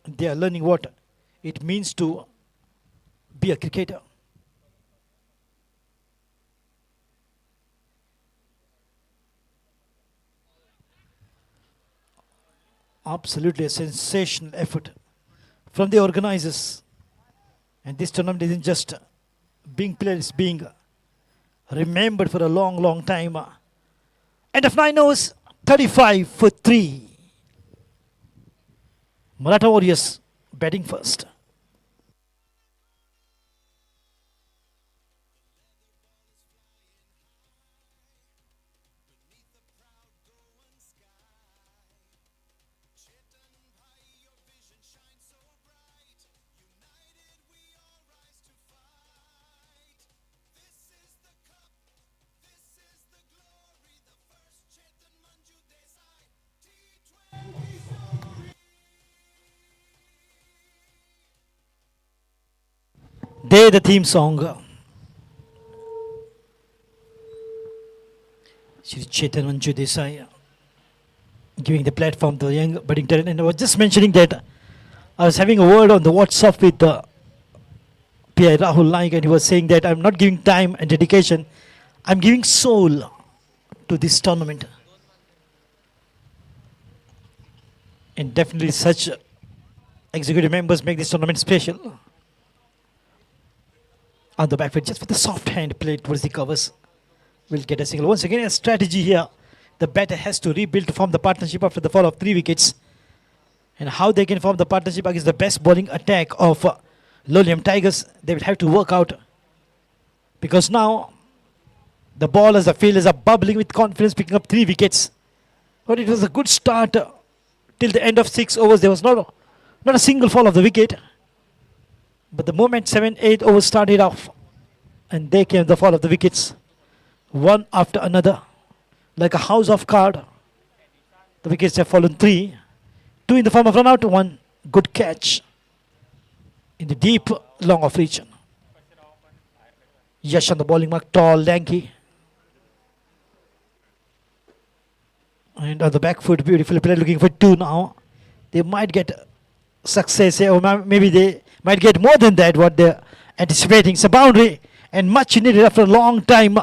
They are learning what it means to be a cricketer. Absolutely a sensational effort from the organizers. And this tournament isn't just being played, it's being remembered for a long, long time. End of 9 overs, 35 for 3. Maratha Warriors batting first. There the theme song. Shri Chetan Manju Dessai giving the platform to the young budding talent. And I was just mentioning that I was having a word on the WhatsApp with PI Rahul Naik, and he was saying that I'm not giving time and dedication, I'm giving soul to this tournament. And definitely such executive members make this tournament special. On the back foot, just with a soft hand played towards the covers, will get a single. Once again, a strategy here. The batter has to rebuild to form the partnership after the fall of 3 wickets. And how they can form the partnership against the best bowling attack of Lolium Tigers, they will have to work out. Because now, the ballers, the fielders are bubbling with confidence, picking up 3 wickets. But it was a good start till the end of 6 overs. There was not a single fall of the wicket. But the moment 7-8 overs started off, and there came the fall of the wickets, one after another, like a house of cards. The wickets have fallen 3, 2 in the form of run out, 1 good catch in the deep long off region. Yash on the bowling mark, tall, lanky. And on the back foot, beautifully played, looking for 2 now. They might get success here, or maybe they might get more than that, what they're anticipating. It's a boundary, and much needed after a long time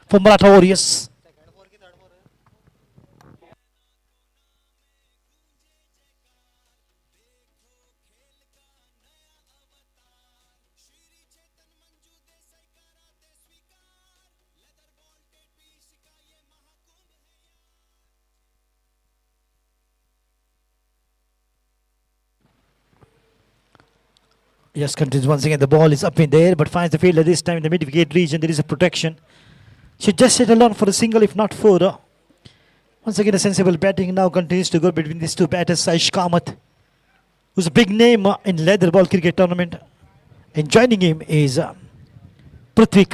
for Maratha Warriors. Yes, continues once again. The ball is up in the air, but finds the fielder this time in the mid-wicket region. There is a protection. Should just settle on for a single, if not 4. Once again, a sensible batting now continues to go between these two batters. Saish Kamath, who's a big name in leather ball cricket tournament. And joining him is Prithvi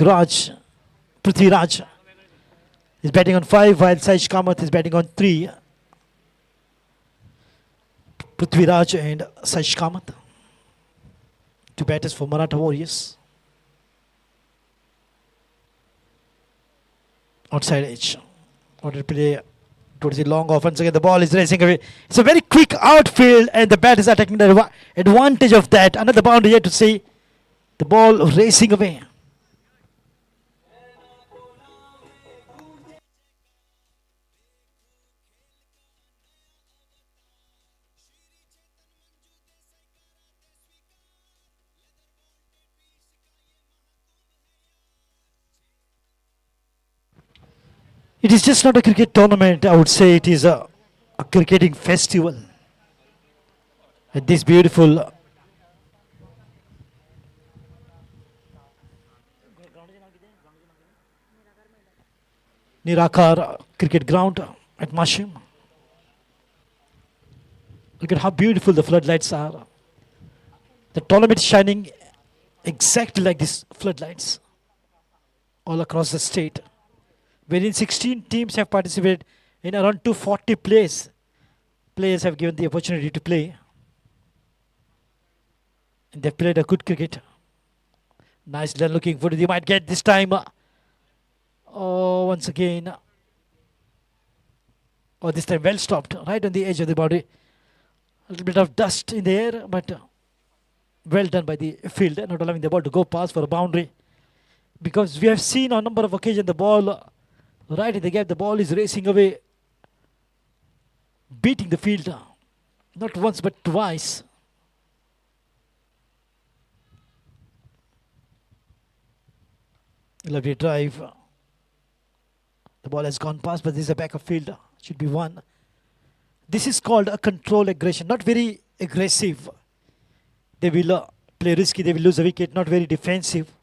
Raj is batting on 5, while Saish Kamath is batting on 3. Prithvi Raj and Saish Kamath, 2 batters for Maratha Warriors. Outside edge. Order play towards the long off. Once again, the ball is racing away. It's a very quick outfield, and the batters are taking the advantage of that. Another boundary yet to see. The ball racing away. It is just not a cricket tournament, I would say it is a cricketing festival. At this beautiful Nirakar cricket ground at Mashem. Look at how beautiful the floodlights are. The tournament is shining exactly like these floodlights all across the state, wherein 16 teams have participated in around 240 plays. Players have given the opportunity to play. And they've played a good cricket. Nice done, looking for it. They might get this time. Once again. This time well stopped, right on the edge of the body. A little bit of dust in the air, but well done by the fielder, not allowing the ball to go past for a boundary. Because we have seen on a number of occasions the ball right in the gap, the ball is racing away, beating the fielder. Not once but twice. Lovely drive. The ball has gone past, but this is a backup fielder. Should be 1. This is called a control aggression. Not very aggressive. They will play risky. They will lose a wicket. Not very defensive.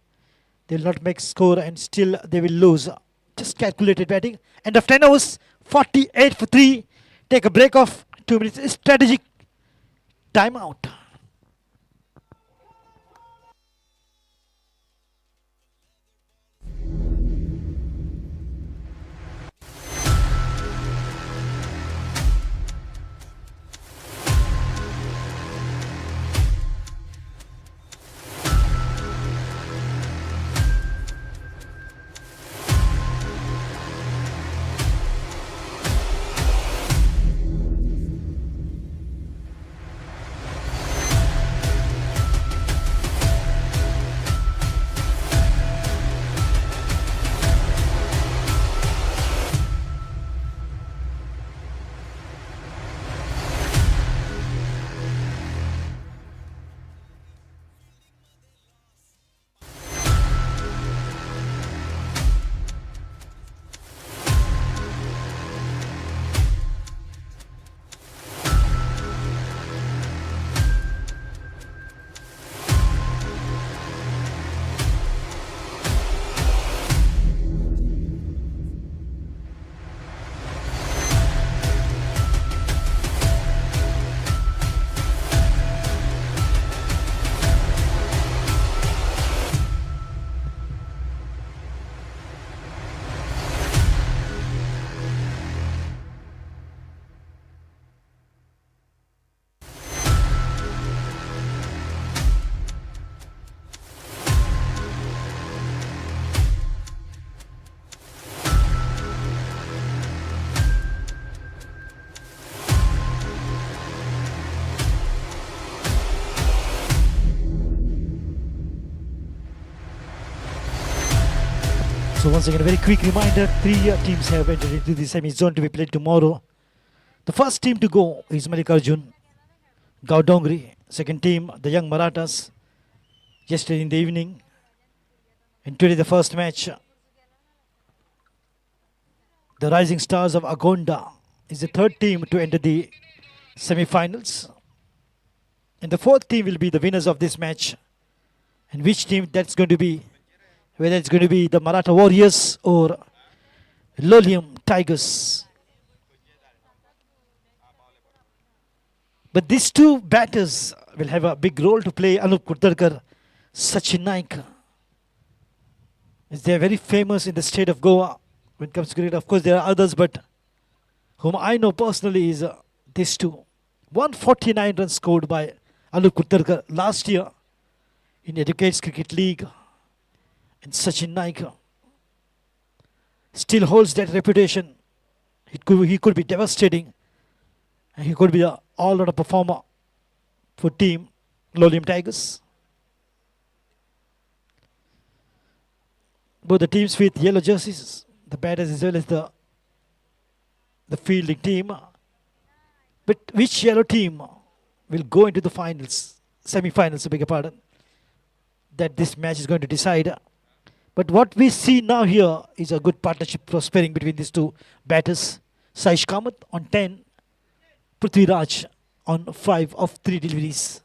They will not make score, and still they will lose. Just calculated batting. End of 10 overs. 48 for 3. Take a break of 2 minutes. Strategic timeout. So once again, a very quick reminder, three teams have entered into the semi-zone to be played tomorrow. The first team to go is Mallikarjun, Gaudongri. Second team, the young Marathas, yesterday in the evening. And today the first match, the Rising Stars of Agonda is the third team to enter the semi-finals. And the fourth team will be the winners of this match. And which team that's going to be, whether it's going to be the Maratha Warriors or Lolium Tigers. But these two batters will have a big role to play. Anup Kurtarkar, Sachin Naik. They are very famous in the state of Goa when it comes to cricket. Of course, there are others, but whom I know personally is these two. 149 runs scored by Anup Kurtarkar last year in Educates Cricket League. And Sachin Naik still holds that reputation. He could be devastating. And he could be an all-rounder performer for team Lolium Tigers. Both the teams with yellow jerseys, the batters as well as the fielding team. But which yellow team will go into the finals, semi-finals, I beg your pardon, that this match is going to decide. But what we see now here is a good partnership prospering between these two batters. Saish Kamath on 10, Prithviraj on 5 of 3 deliveries.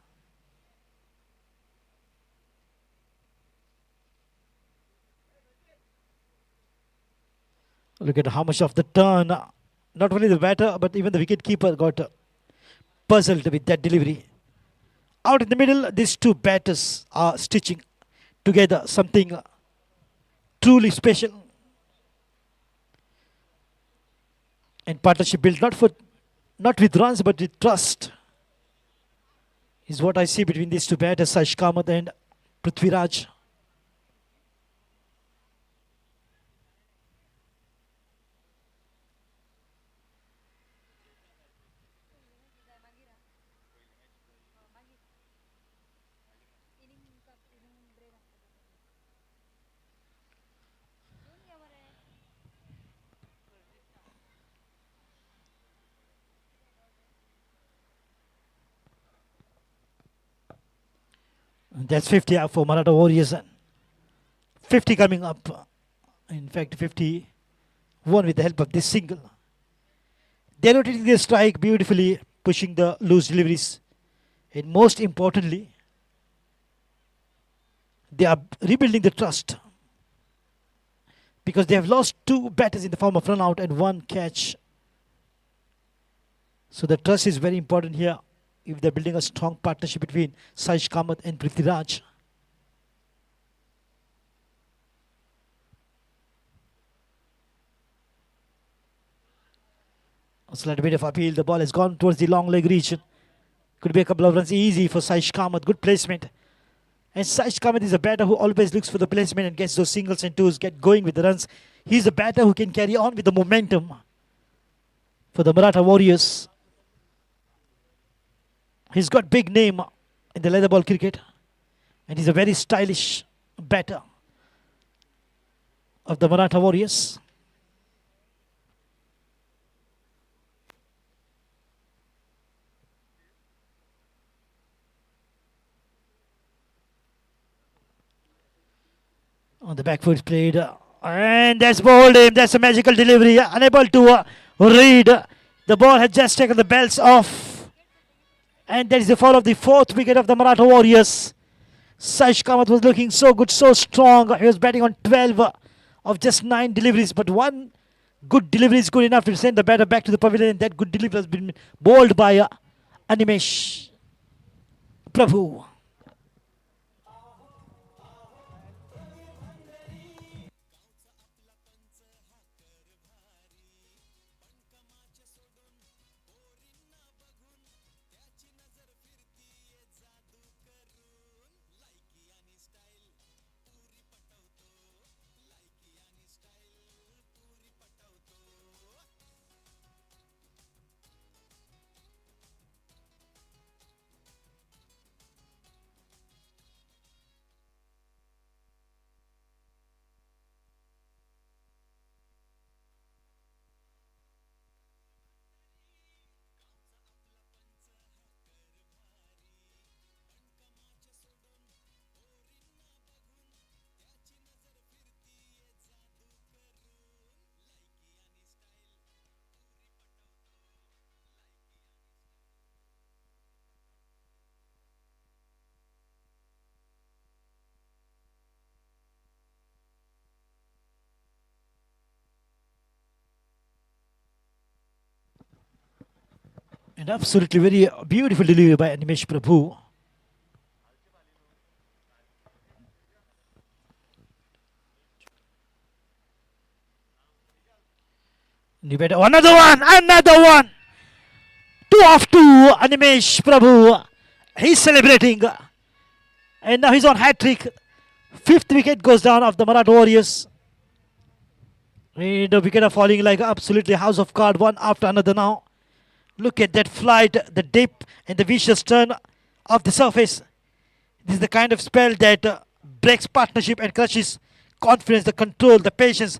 Look at how much of the turn, not only the batter, but even the wicket-keeper got puzzled with that delivery. Out in the middle, these two batters are stitching together something truly special. And partnership built not with runs, but with trust, is what I see between these two batters, Saish Kamath and Prithviraj. That's 50 up for Maratha Warriors. 50 coming up. In fact, 51 with the help of this single. They're rotating their strike beautifully, pushing the loose deliveries. And most importantly, they are rebuilding the trust. Because they have lost 2 batters in the form of run out and 1 catch. So the trust is very important here. If they're building a strong partnership between Saish Kamath and Prithviraj. A slight bit of appeal. The ball has gone towards the long leg region. Could be a couple of runs easy for Saish Kamath. Good placement. And Saish Kamath is a batter who always looks for the placement and gets those singles and twos, get going with the runs. He's a batter who can carry on with the momentum for the Maratha Warriors. He's got big name in the leather ball cricket. And he's a very stylish batter of the Maratha Warriors. On the back foot played. And that's bowled him. That's a magical delivery. Unable to read. The ball had just taken the belts off. And that is the fall of the 4th wicket of the Maratha Warriors. Saish Kamath was looking so good, so strong. He was batting on 12 of just 9 deliveries. But one good delivery is good enough to send the batter back to the pavilion. That good delivery has been bowled by Animesh Prabhu. And absolutely very beautiful delivery by Animesh Prabhu. Another one. 2 of 2, Animesh Prabhu. He's celebrating. And now he's on hat-trick. 5th wicket goes down of the Maratha Warriors. And the wicket are falling like absolutely house of card, one after another now. Look at that flight, the dip and the vicious turn of the surface. This is the kind of spell that breaks partnership and crushes confidence, the control, the patience,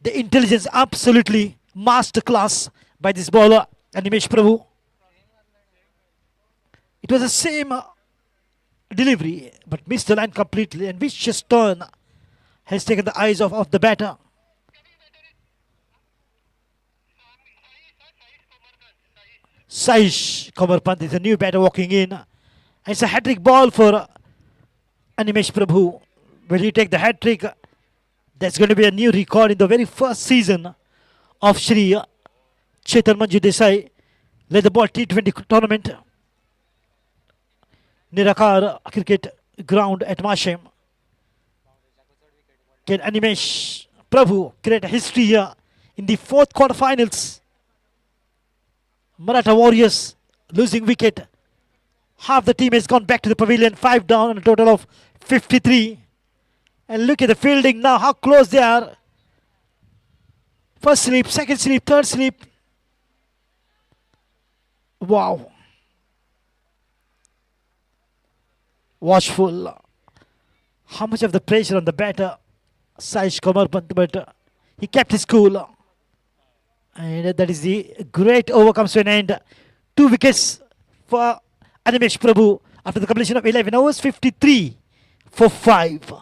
the intelligence. Absolutely masterclass by this bowler, Animesh Prabhu. It was the same delivery, but missed the line completely, and vicious turn has taken the eyes off the batter. Saish Kamarpant is a new batter walking in. It's a hat-trick ball for Animesh Prabhu. Will he take the hat-trick? That's going to be a new record in the very first season of Shri Chetan Manju Dessai led the ball T20 tournament. Nirakar cricket ground at Mashem. Can Animesh Prabhu create a history here in the 4th quarterfinals? Maratha Warriors losing wicket. Half the team has gone back to the pavilion. 5 down on a total of 53. And look at the fielding now, how close they are. First slip, second slip, third slip. Wow. Watchful. How much of the pressure on the batter, Saish Kamarpant, but he kept his cool. And that is the great over comes to an end. 2 wickets for Animesh Prabhu after the completion of 11 overs, 53 for 5.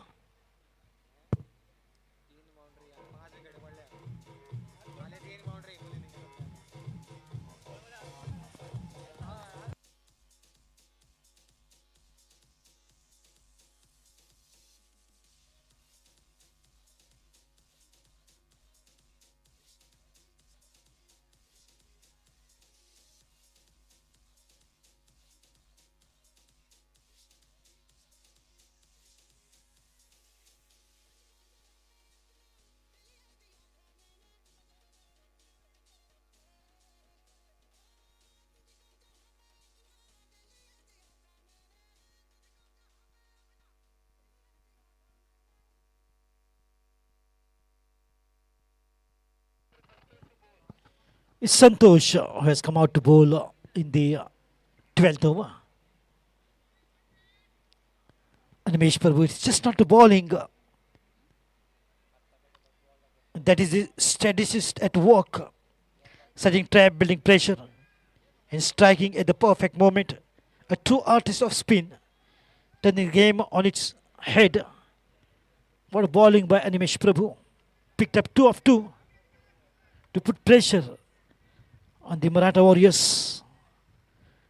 It's Santosh who has come out to bowl in the 12th over. Animesh Prabhu, it's just not the bowling. That is the strategist at work. Setting trap, building pressure, and striking at the perfect moment. A true artist of spin. Turning the game on its head. What a bowling by Animesh Prabhu. Picked up 2 of 2 to put pressure on the Maratha Warriors.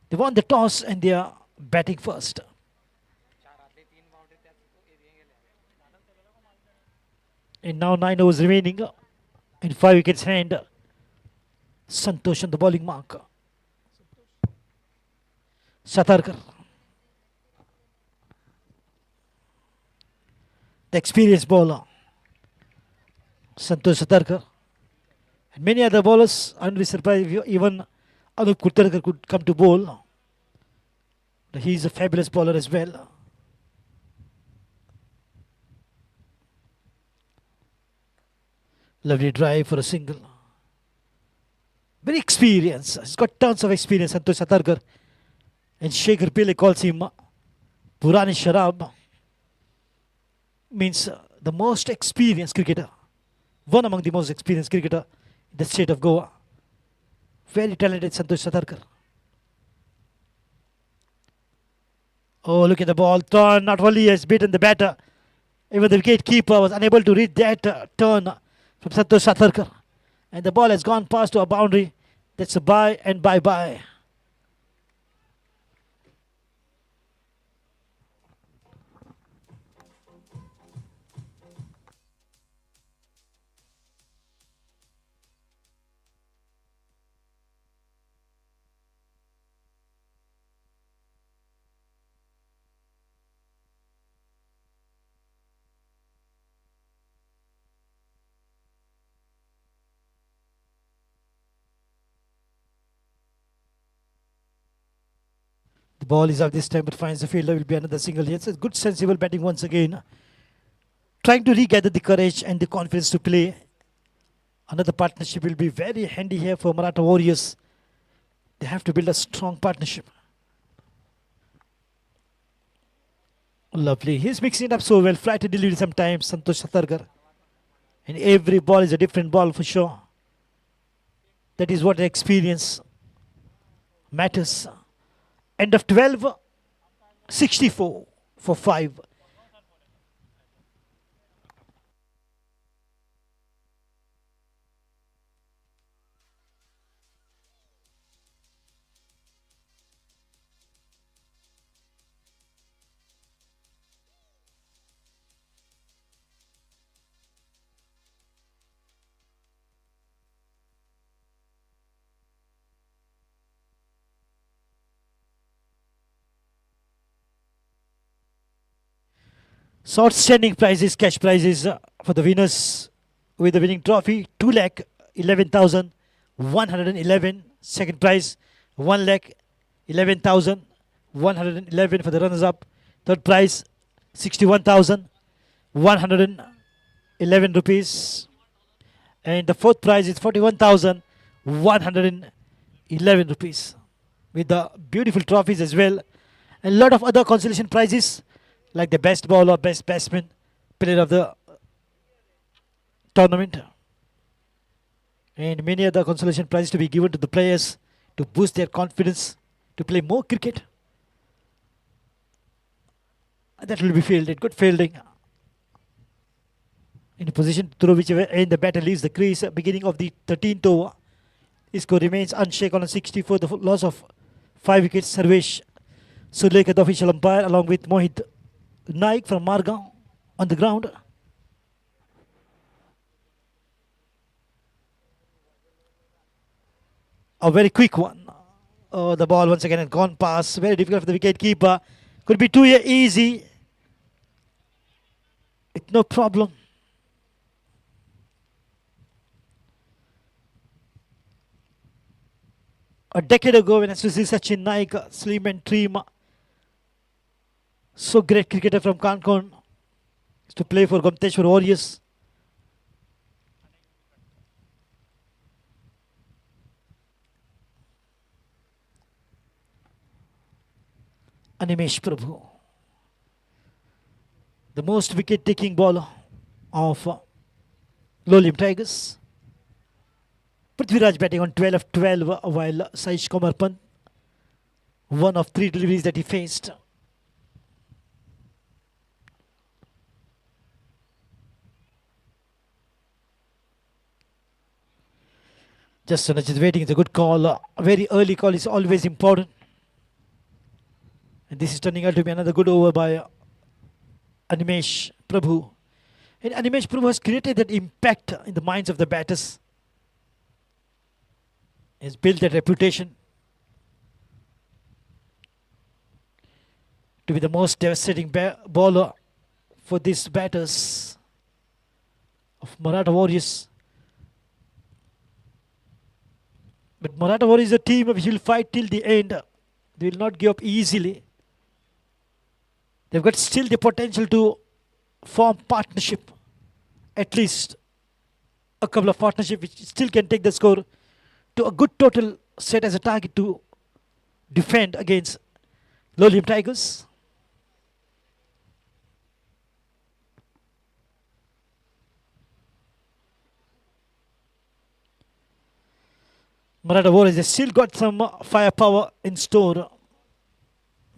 They won the toss and they are batting first. And now 9 overs remaining in 5 wickets hand. Santosh on the bowling mark. Satarkar. The experienced bowler. Santosh Satarkar. And many other bowlers, I wouldn't be surprised if even Anup Kulkarkar could come to bowl. He is a fabulous bowler as well. Lovely drive for a single. Very experienced. He's got tons of experience, Santosh Satarkar. And Shekhar Pillai calls him Purani Sharab. Means the most experienced cricketer. One among the most experienced cricketer in the state of Goa. Very talented Santosh Satarkar. Oh, look at the ball. Turn. Not only has beaten the batter, even the wicket keeper was unable to read that turn from Santosh Satarkar. And the ball has gone past to a boundary. That's a bye and bye-bye. ball is out this time, but finds the fielder. Will be another single. Yes, a good sensible batting once again. Trying to regather the courage and the confidence to play. Another partnership will be very handy here for Maratha Warriors. They have to build a strong partnership. Lovely. He's mixing it up so well. Flight to delivery sometimes, Santosh Satargar. And every ball is a different ball for sure. That is what the experience matters. End of 12, 64 for 5. So outstanding prizes, cash prizes for the winners with the winning trophy, 2,11,111. Second prize, 1,11,111 for the runners-up. Third prize, 61,111 rupees. And the fourth prize is 41,111 rupees. With the beautiful trophies as well. And a lot of other consolation prizes, like the best bowler, best batsman, player of the tournament, and many other consolation prizes to be given to the players to boost their confidence to play more cricket. That will be fielded. Good fielding. In a position to throw whichever end the batter leaves the crease. Beginning of the 13th over. His score remains unshaken on 64. The loss of 5 wickets. Sarvesh Sulekha, the official umpire, along with Mohit Naik from Margao on the ground. A very quick one. Oh, the ball once again had gone past. Very difficult for the wicket keeper. Could be too easy. It's no problem. A decade ago, when I used to see Sachin Naik, slim and trim, so great cricketer from Kankan, used to play for Gomteshwar Warriors. Animesh Prabhu, the most wicket-taking bowler of Lolium Tigers. Prithviraj batting on 12 of 12, while Saish Kumar Pant, one of 3 deliveries that he faced. Just is waiting. It's a good call. A very early call is always important. And this is turning out to be another good over by Animesh Prabhu. And Animesh Prabhu has created that impact in the minds of the batters. He has built that reputation to be the most devastating bowler for these batters of Maratha Warriors. But Maratha Warriors is a team which will fight till the end. They will not give up easily. They've got still the potential to form partnership. At least a couple of partnerships which still can take the score to a good total set as a target to defend against Lolium Tigers. Maratha Warriors have still got some firepower in store.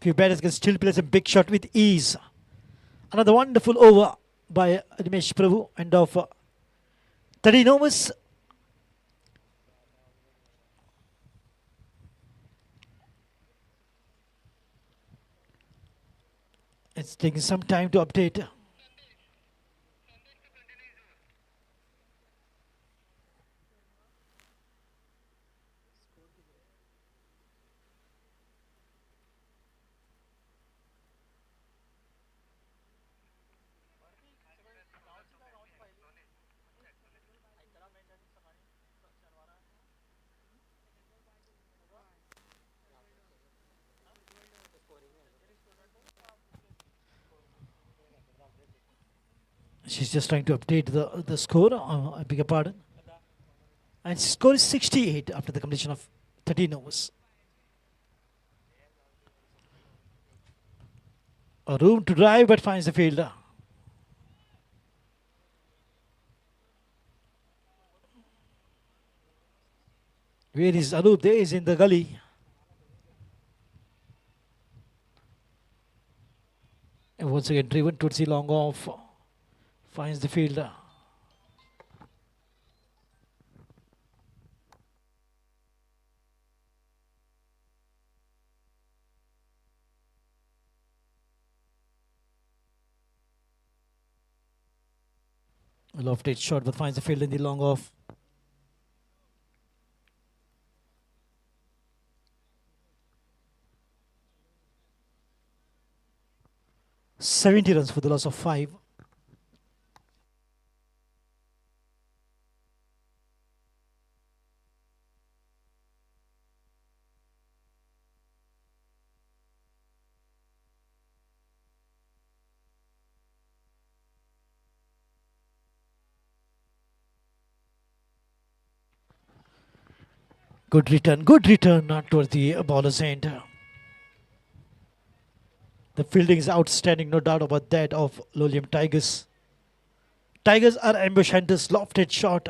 Few batters can still play some big shot with ease. Another wonderful over by Animesh Prabhu, and of 13 overs. It's taking some time to update. She's just trying to update the score. I beg your pardon. And score is 68 after the completion of 13 overs. A room to drive, but finds the fielder. Where is Anup? There is in the gully. And once again driven towards the long off. Finds the fielder. A lofted shot, but finds the field in the long off. "70 runs for the loss of 5. Good return towards the bowler's end. The fielding is outstanding, no doubt about that, of Lolium Tigers. Tigers are ambush hunters, lofted shot.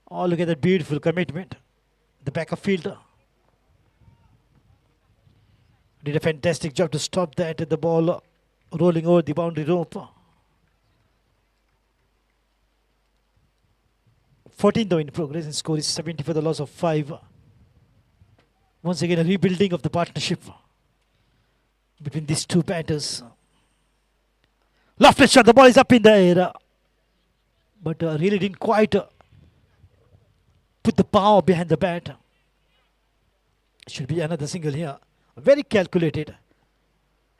Oh, look at that beautiful commitment. The back of fielder did a fantastic job to stop that. The ball rolling over the boundary rope. 14th in progress, and score is 70 for the loss of 5. Once again, a rebuilding of the partnership between these two batters. Lofted shot, the ball is up in the air, but really didn't quite put the power behind the bat. Should be another single here. Very calculated.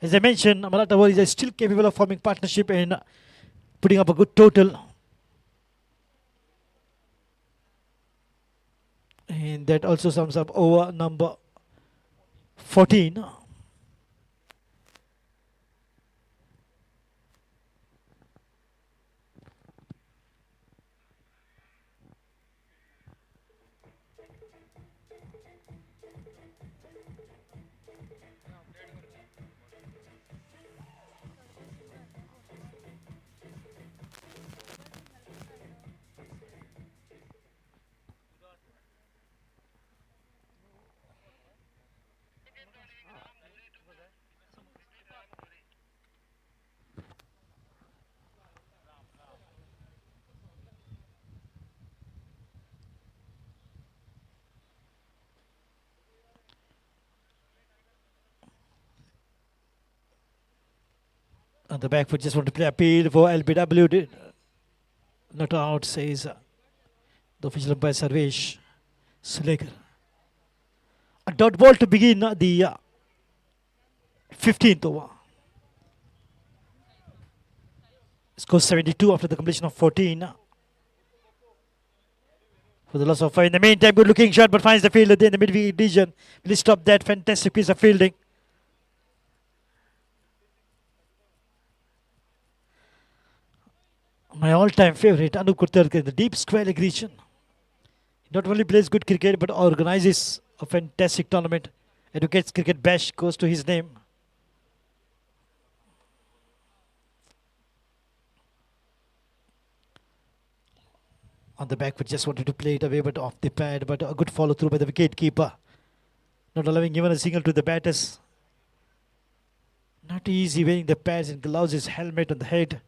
As I mentioned, Maratha Warriors are still capable of forming partnership and putting up a good total. And that also sums up over number 14. On the back foot, just want to play appeal for LBW. Not out, says the official umpire Sarvesh Sulekar. A dot ball to begin the 15th over. Score 72 after the completion of 14. For the loss of 5. In the meantime, good looking shot, but finds the fielder there in the midfield region. Will he stop that fantastic piece of fielding? My all-time favorite, Anup Kurtarkar, the deep square leg region. He not only plays good cricket, but organizes a fantastic tournament. Educates Cricket Bash goes to his name. On the back foot, just wanted to play it away, but off the pad. But a good follow through by the wicket keeper. Not allowing even a single to the batters. Not easy wearing the pads and gloves, his helmet on the head.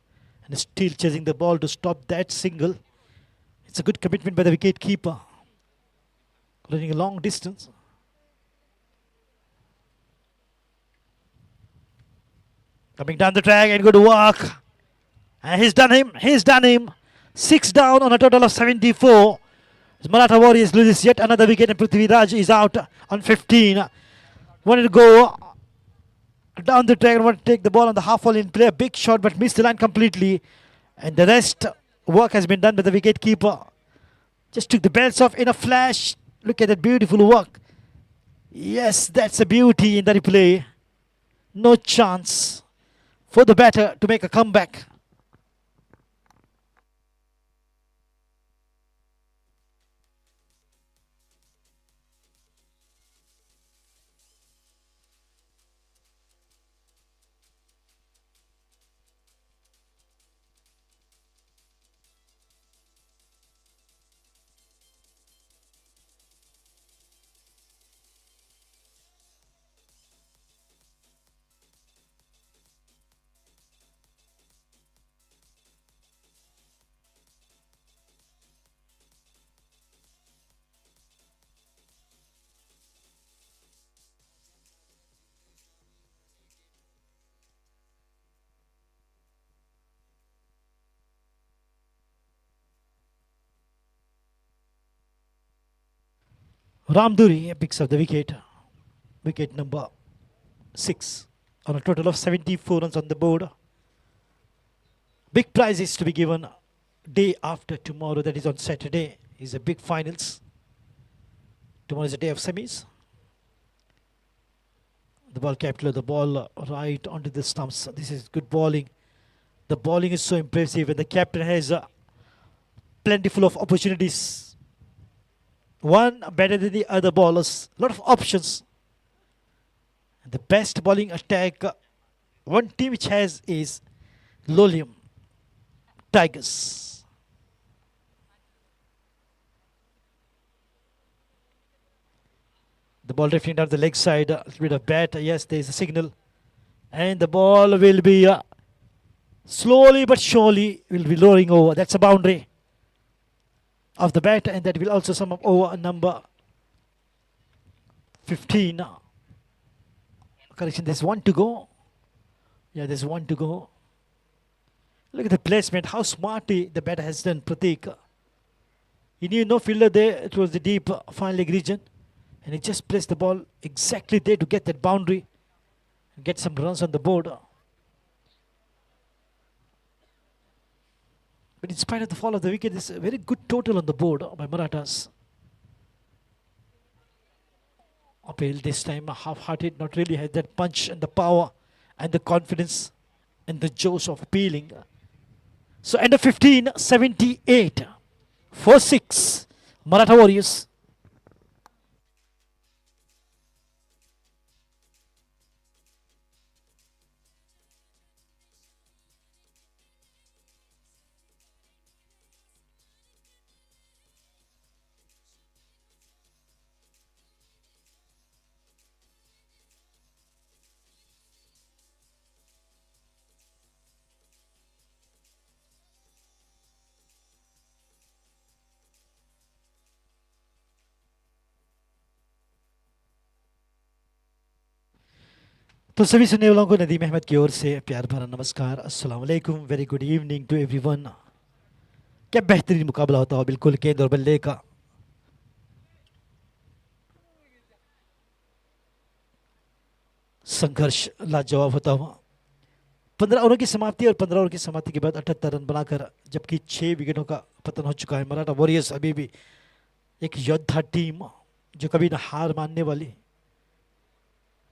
And still chasing the ball to stop that single. It's a good commitment by the wicket keeper. Running a long distance. Coming down the track and good work. And he's done him. 6 down on a total of 74. Maratha Warriors loses yet another wicket and Prithvi Raj is out on 15. Wanted to go down the track and want to take the ball on the half wall in play. A big shot but missed the line completely. And the rest work has been done by the wicket keeper. Just took the belts off in a flash. Look at that beautiful work. Yes, that's a beauty in the replay. No chance for the batter to make a comeback. Ramduri picks up the wicket. Wicket number 6 on a total of 74 runs on the board. Big prize is to be given day after tomorrow, that is on Saturday, is a big finals. Tomorrow is a day of semis. The ball captured the ball right onto the stumps. This is good bowling. The bowling is so impressive and the captain has plentiful of opportunities. One better than the other bowlers. A lot of options. The best bowling attack one team which has is Lolium Tigers. The ball drifting down the leg side, a little bit of bat. Yes, there is a signal. And the ball will be slowly but surely will be lowering over. That's a boundary of the bat, and that will also sum up over number 15. Correction, there's one to go. Yeah, there's one to go. Look at the placement, how smartly the batter has done, Pratik. He knew no fielder there, it was the deep fine leg region. And he just placed the ball exactly there to get that boundary and get some runs on the board. But in spite of the fall of the wicket, there's a very good total on the board by Marathas. Uphill this time, half-hearted, not really had that punch and the power and the confidence and the josh of appealing. So end of 15, 78 for 6 Maratha Warriors. तो सभी सुनने वालों को नदीम अहमद की ओर से प्यार भरा नमस्कार, अस्सलाम वालेकुम, very good evening to everyone. क्या बेहतरीन मुकाबला होता हो, बिल्कुल गेंद और बल्ले का। संघर्ष लाजवाब होता हुआ। 15 ओवर की समाप्ति और 15 ओवर की समाप्ति के बाद 78 रन बनाकर जबकि 6 विकेटों का पतन हो चुका है। मराठा वॉरियर्स अभी भी एक योद्धा टीम जो कभी न हार मानने वाली,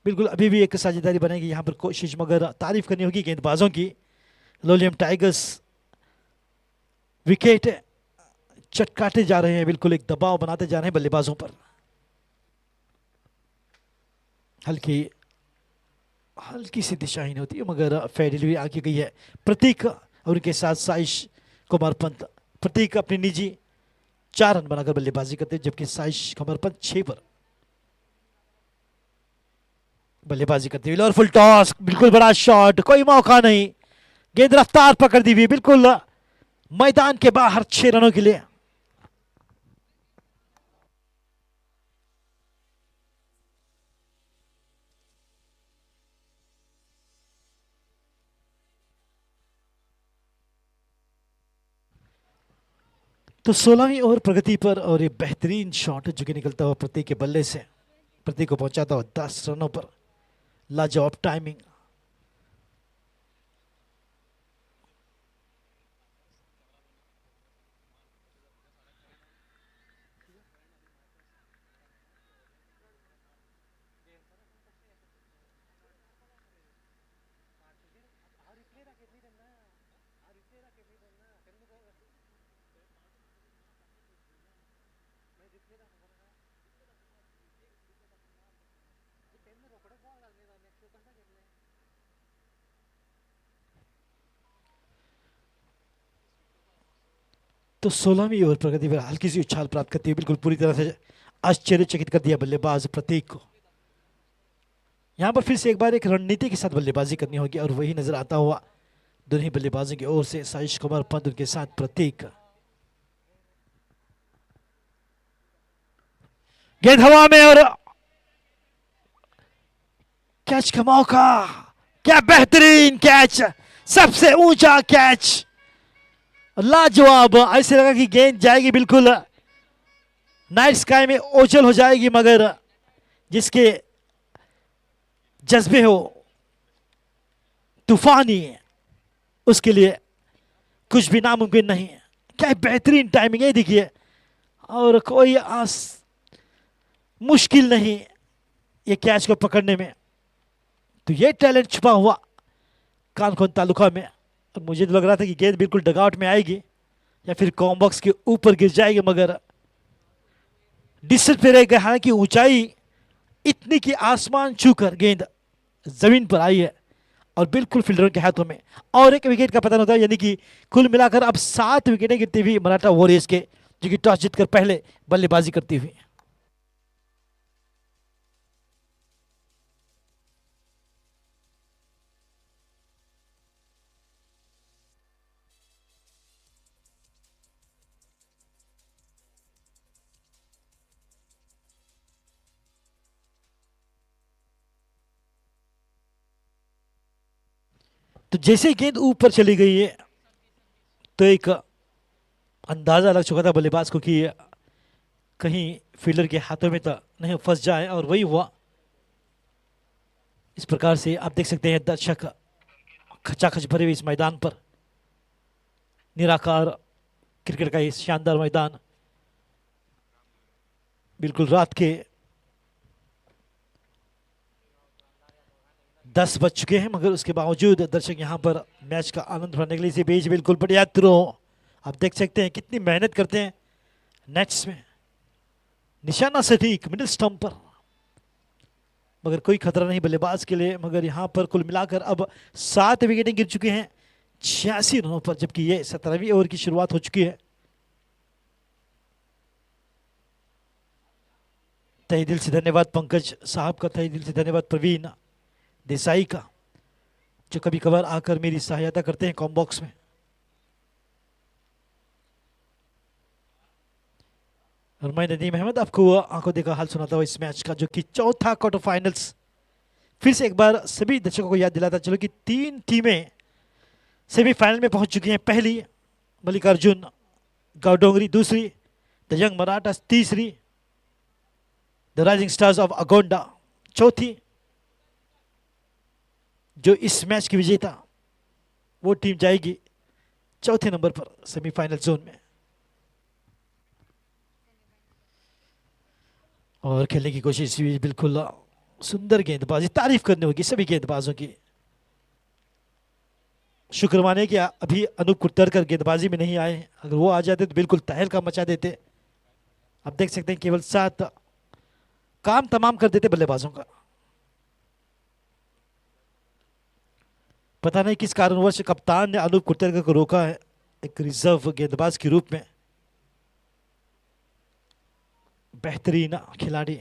बिल्कुल अभी भी एक साझेदारी बनेगी यहाँ पर कोशिश, मगर तारीफ करनी होगी गेंदबाजों की। लोलियम टाइगर्स विकेट चटकाते जा रहे हैं, बिल्कुल एक दबाव बनाते जा रहे हैं बल्लेबाजों पर। हल्की सी दिशाहीन होती है मगर फेयर डिलीवरी आके गई है। प्रतीक और उनके साथ साइश कुमार पंत। प्रतीक अपनी निजी 4 रन बनाकर बल्लेबाजी करते हैं, जबकि साइश कुमार पंत 6 पर बल्लेबाजी करते हुए। और फुल टॉस, बिल्कुल बड़ा शॉट, कोई मौका नहीं, गेंद रफ्तार पकड़ दी हुई बिल्कुल मैदान के बाहर 6 रनों के लिए। तो 16वीं ओवर प्रगति पर और ये बेहतरीन शॉट जो कि निकलता हुआ प्रतीक के बल्ले से प्रतीक को पहुंचाता हुआ 10 रनों पर। लाजवाब टाइमिंग। तो 16वीं ओवर प्रगति पर हल्की सी उछाल प्राप्त करती है, बिल्कुल पूरी तरह से आश्चर्यचकित कर दिया बल्लेबाज प्रतीक को। यहां पर फिर से एक बार एक रणनीति के साथ बल्लेबाजी करनी होगी और वही नजर आता हुआ दोनों ही बल्लेबाजों की ओर से। साइश कुमार पंत उनके साथ प्रतीक। गेंद हवा में और कैच का मौका। क्या बेहतरीन कैच, सबसे ऊंचा कैच, लाजवाब। ऐसे लगा कि गेंद जाएगी बिल्कुल नाइट स्काई में ओझल हो जाएगी, मगर जिसके जज्बे हो तूफानी, उसके लिए कुछ भी नामुमकिन नहीं है। क्या बेहतरीन टाइमिंग है देखिए, और कोई मुश्किल नहीं ये कैच को पकड़ने में। तो ये टैलेंट छुपा हुआ कानखोन तालुका में। और मुझे तो लग रहा था कि गेंद बिल्कुल डगआउट में आएगी या फिर कॉम बॉक्स के ऊपर गिर जाएगी, मगर डिस्टेंस पे रह गए। हालांकि ऊंचाई इतनी कि आसमान छूकर गेंद जमीन पर आई है और बिल्कुल फील्डरों के हाथों में, और एक विकेट का पतन होता है। यानी कि कुल मिलाकर अब 7 विकेटें गिरती हुई मराठा वॉरियर्स के, जो कि टॉस जीतकर पहले बल्लेबाजी करती हुई। तो जैसे गेंद ऊपर चली गई है तो एक अंदाजा लग चुका था बल्लेबाज को कि कहीं फील्डर के हाथों में तो नहीं फंस जाए, और वही हुआ। इस प्रकार से आप देख सकते हैं दर्शक खचाखच भरे हुए इस मैदान पर, निराकार क्रिकेट का ये शानदार मैदान। बिल्कुल रात के 10 बज चुके हैं, मगर उसके बावजूद दर्शक यहाँ पर मैच का आनंद उठाने के लिए इसे बीच बिल्कुल बढ़िया थ्रो। आप देख सकते हैं कितनी मेहनत करते हैं नेट्स में, निशाना सटीक मिडिल स्टंप पर, मगर कोई खतरा नहीं बल्लेबाज के लिए। मगर यहाँ पर कुल मिलाकर अब 7 विकेटें गिर चुके हैं 86 रनों पर, जबकि ये 17वीं ओवर की शुरुआत हो चुकी है। तहे दिल से धन्यवाद पंकज साहब का, तहे दिल से धन्यवाद प्रवीण देसाई का, जो कभी कभार आकर मेरी सहायता करते हैं कॉम बॉक्स में। और मैं नदीम अहमद आपको आंखों देखा हाल सुनाता हूँ इस मैच का, जो कि चौथा क्वार्टर फाइनल्स। फिर से एक बार सभी दर्शकों को याद दिलाता चलो कि 3 टीमें सेमीफाइनल में पहुंच चुकी हैं। पहली मल्लिकार्जुन गावडोंगरी, दूसरी द यंग मराठास, तीसरी the rising stars of Agonda, चौथी जो इस मैच की विजेता वो टीम जाएगी चौथे नंबर पर सेमीफाइनल जोन में। और खेलने की कोशिश हुई, बिल्कुल सुंदर गेंदबाजी, तारीफ करने होगी सभी गेंदबाजों की। शुक्र माने कि अभी अनूप कुट्टरकर गेंदबाजी में नहीं आए, अगर वो आ जाते तो बिल्कुल तहलका मचा देते। आप देख सकते हैं केवल 7 काम तमाम कर देते बल्लेबाजों का। पता नहीं किस कारणवश कप्तान ने अनूप कुट्टरकर को रोका है एक रिजर्व गेंदबाज के रूप में। बेहतरीन खिलाड़ी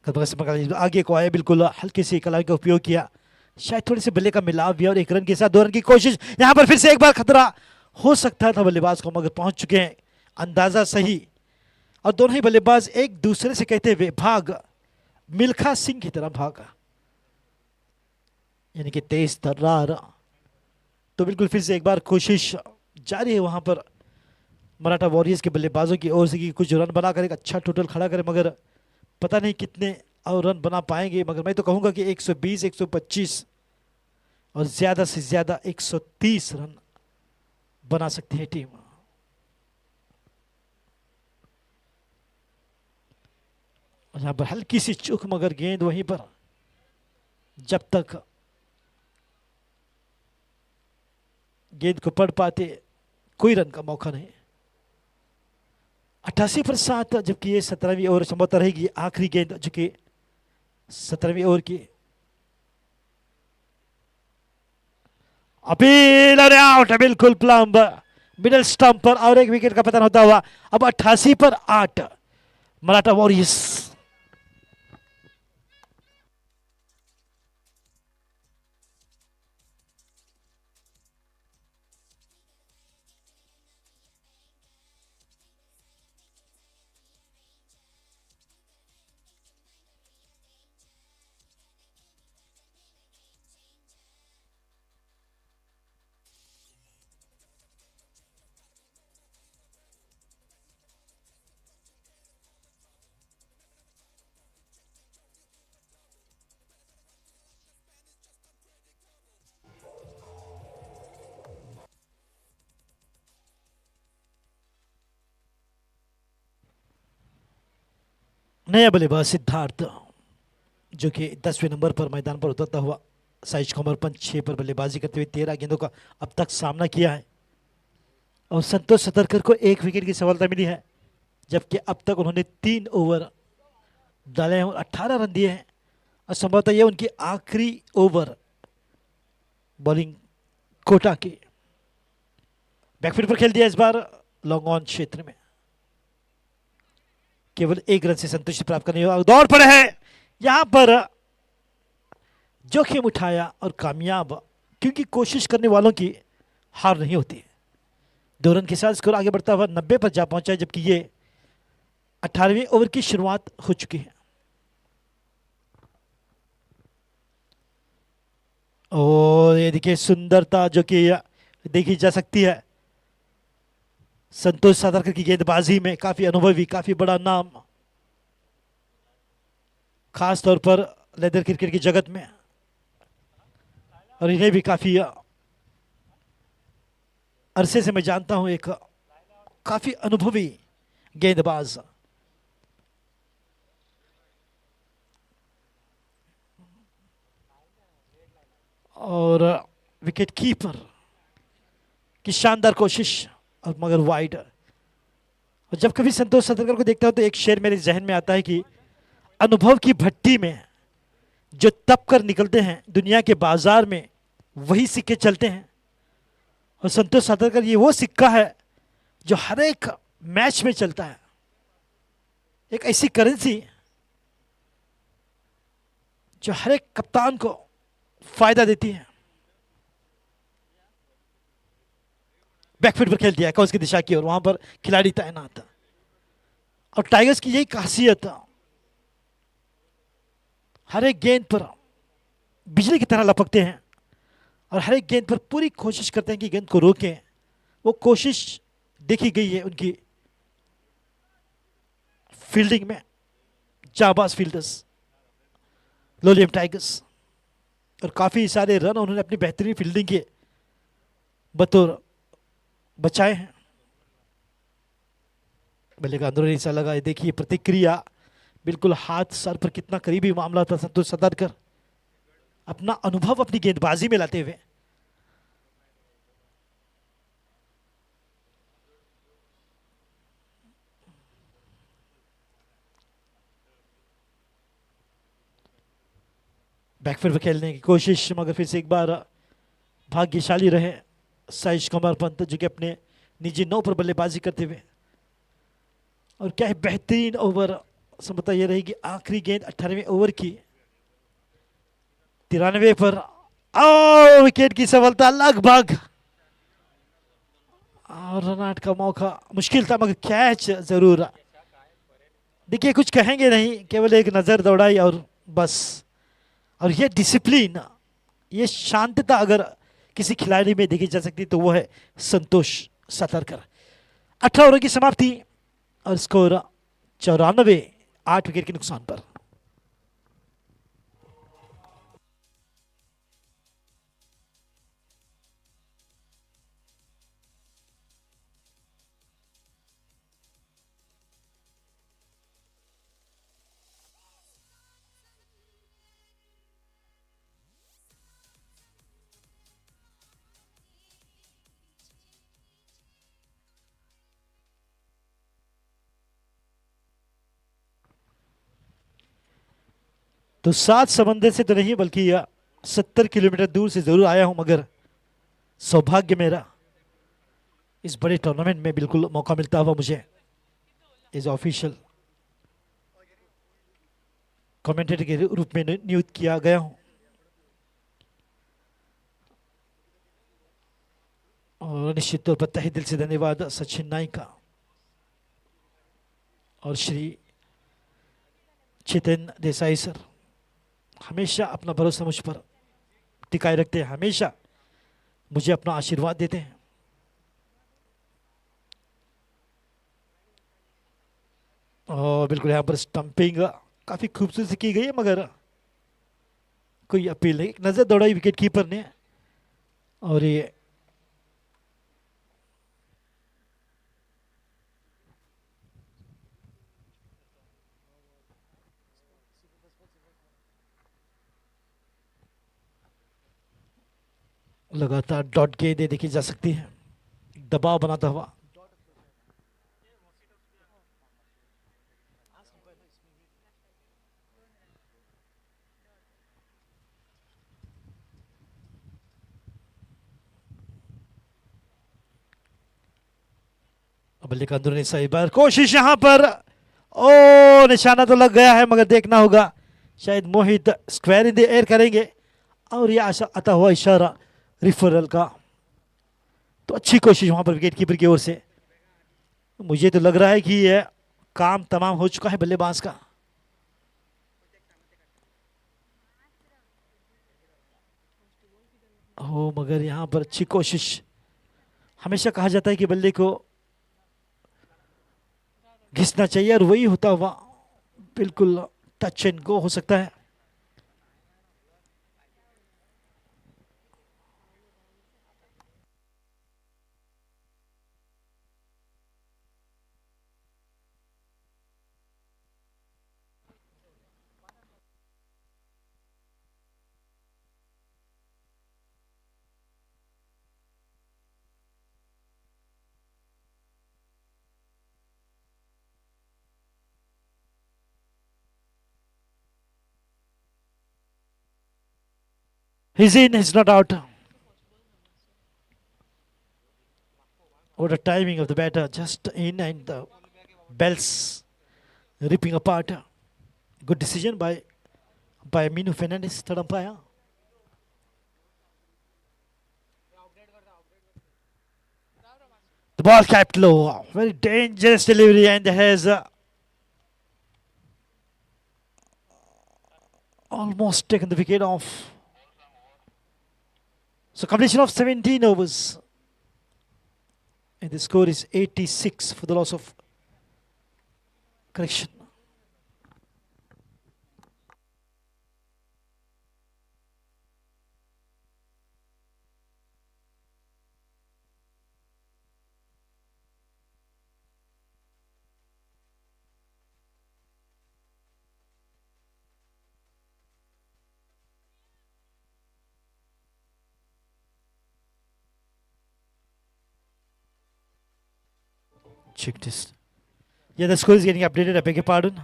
आगे को आया, बिल्कुल हल्के से कलाई का उपयोग किया, शायद थोड़े से बल्ले का मिलाव भी, और 1 रन के साथ 2 रन की कोशिश। यहां पर फिर से एक बार खतरा हो सकता था बल्लेबाज को, मगर पहुंच चुके हैं, अंदाजा सही। और दोनों ही बल्लेबाज एक दूसरे से कहते हुए भाग, मिल्खा सिंह की तरह भागा, यानी कि तेज तर्रार। तो बिल्कुल फिर से एक बार कोशिश जारी है वहां पर मराठा वॉरियर्स के बल्लेबाजों की ओर से कि कुछ रन बनाकर एक अच्छा टोटल खड़ा करें, मगर पता नहीं कितने और रन बना पाएंगे। मगर मैं तो कहूंगा कि 120, 125 और ज्यादा से ज्यादा 130 रन बना सकती है टीम। और यहां पर हल्की सी चूक, मगर गेंद वहीं पर, जब तक गेंद को पढ़ पाते कोई रन का मौका नहीं। 88 पर 7, जबकि ये 17वीं ओवर संभवतः रहेगी आखिरी गेंद, जो कि 17वीं ओवर की अपील और आउट, बिल्कुल प्लम्ब मिडल स्टंप पर, और एक विकेट का पतन होता हुआ अब 88 पर 8 मराठा वॉरियर्स। नया बल्लेबाज सिद्धार्थ, जो कि 10वें नंबर पर मैदान पर उतरता हुआ साइज कमरपंच 6 पर बल्लेबाजी करते हुए 13 गेंदों का अब तक सामना किया है और संतोष सतरकर को 1 विकेट की सफलता मिली है, जबकि अब तक उन्होंने 3 ओवर डाले हैं और 18 रन दिए हैं और संभवतः यह उनकी आखिरी ओवर बॉलिंग कोटा की। बैकफील्ड पर खेल दिया इस बार लॉन्ग ऑन क्षेत्र में, केवल 1 रन से संतुष्टि प्राप्त करने और दौड़ पड़े हैं यहां पर, जोखिम उठाया और कामयाब, क्योंकि कोशिश करने वालों की हार नहीं होती। 2 रन के साथ स्कोर आगे बढ़ता हुआ 90 पर जा पहुंचा है, जबकि ये 18वें ओवर की शुरुआत हो चुकी है। और ये देखिए सुंदरता जो कि देखी जा सकती है संतोष सादरकर की गेंदबाजी में। काफी अनुभवी, काफी बड़ा नाम, खास तौर पर लेदर क्रिकेट की जगत में, और इन्हें भी काफी अरसे से मैं जानता हूं, एक काफी अनुभवी गेंदबाज। और विकेट कीपर की शानदार कोशिश और मगर वाइड। और जब कभी संतोष सतरकर को देखता हूं तो एक शेर मेरे जहन में आता है कि अनुभव की भट्टी में जो तप कर निकलते हैं दुनिया के बाजार में वही सिक्के चलते हैं, और संतोष सतरकर ये वो सिक्का है जो हर एक मैच में चलता है, एक ऐसी करेंसी जो हर एक कप्तान को फायदा देती है। बैकफील्ड पर खेल दिया है कौस की दिशा की ओर, वहां पर खिलाड़ी तैनात, और टाइगर्स की यही खासियत, हर एक गेंद पर बिजली की तरह लपकते हैं और हर एक गेंद पर पूरी कोशिश करते हैं कि गेंद को रोकें। वो कोशिश देखी गई है उनकी फील्डिंग में, जाबाज फील्डर्स लोलियम टाइगर्स, और काफी सारे रन उन्होंने अपनी बेहतरीन फील्डिंग के बतौर बचाए हैं। बल्ले का अंदरूनी हिस्सा लगा, देखिए प्रतिक्रिया, बिल्कुल हाथ सर पर कितना करीबी मामला था संतोष सतरकर अपना अनुभव अपनी गेंदबाजी में लाते हुए। बैकफील्ड पर खेलने की कोशिश, मगर फिर से एक बार भाग्यशाली रहे साइश कुमार पंत, जो कि अपने निजी 9 पर बल्लेबाजी करते हुए, और क्या है बेहतरीन ओवर। समझता यह रहेगी आखिरी गेंद 18वें ओवर की, 93 पर विकेट की सफलता लगभग, और रन आउट का मौका मुश्किल था मगर कैच जरूर। देखिए कुछ कहेंगे नहीं, केवल एक नजर दौड़ाई और बस। और ये डिसिप्लिन, ये शांतता अगर किसी खिलाड़ी में देखी जा सकती तो वो है संतोष सतरकर। 18 ओवर की समाप्ति और स्कोर 94, 8 विकेट के नुकसान पर। तो 7 समंदर से तो नहीं बल्कि 70 किलोमीटर दूर से जरूर आया हूं, मगर सौभाग्य मेरा इस बड़े टूर्नामेंट में बिल्कुल मौका मिलता हुआ मुझे एज ऑफिशियल कमेंटेटर के रूप में नियुक्त किया गया हूं। और निश्चित तौर पर तहे दिल से धन्यवाद सचिन नाइक का और श्री चेतन देसाई सर, हमेशा अपना भरोसा मुझ पर टिकाए रखते हैं, हमेशा मुझे अपना आशीर्वाद देते हैं। और बिल्कुल यहाँ पर स्टंपिंग काफी खूबसूरती से की गई है, मगर कोई अपील नहीं, एक नजर दौड़ाई विकेट कीपर ने, और ये लगातार डॉट गेंदें देखी जा सकती है, दबाव बनाता हुआ। बल्ले का अंदरूनी सही बार कोशिश यहाँ पर, ओ निशाना तो लग गया है, मगर देखना होगा शायद मोहित स्क्वायर इन द एयर करेंगे और ये आशा आता हुआ इशारा रिफरल का। तो अच्छी कोशिश वहां पर विकेट कीपर की ओर से। मुझे तो लग रहा है कि ये काम तमाम हो चुका है बल्लेबाज का। हो मगर यहाँ पर अच्छी कोशिश। हमेशा कहा जाता है कि बल्ले को घिसना चाहिए और वही होता हुआ बिल्कुल टच एंड गो हो सकता है। He's in, he's not out. What a timing of the batter, just in and the bells ripping apart. Good decision by Minu Fernandez, third umpire. The ball capped low, very dangerous delivery, and has almost taken the wicket off. So completion of 17 overs. And the score is 86 for the loss of correction. Check this. Yeah, the score is getting updated. I beg your pardon.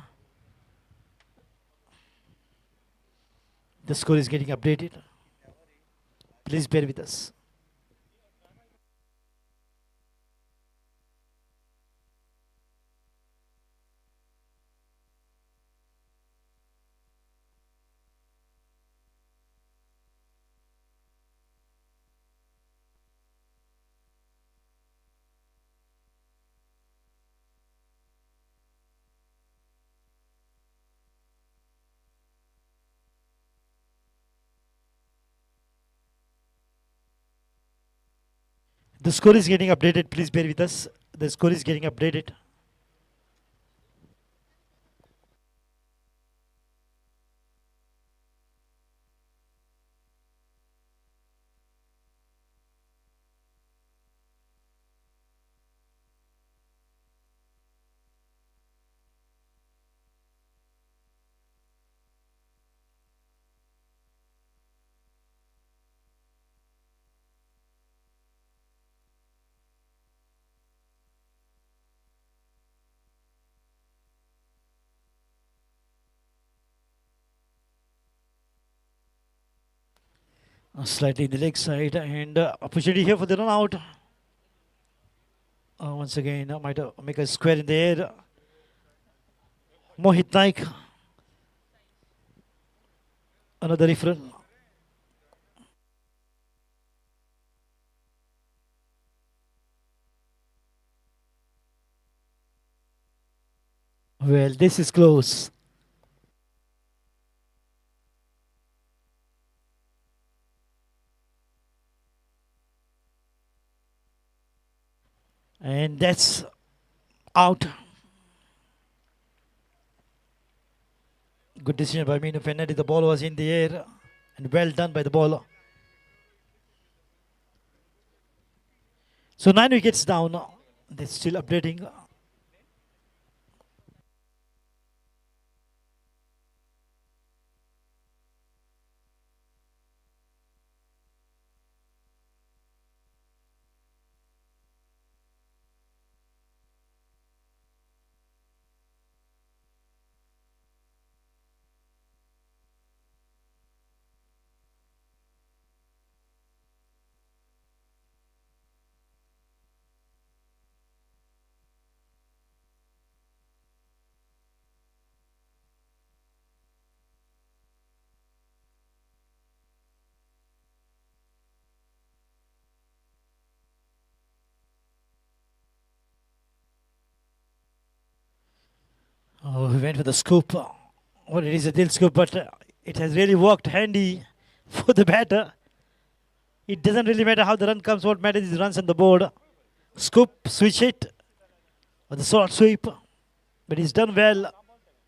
The score is getting updated. Please bear with us. The score is getting updated. Please bear with us. The score is getting updated. Slightly in the leg side, and opportunity here for the run out. Once again, might make a square in the air. Mohit Naik. Another referral. Well, this is close. And that's out. Good decision by Minu Fernandez. The ball was in the air and well done by the bowler. So 9 wickets down. They're still updating. Oh, he went for the scoop. Well, it is a deal scoop, but it has really worked handy for the batter. It doesn't really matter how the run comes. What matters is runs on the board. Scoop, switch hit, or the short sweep. But he's done well.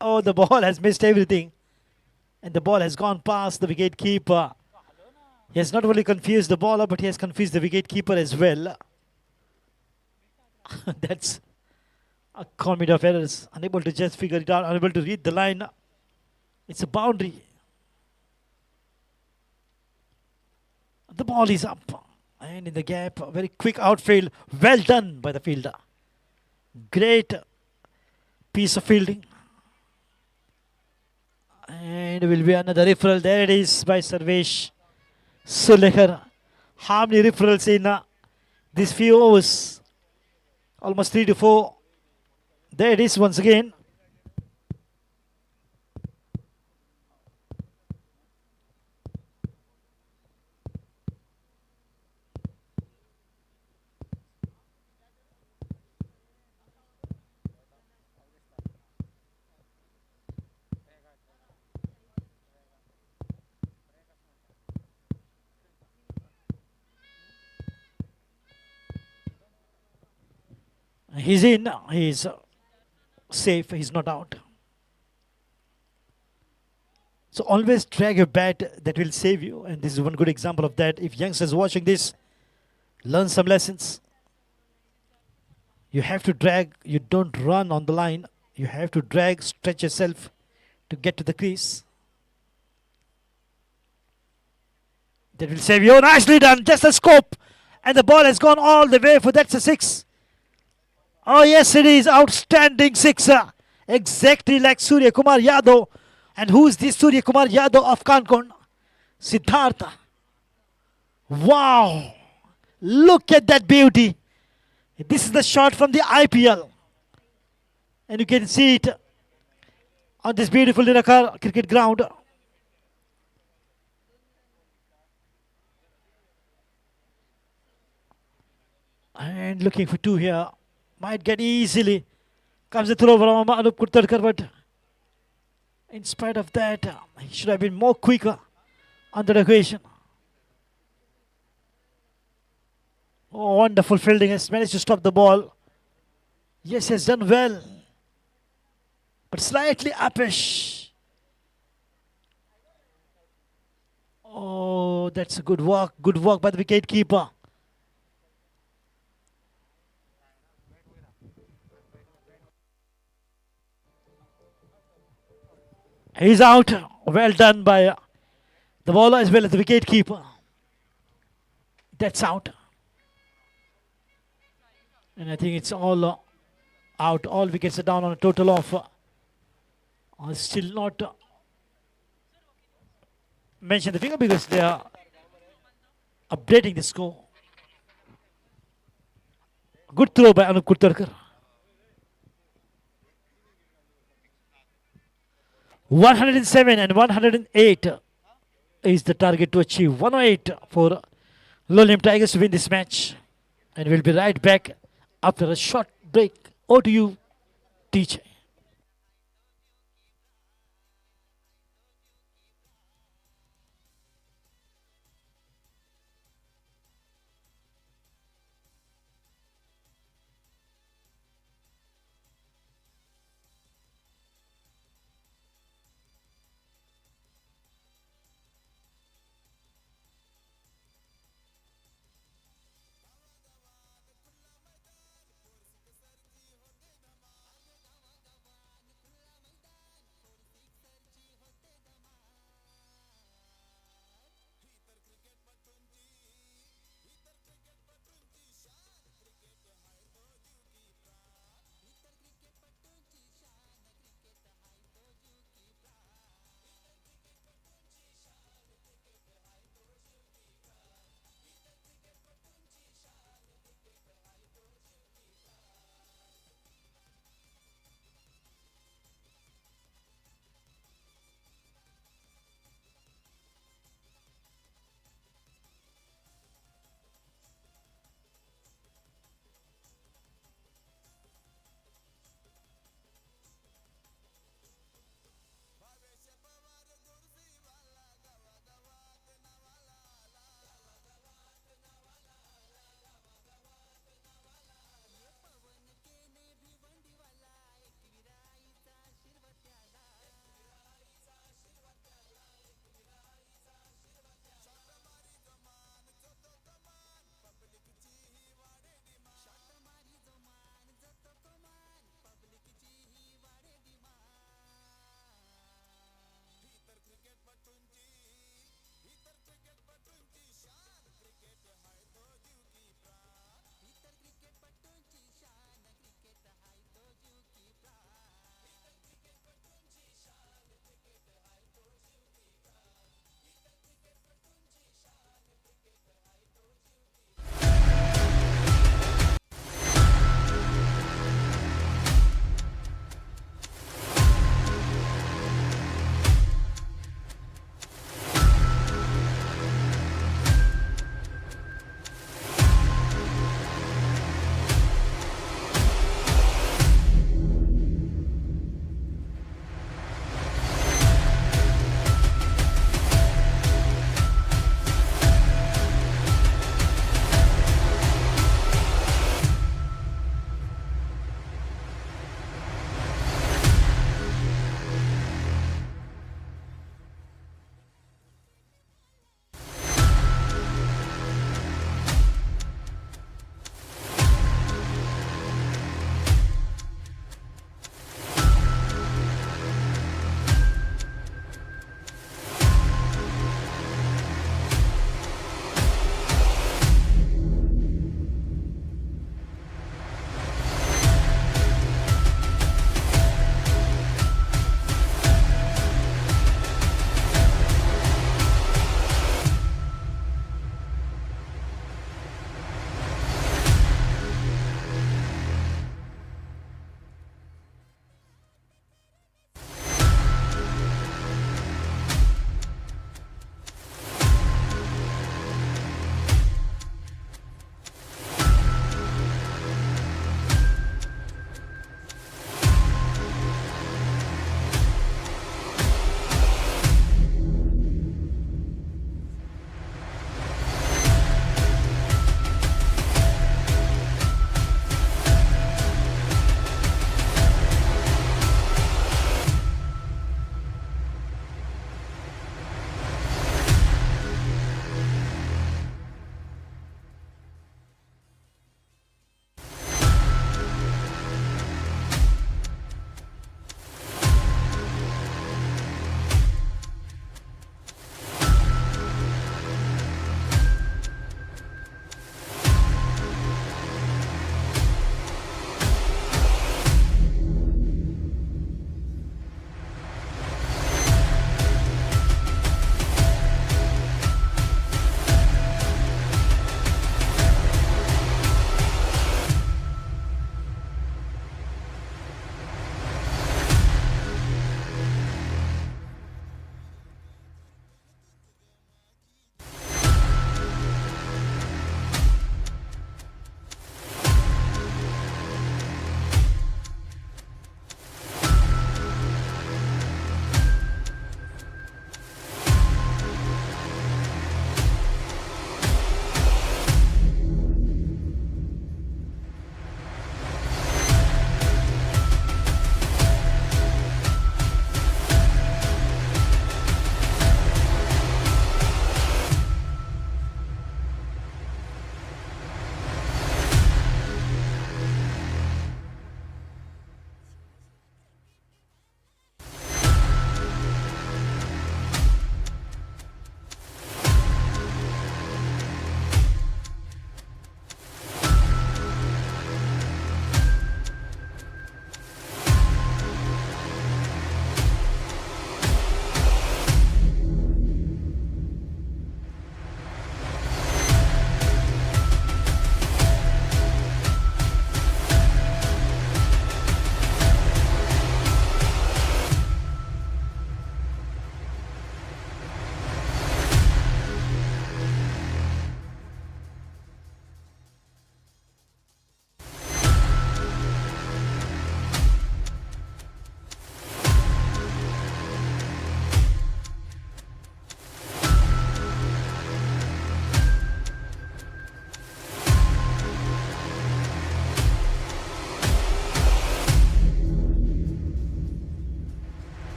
Oh, the ball has missed everything. And the ball has gone past the wicket keeper. He has not only confused the bowler, but he has confused the wicket keeper as well. That's a comedy of errors. Unable to just figure it out, unable to read the line. It's a boundary. The ball is up. And in the gap, a very quick outfield. Well done by the fielder. Great piece of fielding. And will be another referral. There it is by Sarvesh Sulekar. How many referrals in these few overs? Almost 3 to 4. There it is once again. He's in. He's safe. He's not out. So always drag your bat. That will save you. And this is one good example of that. If youngsters watching this, learn some lessons. You have to drag. You don't run on the line. You have to drag, stretch yourself to get to the crease. That will save you. Nicely done. Just a scope. And the ball has gone all the way for that's a 6. Oh yes, it is. Outstanding sixer. Exactly like Surya Kumar Yadav. And who is this Surya Kumar Yadav of Kankon? Siddhartha. Wow. Look at that beauty. This is the shot from the IPL. And you can see it on this beautiful Nirakar cricket ground. And looking for 2 here. Might get easily. Comes the throw from Anup Kurtarkar, but in spite of that, he should have been more quicker on the occasion. Oh, wonderful fielding. Has managed to stop the ball. Yes, he has done well. But slightly uppish. Oh, that's a good work. Good work by the wicket keeper. He's out. Well done by the bowler as well as the wicket keeper. That's out. And I think it's all out. All wickets are down on a total of still not mention the figure because they are updating the score. Good throw by Anup Kurtarkar. 107 and 108 is the target to achieve. 108 for Lolium Tigers to win this match. And we'll be right back after a short break. Over to you, TJ.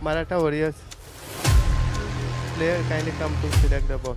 Maratha Warriors. Player kindly come to select the ball.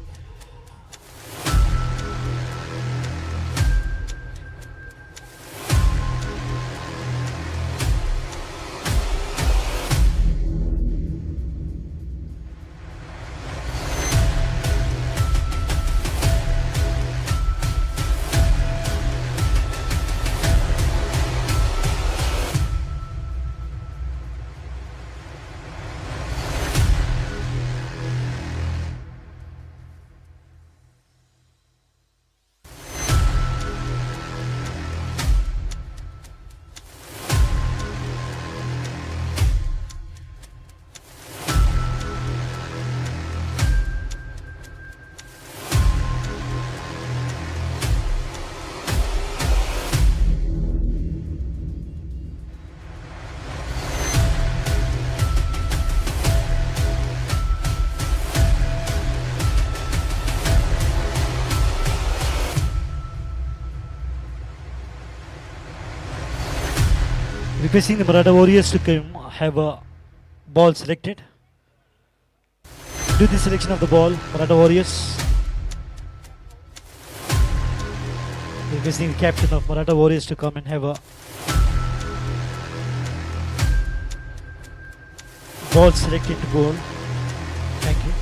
Requesting the Maratha Warriors to come have a ball selected. Do the selection of the ball, Maratha Warriors. Requesting the captain of Maratha Warriors to come and have a ball selected to goal. Thank you.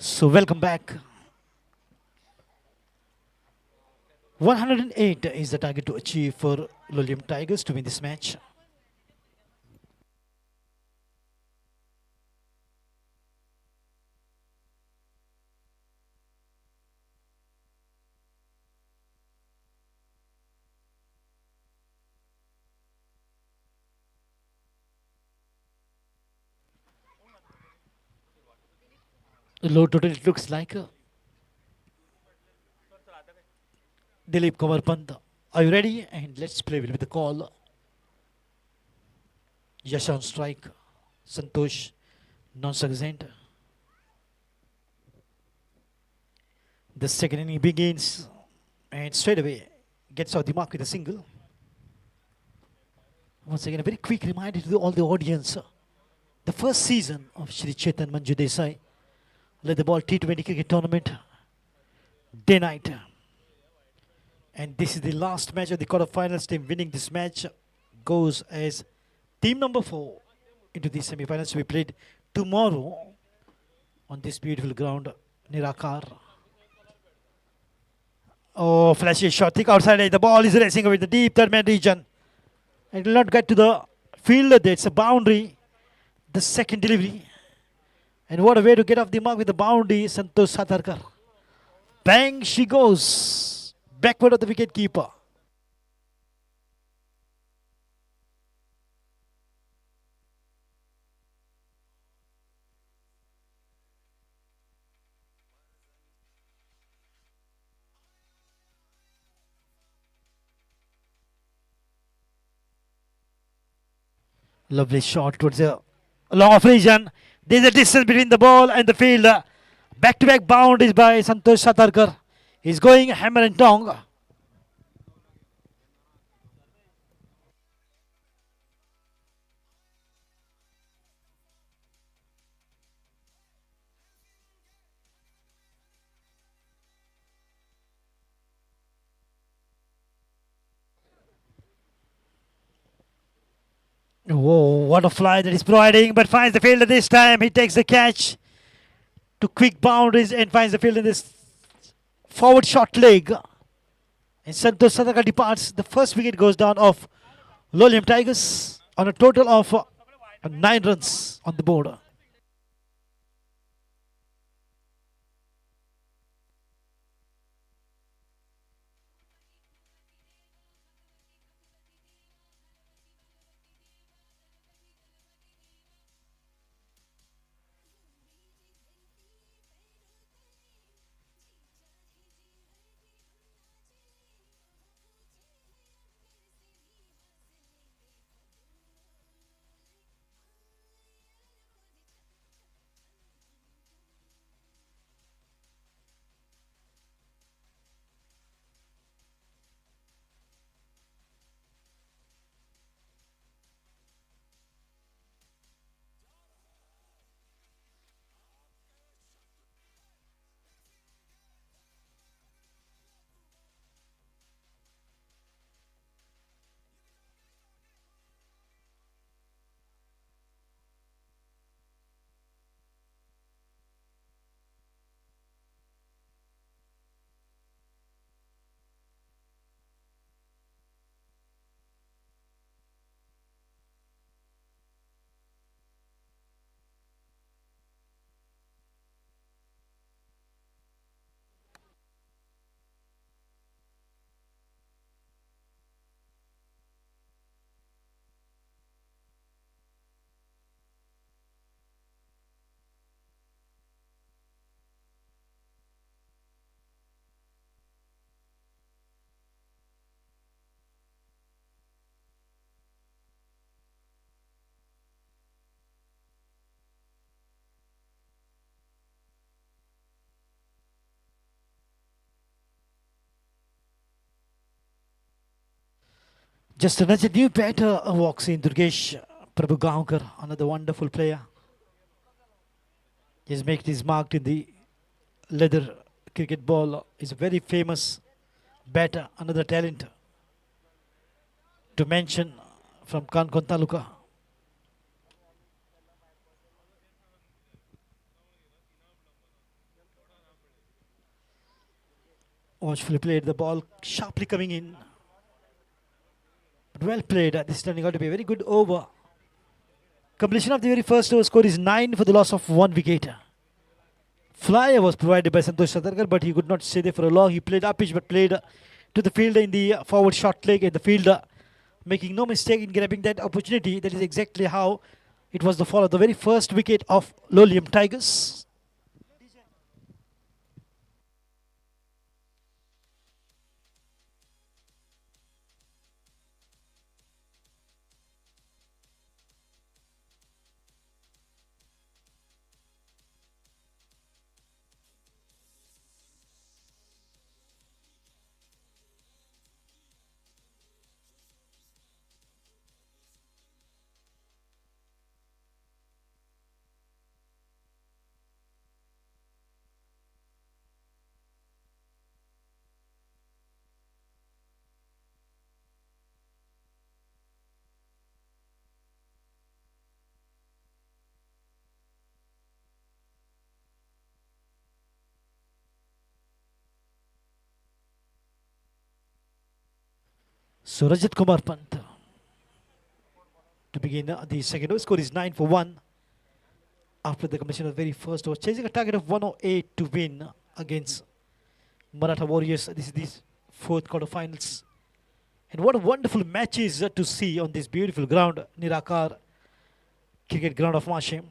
So welcome back. 108 is the target to achieve for Lolium Tigers to win this match. Low total it looks like. Dilip Kamarpant, are you ready? And let's play with the call. Yash on strike. Santosh non-successant. The second inning begins and straight away gets out the mark with a single. Once again, a very quick reminder to all the audience. The first season of Shri Chetan Manju Dessai led the ball T20 cricket tournament day night. And this is the last match of the quarterfinals. Team winning this match goes as team number 4 into the semi-finals to be played tomorrow on this beautiful ground, Nirakar. Oh, flashy shot, thick outside edge. The ball is racing over the deep third man region. It will not get to the fielder. It's a boundary. The second delivery. And what a way to get off the mark with the boundary, Santosh Satarkar. Bang, she goes. Backward of the wicket keeper. Lovely shot towards the long off region. There's a distance between the ball and the field. Back-to-back boundaries by Santosh Satarkar. He's going hammer and tong. Whoa, what a fly that he's providing, but finds the fielder this time. He takes the catch to quick boundaries and finds the field in this forward short leg. And Santosh Satarkar departs. The first wicket goes down of Lolium Tigers on a total of 9 runs on the board. Just another new batter walks in, Durgesh Prabhugaonkar, another wonderful player. He's made his mark in the leather cricket ball. He's a very famous batter, another talent to mention from Kankon Taluka. Watchfully played, the ball sharply coming in. But well played. This is turning out to be a very good over. Completion of the very first over, score is 9 for the loss of 1 wicket. Flyer was provided by Santosh Sadarkar, but he could not stay there for a long. He played up pitch, but played to the fielder in the forward short leg, and the fielder making no mistake in grabbing that opportunity. That is exactly how it was the fall of the very first wicket of Lolium Tigers. So Rajat Kumar Pant to begin the second over. Score is 9 for 1 after the completion of the very first over, chasing a target of 108 to win against Maratha Warriors. This is the fourth quarterfinals. And what a wonderful match is to see on this beautiful ground, Nirakar cricket ground of Mashem.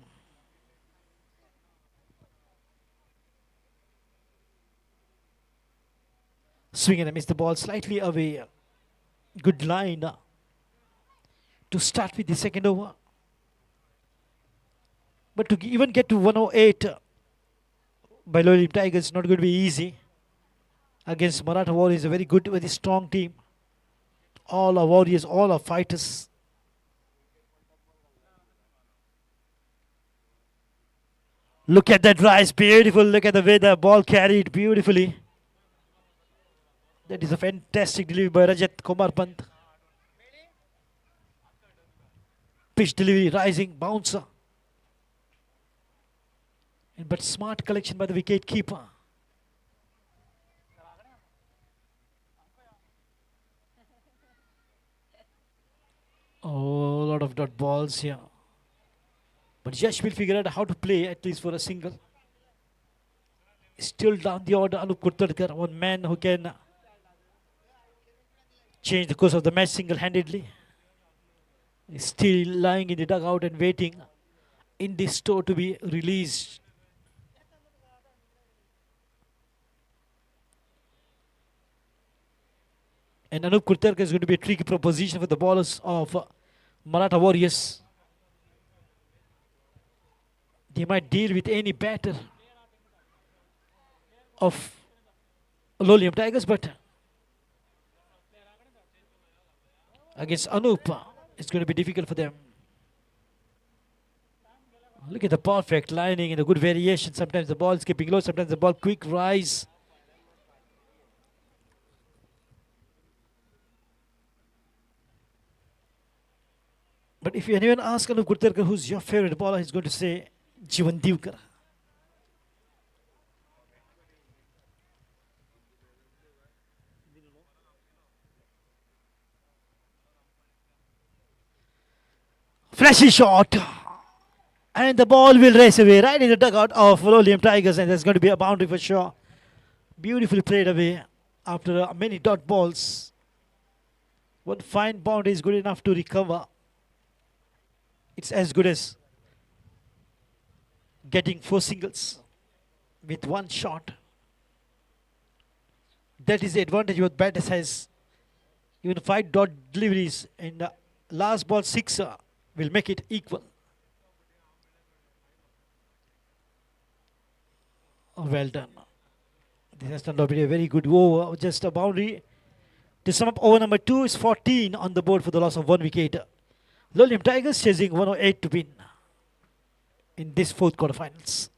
Swing and a miss, the ball slightly away. Good line to start with the second over. But to even get to 108 by Lolium Tigers is not going to be easy. Against Maratha Warriors, a very good, very strong team. All are warriors, all are fighters. Look at that rise, beautiful. Look at the way the ball carried beautifully. That is a fantastic delivery by Rajat Kumar Pant. Pitch delivery, rising, bouncer. But smart collection by the wicket keeper. Oh, a lot of dot balls here. But Yash will figure out how to play at least for a single. Still down the order, Anup Kurtadkar, one man who can change the course of the match single-handedly. He's still lying in the dugout and waiting in this store to be released. And Anup Kurtarkar is going to be a tricky proposition for the bowlers of Maratha Warriors. They might deal with any batter of Lolium Tigers, but against Anup, it's going to be difficult for them. Look at the perfect lining and the good variation. Sometimes the ball is keeping low, sometimes the ball quick rise. But if anyone asks Anup Kurtarkar who's your favorite bowler, he's going to say Jivan Divkar. Flashy shot. And the ball will race away right in the dugout of Lolium Tigers, and there's going to be a boundary for sure. Beautifully played away after many dot balls. One fine boundary is good enough to recover. It's as good as getting 4 singles with one shot. That is the advantage what batters has. Even 5 dot deliveries in the last ball 6 will make it equal. Oh, well done. This has turned out to be a very good over. Just a boundary. To sum up, over number 2 is 14 on the board for the loss of 1 wicket. Lolium Tigers chasing 108 to win in this fourth quarterfinals.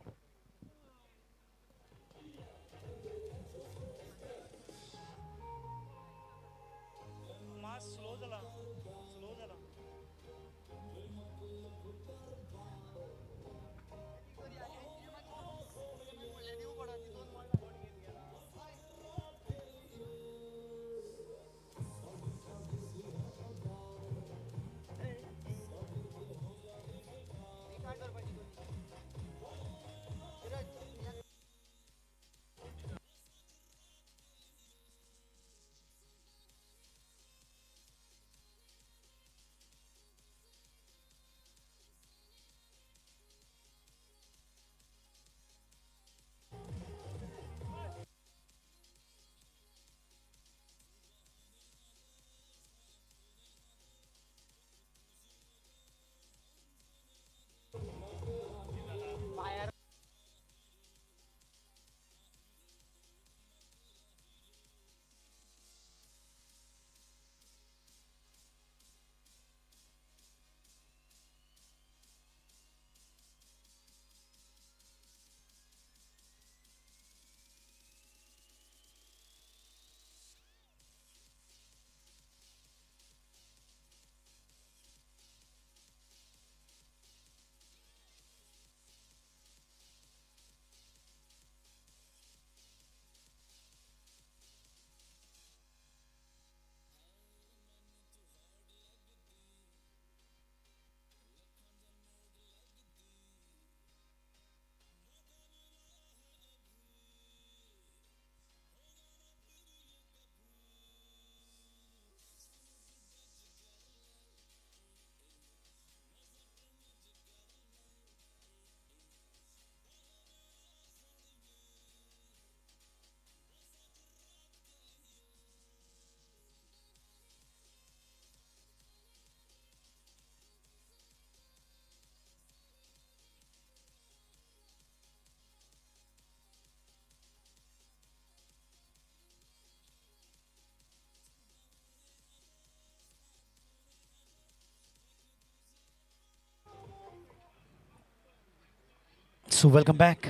So welcome back.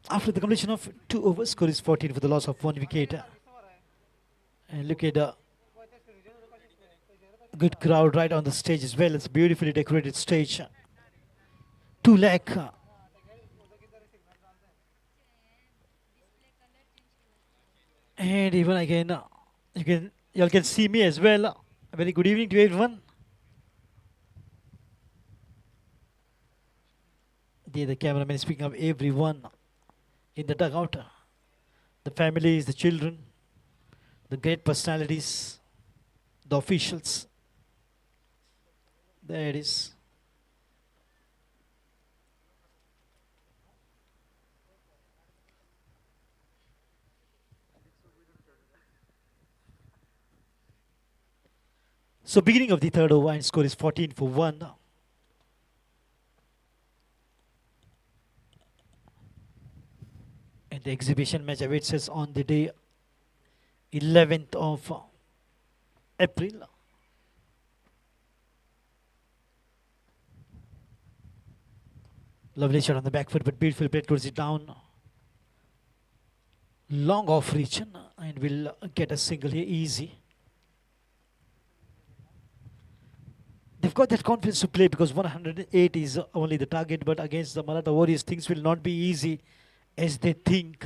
After the completion of 2 overs, score is 14 for the loss of 1 wicket. And look at the good crowd right on the stage as well. It's a beautifully decorated stage. 2 lakh. And even again, you all can see me as well. A very good evening to everyone. The cameraman is speaking of everyone in the dugout. The families, the children, the great personalities, the officials. There it is. So beginning of the third over and score is 14 for 1. And the exhibition match awaits us on the day 11th of April. Lovely shot on the back foot, but beautiful play towards it down. Long off reach, and will get a single here easy. They've got that confidence to play because 108 is only the target, but against the Maratha Warriors, things will not be easy as they think.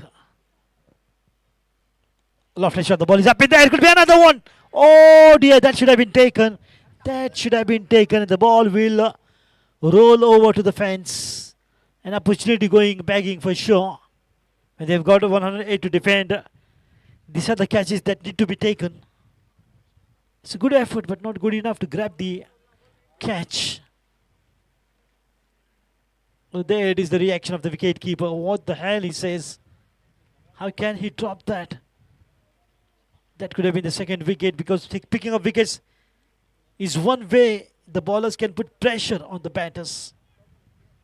Lovely shot, the ball is up in there, it could be another one. Oh dear, that should have been taken. That should have been taken, and the ball will roll over to the fence. An opportunity going, begging for sure. And they've got 108 to defend. These are the catches that need to be taken. It's a good effort, but not good enough to grab the catch. Oh, there it is, the reaction of the wicket keeper. What the hell, he says. How can he drop that? That could have been the second wicket, because picking up wickets is one way the bowlers can put pressure on the batters.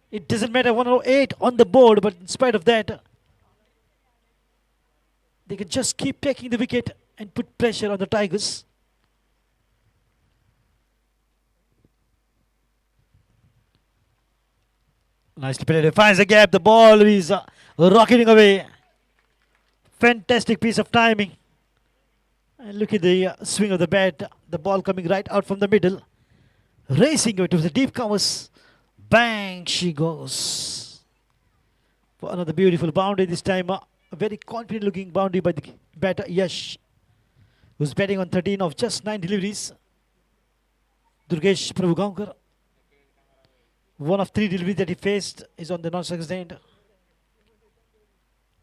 It doesn't matter 108 on the board, but in spite of that, they can just keep taking the wicket and put pressure on the Tigers. Nicely played. Finds a gap. The ball is rocketing away. Fantastic piece of timing. And look at the swing of the bat. The ball coming right out from the middle. Racing it to the deep covers. Bang, she goes. For another beautiful boundary this time. A very confident looking boundary by the batter Yash, who's batting on 13 of just 9 deliveries. Durgesh Prabhugaonkar, one of 3 deliveries that he faced is on the non-strike end.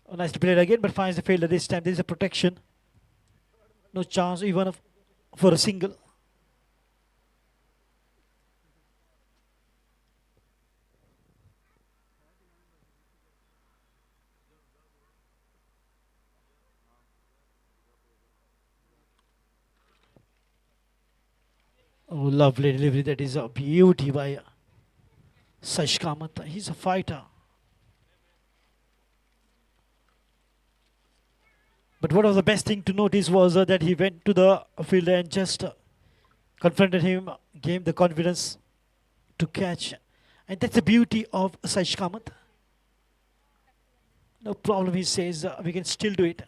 Oh, nice to play it again, but finds the fielder this time. There is a protection. No chance even for a single. Oh, lovely delivery. That is a beauty by Sash Kamath. He's a fighter. But what was the best thing to notice was that he went to the fielder and just confronted him, gave him the confidence to catch. And that's the beauty of Sash Kamath. No problem, he says, we can still do it.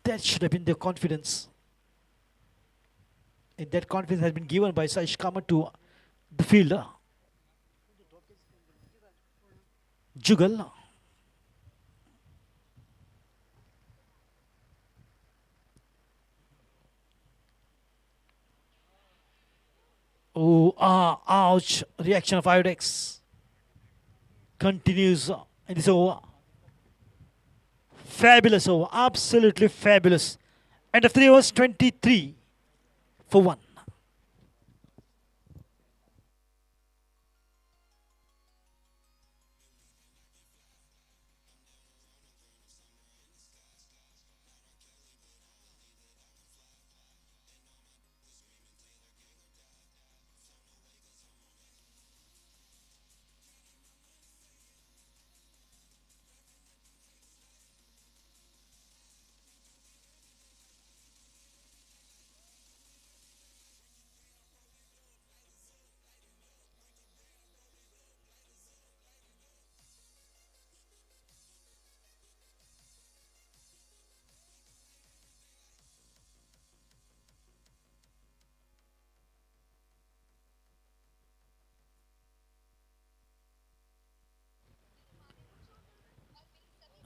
That should have been the confidence. And that confidence has been given by Sash Kamath to the fielder. Jugal. Oh, ouch. Reaction of Iodex continues in this over. Fabulous over. Absolutely fabulous. End of 3 overs, 23 for 1.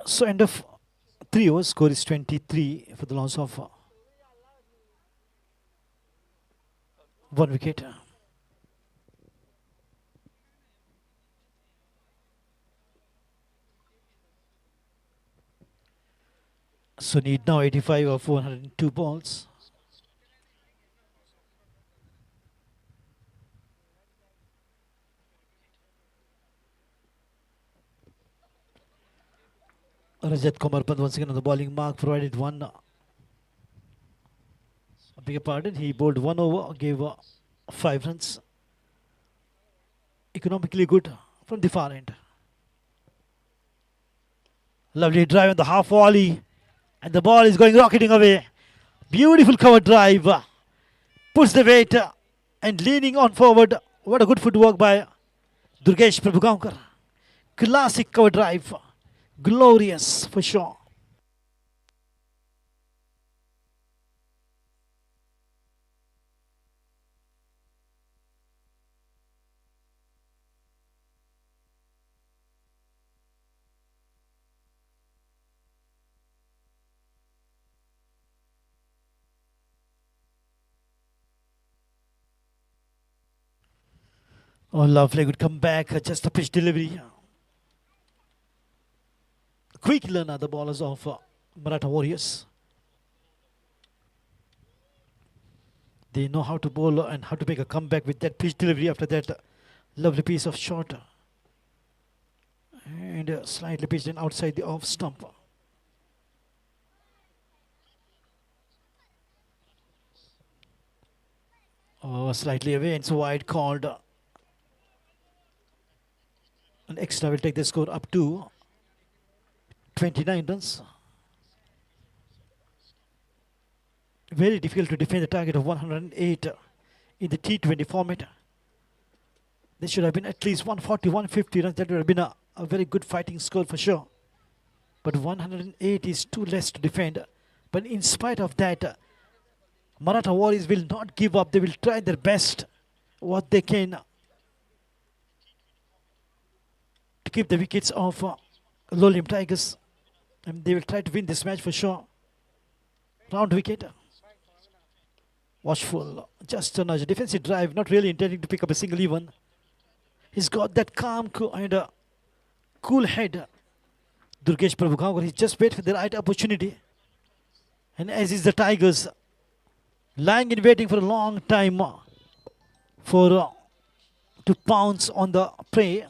So end of 3 overs, score is 23 for the loss of 1 wicket. So need now 85 of 102 balls. Rajat Komarpant once again on the bowling mark, provided one. I beg your pardon, he bowled 1 over, gave 5 runs. Economically good from the far end. Lovely drive on the half volley, and the ball is going rocketing away. Beautiful cover drive. Puts the weight and leaning on forward. What a good footwork by Durgesh Prabhugaonkar. Classic cover drive. Glorious for sure. Oh, lovely, good comeback. Just a pitch delivery. Quick learner, the ballers of Maratha Warriors. They know how to bowl and how to make a comeback with that pitch delivery after that lovely piece of shot. And slightly pitched in outside the off stump. Oh, slightly away, and so wide called. An extra will take the score up to 29 runs. Very difficult to defend the target of 108 in the T20 format. There should have been at least 140, 150 runs. That would have been a very good fighting score for sure. But 108 is too less to defend. But in spite of that, Maratha Warriors will not give up. They will try their best, what they can, to keep the wickets of Lolium Tigers. And they will try to win this match for sure. Round wicket. Watchful. Just a nudge. Defensive drive. Not really intending to pick up a single even. He's got that calm and cool head. Durgesh Prabhugaonkar. He just wait for the right opportunity. And as is the Tigers, lying in waiting for a long time for to pounce on the prey.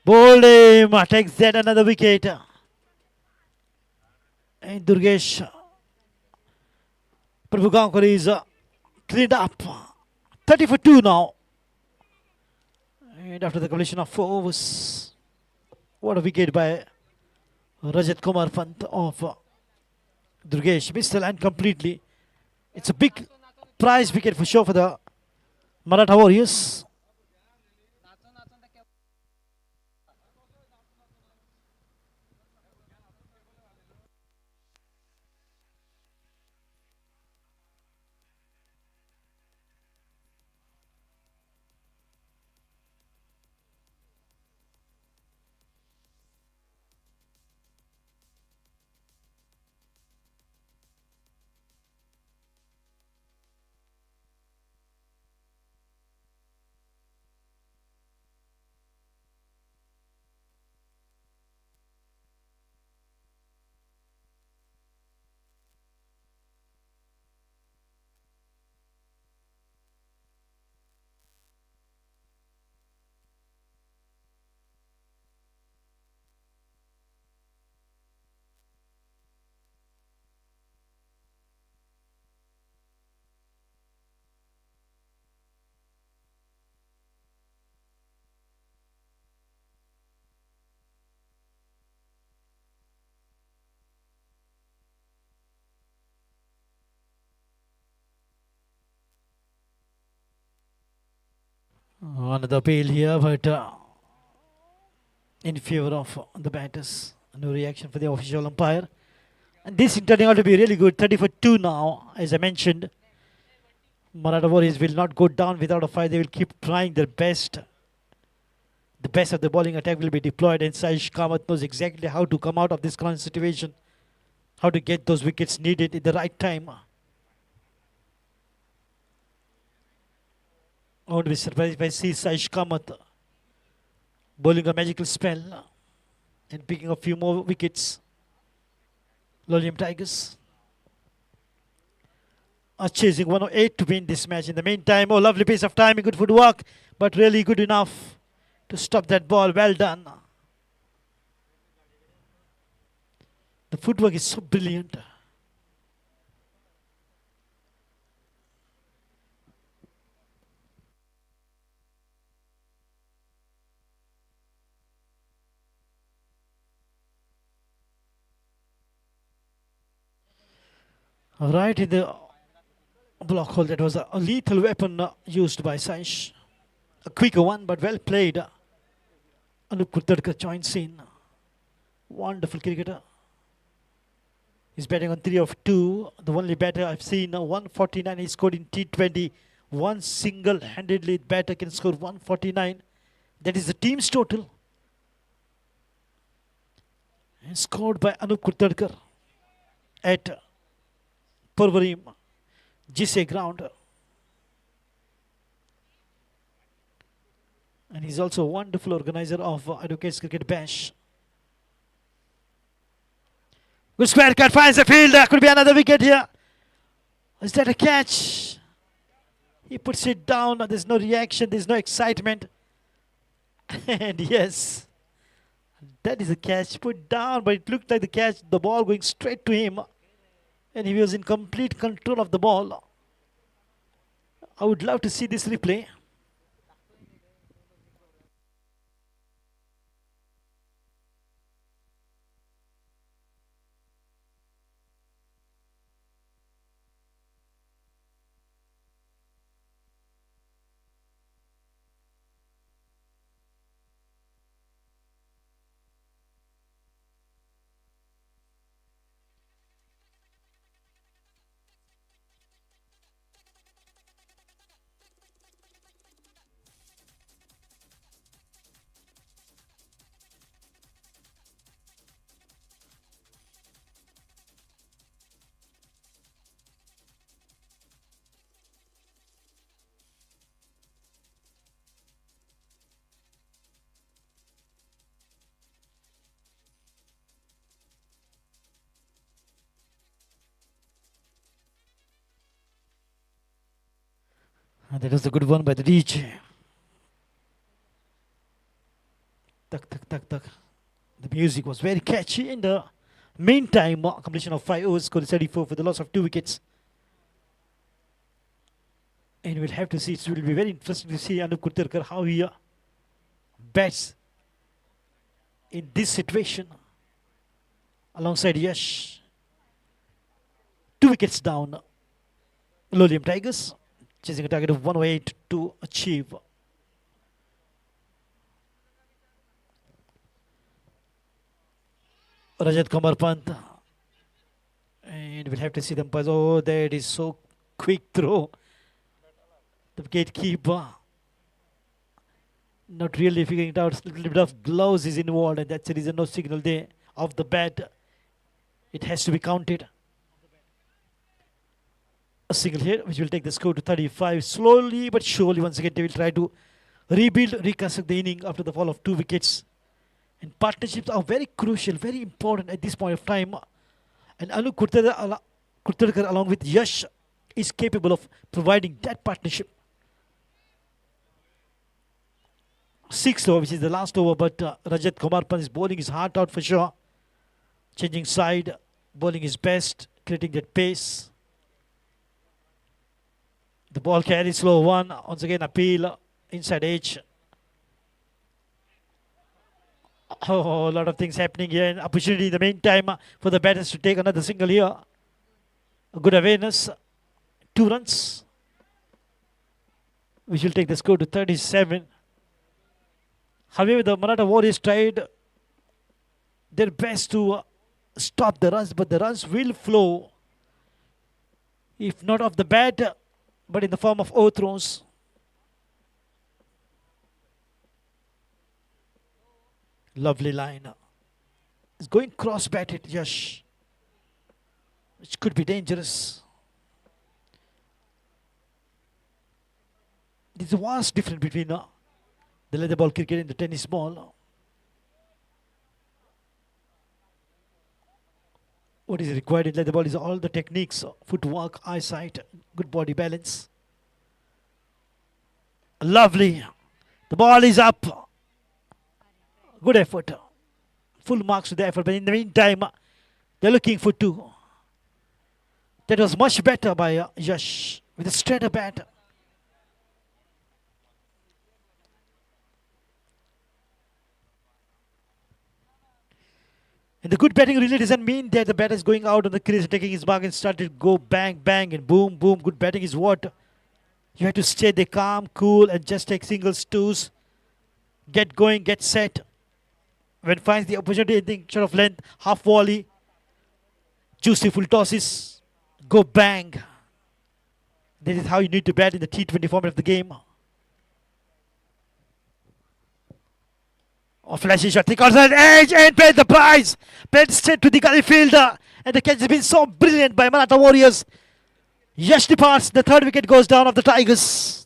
Lolium takes that another wicket. And Durgesh Prabhugaonkar is cleaned up. 30 for 2 now. And after the completion of 4 overs, what a wicket by Rajat Kumar Pant of Durgesh. Missed the line completely. It's a big prize wicket for sure for the Maratha Warriors. Another appeal here, but in favor of the batters. No reaction for the official umpire. And this is turning out to be really good. 30 for 2 now, as I mentioned. Maratha Warriors will not go down without a fight. They will keep trying their best. The best of the bowling attack will be deployed, and Saish Kamath knows exactly how to come out of this current situation, how to get those wickets needed at the right time. I won't be surprised if I see Saish Kamath bowling a magical spell and picking a few more wickets. Lolium Tigers are chasing 108 to win this match. In the meantime, lovely piece of timing, good footwork, but really good enough to stop that ball. Well done. The footwork is so brilliant. Right in the block hole, that was a lethal weapon used by Saish. A quicker one, but well played. Anup Kulkarkar joins in. Wonderful cricketer. He's batting on 3 of 2. The only batter I've seen, 149 he scored in T20. One single-handedly batter can score 149. That is the team's total. And scored by Anup Kulkarkar at Purvarim, Jisse ground. And he's also a wonderful organizer of Advocates Cricket Bash. Good square cut, finds the field. Could be another wicket here. Is that a catch? He puts it down. There's no reaction. There's no excitement. And yes, that is a catch. Put down, but it looked like the catch. The ball going straight to him. And he was in complete control of the ball. I would love to see this replay. And that was a good one by the reach. Tuck, tuck, tuck, tuck. The music was very catchy. In the meantime, completion of 5 overs, scored 34 for the loss of 2 wickets. And we'll have to see, it will be very interesting to see Anup Kulkarkar how he bats in this situation alongside Yash. 2 wickets down. Lolium Tigers chasing a target of 108 to achieve. Rajat Kumar Pant. And we'll have to see them pass. Oh, that is so quick throw. The gatekeeper not really figuring it out. A little bit of gloves is involved, and that's the reason no signal there of the bat. It has to be counted. A single here, which will take the score to 35. Slowly but surely, once again, they will try to rebuild, reconstruct the inning after the fall of 2 wickets. And partnerships are very crucial, very important at this point of time. And Anup Kulkarkar, along with Yash, is capable of providing that partnership. 6th over, which is the last over, but Rajat Kumar Pant is bowling his heart out for sure. Changing side, bowling his best, creating that pace. The ball carries slow one. Once again, appeal inside edge. Oh, a lot of things happening here. An opportunity in the meantime for the batters to take another single here. A good awareness. 2 runs. which will take the score to 37. However, the Maratha Warriors tried their best to stop the runs, but the runs will flow, if not off the bat, but in the form of overthrows. Lovely line. It's going cross-batted, Yash, which could be dangerous. There's a vast difference between the leather ball cricket and the tennis ball. What is required in leather ball is all the techniques, footwork, eyesight, good body balance. Lovely. The ball is up. Good effort. Full marks to the effort, but in the meantime, they're looking for two. That was much better by Yash with a straighter bat. And the good batting really doesn't mean that the batter is going out on the crease, taking his mark and started to go bang, bang, and boom, boom. Good batting is what? You have to stay there calm, cool, and just take singles, twos. Get going, get set. When finds the opportunity, anything short of length, half volley, juicy full tosses, go bang. This is how you need to bat in the T20 format of the game. A flashy shot, take out the edge and paid the prize. Paid straight to the gully fielder. And the catch has been so brilliant by Maratha Warriors. Yash departs, the third wicket goes down of the Tigers.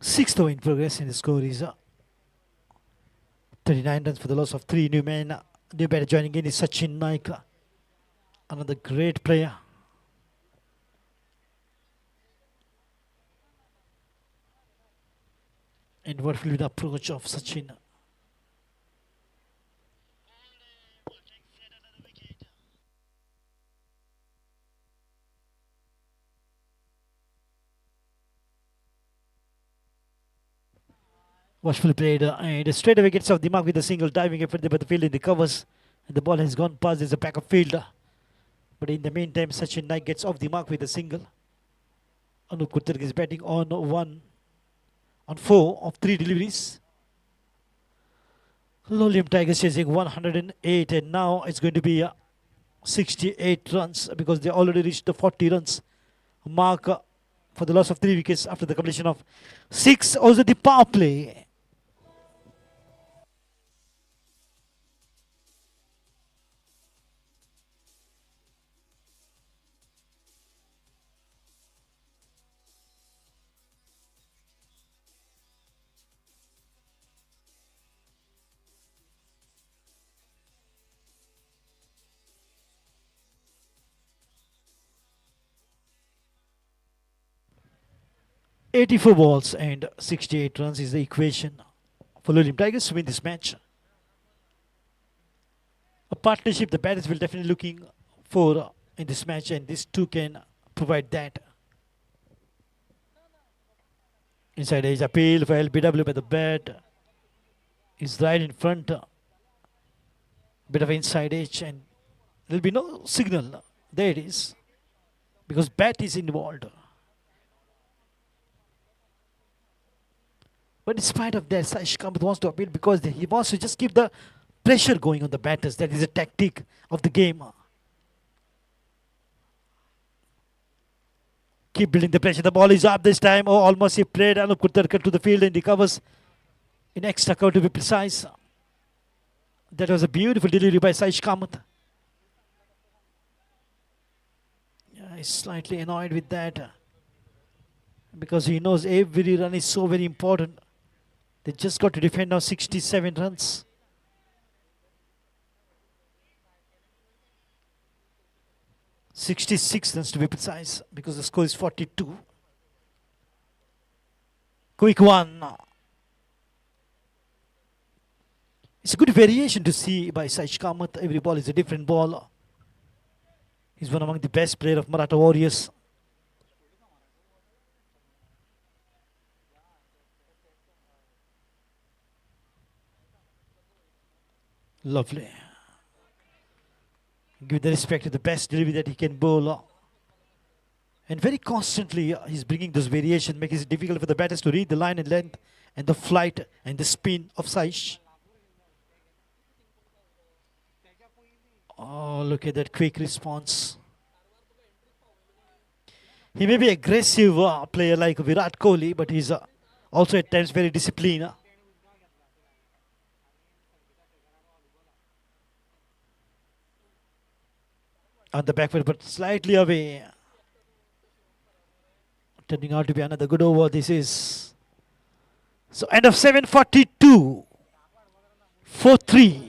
Sixth over in progress, and the score is 39 runs for the loss of 3 new men. New batter joining in is Sachin Naik, another great player. And what will be the approach of Sachin? Watchfully played, and straight away gets off the mark with a single diving effort there, but the field in the covers, and the ball has gone past. There's a backup fielder, but in the meantime, Sachin Naik gets off the mark with a single. Anup Kuttarg is batting on 4 of 3 deliveries. Lolium Tigers chasing 108, and now it's going to be 68 runs because they already reached the 40 runs mark for the loss of 3 wickets after the completion of 6 also the power play. "84 balls and 68 runs is the equation for Lolium Tigers to win this match. A partnership the batters will definitely looking for in this match, and these two can provide that. Inside edge appeal for LBW by the bat. He's right in front. Bit of inside edge and there'll be no signal. There it is. Because bat is involved. But in spite of that, Saish Kamath wants to appeal because he wants to just keep the pressure going on the batters. That is a tactic of the game. Keep building the pressure. The ball is up this time. Oh, almost he played Anup Kuttarkar to the field and recovers in extra cover to be precise. That was a beautiful delivery by Saish Kamath. Yeah, he's slightly annoyed with that because he knows every run is so very important. They just got to defend now 67 runs. "66 runs to be precise because the score is 42. Quick one. It's a good variation to see by Saish Kamath. Every ball is a different ball. He's one among the best players of Maratha Warriors. Lovely. Give the respect to the best delivery that he can bowl. And very constantly he's bringing those variations, making it difficult for the batters to read the line and length and the flight and the spin of Saish. Oh, look at that quick response. He may be aggressive player like Virat Kohli, but he's also at times very disciplined. On the back foot, but slightly away. Turning out to be another good over. This is. So end of 7:42. 4-3.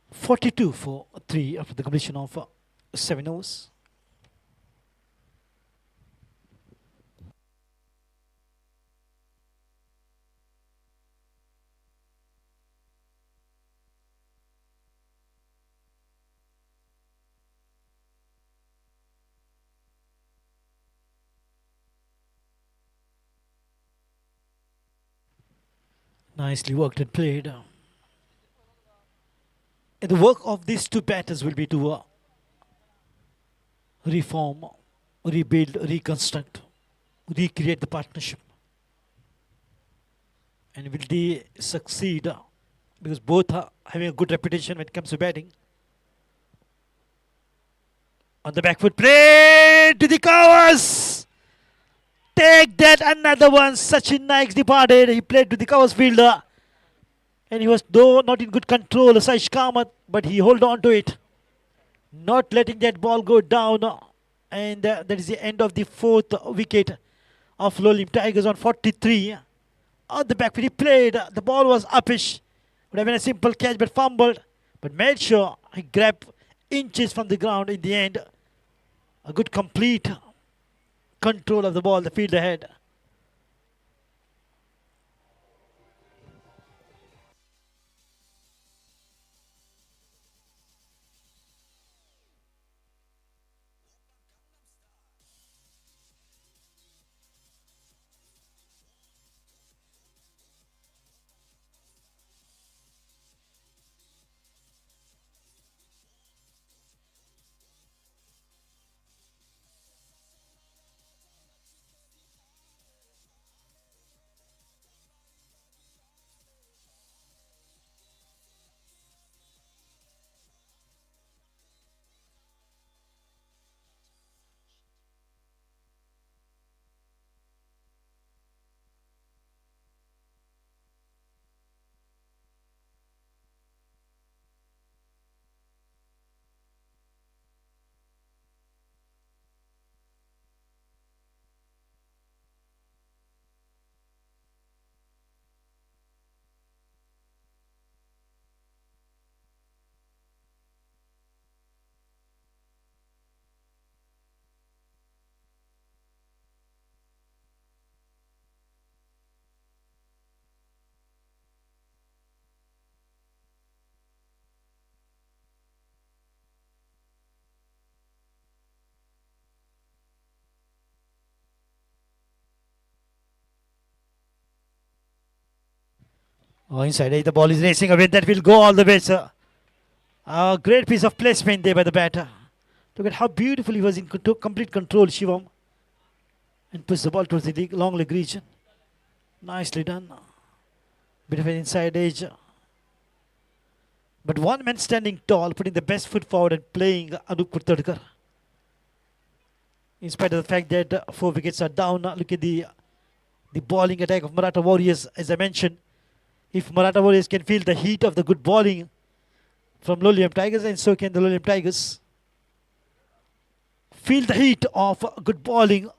"42 for 3 after the completion of 7 overs. Nicely worked and played. And the work of these two batters will be to reform, rebuild, reconstruct, recreate the partnership. And will they succeed? Because both are having a good reputation when it comes to batting. On the back foot, play to the covers. Take that, another one. Sachin Naik's departed. He played to the covers fielder. And he was, though not in good control, Saish Kamath, but he held on to it. Not letting that ball go down. And that is the end of the 4th wicket of Lolium Tigers on 43. On the back foot, he played. The ball was uppish. Would have been a simple catch, but fumbled. But made sure he grabbed inches from the ground in the end. A good complete control of the ball, the field ahead. Oh, inside edge, the ball is racing away. That will go all the way, sir. A great piece of placement there by the batter. Look at how beautiful he was in complete control, Shivam. And puts the ball towards the long leg region. Nicely done. Bit of an inside edge. But one man standing tall, putting the best foot forward and playing Anup Kurtadkar. In spite of the fact that 4 wickets are down, look at the bowling attack of Maratha Warriors. As I mentioned, if Maratha Warriors can feel the heat of the good bowling from Lolium Tigers, and so can the Lolium Tigers feel the heat of good bowling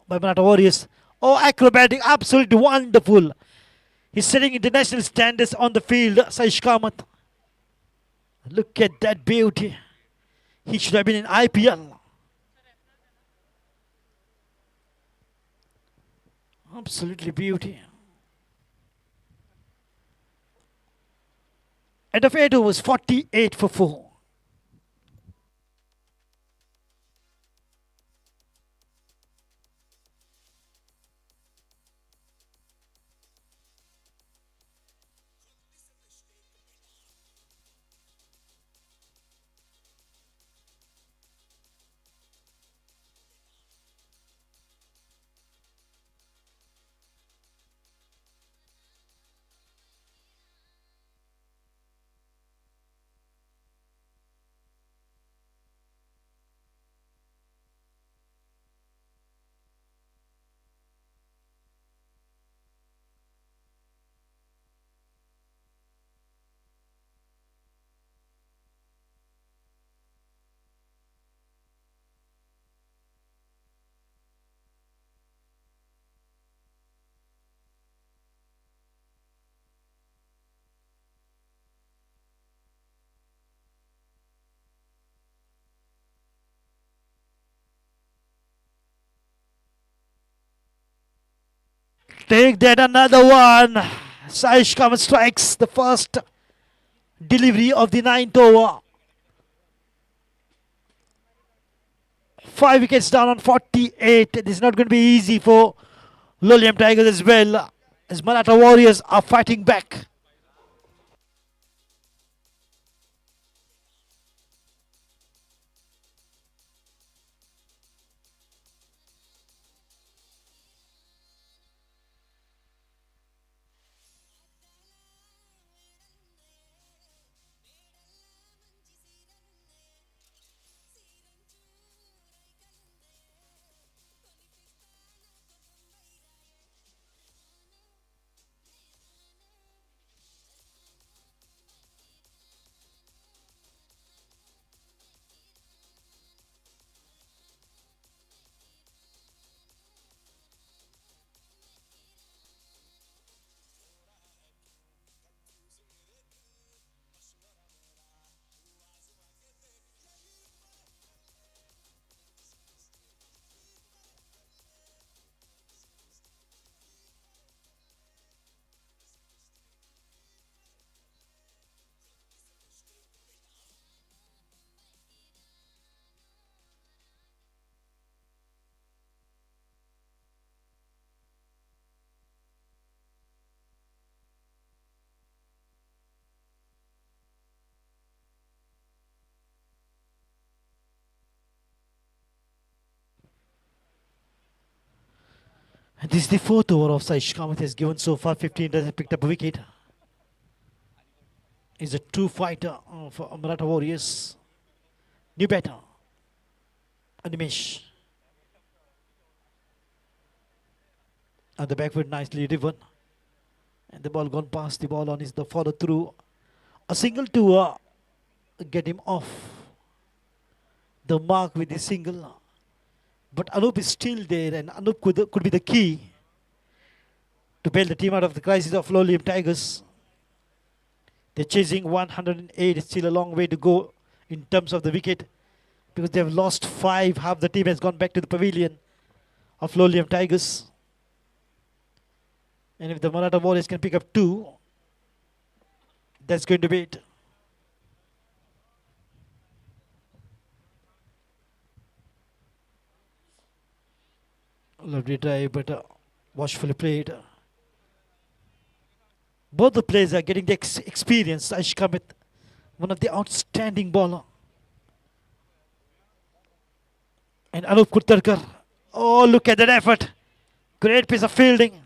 by Maratha Warriors. Oh, acrobatic, absolutely wonderful. He's setting international standards on the field, Saish Kamath. Look at that beauty. He should have been in IPL. Absolutely beauty. End of 8 overs, 48 for 4. Take that, another one. Saish Kamath strikes the first delivery of the 9th over. 5 wickets down on 48. This is not going to be easy for Lolium Tigers as well, as Maratha Warriors are fighting back. And this is the 4th over of Saish Kamath has given so far. 15 has picked up a wicket. He's a true fighter for Maratha Warriors. New batter, Animesh. And the back foot nicely driven. And the ball gone past. The ball on is the follow through. A single to get him off the mark with the single. But Anup is still there, and Anup could be the key to bail the team out of the crisis of Lolium Tigers. They're chasing 108. It's still a long way to go in terms of the wicket, because they have lost 5. Half the team has gone back to the pavilion of Lolium Tigers. And if the Maratha Warriors can pick up 2, that's going to be it. Lovely drive, but watchfully played. Both the players are getting the experience. Saish Kamit, one of the outstanding bowler. And Anup Kurtarkar. Oh, look at that effort. Great piece of fielding.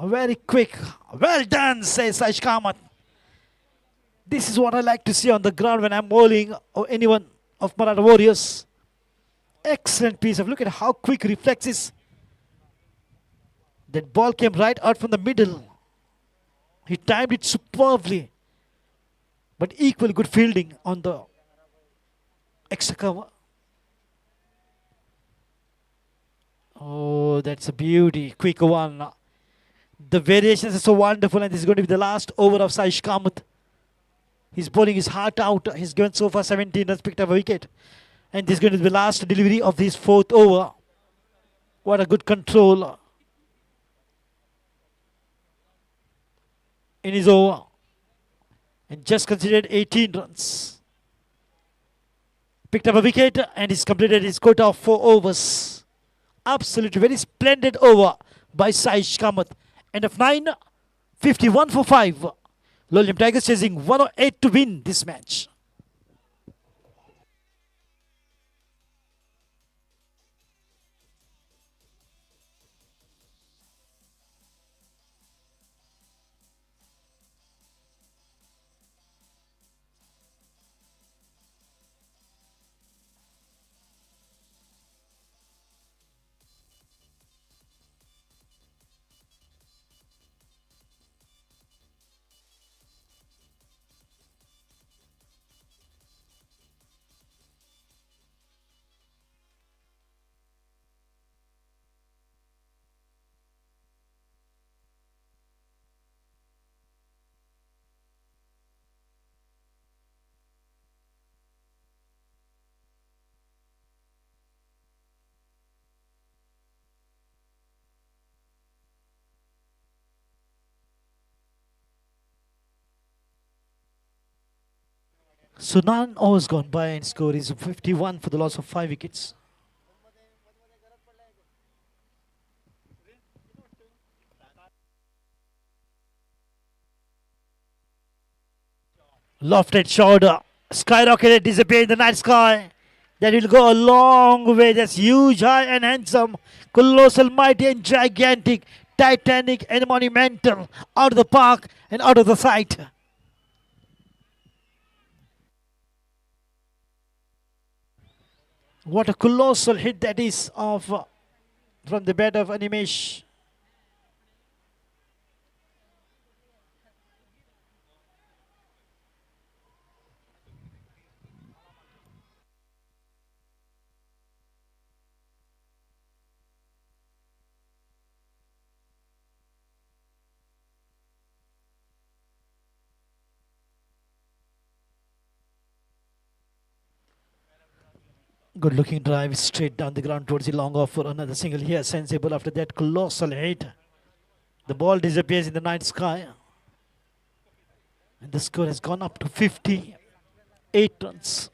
Very quick. Well done, says Saish Kamat. This is what I like to see on the ground when I'm bowling or anyone of Maratha Warriors. Excellent piece of, look at how quick reflexes. That ball came right out from the middle. He timed it superbly. But equally good fielding on the extra cover. Oh, that's a beauty. Quick one. The variations are so wonderful, and this is going to be the last over of Saish Kamath. He's bowling his heart out. He's given so far 17 runs, picked up a wicket. And this is going to be the last delivery of this fourth over. What a good control in his over. And just considered 18 runs. Picked up a wicket and he's completed his quota of 4 overs. Absolutely very splendid over by Saish Kamath. End of 9, 51 for 5. Lolium Tigers chasing 108 to win this match. So 9 overs gone by and score is 51 for the loss of 5 wickets. Lofted shot, skyrocketed, disappeared in the night sky. That will go a long way. That's huge, high and handsome, colossal, mighty and gigantic, titanic and monumental. Out of the park and out of the sight. What a colossal hit that is of from the bat of Animesh. Good looking drive straight down the ground towards the long off for another single here. Sensible after that colossal hit. The ball disappears in the night sky. And the score has gone up to 58 runs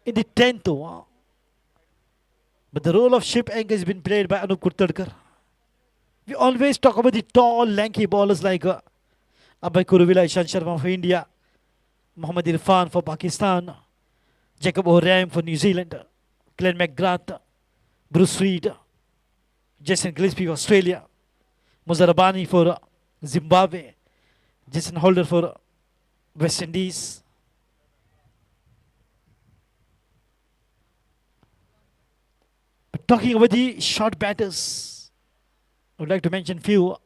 in the 10th over. But the role of ship anchor has been played by Anup Kurtadkar. We always talk about the tall, lanky bowlers like Abhay Kuruvilla, Ishan Sharma for India, Mohammad Irfan for Pakistan, Jacob O'Ryan for New Zealand, Glenn McGrath, Bruce Reid, Jason Gillespie for Australia, Muzarabani for Zimbabwe, Jason Holder for West Indies. But talking about the short batters, I would like to mention few.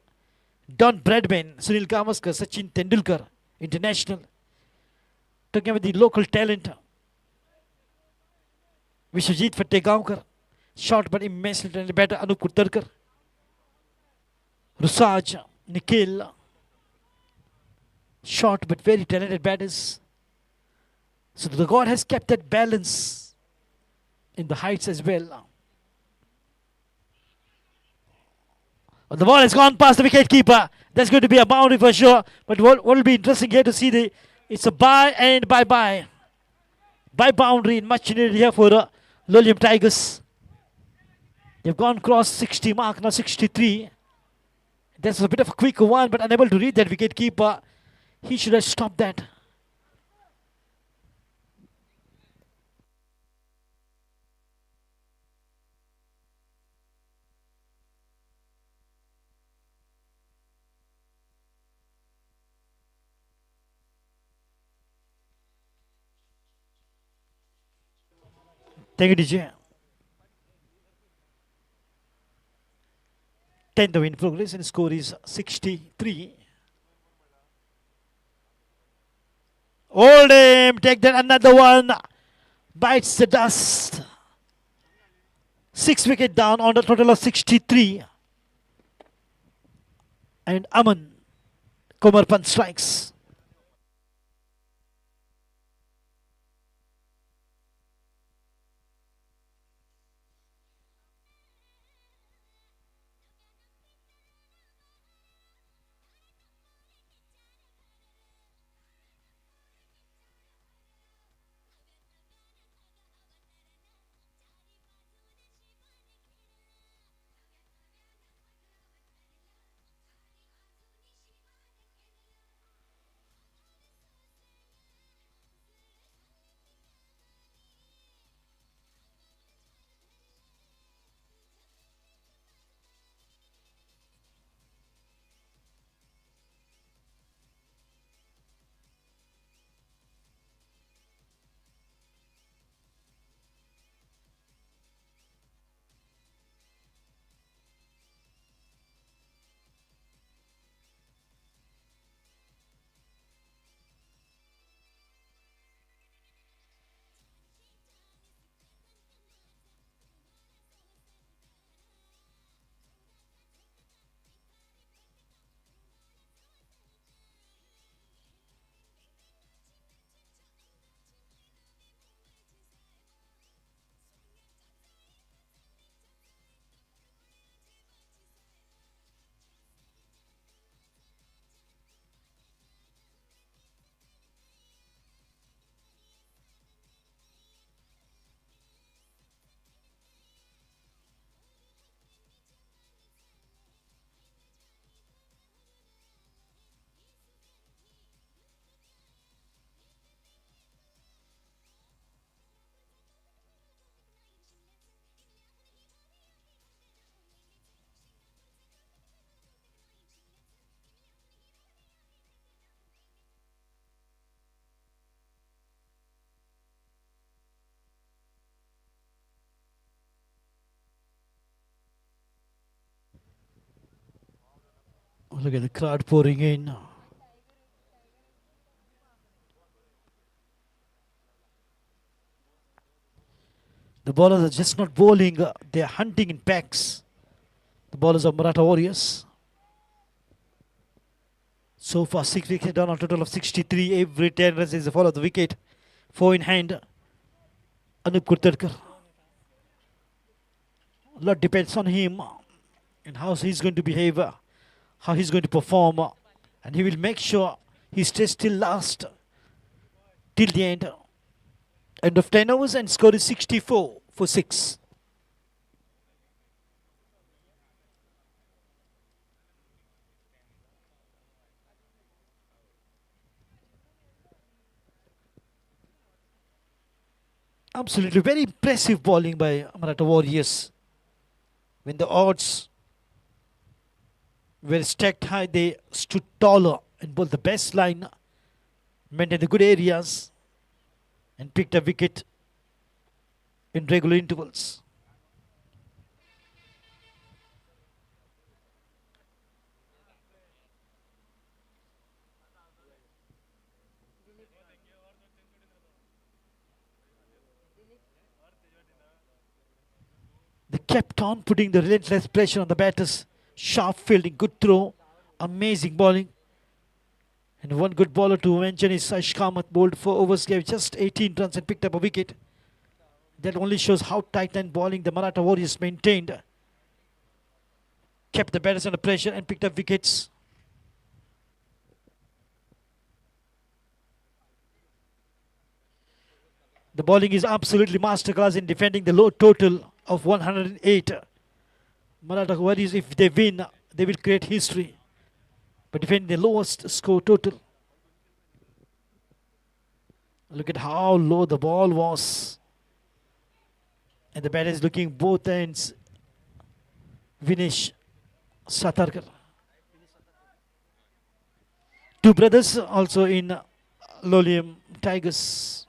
Don Bradman, Sunil Gavaskar, Sachin Tendulkar, international. Talking about the local talent, Vishwajit Fatehgaonkar, short but immensely talented batter Anup Kurtarkar, Rusaj, Nikhil, short but very talented batters. So the God has kept that balance in the heights as well. The ball has gone past the wicket keeper. That's going to be a boundary for sure. But what will be interesting here to see it's a bye and bye-bye. By boundary in much needed here for Lolium Tigers. They've gone cross 60 mark, now 63. That's a bit of a quick one, but unable to read that wicket keeper. He should have stopped that. Thank you, DJ. 10th in progress and score is 63. Hold him, take that another one. Bites the dust. 6 wicket down on the total of 63. And Aman Komarpan strikes. Look at the crowd pouring in. The bowlers are just not bowling, they are hunting in packs. The bowlers of Maratha Warriors. So far 6 wickets down on a total of 63. Every 10 runs is the fall of the wicket. 4 in hand. Anup Kurtarkar. A lot depends on him and how he's going to behave, how he's going to perform, and he will make sure he stays till last, till the end. End of 10 overs and score is 64 for 6. Absolutely very impressive bowling by Maratha Warriors. When the odds were stacked high, they stood taller and bowled the best line, maintained the good areas, and picked a wicket in regular intervals. They kept on putting the relentless pressure on the batters. Sharp fielding, good throw, amazing bowling. And one good bowler to mention is Saish Kamath, bowled 4 overs, gave just 18 runs and picked up a wicket. That only shows how tight line bowling the Maratha Warriors maintained. Kept the batters under pressure and picked up wickets. The bowling is absolutely masterclass in defending the low total of 108. Maratha Warriors, if they win, they will create history by defending the lowest score total. Look at how low the ball was. And the batter is looking both ends. Vinesh Satarkar. Two brothers also in Lolium Tigers.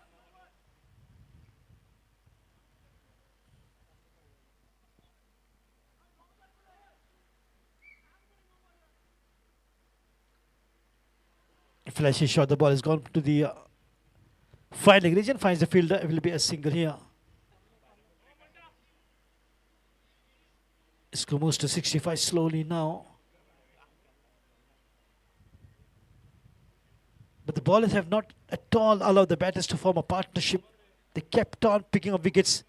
Flashy shot, the ball has gone to the fielding region, finds the fielder, it will be a single here. Score moves to 65 slowly now. But the ballers have not at all allowed the batters to form a partnership. They kept on picking up wickets.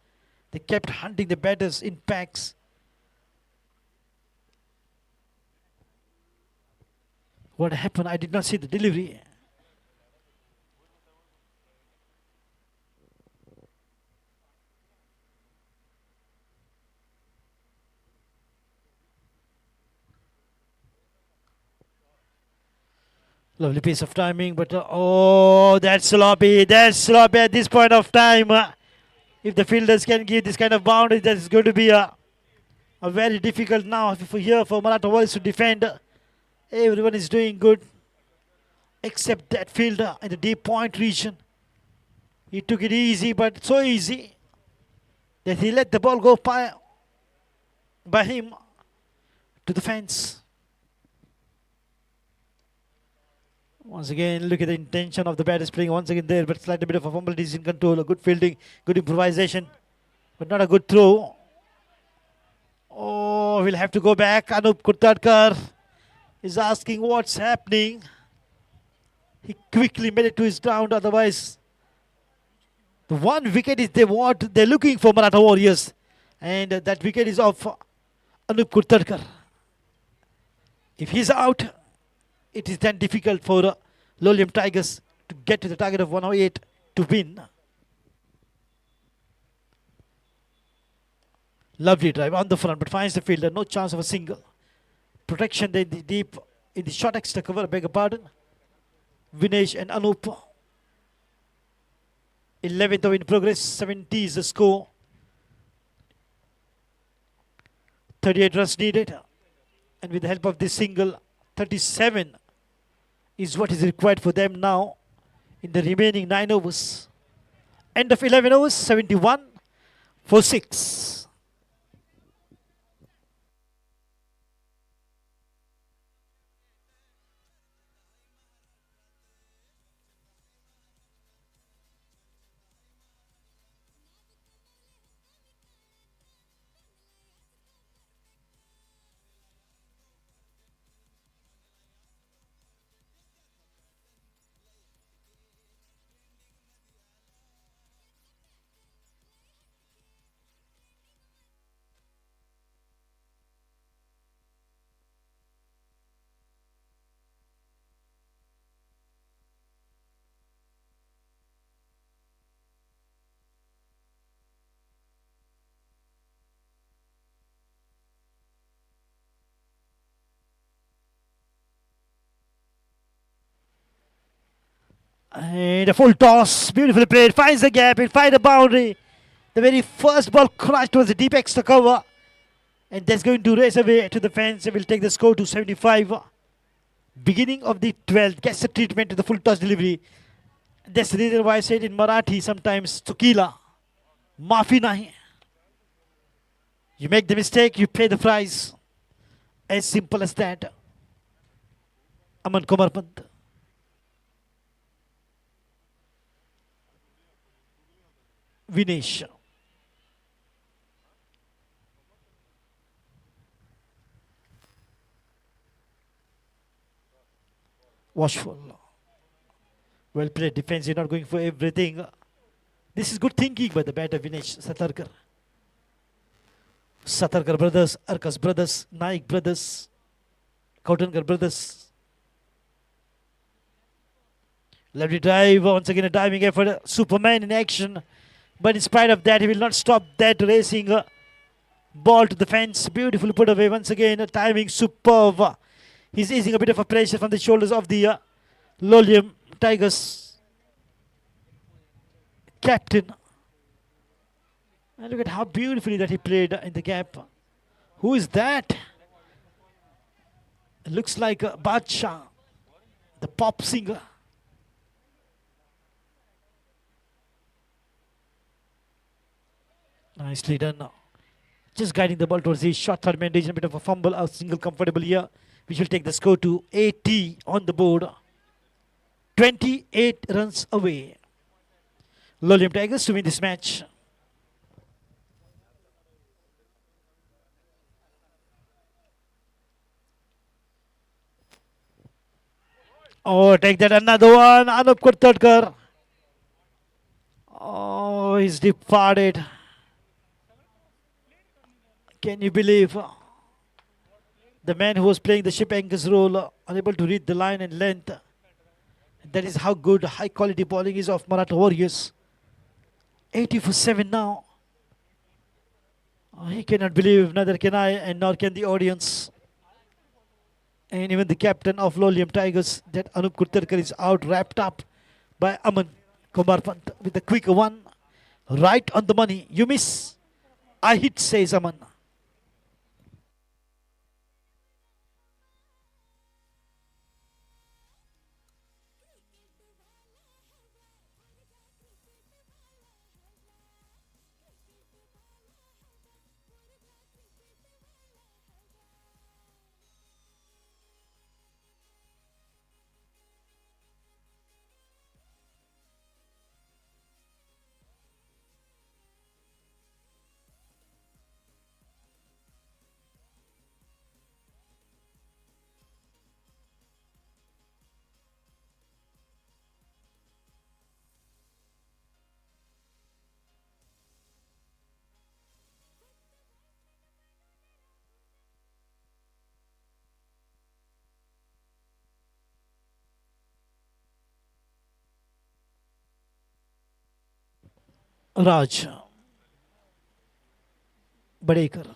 They kept hunting the batters in packs. What happened? I did not see the delivery. Lovely piece of timing, but oh, that's sloppy. That's sloppy at this point of time. If the fielders can give this kind of boundary, that's going to be a very difficult now here for Maratha Boys to defend. Everyone is doing good, except that fielder in the deep point region. He took it easy, but so easy that he let the ball go by him to the fence. Once again, look at the intention of the batters playing once again there, but slightly bit of a fumble. He's in control, a good fielding, good improvisation, but not a good throw. Oh, we'll have to go back. Anup Kurtadkar is asking what's happening. He quickly made it to his ground, otherwise the one wicket is what they're looking for, Maratha Warriors, and that wicket is of Anup Kurtadkar. If he's out, it is then difficult for Lolium Tigers to get to the target of 108 to win. Lovely drive on the front, but finds the fielder. No chance of a single. Protection in the short extra cover, I beg your pardon. Vinesh and Anup. 11th in progress, 70 is the score. 38 runs needed. And with the help of this single, 37 is what is required for them now in the remaining 9 overs. End of 11 overs, 71 for 6. And a full toss, beautifully played, finds the gap, it finds the boundary. The very first ball crashed towards the deep extra cover. And that's going to race away to the fence. It will take the score to 75. Beginning of the 12th, gets the treatment to the full toss delivery. That's the reason why I said in Marathi sometimes, Tukila, Maafi nahi. You make the mistake, you pay the price. As simple as that. Aman Kumar Pant. Vinesh. Watchful. Well played defense. You're not going for everything. This is good thinking by the batter Vinesh Satarkar. Satarkar brothers, Arkas brothers, Naik brothers, Kautankar brothers. Lovely drive. Once again a diving effort. Superman in action. But in spite of that, he will not stop that racing Ball to the fence. Beautifully put away once again. Timing superb. He's easing a bit of a pressure from the shoulders of the Lolium Tigers captain. And look at how beautifully that he played in the gap. Who is that? It looks like Badshah, the pop singer. Nicely done now. Just guiding the ball towards the short third man, a bit of a fumble, a single comfortable here, which will take the score to 80 on the board. 28 runs away. Lolium Tigers to win this match. Oh, take that, another one. Anup Kurtadkar. Oh, he's departed. Can you believe the man who was playing the ship anchor's role, unable to read the line and length? That is how good high quality bowling is of Maratha Warriors. 80 for 7 now. He cannot believe, neither can I, and nor can the audience. And even the captain of Lolium Tigers, that Anup Kurtarkar, is out, wrapped up by Aman Kumar Pant with a quick one. Right on the money. You miss. I hit, says Aman. Raj Badekar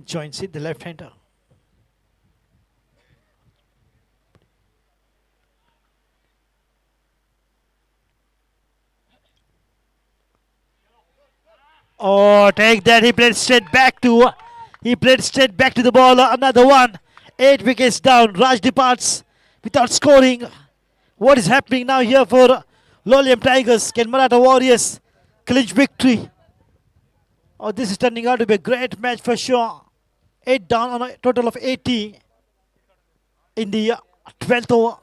joins it, the left-hander. Oh, take that. He played straight back to the ball. Another one. 8 wickets down. Raj departs without scoring. What is happening now here for Lolium Tigers? Can Maratha Warriors clinch victory? Oh, this is turning out to be a great match for sure. 8 down on a total of 80 in the 12th over.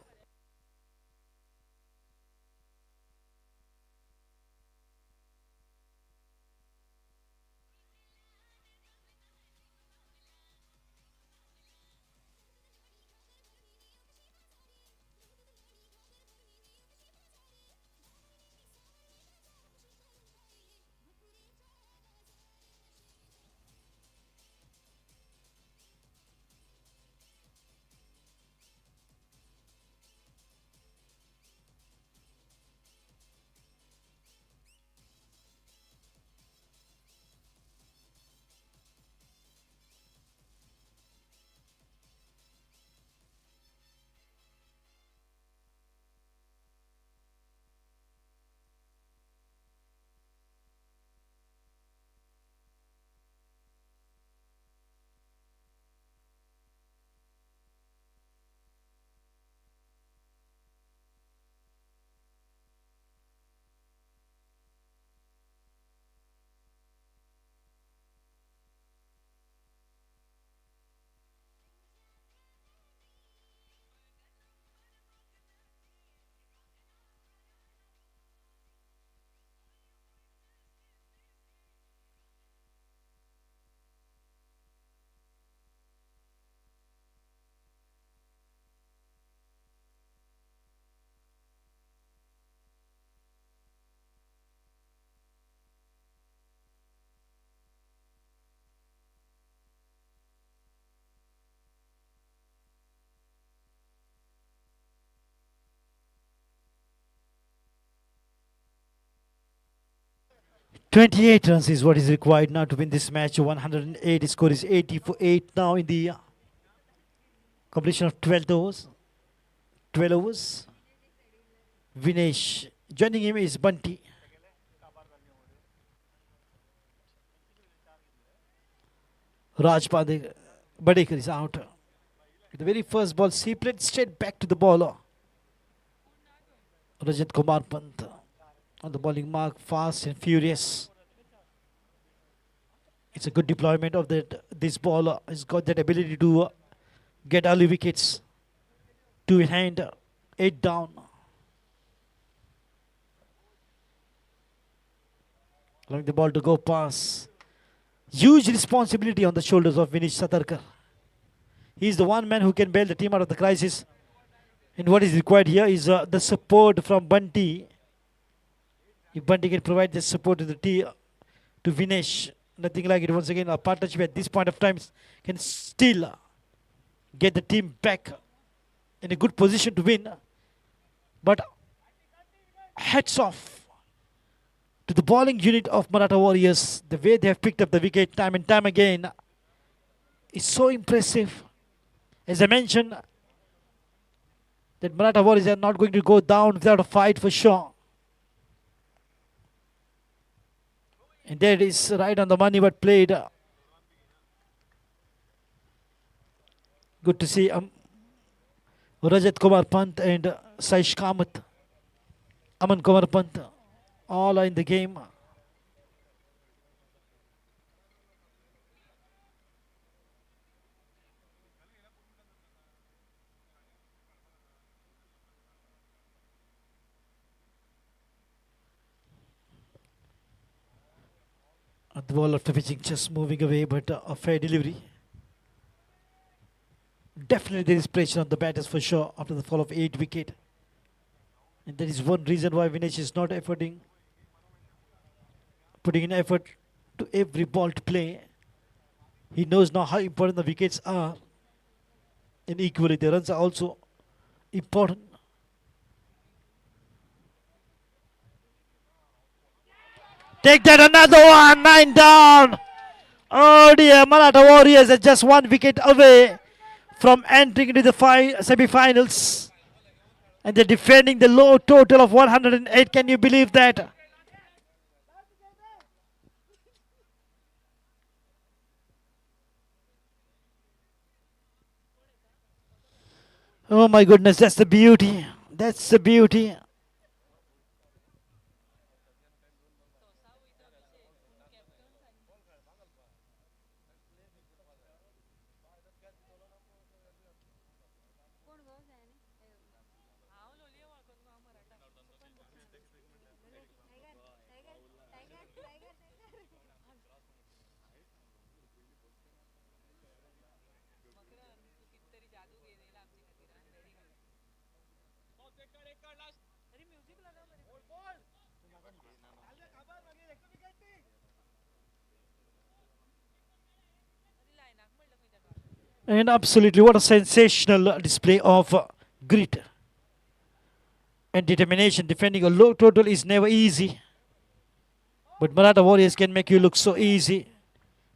28 runs is what is required now to win this match. 108. His score is 80 for 8 now in the completion of 12 overs. 12 overs. Vinesh. Joining him is Bunty. Raj Badekar is out. The very first ball, he played straight back to the bowler. Rajat Kumar Pant on the bowling mark, fast and furious. It's a good deployment of this bowler. He's got that ability to get early wickets. 2 in hand, 8 down. Allowing the ball to go past. Huge responsibility on the shoulders of Vinesh Satarkar. He's the one man who can bail the team out of the crisis. And what is required here is the support from Bunty. If Bunty can provide the support to the team, to Vinesh, nothing like it. Once again, a partnership at this point of time can still get the team back in a good position to win. But hats off to the bowling unit of Maratha Warriors. The way they have picked up the wicket time and time again is so impressive. As I mentioned, that Maratha Warriors are not going to go down without a fight for sure. And there it is, right on the money, but played. Good to see Rajat Kumar Pant and Saish Kamath, Aman Kumar Pant, all are in the game. The ball after pitching just moving away, but a fair delivery. Definitely there is pressure on the batters for sure after the fall of 8 wicket. And that is one reason why Vinesh is not putting in effort to every ball to play. He knows now how important the wickets are. And equally the runs are also important. Take that, another one, 9 down. Oh dear, Maratha Warriors are just 1 wicket away from entering into the semi-finals. And they're defending the low total of 108. Can you believe that? Oh my goodness, that's the beauty. That's the beauty. And absolutely, what a sensational display of grit and determination. Defending a low total is never easy. But Maratha Warriors can make you look so easy.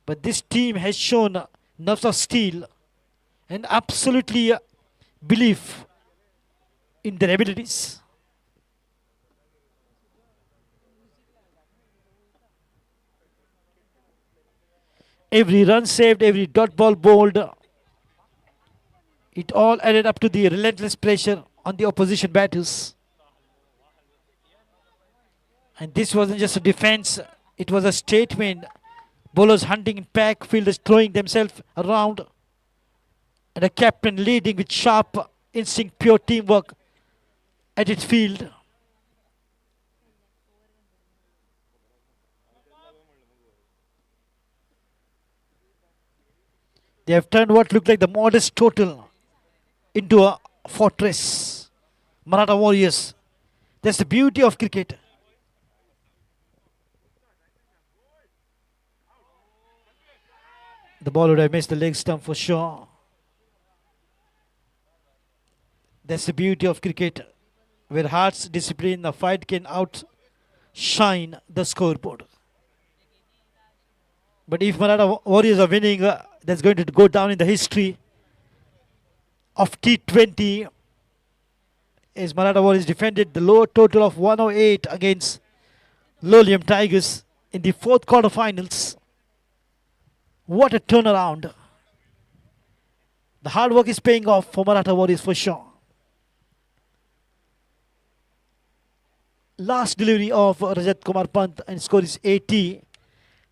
But this team has shown nerves of steel and absolutely belief in their abilities. Every run saved, every dot ball bowled, it all added up to the relentless pressure on the opposition batters. And this wasn't just a defense, it was a statement. Bowlers hunting in pack, fielders throwing themselves around, and a captain leading with sharp instinct, pure teamwork at its field. They have turned what looked like the modest total into a fortress. Maratha Warriors. That's the beauty of cricket. The ball would have missed the leg stump for sure. That's the beauty of cricket, where hearts, discipline, the fight can outshine the scoreboard. But if Maratha Warriors are winning, that's going to go down in the history of T20. As Maratha Warriors defended the low total of 108 against Lolium Tigers in the fourth quarterfinals. What a turnaround. The hard work is paying off for Maratha Warriors for sure. Last delivery of Rajat Kumar Pant and score is 80.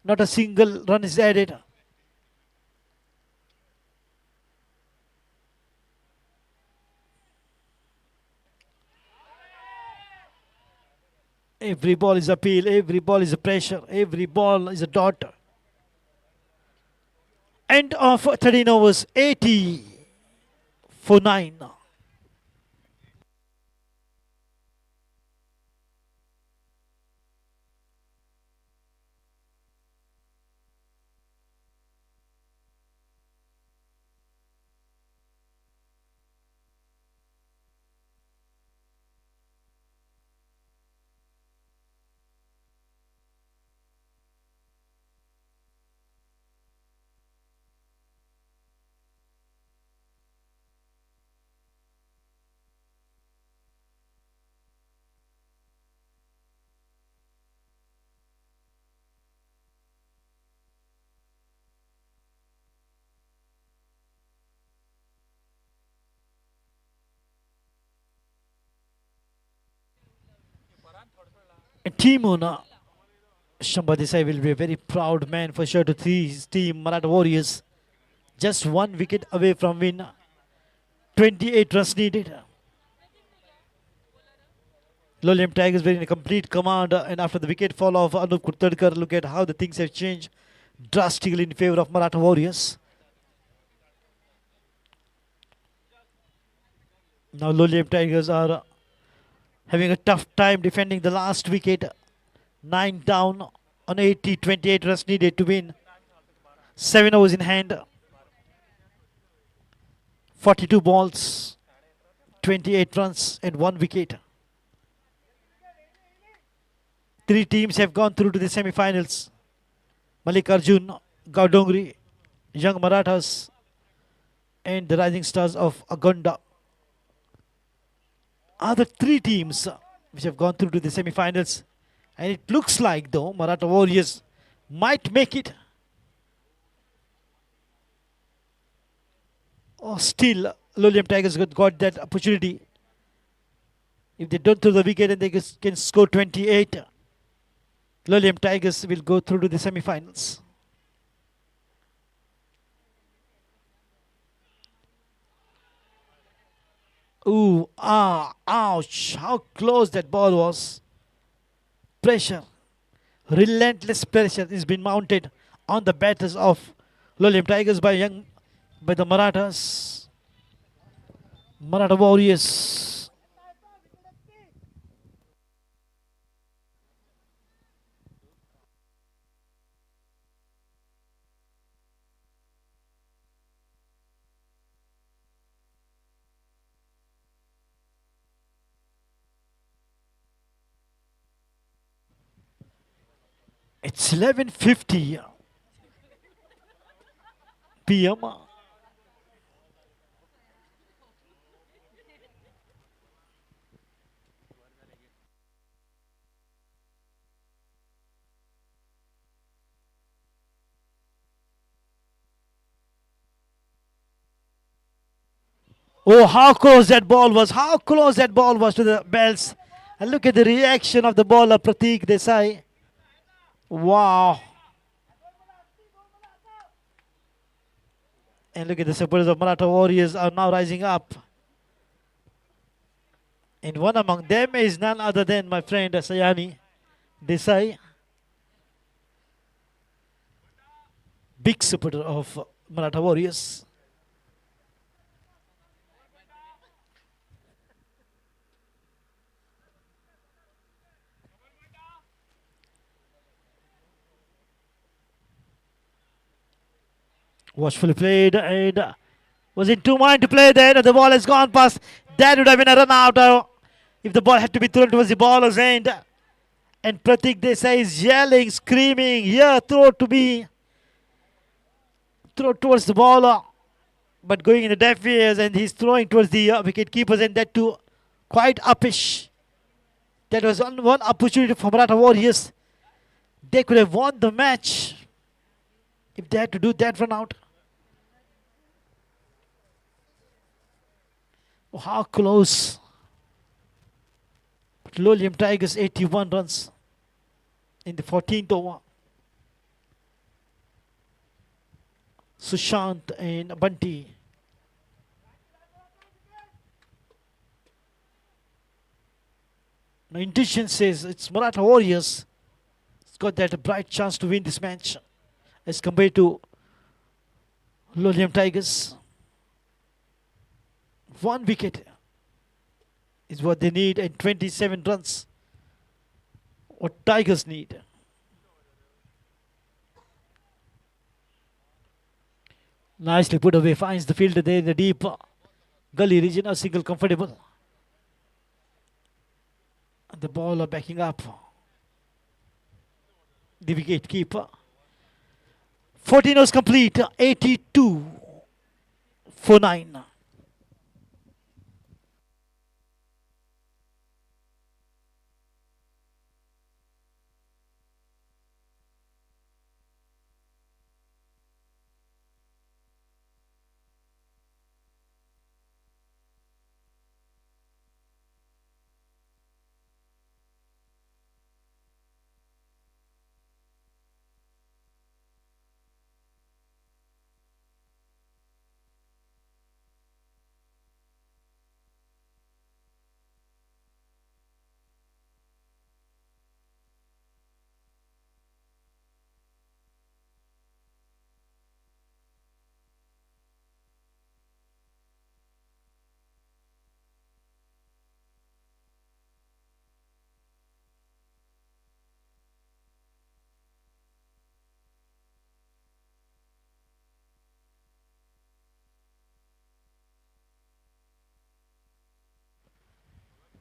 Not a single run is added. Every ball is appeal, every ball is a pressure, every ball is a dot. End of 13 overs, 80 for 9. And team owner Shambha Desai will be a very proud man for sure to see his team Maratha Warriors just 1 wicket away from win. 28 runs needed. Lolium Tigers were in a complete command, and after the wicket fall of Anup Kurtadkar, look at how the things have changed drastically in favor of Maratha Warriors. Now Lolium Tigers are having a tough time defending the last wicket. 9 down on 80, 28 runs needed to win. 7 overs in hand. 42 balls, 28 runs and 1 wicket. 3 teams have gone through to the semi-finals. Mallikarjun, Gaudongri, Young Marathas and the Rising Stars of Agonda are the 3 teams which have gone through to the semi-finals. And it looks like though Maratha Warriors might make it. Oh, still Lolium Tigers got that opportunity. If they don't throw the wicket and they can score 28, Lolium Tigers will go through to the semi-finals. Ooh, ouch, how close that ball was. Pressure, relentless pressure is being mounted on the batters of Lolium Tigers by the Marathas. Maratha Warriors. It's 11:50 p.m. Oh, how close that ball was. How close that ball was to the bells. And look at the reaction of the bowler, Pratik Desai. Wow. And look at the supporters of Maratha Warriors are now rising up. And one among them is none other than my friend Sayani Desai. Big supporter of Maratha Warriors. Watchfully played and was in 2 mind to play there. The ball has gone past. That would have been a run out if the ball had to be thrown towards the baller's end. And Pratik Desai is yelling, screaming, here, throw to me. throw towards the ball, but going in the deaf ears, and he's throwing towards the wicket keepers, and that too quite uppish. That was one opportunity for Maratha Warriors. They could have won the match if they had to do that run out. Oh, how close. Lolium Tigers 81 runs in the 14th over. Sushant and Bunty. Now intuition says it's Maratha Warriors. It's got that bright chance to win this match as compared to Lolium Tigers. 1 wicket is what they need, and 27 runs what Tigers need. Nicely put away, finds the fielder there in the deep gully region, a single comfortable. The bowler backing up the wicket keeper. 14 overs complete, 82 for 9.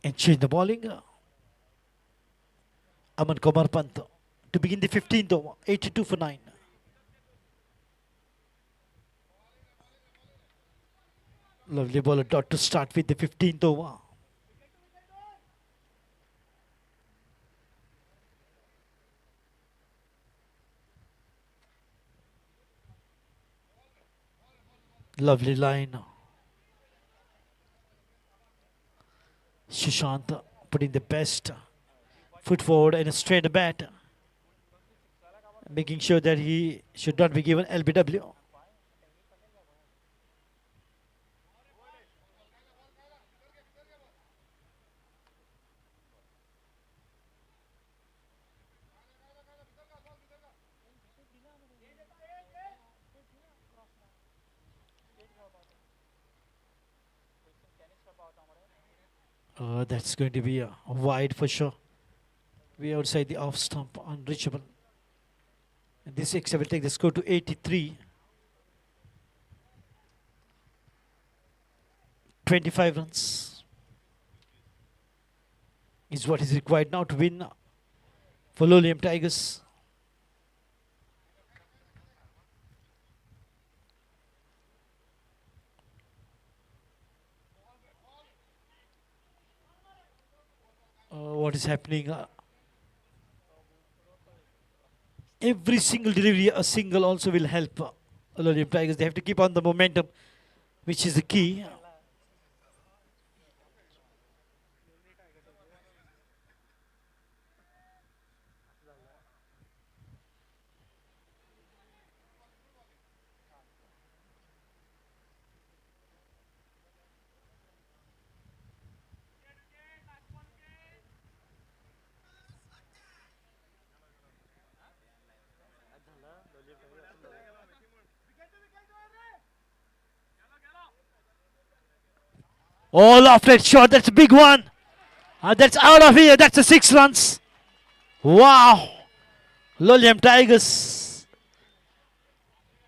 And change the bowling. Aman Kumar Pant to begin the 15th over, 82 for 9. Lovely bowler dot to start with the 15th over. Lovely line. Sushant putting the best foot forward and a straight bat, making sure that he should not be given LBW. That's going to be a wide for sure. We outside the off stump, unreachable. And this extra will take the score to 83. 25 runs is what is required now to win for Lolium Tigers. What is happening? Every single delivery, a single also will help Lolium Tigers. They have to keep on the momentum, which is the key. Oh, left shot. That's a big one. That's out of here. That's a 6 runs. Wow. Lolium Tigers.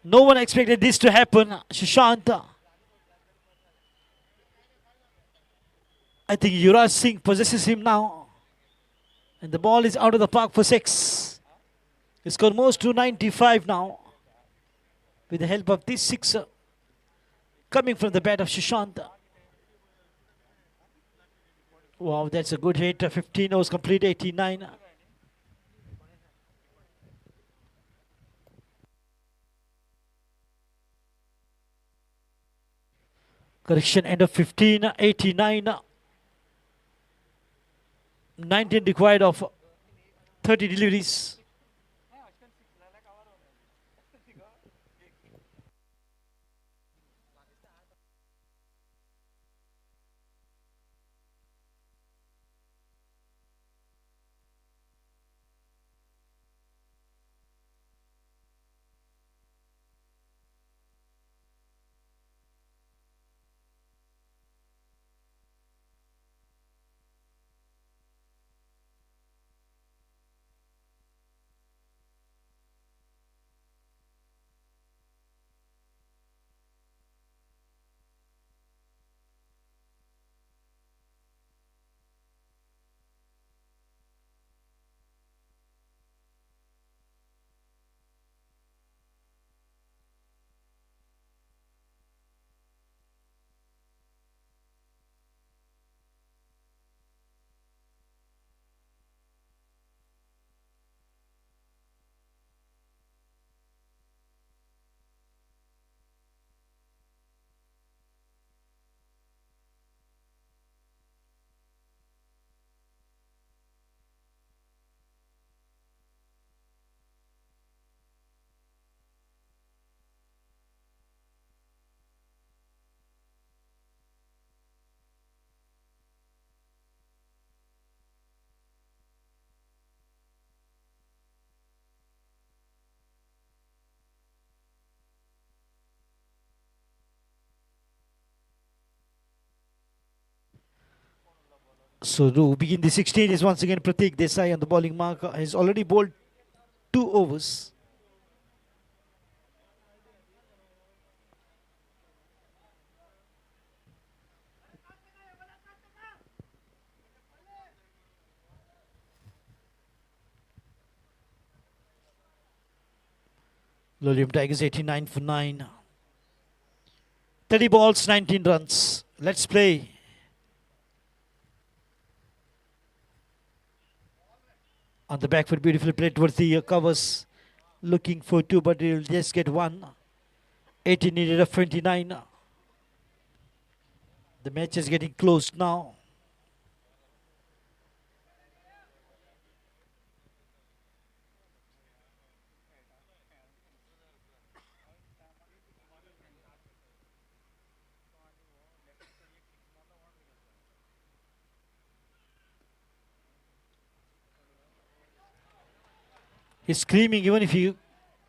No one expected this to happen. Sushant. I think Yuvraj Singh possesses him now. And the ball is out of the park for 6. It's almost 295 now. with the help of this sixer coming from the bat of Shishant. Wow, that's a good hit. 15 overs complete, 89. Correction, end of 15, 89. 19 required of 30 deliveries. So to begin the 16 is once again Pratik Desai on the bowling mark. Has already bowled 2 overs. Lolium Tigers 89 for 9. 30 balls, 19 runs. Let's play. On the back foot, beautifully played towards the covers. Looking for 2, but he'll just get 1. 18 needed of 29. The match is getting close now. He's screaming even if he,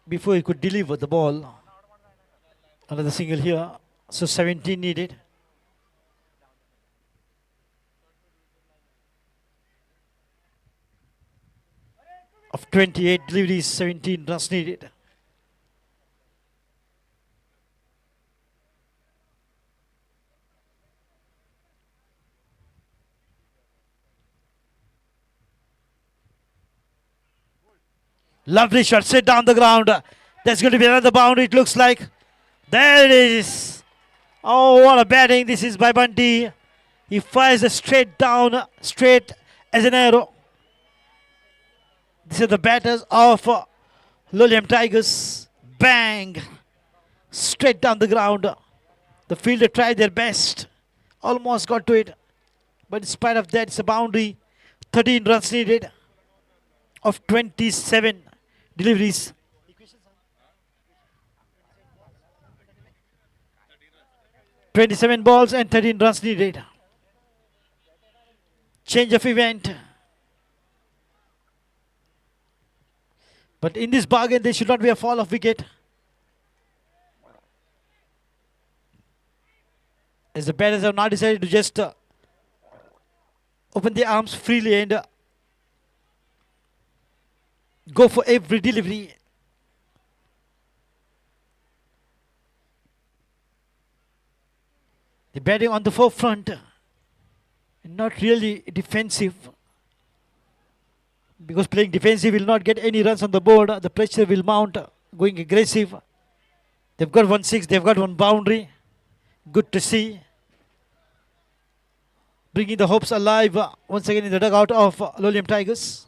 before he could deliver the ball. Another single here. So 17 needed. Of 28 deliveries, 17 runs needed. Lovely shot, straight down the ground. There's going to be another boundary, it looks like. There it is. Oh, what a batting. This is by Bunty. He fires it straight down, straight as an arrow. These are the batters of Lolium Tigers. Bang. Straight down the ground. The fielder tried their best. Almost got to it. But in spite of that, it's a boundary. 13 runs needed of 27 deliveries. 27 balls and 13 runs needed. Change of event. But in this bargain, there should not be a fall of wicket. As the batters have now decided to just open their arms freely and go for every delivery. The batting on the forefront, not really defensive, because playing defensive will not get any runs on the board. The pressure will mount, going aggressive. They've got 1-6. They've got one boundary. Good to see. Bringing the hopes alive once again in the dugout of Lolium Tigers.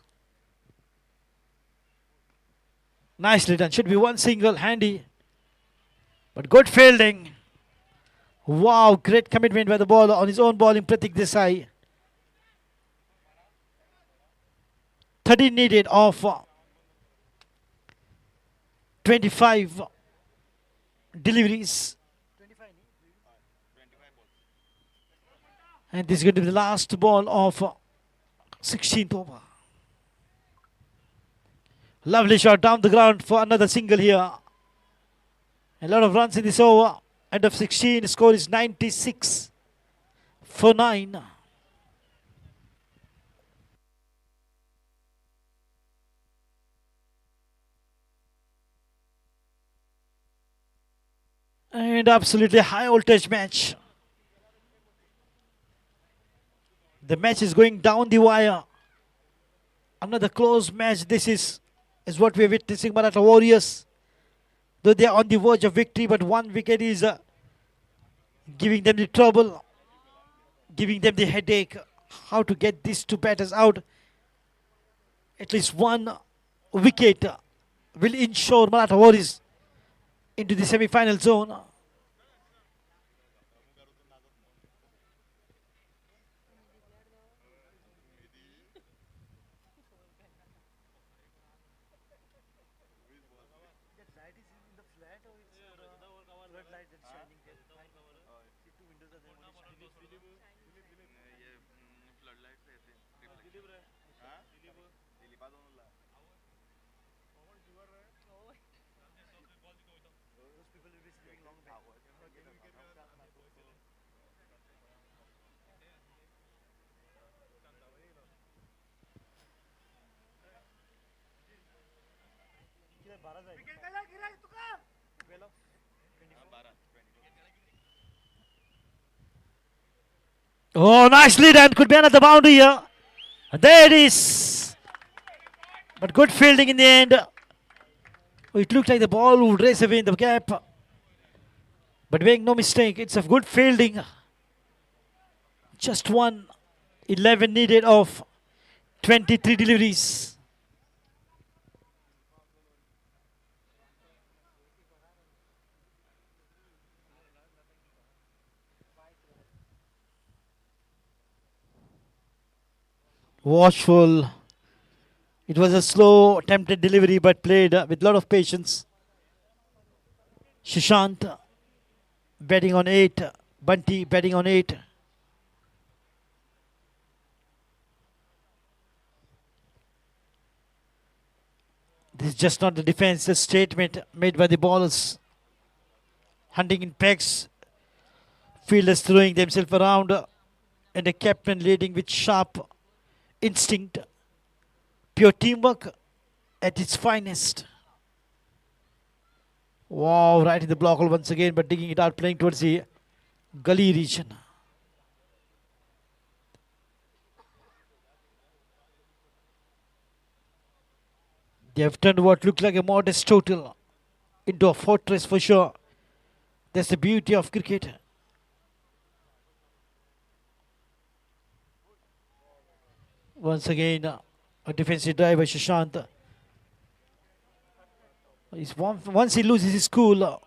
Nicely done. Should be one single, handy. But good fielding. Wow, great commitment by the bowler on his own bowling, Pratik Desai. 13 needed of 25 deliveries. And this is going to be the last ball of 16th over. Lovely shot down the ground for another single here. A lot of runs in this over. End of 16, score is 96 for 9. And absolutely high voltage match. The match is going down the wire. Another close match. This is what we are witnessing. Maratha Warriors, though they are on the verge of victory, but one wicket is giving them the trouble, giving them the headache. How to get these two batters out? At least one wicket will ensure Maratha Warriors into the semi-final zone. Oh, nicely done. Could be another boundary here. And there it is. But good fielding in the end. Oh, it looked like the ball would race away in the gap. But make no mistake, it's a good fielding. Just one. 11 needed of 23 deliveries. Watchful. It was a slow attempted delivery but played with a lot of patience. Shishant batting on 8. Bunty batting on 8. This is just not the defensive statement made by the bowlers. Hunting in pecks. Fielders throwing themselves around. And the captain leading with sharp instinct. Pure teamwork at its finest. Wow, right in the block hole once again, but digging it out, playing towards the gully region. They have turned what looked like a modest total into a fortress for sure. That's the beauty of cricket. Once again, a defensive drive by Shishant. Once he loses his cool,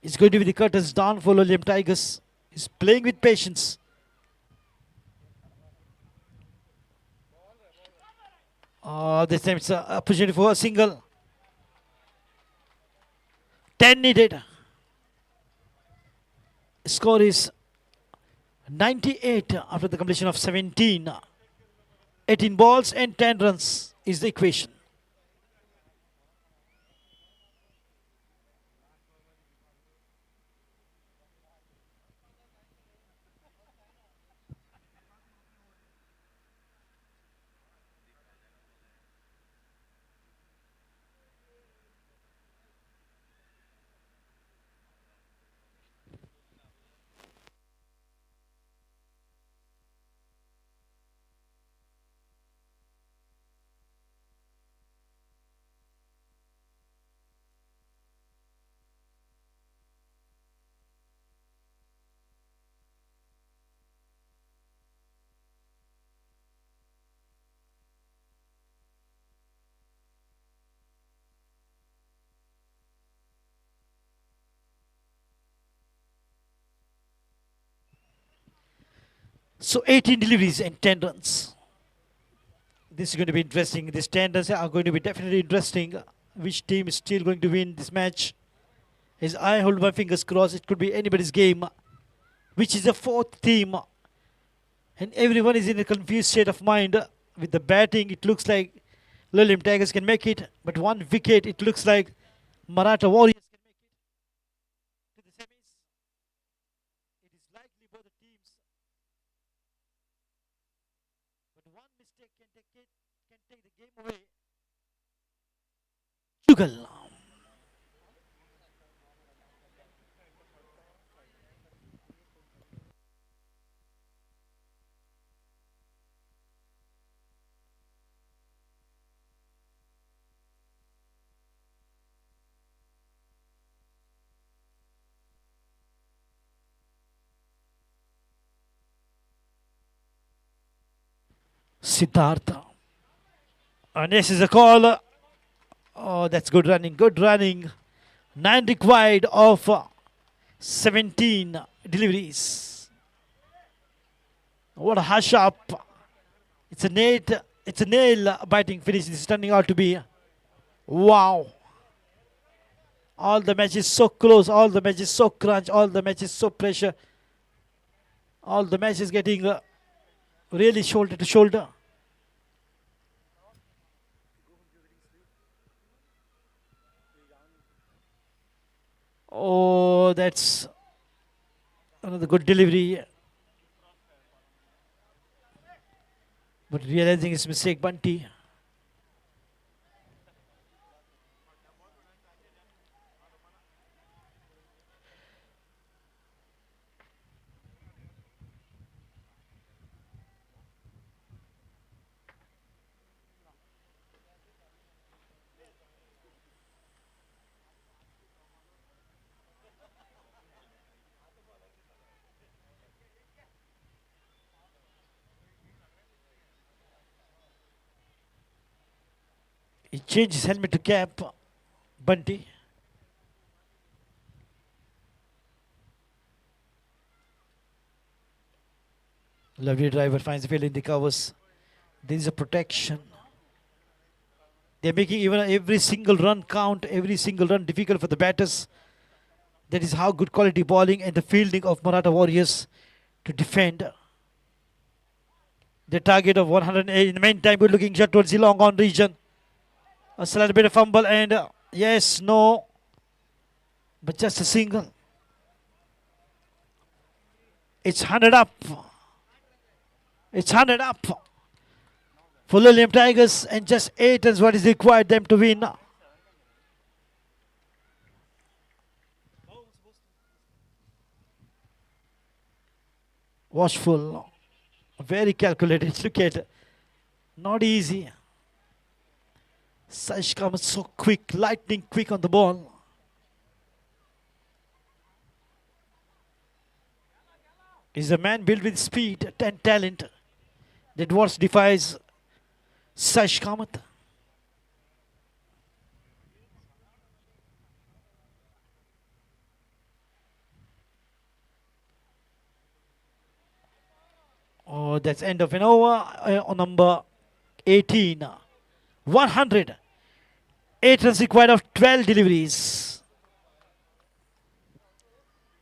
it's going to be the curtains down for Lolium Tigers. He's playing with patience. This time it's an opportunity for a single. 10 needed. Score is 98 after the completion of 17. 18 balls and 10 runs is the equation. So 18 deliveries and 10 runs. This is going to be interesting. These 10 runs are going to be definitely interesting. Which team is still going to win this match? As I hold my fingers crossed, it could be anybody's game. Which is the fourth team? And everyone is in a confused state of mind. With the batting, it looks like Lolium Tigers can make it. But one wicket, it looks like Maratha Warriors can make it to the semis. It is likely both the teams. But one mistake can take the game away. Jugal. Siddhartha. And this is a call. Oh, that's good running. Good running. 9 required of 17 deliveries. What a hush up. It's a net. It's a nail biting finish. This is turning out to be. Wow. All the matches so close. All the matches so crunch. All the matches so pressure. All the matches getting really shoulder to shoulder. Oh, that's another good delivery. But realizing his mistake, Bunty. He changed his helmet to cap, Bunty. Lovely driver finds the field in the covers. There is a protection. They're making even every single run count, every single run difficult for the batters. That is how good quality bowling and the fielding of Maratha Warriors to defend. The target of 108. In the meantime, we're looking shot towards the long on region. A slight bit of fumble and yes, no. But just a single. It's 100 up. It's 100 up for Lolium Tigers, and just 8 is what is required them to win. Watchful, very calculated. Look at it. Not easy. Sash comes so quick, lightning quick on the ball. He's a man built with speed and talent that what defies Sash Kamath. Oh, that's end of an over on number 18. 100. 8 runs required of 12 deliveries.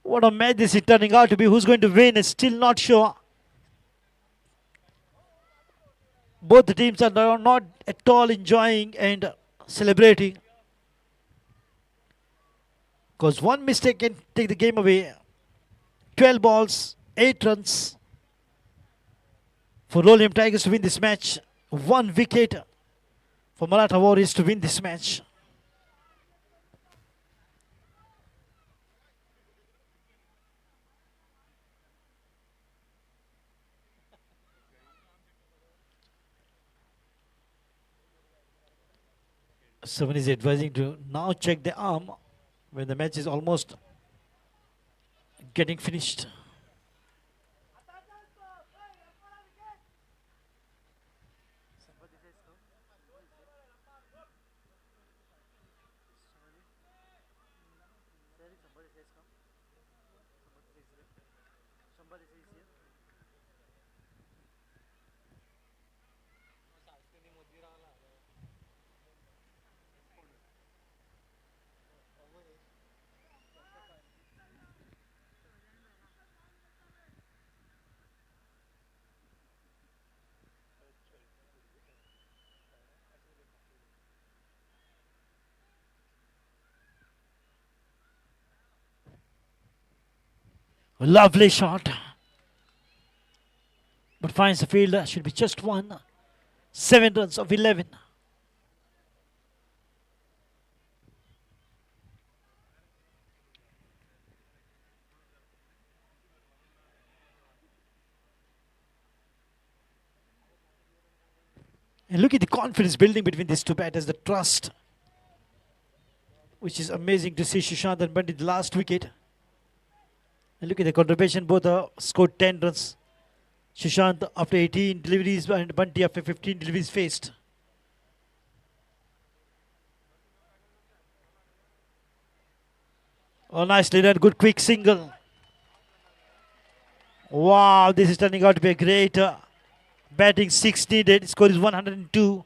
What a match this is turning out to be. Who's going to win is still not sure. Both the teams are not at all enjoying and celebrating. Because one mistake can take the game away. 12 balls, 8 runs for Lolium Tigers to win this match. 1 wicket for Maratha Warriors to win this match. Someone is advising to now check the arm when the match is almost getting finished. Lovely shot. But finds the fielder. Should be just one. 7 runs of 11. And look at the confidence building between these two batters, the trust, which is amazing to see. Sushant and Bunty the last wicket. And look at the contribution, both scored 10 runs. Sushant after 18 deliveries and Bunty after 15 deliveries faced. Oh, nicely done, good quick single. Wow, this is turning out to be a great batting. 6 needed, score is 102.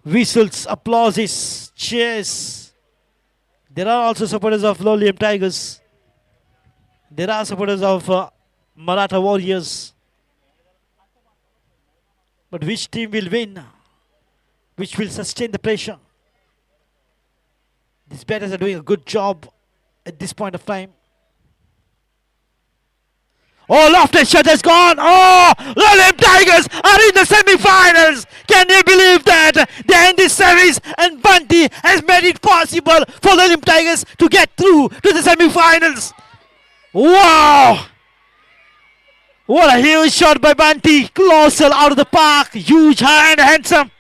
Whistles, applauses, cheers. There are also supporters of Lolium Tigers. There are supporters of Maratha Warriors. But which team will win? Which will sustain the pressure? These batters are doing a good job at this point of time. Oh, lofted shot has gone. Oh, Lolium Tigers are in the semi-finals. Can you believe that? They're in this series and Bunty has made it possible for Lolium Tigers to get through to the semi-finals. Wow! What a huge shot by Bunty. Colossal out of the park. Huge, high and handsome.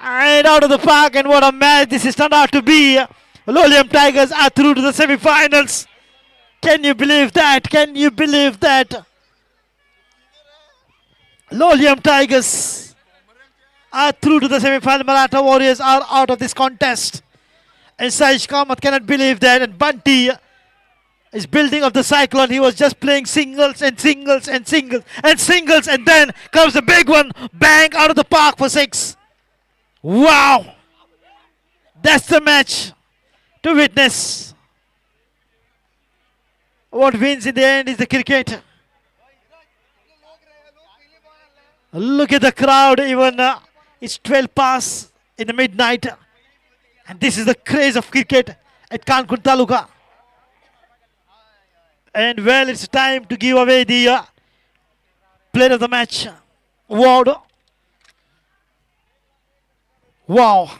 And out of the park, and what a match this has turned out to be. Lolium Tigers are through to the semi-finals. Can you believe that? Can you believe that? Lolium Tigers are through to the semi-final. Maratha Warriors are out of this contest. And Saish Kamath cannot believe that. And Bunty is building up the cyclone. He was just playing singles and singles and singles and singles. And then comes the big one. Bang, out of the park for 6. Wow. That's the match to witness. What wins in the end is the cricket. Look at the crowd. Even it's 12 past in the midnight. And this is the craze of cricket at Kankun Taluka. And well, it's time to give away the player of the match award. Wow.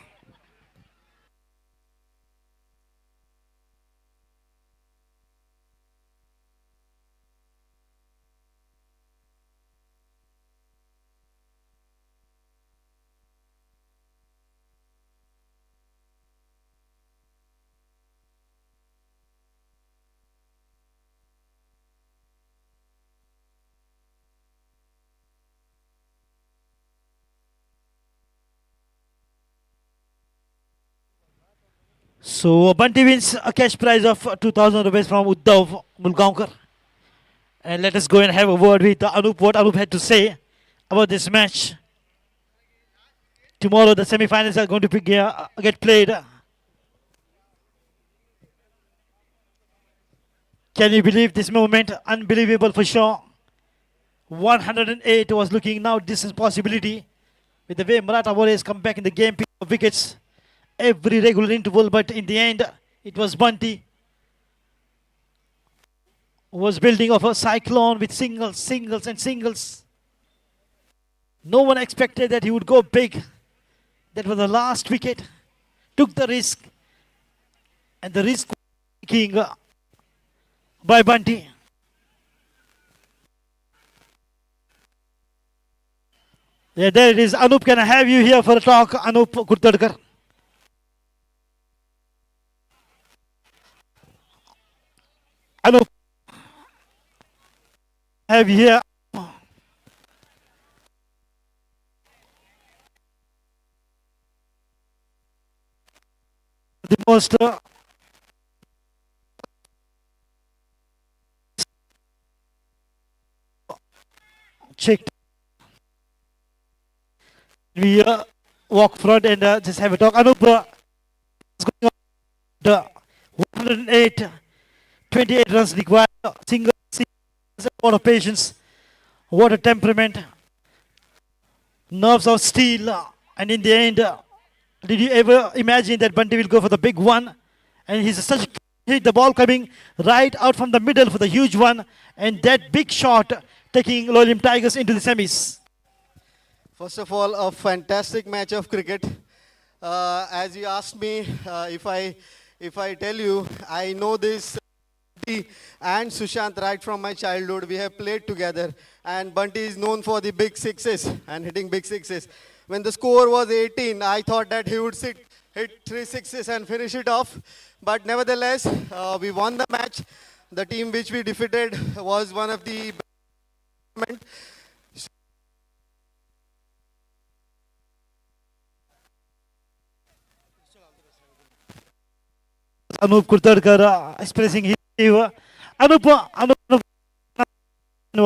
So Bunty wins a cash prize of 2,000 rupees from Uddhav Mulgaonkar. And let us go and have a word with Anup, what Anup had to say about this match. Tomorrow the semi-finals are going to get played. Can you believe this moment? Unbelievable for sure. 108 was looking now distant possibility. With the way Maratha Warriors come back in the game, pick up wickets every regular interval, but in the end it was Bunty who was building up a cyclone with singles, singles and singles. No one expected that he would go big. That was the last wicket. Took the risk, and the risk was taken by Bunty. Yeah, there it is. Anup, can I have you here for a talk? Anup Kurtadkar. Anup, have you here. The most checked. We walk front and just have a talk. Anup, what's going on? The 108, 28 runs required, single, a lot of patience, what a temperament, nerves of steel, and in the end, did you ever imagine that Bunty will go for the big one? And he's such a hit the ball coming right out from the middle for the huge one, and that big shot taking Lolium Tigers into the semis. First of all, a fantastic match of cricket. As you asked me, if I tell you, I know this Bunty and Sushant right from my childhood. We have played together, and Bunty is known for the big sixes and hitting big sixes. When the score was 18, I thought that he would hit 3 sixes and finish it off. But nevertheless, we won the match. The team which we defeated was one of the best. Anup Kurtadkar expressing his favor. Anup,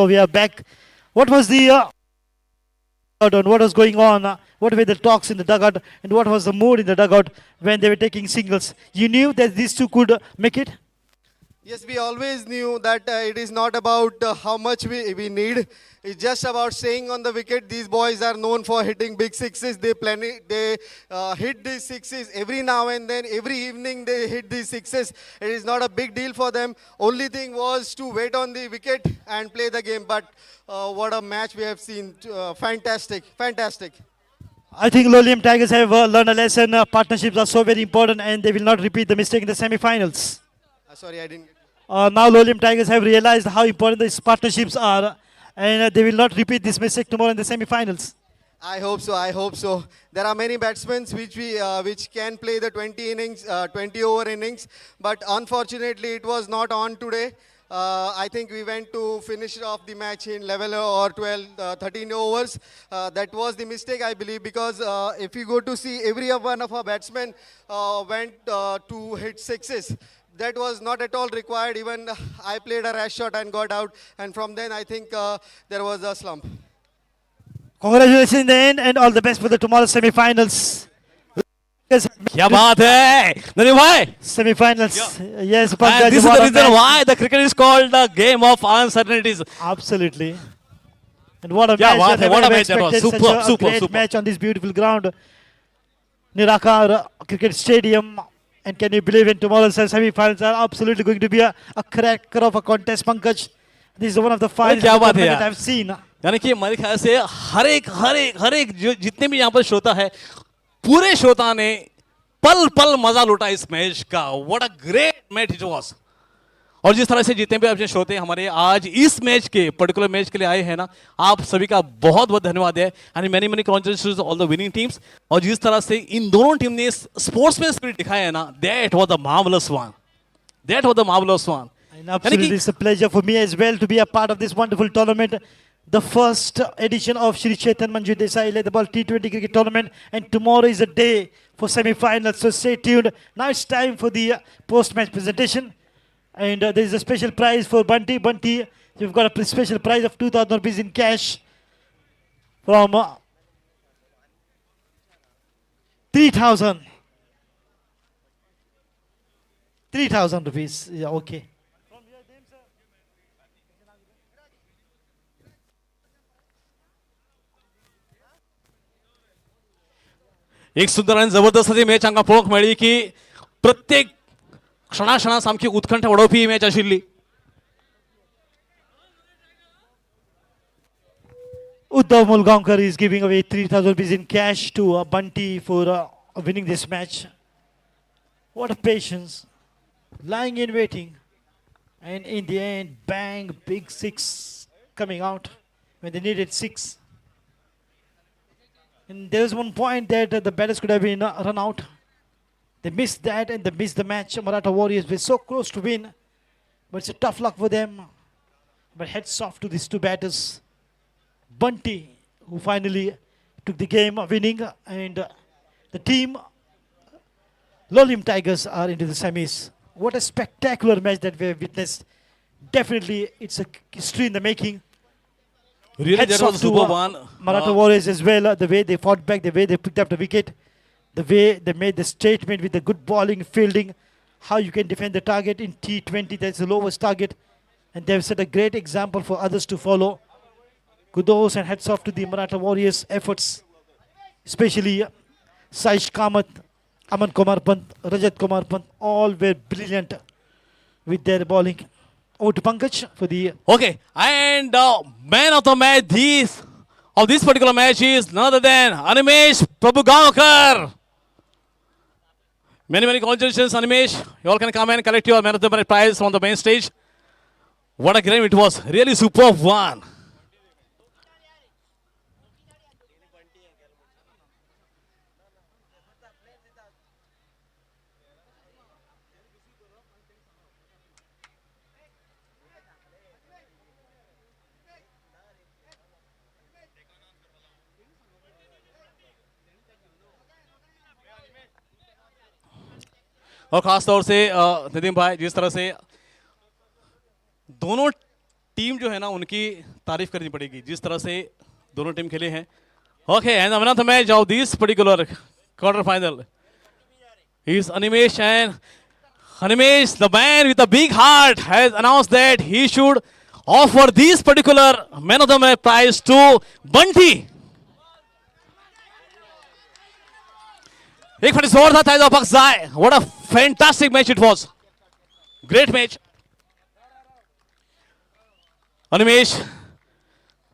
we are back. What was the what was going on? What were the talks in the dugout, and what was the mood in the dugout when they were taking singles? You knew that these two could make it? Yes, we always knew that it is not about how much we need. It's just about staying on the wicket. These boys are known for hitting big sixes. They hit these sixes every now and then. Every evening they hit these sixes. It is not a big deal for them. Only thing was to wait on the wicket and play the game. But what a match we have seen. Fantastic. I think Lolium Tigers have learned a lesson. Partnerships are so very important, and they will not repeat the mistake in the semi-finals. Sorry, I didn't get now Lolium Tigers have realized how important these partnerships are, and they will not repeat this mistake tomorrow in the semi-finals. I hope so. There are many batsmen which can play the 20 over innings, but unfortunately it was not on today. I think we went to finish off the match in 11 or 12, 13 overs. That was the mistake, I believe, because if you go to see, every one of our batsmen went to hit sixes. That was not at all required. Even I played a rash shot and got out. And from then, I think there was a slump. Congratulations in the end, and all the best for the tomorrow's semi-finals. क्या बात है नरीम भाई Semi-finals. Yes, and Pankaj, this is what the a reason match. why the cricket is called the game of uncertainties. Absolutely. And what a Yeah, match. what a Never match that was. expected Superb, such a great superb. match on this beautiful ground. Nirakar Cricket Stadium. And can you believe in tomorrow's semi-finals are absolutely going to be a cracker of a contest, Pankaj. This is one of the finest क्या बात है tournament यार? I've seen. यानी कि मेरे ख्याल से हर एक जितने भी यहाँ पर श्रोता है पूरे श्रोता ने पल पल मजा लूटा इस मैच का. What a great match it was. और जिस तरह से जितने भी अपने श्रोते हमारे आज इस मैच के पर्टिकुलर मैच के लिए आए हैं ना, आप सभी का बहुत बहुत धन्यवाद है. And many congratulations all the winning teams. और जिस तरह से इन दोनों टीम ने स्पोर्ट्समैन स्पिरिट दिखाया है ना, that was the marvellous one. And absolutely, it's a pleasure for me as well to be a part of this wonderful tournament. The first edition of Shri Chetan Manju Dessai led the ball T20 cricket tournament, and tomorrow is the day for semi-finals. So stay tuned. Now it's time for the post-match presentation, and there is a special prize for Bunty. Bunty, you've got a special prize of 2,000 rupees in cash from 3,000. 3,000 rupees. Yeah, okay. एक सुंदर आणि जबरदस्त अशी match हांगा पळोवंक मेळ्ळी की प्रत्येक क्षणा सामकी उत्कंठ वाडोवपी ही मॅच आशिल्ली. Uddhav Mulgaonkar is giving away 3,000 rupees in cash to Bunty for winning this match. What a patience. Lying in waiting. And in the end, bang, big six coming out when they needed six. And there was one point that the batters could have been run out. They missed that and they missed the match. Maratha Warriors were so close to win. But it's a tough luck for them. But heads off to these two batters. Bunty, who finally took the game winning, and the team Lolium Tigers are into the semis. What a spectacular match that we have witnessed. Definitely, it's a history in the making. Really, Heads that was off to super one. Maratha Warriors as well. The way they fought back, the way they picked up the wicket, the way they made the statement with the good bowling, fielding, how you can defend the target in T20. That's the lowest target. And they've set a great example for others to follow. Kudos and hats off to the Maratha Warriors' efforts, especially Saish Kamath, Aman Kumar Pant, Rajat Kumar Pant, all were brilliant with their bowling. Over to Pankaj for the Okay, and man of the match of this particular match is none other than Animesh Prabhugaonkar. Many congratulations, Animesh. You all can come and collect your man of the match prize from the main stage. What a game it was! Really superb one. और खास तौर से नितिन भाई, जिस तरह से दोनों team जो है ना उनकी तारीफ करनी पड़ेगी, जिस तरह से दोनों टीम खेले हैं. Okay, and the man of the match of this particular quarter final is Animesh, and Animesh, the man with a big heart, has announced that he should offer this particular man of the match prize to Bunty. एक फटी जोरदार ताली वापस जाए. What a fantastic match it was. Great match. Animesh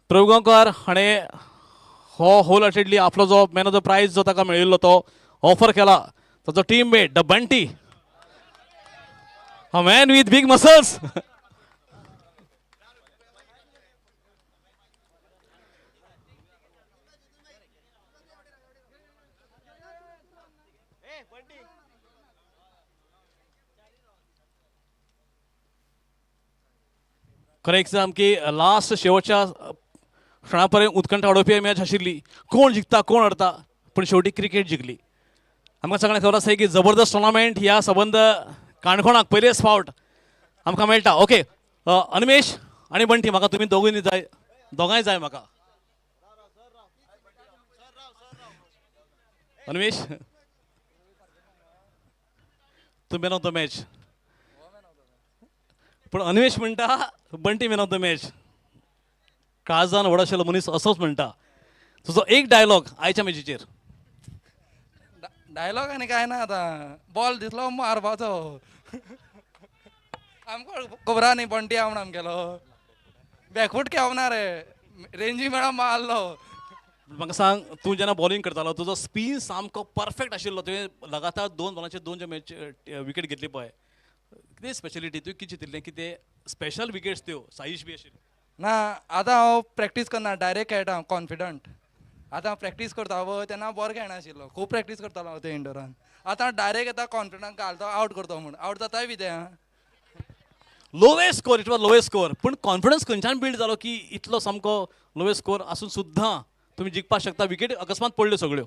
Prabhugaonkar हाणे हो होलहार्टेडली आपलो जो मॅन ऑफ द प्राइज जो ताका मेळिल्लो तो ऑफर केला. ताचो teammate the Bunty, a man with big muscles. खरें एक सामकी लास्ट शेवटच्या क्षणापर्यंत उत्कंठ वाडोवपी मॅच आशिल्ली. कोण जिखता कोण हरता, पण शेवटी क्रिकेट जिखली. आमकां सगळ्यांक खबर आसा की जबरदस्त टुर्नामेंट ह्या सबंद काणकोणाक पयलेच फावट आमकां मेळटा. ओके, अनिमेश आनी बंटी, म्हाका तुमी दोगूय जाय, दोगांय जाय म्हाका. अनिमेश, तूं मॅन ऑफ द मॅच, पण अनिमेश म्हणटा Bunty man of the match. काळजान व्हड आशिल्लो मनीस असोच म्हणटा. तुजो एक डायलॉग आयच्या मॅचीचेर. डायलॉग आनी काय ना, आतां बॉल दिसलो मारपाचो. आमकां खबर आहा न्ही बंटी आमण आमगेलो बॅकफूट खेळना रे, रेंजी मेळा मारलो. म्हाका सांग, तूं जेन्ना बॉलिंग करतालो तुजो स्पीन सामको परफेक्ट आशिल्लो. तुवें लगातार 2 बॉलांचेर 2 जे मॅच विकेट घेतली पळय, कितें स्पेशलिटी तुवें कितें चिंतिल्लें की ते स्पेशल विकेट्स त्यो साईश बी आशिल्ली? ना, आतां हांव प्रॅक्टीस करना, डायरेक्ट खेळटा कॉन्फिडंट. आतां प्रॅक्टीस करता पळय तेन्ना बरो खेळनाशिल्लो, खूब प्रॅक्टीस करतालो हांव ते इंडोरान. आतां डायरेक्ट येता कॉन्फिडंट घालता, आउट करता म्हूण. आउट जाताय बी ते. Lowest score, it was lowest score. पूण कॉन्फिडन्स खंयच्यान बिल्ड जालो की इतलो सामको लोवेस्ट स्कोर आसून सुद्दां तुमी जिखपाक शकता? विकेट अकस्मात पडल्यो सगळ्यो.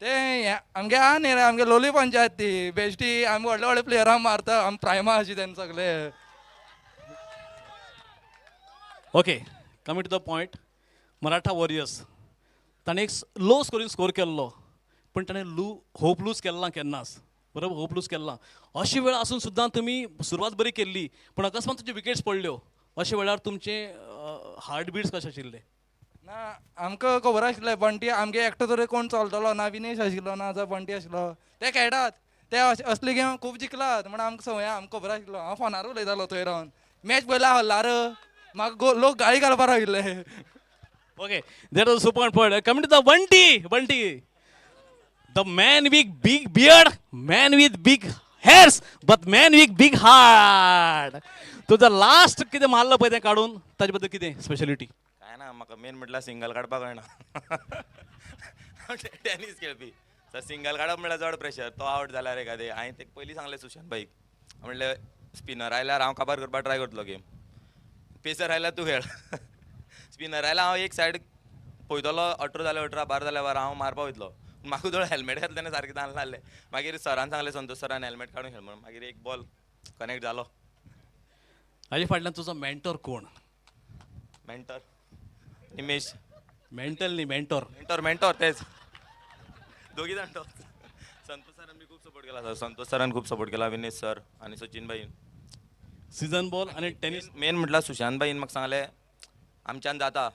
ते आमगे आहा न्ही रे, आमगे लोली पंचायत ती बेश्टी. आमी व्हडले व्हडले प्लेयरांक मारता, आमी प्रायमा अशी तेन्ना सगळे. Okay, coming to the point, Maratha Warriors ताणें एक लो स्कोरींग स्कोर केल्लो, पण ताणें होप लूज केल्ला केन्नाच. बरोबर, होप लूज केल्ला. अशी वेळ आसून सुद्दां तुमी सुरवात बरी केल्ली, पण अकस्मात तुज्यो विकेट्स पडल्यो. अशे वेळार तुमचे हार्ट बिट्स कशे आशिल्ले? ना, आमकां खबर आशिल्लें बंटी आमगे एकटो तरी कोण चलतलो ना. विनेश आशिल्लो ना जाल्यार बंटी आशिल्लो. ते खेळटात, ते असली गेम खूब जिखलात म्हण आमकां संवय, आमकां खबर आशिल्लो. हांव फोनार उलयतालो थंय रावन, मॅच पयला हल्लार म्हाका लोक गाळी घालपाक राविल्ले. Okay, that was a super point. Coming to the Bunty, the man with big beard, man with big hairs, but man with big heart. तुझं लास्ट कितें मारलं पळय तें काडून ताजे बद्दल कितें स्पेशलिटी? काय ना, म्हाका मेन म्हटल्यार सिंगल काडपाक कळना. टेनीस खेळपी सर, सिंगल काडप म्हळ्यार चड प्रेशर. तो आवट जाल्यार एखादें. हांवें तेका पयलीं सांगलें सुशांत भाईक, म्हणलें स्पिनर आयल्यार हांव काबार करपाक ट्राय करतलो गेम, पेसर आयल्यार तूं खेळ. स्पिनर आयल्यार हांव एक सायड पळयतलो, 18 जाले 18, 12 जाले 12, हांव मारपाक वयतलो. म्हाका जवळ हेल्मेट घातलें तेन्ना सारकें जालें नासलें. मागीर सरान सांगलें, संतोश सरान हेल्मेट काडून खेळ म्हणून. मागीर एक बॉल कनेक्ट जालो. हाजे फाटल्यान तुजो मेंटॉर कोण? मेंटॉर निमेश. मेंटल न्ही, मेंटॉर. मेंटॉर तेच दोगी जाण. संतोष सरान बी खूब सपोर्ट केला सर. संतोष सरान खूब सपोर्ट केला, विनेश सर आनी सचिन भाई. सीझन बॉल आनी टेनीस मेन म्हटल्यार सुशांत भाईन म्हाका सांगलें आमच्यान जाता.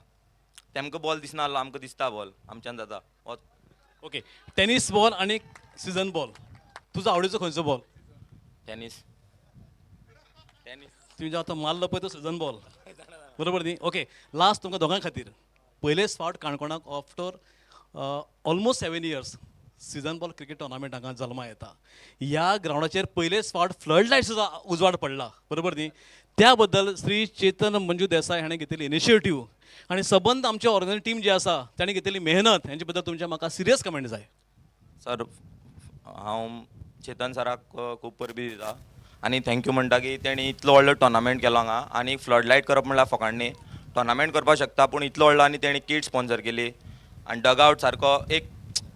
तेमकां बॉल दिसना आसलो, आमकां दिसता बॉल आमच्यान जाता. ओके, टेनीस बॉल आनी सीझन बॉल, तुजो आवडीचो खंयचो बॉल? टेनीस. तुम्ही जो आतां मारलो पळय तो सिजन बॉल बरोबर न्ही. ओके, लास्ट तुमकां दोगां खातीर पयलेच फावट काणकोणाक after almost 7 years season ball cricket tournament हांगा जल्मा येता. ह्या ग्रावंडाचेर पयलेच फावट फ्लड लायट्सचो उजवाड पडला बरोबर न्ही. त्या बद्दल श्री चेतन मंजू देसाय हाणें घेतिल्ली इनिशिएटीव आनी सबंद आमचे ऑर्गनायझिंग टीम जी आसा तांणी घेतिल्ली मेहनत हांचे बद्दल तुमच्या म्हाका सिरियस कमेंट जाय. सर हांव चेतन सराक खूब परबी दिता आनी थँक्यू म्हणटा की तेणी इतलो व्हडलो टोर्नामेंट केलो हांगा आनी फ्लड लायट करप म्हणल्यार फकाणनी टोर्नामेंट करपाक शकता पूण इतलो व्हडलो आनी तेणी किट स्पॉन्सर केली आनी डगआउट सारको एक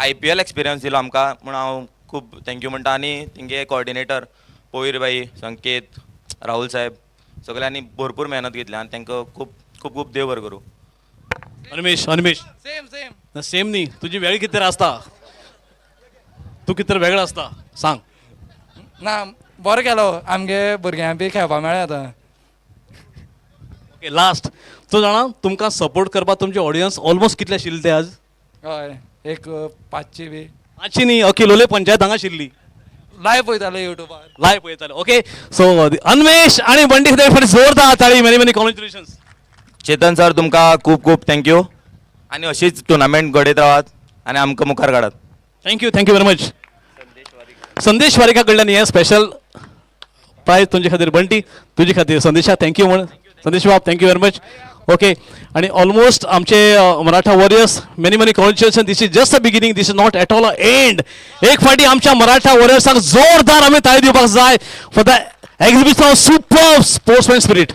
IPL एक्सपिरियन्स दिलो आमकां म्हूण हांव खूब थँक्यू म्हणटा. आनी तेंगे कोऑर्डिनेटर पोईरबाई, संकेत, राहुल साहेब सगळ्यांनी भरपूर मेहनत घेतली आनी तांकां खूब खूब खूब देव बरें करूं. अनिमेश सेम सेम न्ही, तुजी वेगळी कितें तरी आसता, तूं कितें तरी वेगळो आसता, सांग. ना बरो केलो, आमगे भुरग्यांक बी खेळपा मेळ्ळें आतां. ओके, लास्ट तूं जाणा तुमकां सपोर्ट करपाक तुमचे ऑडियन्स ऑलमोस्ट कितले आशिल्ले ते आज? हय एक 500 बी. 500 न्ही, ओके, लोलय पंचायत हांगा आशिल्ली, लायव्ह पळयताले युट्यूबार, लायव्ह पळयताले. ओके, सो अन्वेश आणि बंटी खातीर जोरदार ताळी. Many congratulations. चेतन सर तुमकां खूब खूब थँक्यू आनी अशीच टुर्नामेंट घडयत रावात आनी आमकां मुखार काडात. Thank you very much. संदेश वारिका कडल्यान हे स्पेशल प्रायज तुमचे खातीर. बंटी तुजे खातीर संदेशा थँक्यू म्हण. संदेश बाब थँक्यू व्हेरी मच. ओके, आणि ऑलमोस्ट आमचे Maratha warriors many congratulation. This is just a beginning, this is not at all a and. एक फाटी आमच्या मराठा वॉरियर्सांक जोरदार आमी ताळी दिवपाक जाय for the exhibition of super sportsman spirit.